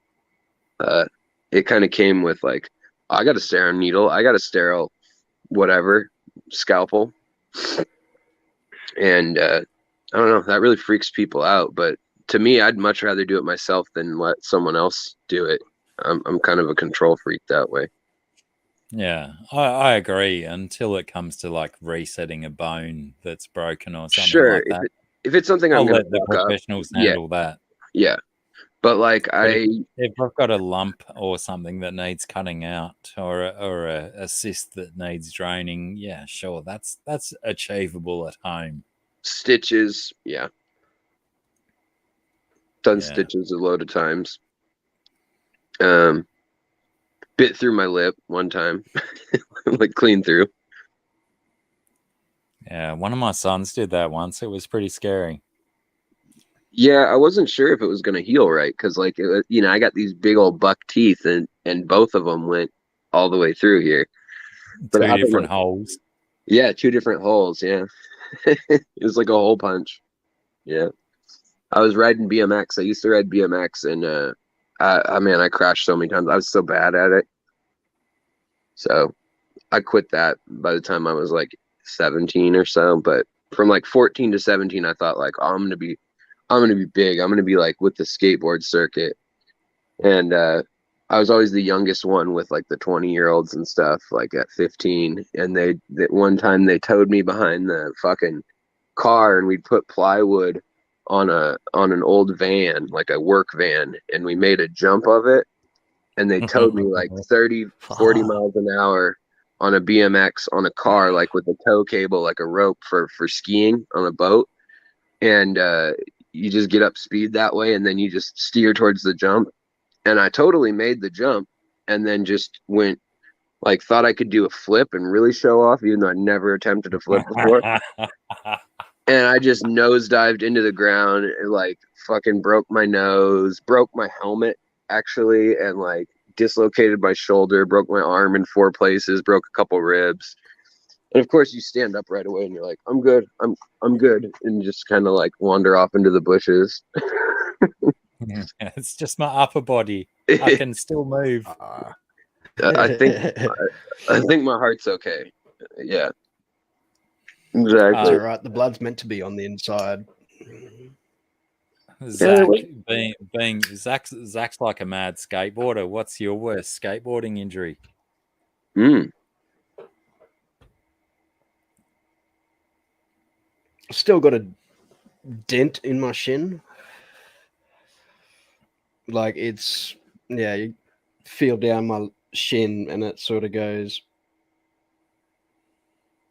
it kind of came with like, I got a sterile needle, I got a sterile whatever scalpel, and I don't know, that really freaks people out. But to me, I'd much rather do it myself than let someone else do it. I'm kind of a control freak that way.
Yeah, I agree until it comes to like resetting a bone that's broken or something like that.
If it's something
I'll
I'm gonna
let the professionals handle that.
Yeah. But like
if I've got a lump or something that needs cutting out, or a cyst that needs draining, yeah, sure, that's achievable at home.
Stitches, yeah. Done stitches a load of times. Bit through my lip one time, like clean through.
Yeah, one of my sons did that once. It was pretty scary.
Yeah, I wasn't sure if it was going to heal right, because like I got these big old buck teeth, and both of them went all the way through here.
But two different holes.
Yeah, 2 different holes. Yeah, it was like a hole punch. Yeah, I was riding BMX. I used to ride BMX, and I crashed so many times. I was so bad at it, so I quit that by the time I was like 17 or so. But from like 14 to 17, I thought like, oh, I'm gonna be big. I'm gonna be like with the skateboard circuit. And I was always the youngest one with like the 20-year-olds and stuff, like at 15. And they one time they towed me behind the fucking car, and we'd put plywood on an old van, like a work van, and we made a jump of it, and they towed me like 30, 40 miles an hour on a BMX on a car, like with a tow cable, like a rope for skiing on a boat. And you just get up speed that way, and then you just steer towards the jump. And I totally made the jump, and then just went, like, thought I could do a flip and really show off, even though I'd never attempted a flip before. And I just nosedived into the ground and like fucking broke my nose, broke my helmet actually, and like dislocated my shoulder, broke my arm in 4 places, broke a couple ribs. And of course you stand up right away and you're like, I'm good, I'm good, and just kind of like wander off into the bushes.
It's just my upper body. I can still move.
I think my heart's okay. Yeah. Exactly.
That's all right. The blood's meant to be on the inside.
Zach, Zach's like a mad skateboarder. What's your worst skateboarding injury?
Still got a dent in my shin. Like it's, yeah, you feel down my shin and it sort of goes.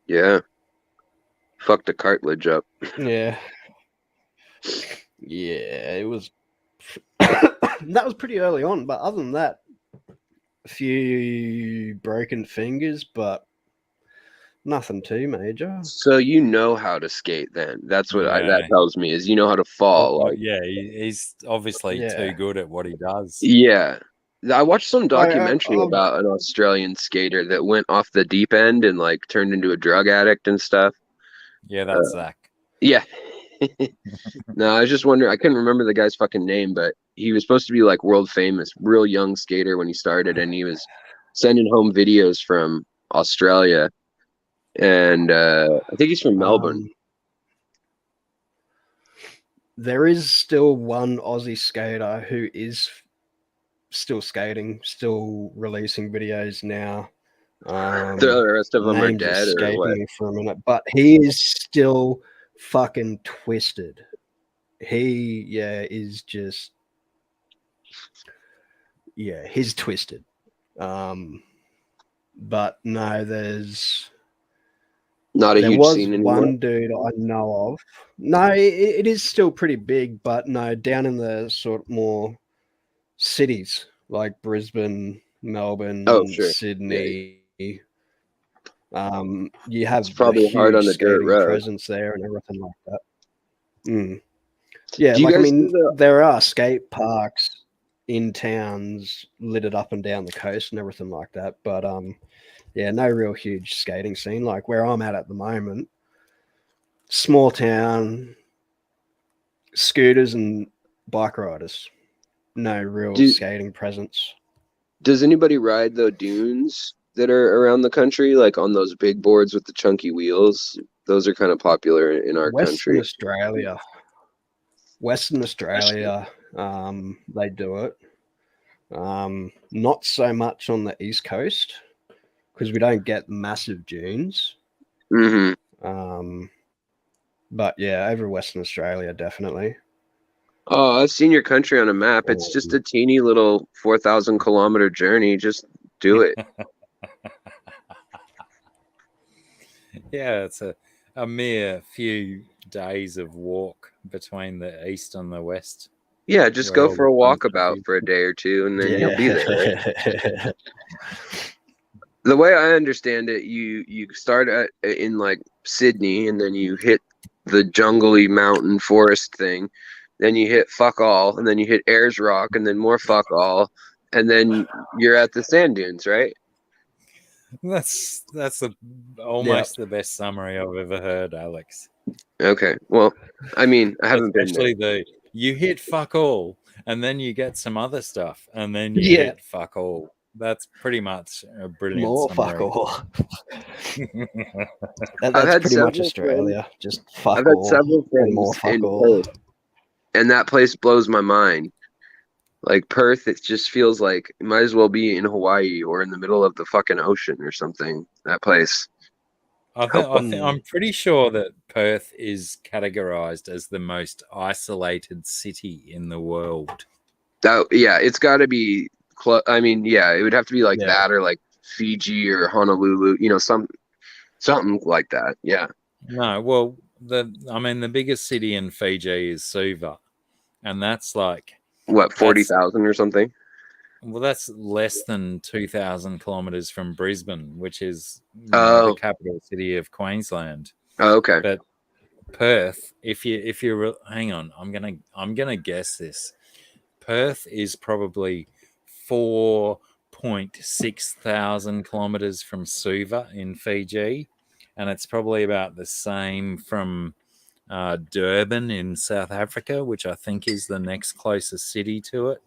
Yeah. Fucked the cartilage up.
Yeah. Yeah, it was. That was pretty early on, but other than that, a few broken fingers, but nothing too major.
So you know how to skate then. That's what that tells me, is you know how to fall.
Oh, yeah, he's obviously too good at what he does.
Yeah. I watched some documentary about an Australian skater that went off the deep end and like turned into a drug addict and stuff.
Yeah, that's Zach.
Yeah. No, I was just wondering. I couldn't remember the guy's fucking name, but he was supposed to be like world famous, real young skater when he started, and he was sending home videos from Australia, and I think he's from Melbourne.
There is still one Aussie skater who is still skating, still releasing videos now.
The rest of them are dead or what?
Me for a minute, but he is still fucking twisted. He is just yeah, he's twisted. But no, there's
Not a
there
huge
was
scene anymore.
one dude I know of. No, it is still pretty big, but no, down in the sort of more cities like Brisbane, Melbourne,
Oh, sure.
Sydney. You have
It's probably
a
hard
huge
on the dirt
skating
road.
presence there and everything like that. Yeah,
Do you
like I
guys
mean,
do the-
there are skate parks in towns littered up and down the coast and everything like that, but yeah, no real huge skating scene. Like where I'm at the moment, small town, scooters and bike riders. No real skating presence.
Does anybody ride the dunes that are around the country, like on those big boards with the chunky wheels? Those are kind of popular in our country.
Western Australia, they do it. Not so much on the East Coast because we don't get massive dunes. But yeah, over Western Australia, definitely.
Oh, I've seen your country on a map. It's just a teeny little 4,000 kilometer journey. Just do it.
Yeah, it's a mere few days of walk between the east and the west.
Yeah, just go for a walkabout for a day or two, and then you'll be there. Right? The way I understand it, you start in like Sydney, and then you hit the jungly mountain forest thing. Then you hit fuck all, and then you hit Ayers Rock, and then more fuck all, and then you're at the sand dunes, right?
That's almost the best summary I've ever heard, Alex.
Okay, well, I mean, I haven't
Especially
been there.
You hit fuck all, and then you get some other stuff, and then you hit fuck all. That's pretty much a brilliant
more
summary.
fuck all. That's pretty much Australia. Just fuck
I've
all.
had several friends
more fuck
in
all.
Perth, and that place blows my mind. Like Perth, it just feels like it might as well be in Hawaii or in the middle of the fucking ocean or something. That place.
I'm pretty sure that Perth is categorized as the most isolated city in the world.
Yeah, it's got to be. I mean, yeah, it would have to be like that or like Fiji or Honolulu. You know, something like that. Yeah.
No, well, the biggest city in Fiji is Suva, and that's like
what 40,000 or something.
Well, that's less than 2,000 kilometers from Brisbane, which is the capital city of Queensland.
Oh, okay.
But Perth, if you hang on, I'm gonna guess this. Perth is probably 4.6 thousand kilometers from Suva in Fiji, and it's probably about the same from Durban in South Africa, which I think is the next closest city to it.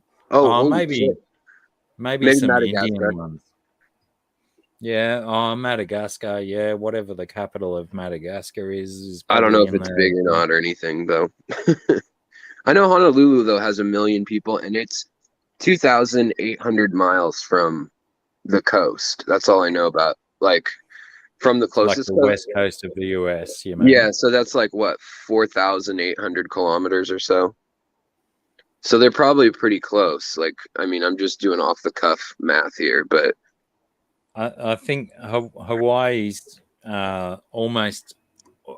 Maybe some Indian ones. Yeah, Madagascar. Yeah, whatever the capital of Madagascar is
I don't know if it's big or not or anything, though. I know Honolulu, though, has 1 million people, and it's 2,800 miles from the coast. That's all I know about. Like, from the closest
like the west coast of the U.S., you mean?
Yeah, so that's like, what, 4,800 kilometers or so? So they're probably pretty close. Like, I mean, I'm just doing off the cuff math here, but
I think Hawaii's almost.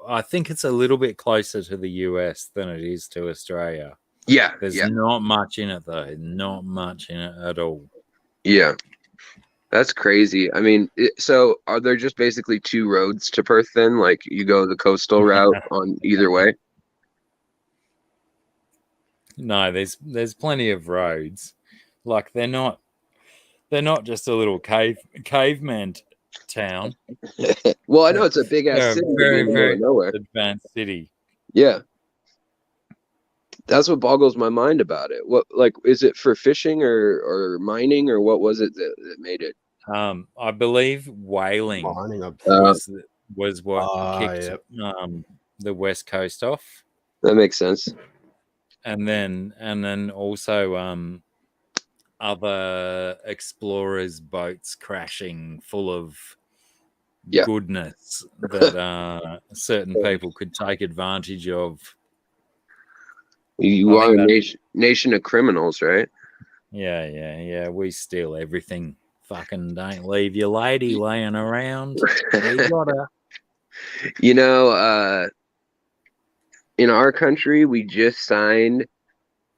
I think it's a little bit closer to the US than it is to Australia.
Yeah,
there's not much in it though. Not much in it at all.
Yeah, that's crazy. I mean, so are there just basically 2 roads to Perth then? Like, you go the coastal route on either way?
No, there's plenty of roads. Like they're not just a little caveman town.
Well, I know it's a big ass city,
very
nowhere.
Advanced city.
Yeah, that's what boggles my mind about it. What, like, is it for fishing or mining, or what was it that made it?
I believe whaling was what kicked the west coast off.
That makes sense.
And then also other explorers' boats crashing full of goodness that certain people could take advantage of.
You are a nation of criminals, right?
Yeah. We steal everything. Fucking don't leave your lady laying around. We got her.
You know, in our country, we just signed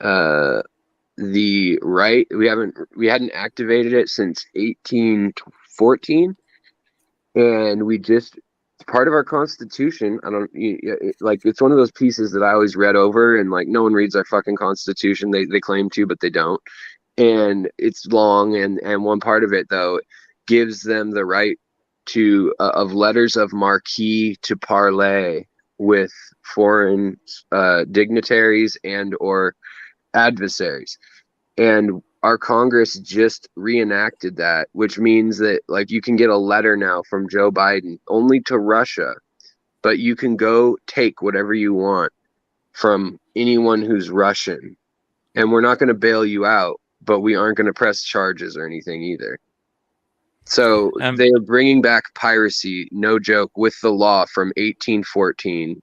the right. We hadn't activated it since 1814, and we just part of our Constitution. I don't like. It's one of those pieces that I always read over, and like no one reads our fucking Constitution. They claim to, but they don't. And it's long, and one part of it though gives them the right to of letters of marque to parley with foreign dignitaries and or adversaries. And our Congress just reenacted that, which means that like you can get a letter now from Joe Biden only to Russia, but you can go take whatever you want from anyone who's Russian, and we're not going to bail you out, but we aren't going to press charges or anything either. So they are bringing back piracy, no joke, with the law from 1814.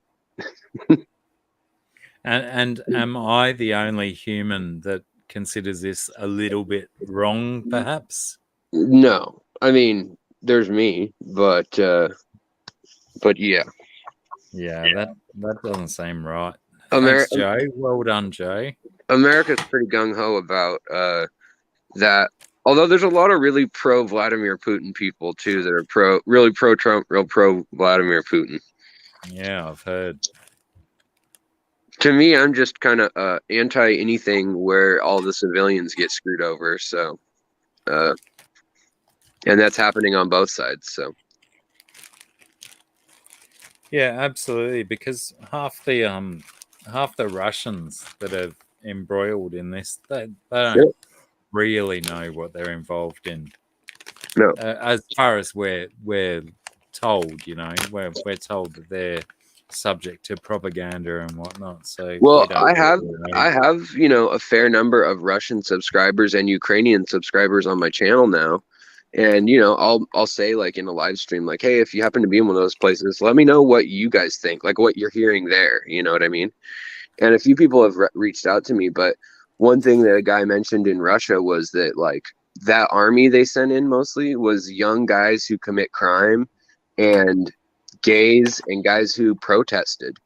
And am I the only human that considers this a little bit wrong, perhaps?
No, I mean there's me, but yeah.
Yeah, that doesn't seem right.
Thanks,
Joe. Well done, Joe.
America's pretty gung-ho about that. Although there's a lot of really pro Vladimir Putin people too that are really pro Trump, real pro Vladimir Putin.
Yeah, I've heard.
To me, I'm just kind of anti anything where all the civilians get screwed over. So, and that's happening on both sides. So,
yeah, absolutely. Because half the Russians that are embroiled in this, they don't really know what they're involved in.
No,
as far as we're told, you know, we're told that they're subject to propaganda and whatnot. So,
well, I have a fair number of Russian subscribers and Ukrainian subscribers on my channel now. And I'll say like in a live stream, like, hey, if you happen to be in one of those places, let me know what you guys think, like what you're hearing there. You know what I mean? And a few people have reached out to me, but one thing that a guy mentioned in Russia was that like that army they sent in mostly was young guys who commit crime and gays and guys who protested.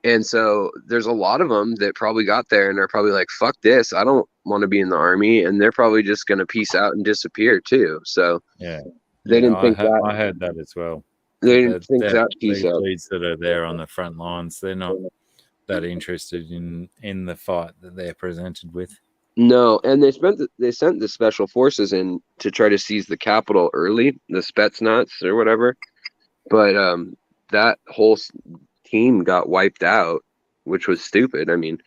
And so there's a lot of them that probably got there and are probably like, fuck this, I don't want to be in the army, and they're probably just going to peace out and disappear too. So
yeah,
they didn't think that.
I heard that as well.
They didn't think that peace out.
Leads that are there on the front lines, they're not that interested in the fight that they're presented with.
No, and they sent the special forces in to try to seize the capital early, the Spetsnaz or whatever. But that whole team got wiped out, which was stupid. I mean,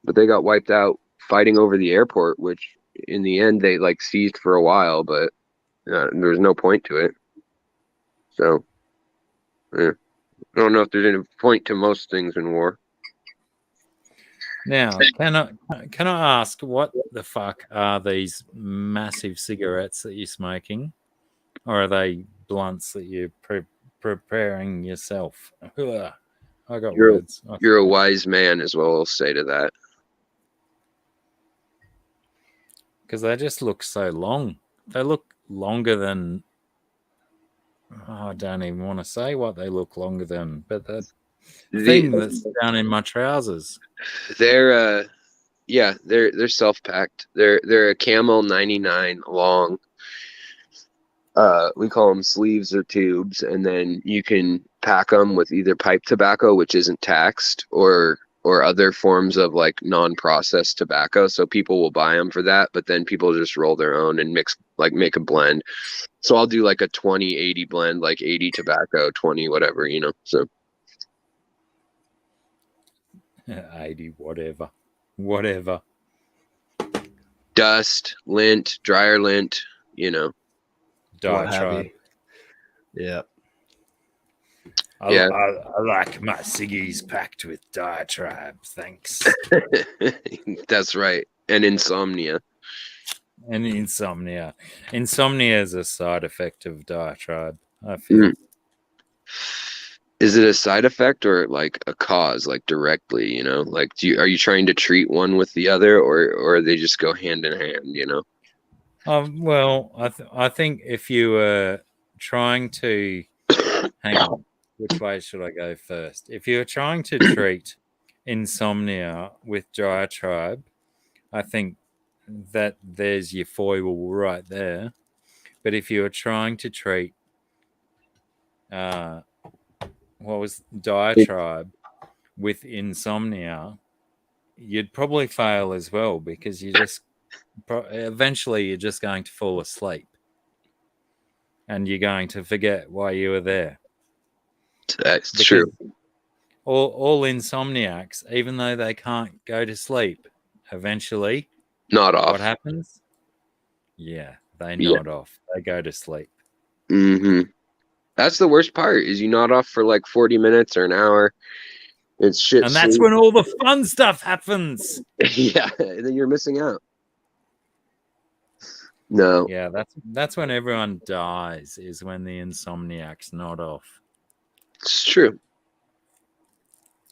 but they got wiped out fighting over the airport, which in the end they like seized for a while, but there was no point to it. So, yeah. I don't know if there's any point to most things in war.
Now, can I ask, what the fuck are these massive cigarettes that you're smoking, or are they blunts that you're preparing yourself? Ugh, I got words.
You're a wise man, is what I'll say to that.
Because they just look so long. They look longer than. I don't even want to say what they look longer than, but that thing that's down in my trousers.
They're self-packed. They're a Camel 99 long. We call them sleeves or tubes, and then you can pack them with either pipe tobacco, which isn't taxed, or other forms of like non-processed tobacco. So people will buy them for that, but then people just roll their own and make a blend. So I'll do like a 20-80 blend, like 80 tobacco, 20 whatever, so
80 whatever.
Dust, lint, dryer lint,
Diatribe.
Yeah.
I like my ciggies packed with diatribe, thanks.
That's right. And insomnia.
Insomnia is a side effect of diatribe, I feel.
Is it a side effect or like a cause, like directly, you know? Like are you trying to treat one with the other, or they just go hand in hand, you know?
Well, I think if you were trying to hang on, which way should I go first? If you're trying to treat insomnia with diatribe, I think that there's your foible right there. But if you're trying to treat diatribe with insomnia, you'd probably fail as well, because eventually you're just going to fall asleep and you're going to forget why you were there.
That's true.
All insomniacs, even though they can't go to sleep, eventually
nod off.
What happens? Yeah, they nod off. They go to sleep.
Mm-hmm. That's the worst part, is you nod off for like 40 minutes or an hour. It's shit.
And that's when all the fun stuff happens.
Yeah, and then you're missing out. No.
Yeah, that's when everyone dies, is when the insomniacs nod off.
It's true.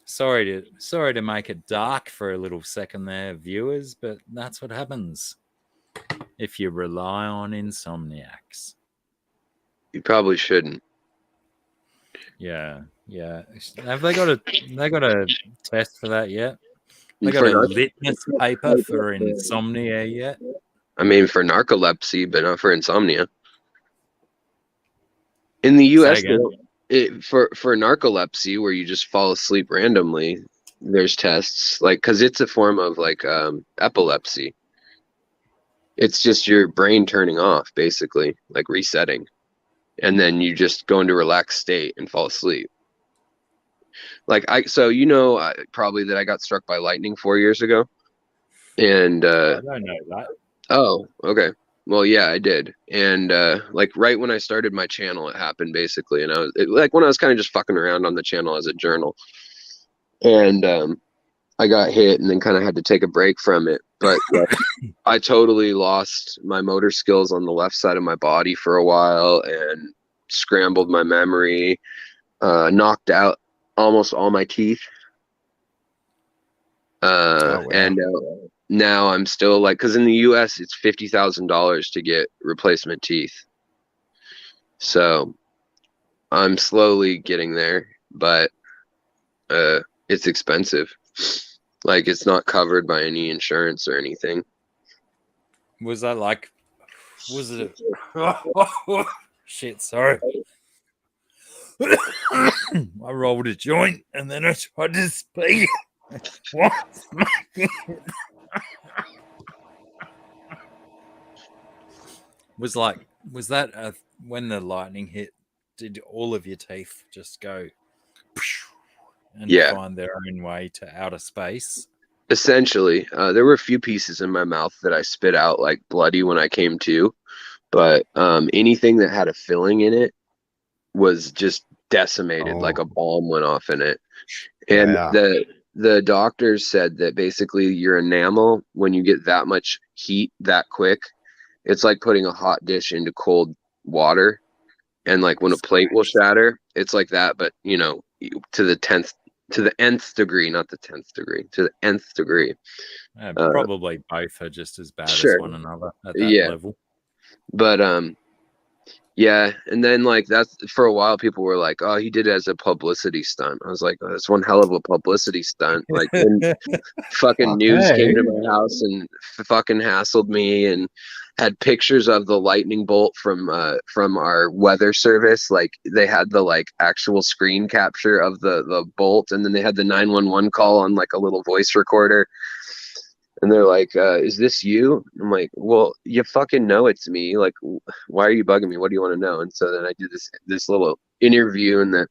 Sorry to make it dark for a little second there, viewers, but that's what happens if you rely on insomniacs.
You probably shouldn't.
Yeah. Have they got a test for that yet? They got a litmus paper for insomnia yet?
I mean, for narcolepsy, but not for insomnia. In the U.S., for narcolepsy, where you just fall asleep randomly, there's tests, like, because it's a form of like epilepsy. It's just your brain turning off, basically, like resetting, and then you just go into a relaxed state and fall asleep. Like probably that I got struck by lightning 4 years ago, and
I don't know that.
Oh, okay. Well, yeah, I did. And like right when I started my channel, it happened basically. And when I was kind of just fucking around on the channel as a journal, and I got hit and then kind of had to take a break from it. But I totally lost my motor skills on the left side of my body for a while, and scrambled my memory, knocked out almost all my teeth. And now I'm still like, because in the US it's $50,000 to get replacement teeth. So I'm slowly getting there, but it's expensive. Like, it's not covered by any insurance or anything.
Was it shit, sorry. I rolled a joint and then I tried to speak. Was that when the lightning hit, did all of your teeth just go and find their own way to outer space?
Essentially, there were a few pieces in my mouth that I spit out like bloody when I came to, but anything that had a filling in it was just decimated. Like a bomb went off in it. And the doctors said that basically your enamel, when you get that much heat that quick, it's like putting a hot dish into cold water. And like when a plate will shatter, it's like that, but to the nth degree, not the 10th degree, to the nth degree.
Probably both are just as bad as one another at that level.
But yeah, and then like that's for a while people were like, "Oh, he did it as a publicity stunt." I was like, "Oh, that's one hell of a publicity stunt." Like, when fucking news came to my house and fucking hassled me and had pictures of the lightning bolt from our weather service. Like, they had the like actual screen capture of the bolt, and then they had the 911 call on like a little voice recorder. And they're like, "Is this you?" I'm like, "Well, you fucking know it's me. Like, why are you bugging me? What do you want to know?" And so then I do this little interview, and the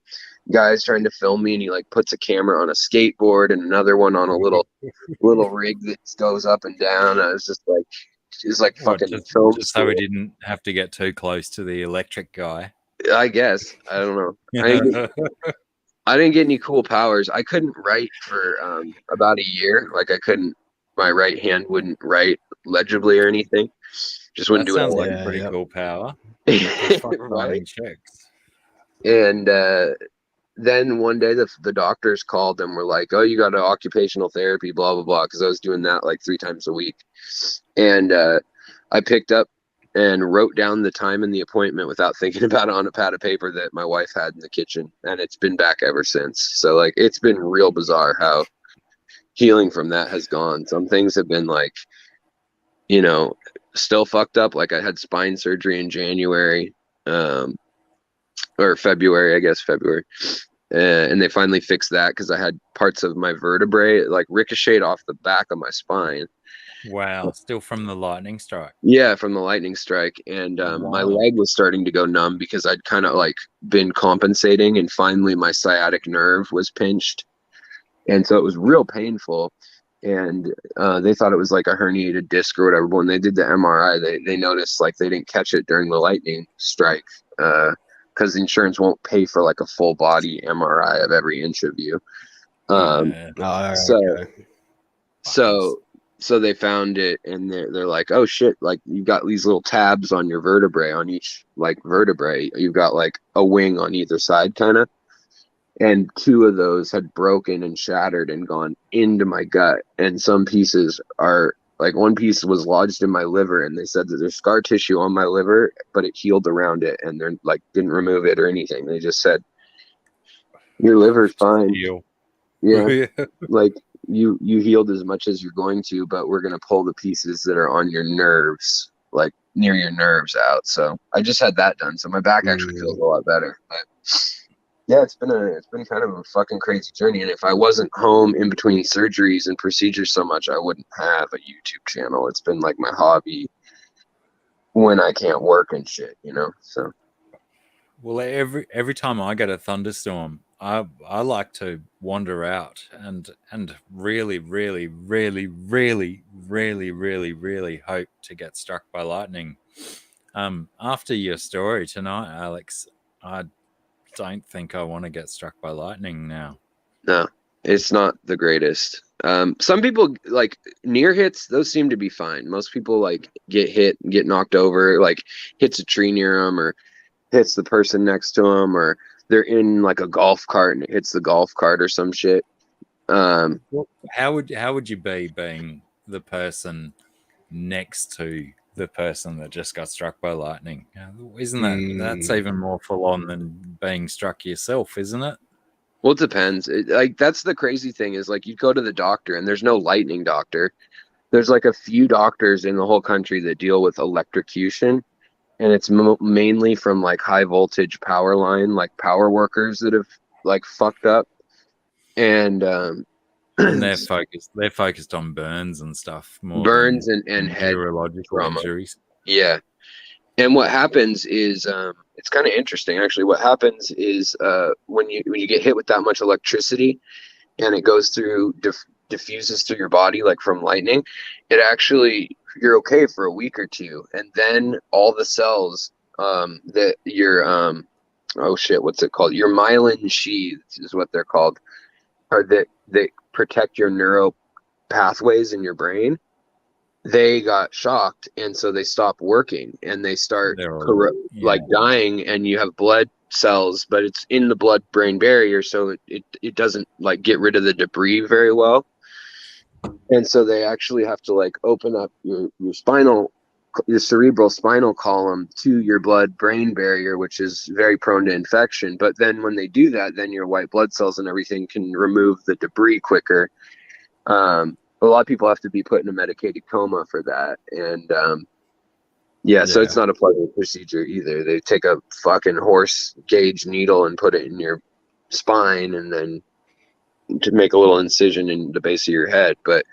guy's trying to film me, and he like puts a camera on a skateboard and another one on a little rig that goes up and down. I was just like, it's like fucking film.
Just so we didn't have to get too close to the electric guy.
I guess. I don't know. I didn't get any cool powers. I couldn't write for about a year. Like, my right hand wouldn't write legibly or anything. Just wouldn't do it.
Sounds like a pretty cool power.
Right? Checks. And then one day the doctors called and were like, "Oh, you got an occupational therapy, blah blah blah," because I was doing that like 3 times a week, and I picked up and wrote down the time and the appointment without thinking about it on a pad of paper that my wife had in the kitchen, and it's been back ever since. So like, it's been real bizarre how healing from that has gone. Some things have been like, you know, still fucked up. Like I had spine surgery in January, or February, I guess February. And they finally fixed that because I had parts of my vertebrae like ricocheted off the back of my spine.
Wow, still from the lightning strike.
Yeah, from the lightning strike. And my leg was starting to go numb because I'd kind of like been compensating, and finally my sciatic nerve was pinched. And so it was real painful. And they thought it was like a herniated disc or whatever. But when they did the MRI, they noticed like they didn't catch it during the lightning strike because the insurance won't pay for like a full body MRI of every inch of you. So they found it, and they're like, "Oh shit, like you've got these little tabs on your vertebrae, on each like vertebrae. You've got like a wing on either side, kind of." And 2 of those had broken and shattered and gone into my gut. And some pieces are like, one piece was lodged in my liver, and they said that there's scar tissue on my liver, but it healed around it, and they're like didn't remove it or anything. They just said your liver's fine. Yeah. Like you healed as much as you're going to, but we're gonna pull the pieces that are on your nerves, like near your nerves, out. So I just had that done. So my back actually feels a lot better. But yeah, it's been kind of a fucking crazy journey. And if I wasn't home in between surgeries and procedures so much, I wouldn't have a YouTube channel. It's been like my hobby when I can't work and shit, you know. So
well, every time I get a thunderstorm, I like to wander out and really, really, really, really, really, really, really hope to get struck by lightning. After your story tonight, Alex, I don't think I want to get struck by lightning now.
No, it's not the greatest. Some people like near hits; those seem to be fine. Most people like get hit, get knocked over, like hits a tree near them, or hits the person next to them, or they're in like a golf cart and it hits the golf cart or some shit.
How would you be being the person next to the person that just got struck by lightning? Isn't that's even more full on than being struck yourself, isn't it?
Well, it depends. Like that's the crazy thing is like you go to the doctor and there's no lightning doctor. There's like a few doctors in the whole country that deal with electrocution, and it's mainly from like high voltage power line, like power workers that have like fucked up. And
they're focused on burns and stuff more.
Burns and head
neurological injuries.
Yeah. And what happens is it's kind of interesting actually. What happens is when you get hit with that much electricity and it goes through diffuses through your body like from lightning, it actually, you're okay for a week or two, and then all the cells that your what's it called? Your myelin sheaths is what they're called, are that protect your neural pathways in your brain. They got shocked, and so they stop working, and they start like dying, and you have blood cells, but it's in the blood-brain barrier, so it doesn't like get rid of the debris very well. And so they actually have to like open up your cerebral spinal column to your blood-brain barrier, which is very prone to infection. But then when they do that, then your white blood cells and everything can remove the debris quicker. A lot of people have to be put in a medicated coma for that. And so it's not a pleasant procedure either. They take a fucking horse gauge needle and put it in your spine, and then to make a little incision in the base of your head. But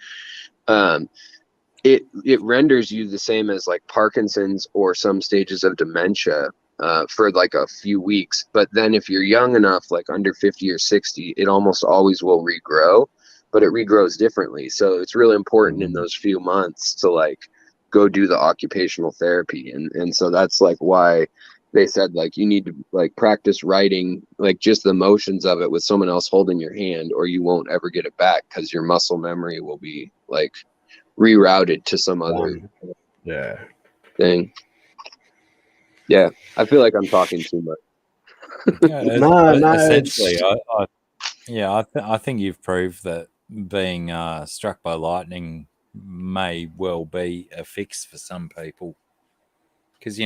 it renders you the same as like Parkinson's or some stages of dementia for like a few weeks. But then if you're young enough, like under 50 or 60, it almost always will regrow, but it regrows differently. So it's really important in those few months to like go do the occupational therapy. And so that's like why they said like you need to like practice writing like just the motions of it with someone else holding your hand, or you won't ever get it back because your muscle memory will be like rerouted to some other thing. Yeah, I feel like I'm talking too much.
No,
essentially, I think you've proved that being struck by lightning may well be a fix for some people. Because,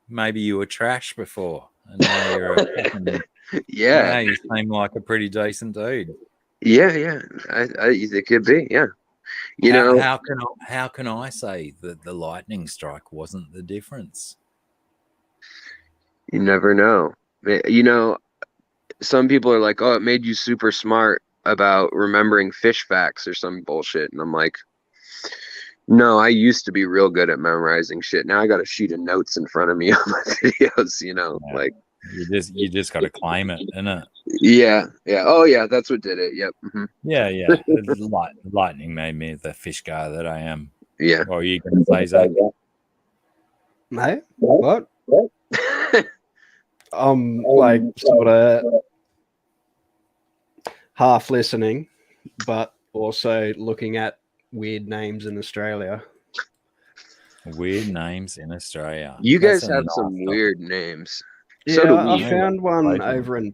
maybe you were trash before, and now you're a fucking,
Yeah.
now you seem like a pretty decent dude.
Yeah. It could be. Yeah.
How can I say that the lightning strike wasn't the difference?
You never know. Some people are like, "Oh, it made you super smart about remembering fish facts or some bullshit," and I'm like, "No, I used to be real good at memorizing shit. Now I got a sheet of notes in front of me on my videos.
Yeah.
Like
you just got to claim it, innit?
yeah. Oh yeah, that's what did it. Yep. Mm-hmm.
Yeah. Lightning made me the fish guy that I am.
Yeah.
What are you going to say, Zach?
Hey, what? Like sort of half listening, but also looking at weird names in Australia.
Weird names in Australia.
You guys have some weird names.
Yeah,
so do we.
I found one over in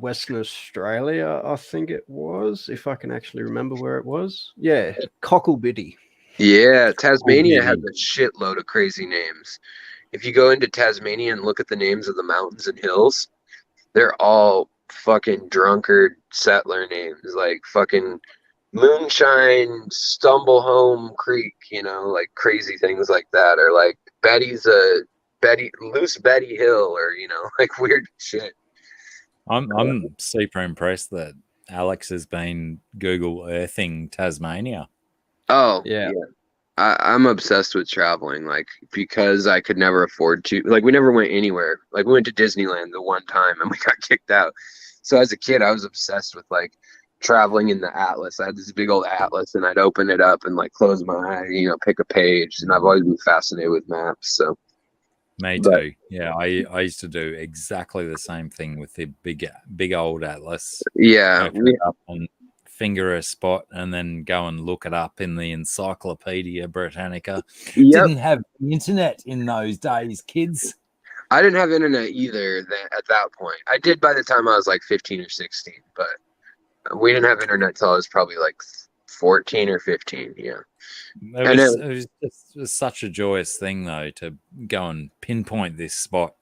Western Australia, I think it was, if I can actually remember where it was. Yeah, Cocklebiddy.
Yeah, Tasmania has a shitload of crazy names. If you go into Tasmania and look at the names of the mountains and hills, they're all fucking drunkard settler names, like fucking Moonshine, Stumble Home Creek, like crazy things like that, or like Loose Betty Hill, or like weird shit.
I'm super impressed that Alex has been Google Earthing Tasmania.
Oh yeah. I'm obsessed with traveling, like, because I could never afford to. Like, we never went anywhere. Like, we went to Disneyland the one time and we got kicked out. So as a kid, I was obsessed with like traveling in the atlas. I had this big old atlas, and I'd open it up and like close my eye, pick a page. And I've always been fascinated with maps. So
me too. Yeah, I used to do exactly the same thing with the big old atlas.
Yeah,
open it up and finger a spot and then go and look it up in the Encyclopedia Britannica. Didn't have the internet in those days, kids.
I didn't have internet either at that point. I did by the time I was like 15 or 16, but we didn't have internet till I was probably like 14 or 15. Yeah.
It was such a joyous thing, though, to go and pinpoint this spot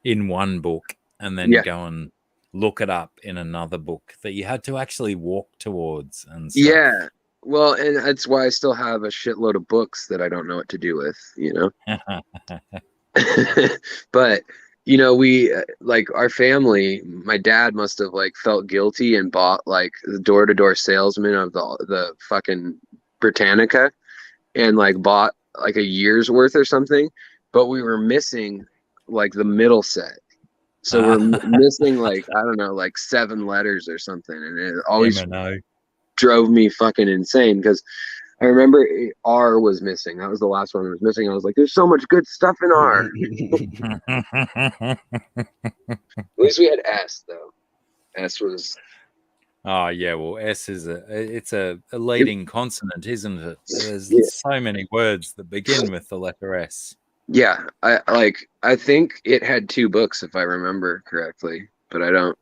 in one book and then go and look it up in another book that you had to actually walk towards and stuff.
Yeah. Well, and that's why I still have a shitload of books that I don't know what to do with, But, we like our family, my dad must have like felt guilty and bought like the door-to-door salesman of the fucking Britannica and like bought like a year's worth or something, but we were missing like the middle set. So we're missing like, I don't know, like 7 letters or something. And it always drove me fucking insane because I remember R was missing. That was the last one that was missing. I was like, there's so much good stuff in R. At least we had S, though. S was...
Oh, yeah. Well, S is it's a leading consonant, isn't it? There's so many words that begin with the letter S.
Yeah, I think it had 2 books if I remember correctly, but I don't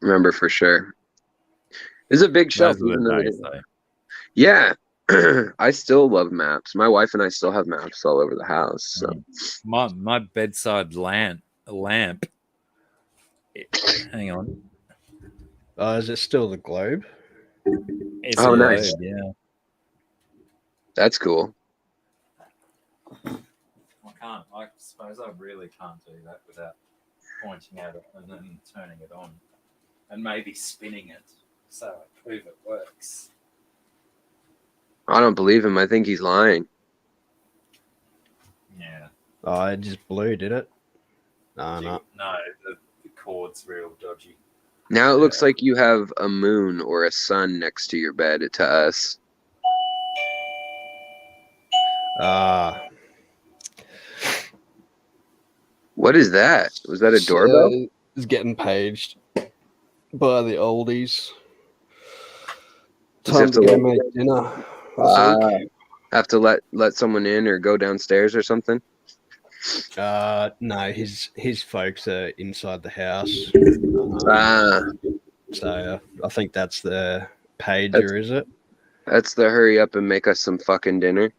remember for sure. It's a big shelf. Yeah, I still love maps. My wife and I still have maps all over the house. So
my bedside lamp. Hang on.
Is it still the globe?
It's nice. Globe, yeah,
that's cool.
I suppose I really can't do that without pointing at it and then turning it on and maybe spinning it so I prove it works.
I don't believe him. I think he's lying.
Yeah.
Oh, it just blew, did it? No.
No, the cord's real dodgy.
Now it looks like you have a moon or a sun next to your bed to us. What is that? Was that a doorbell?
It's getting paged by the oldies. Time to go make dinner.
Have to let someone in or go downstairs or something?
No, his folks are inside the house. So I think that's the pager, is it?
That's the hurry up and make us some fucking dinner.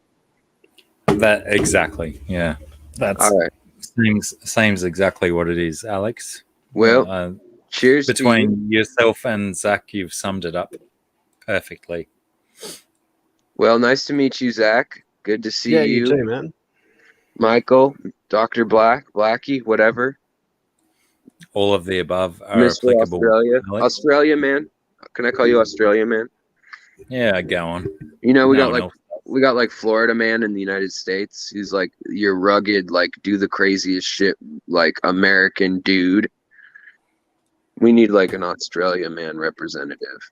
That exactly, yeah. That's
all right.
Seems exactly what it is, Alex.
Well, cheers
between yourself and Zach. You've summed it up perfectly.
Well, nice to meet you, Zach. Good to see
you.
Yeah,
you too, man.
Michael, Dr. Blacky, whatever.
All of the above are
Mr.
applicable.
Australia.
Alex.
Australia, man. Can I call you Australia, man?
Yeah, go on.
You know, we got like Florida man in the United States. He's like your rugged, like do the craziest shit, like American dude. We need like an Australia man representative.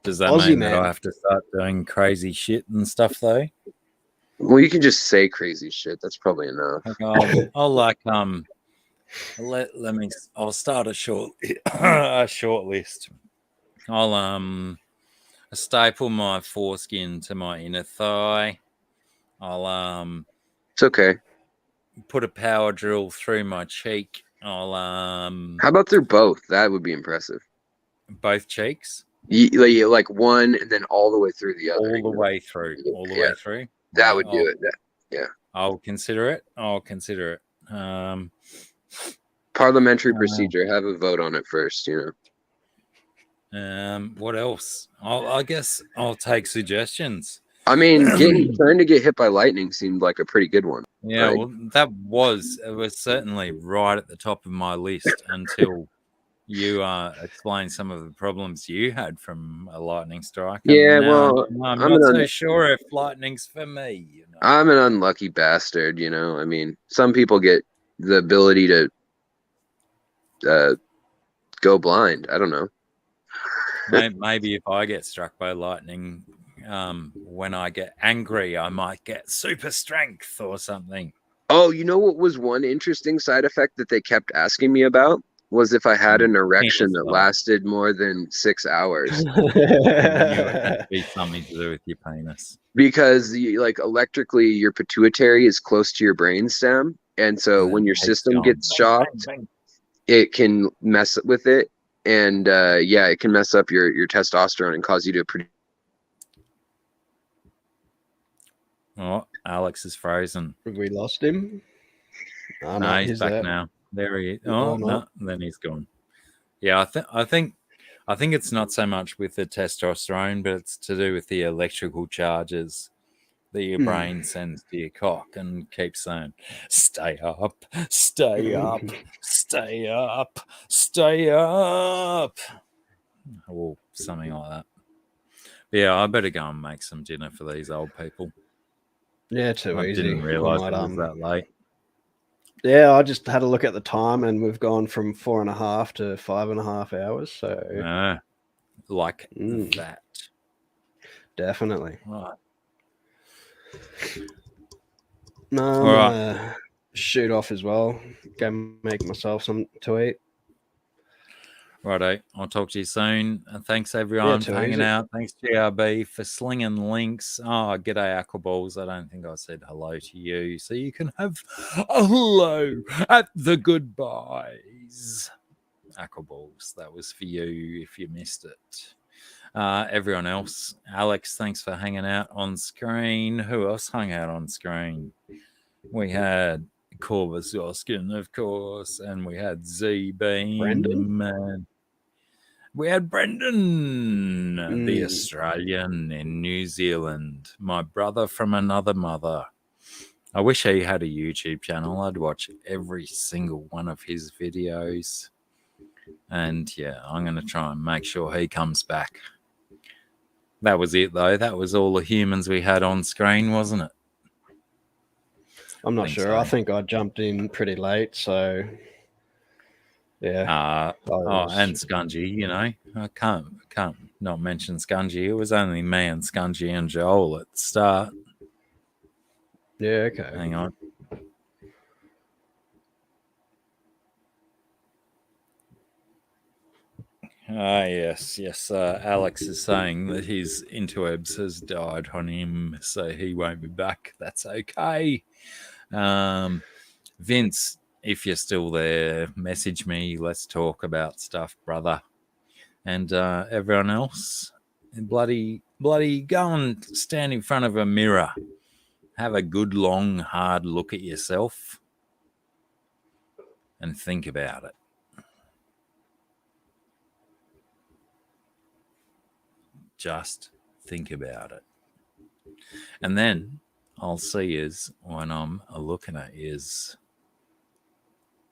Does that mean that I have to start doing crazy shit and stuff though?
Well, you can just say crazy shit. That's probably enough.
I'll like I'll start a short list. I'll staple my foreskin to my inner thigh. I'll
It's okay.
Put a power drill through my cheek. I'll
How about through both? That would be impressive.
Both cheeks?
Like one and then all the way through the other.
All the way through. Way through.
That would do it. Yeah.
I'll consider it.
Parliamentary procedure. Have a vote on it first, you
know. What else? I guess I'll take suggestions.
I mean, trying to get hit by lightning seemed like a pretty good one.
Yeah, right? Well, it was certainly right at the top of my list until you explained some of the problems you had from a lightning strike.
Yeah, well,
I'm not so sure if lightning's for me. You know?
I'm an unlucky bastard, you know. I mean, some people get the ability to go blind. I don't know.
Maybe if I get struck by lightning, when I get angry, I might get super strength or something.
Oh, you know what was one interesting side effect that they kept asking me about? Was if I had an erection that lasted more than 6 hours.
It be something to do with your penis.
Because electrically, your pituitary is close to your brainstem, and so when your system gets shocked, it can mess with it, and it can mess up your testosterone and cause you to produce.
Oh, Alex is frozen.
Have we lost him?
Oh, no, he's back now. There he is. Oh no, then he's gone. Yeah, I think it's not so much with the testosterone, but it's to do with the electrical charges that your brain sends to your cock and keeps saying, "Stay up, stay up, stay up, stay up," or something like that. But yeah, I better go and make some dinner for these old people.
Yeah, too easy.
I didn't realise it was that late.
Yeah, I just had a look at the time, and we've gone from 4.5 to 5.5 hours. So,
that.
Definitely.
Right.
No, I'm gonna shoot off as well. Go make myself something to eat.
Righto, I'll talk to you soon. Thanks everyone for hanging out. Thanks GRB for slinging links. Oh, g'day Aquaballs. I don't think I said hello to you, so you can have a hello at the goodbyes. Aquaballs, that was for you if you missed it. Everyone else, Alex, thanks for hanging out on screen. Who else hung out on screen? We had Corvus Oskin, of course, and we had Z-Beam.
Brendan?
We had Brendan, the Australian in New Zealand, my brother from another mother. I wish he had a YouTube channel. I'd watch every single one of his videos. And yeah, I'm going to try and make sure he comes back. That was it, though. That was all the humans we had on screen, wasn't it?
I'm not sure. So. I think I jumped in pretty late, so... Yeah.
And Scungey, you know. I can't not mention Scungey. It was only me and Scungey and Joel at the start.
Yeah, okay.
Hang on. Yes. Alex is saying that his interwebs has died on him, so he won't be back. That's okay. Vince, if you're still there, message me. Let's talk about stuff, brother. And everyone else, bloody, go and stand in front of a mirror. Have a good, long, hard look at yourself and think about it. Just think about it. And then I'll see is when I'm looking at is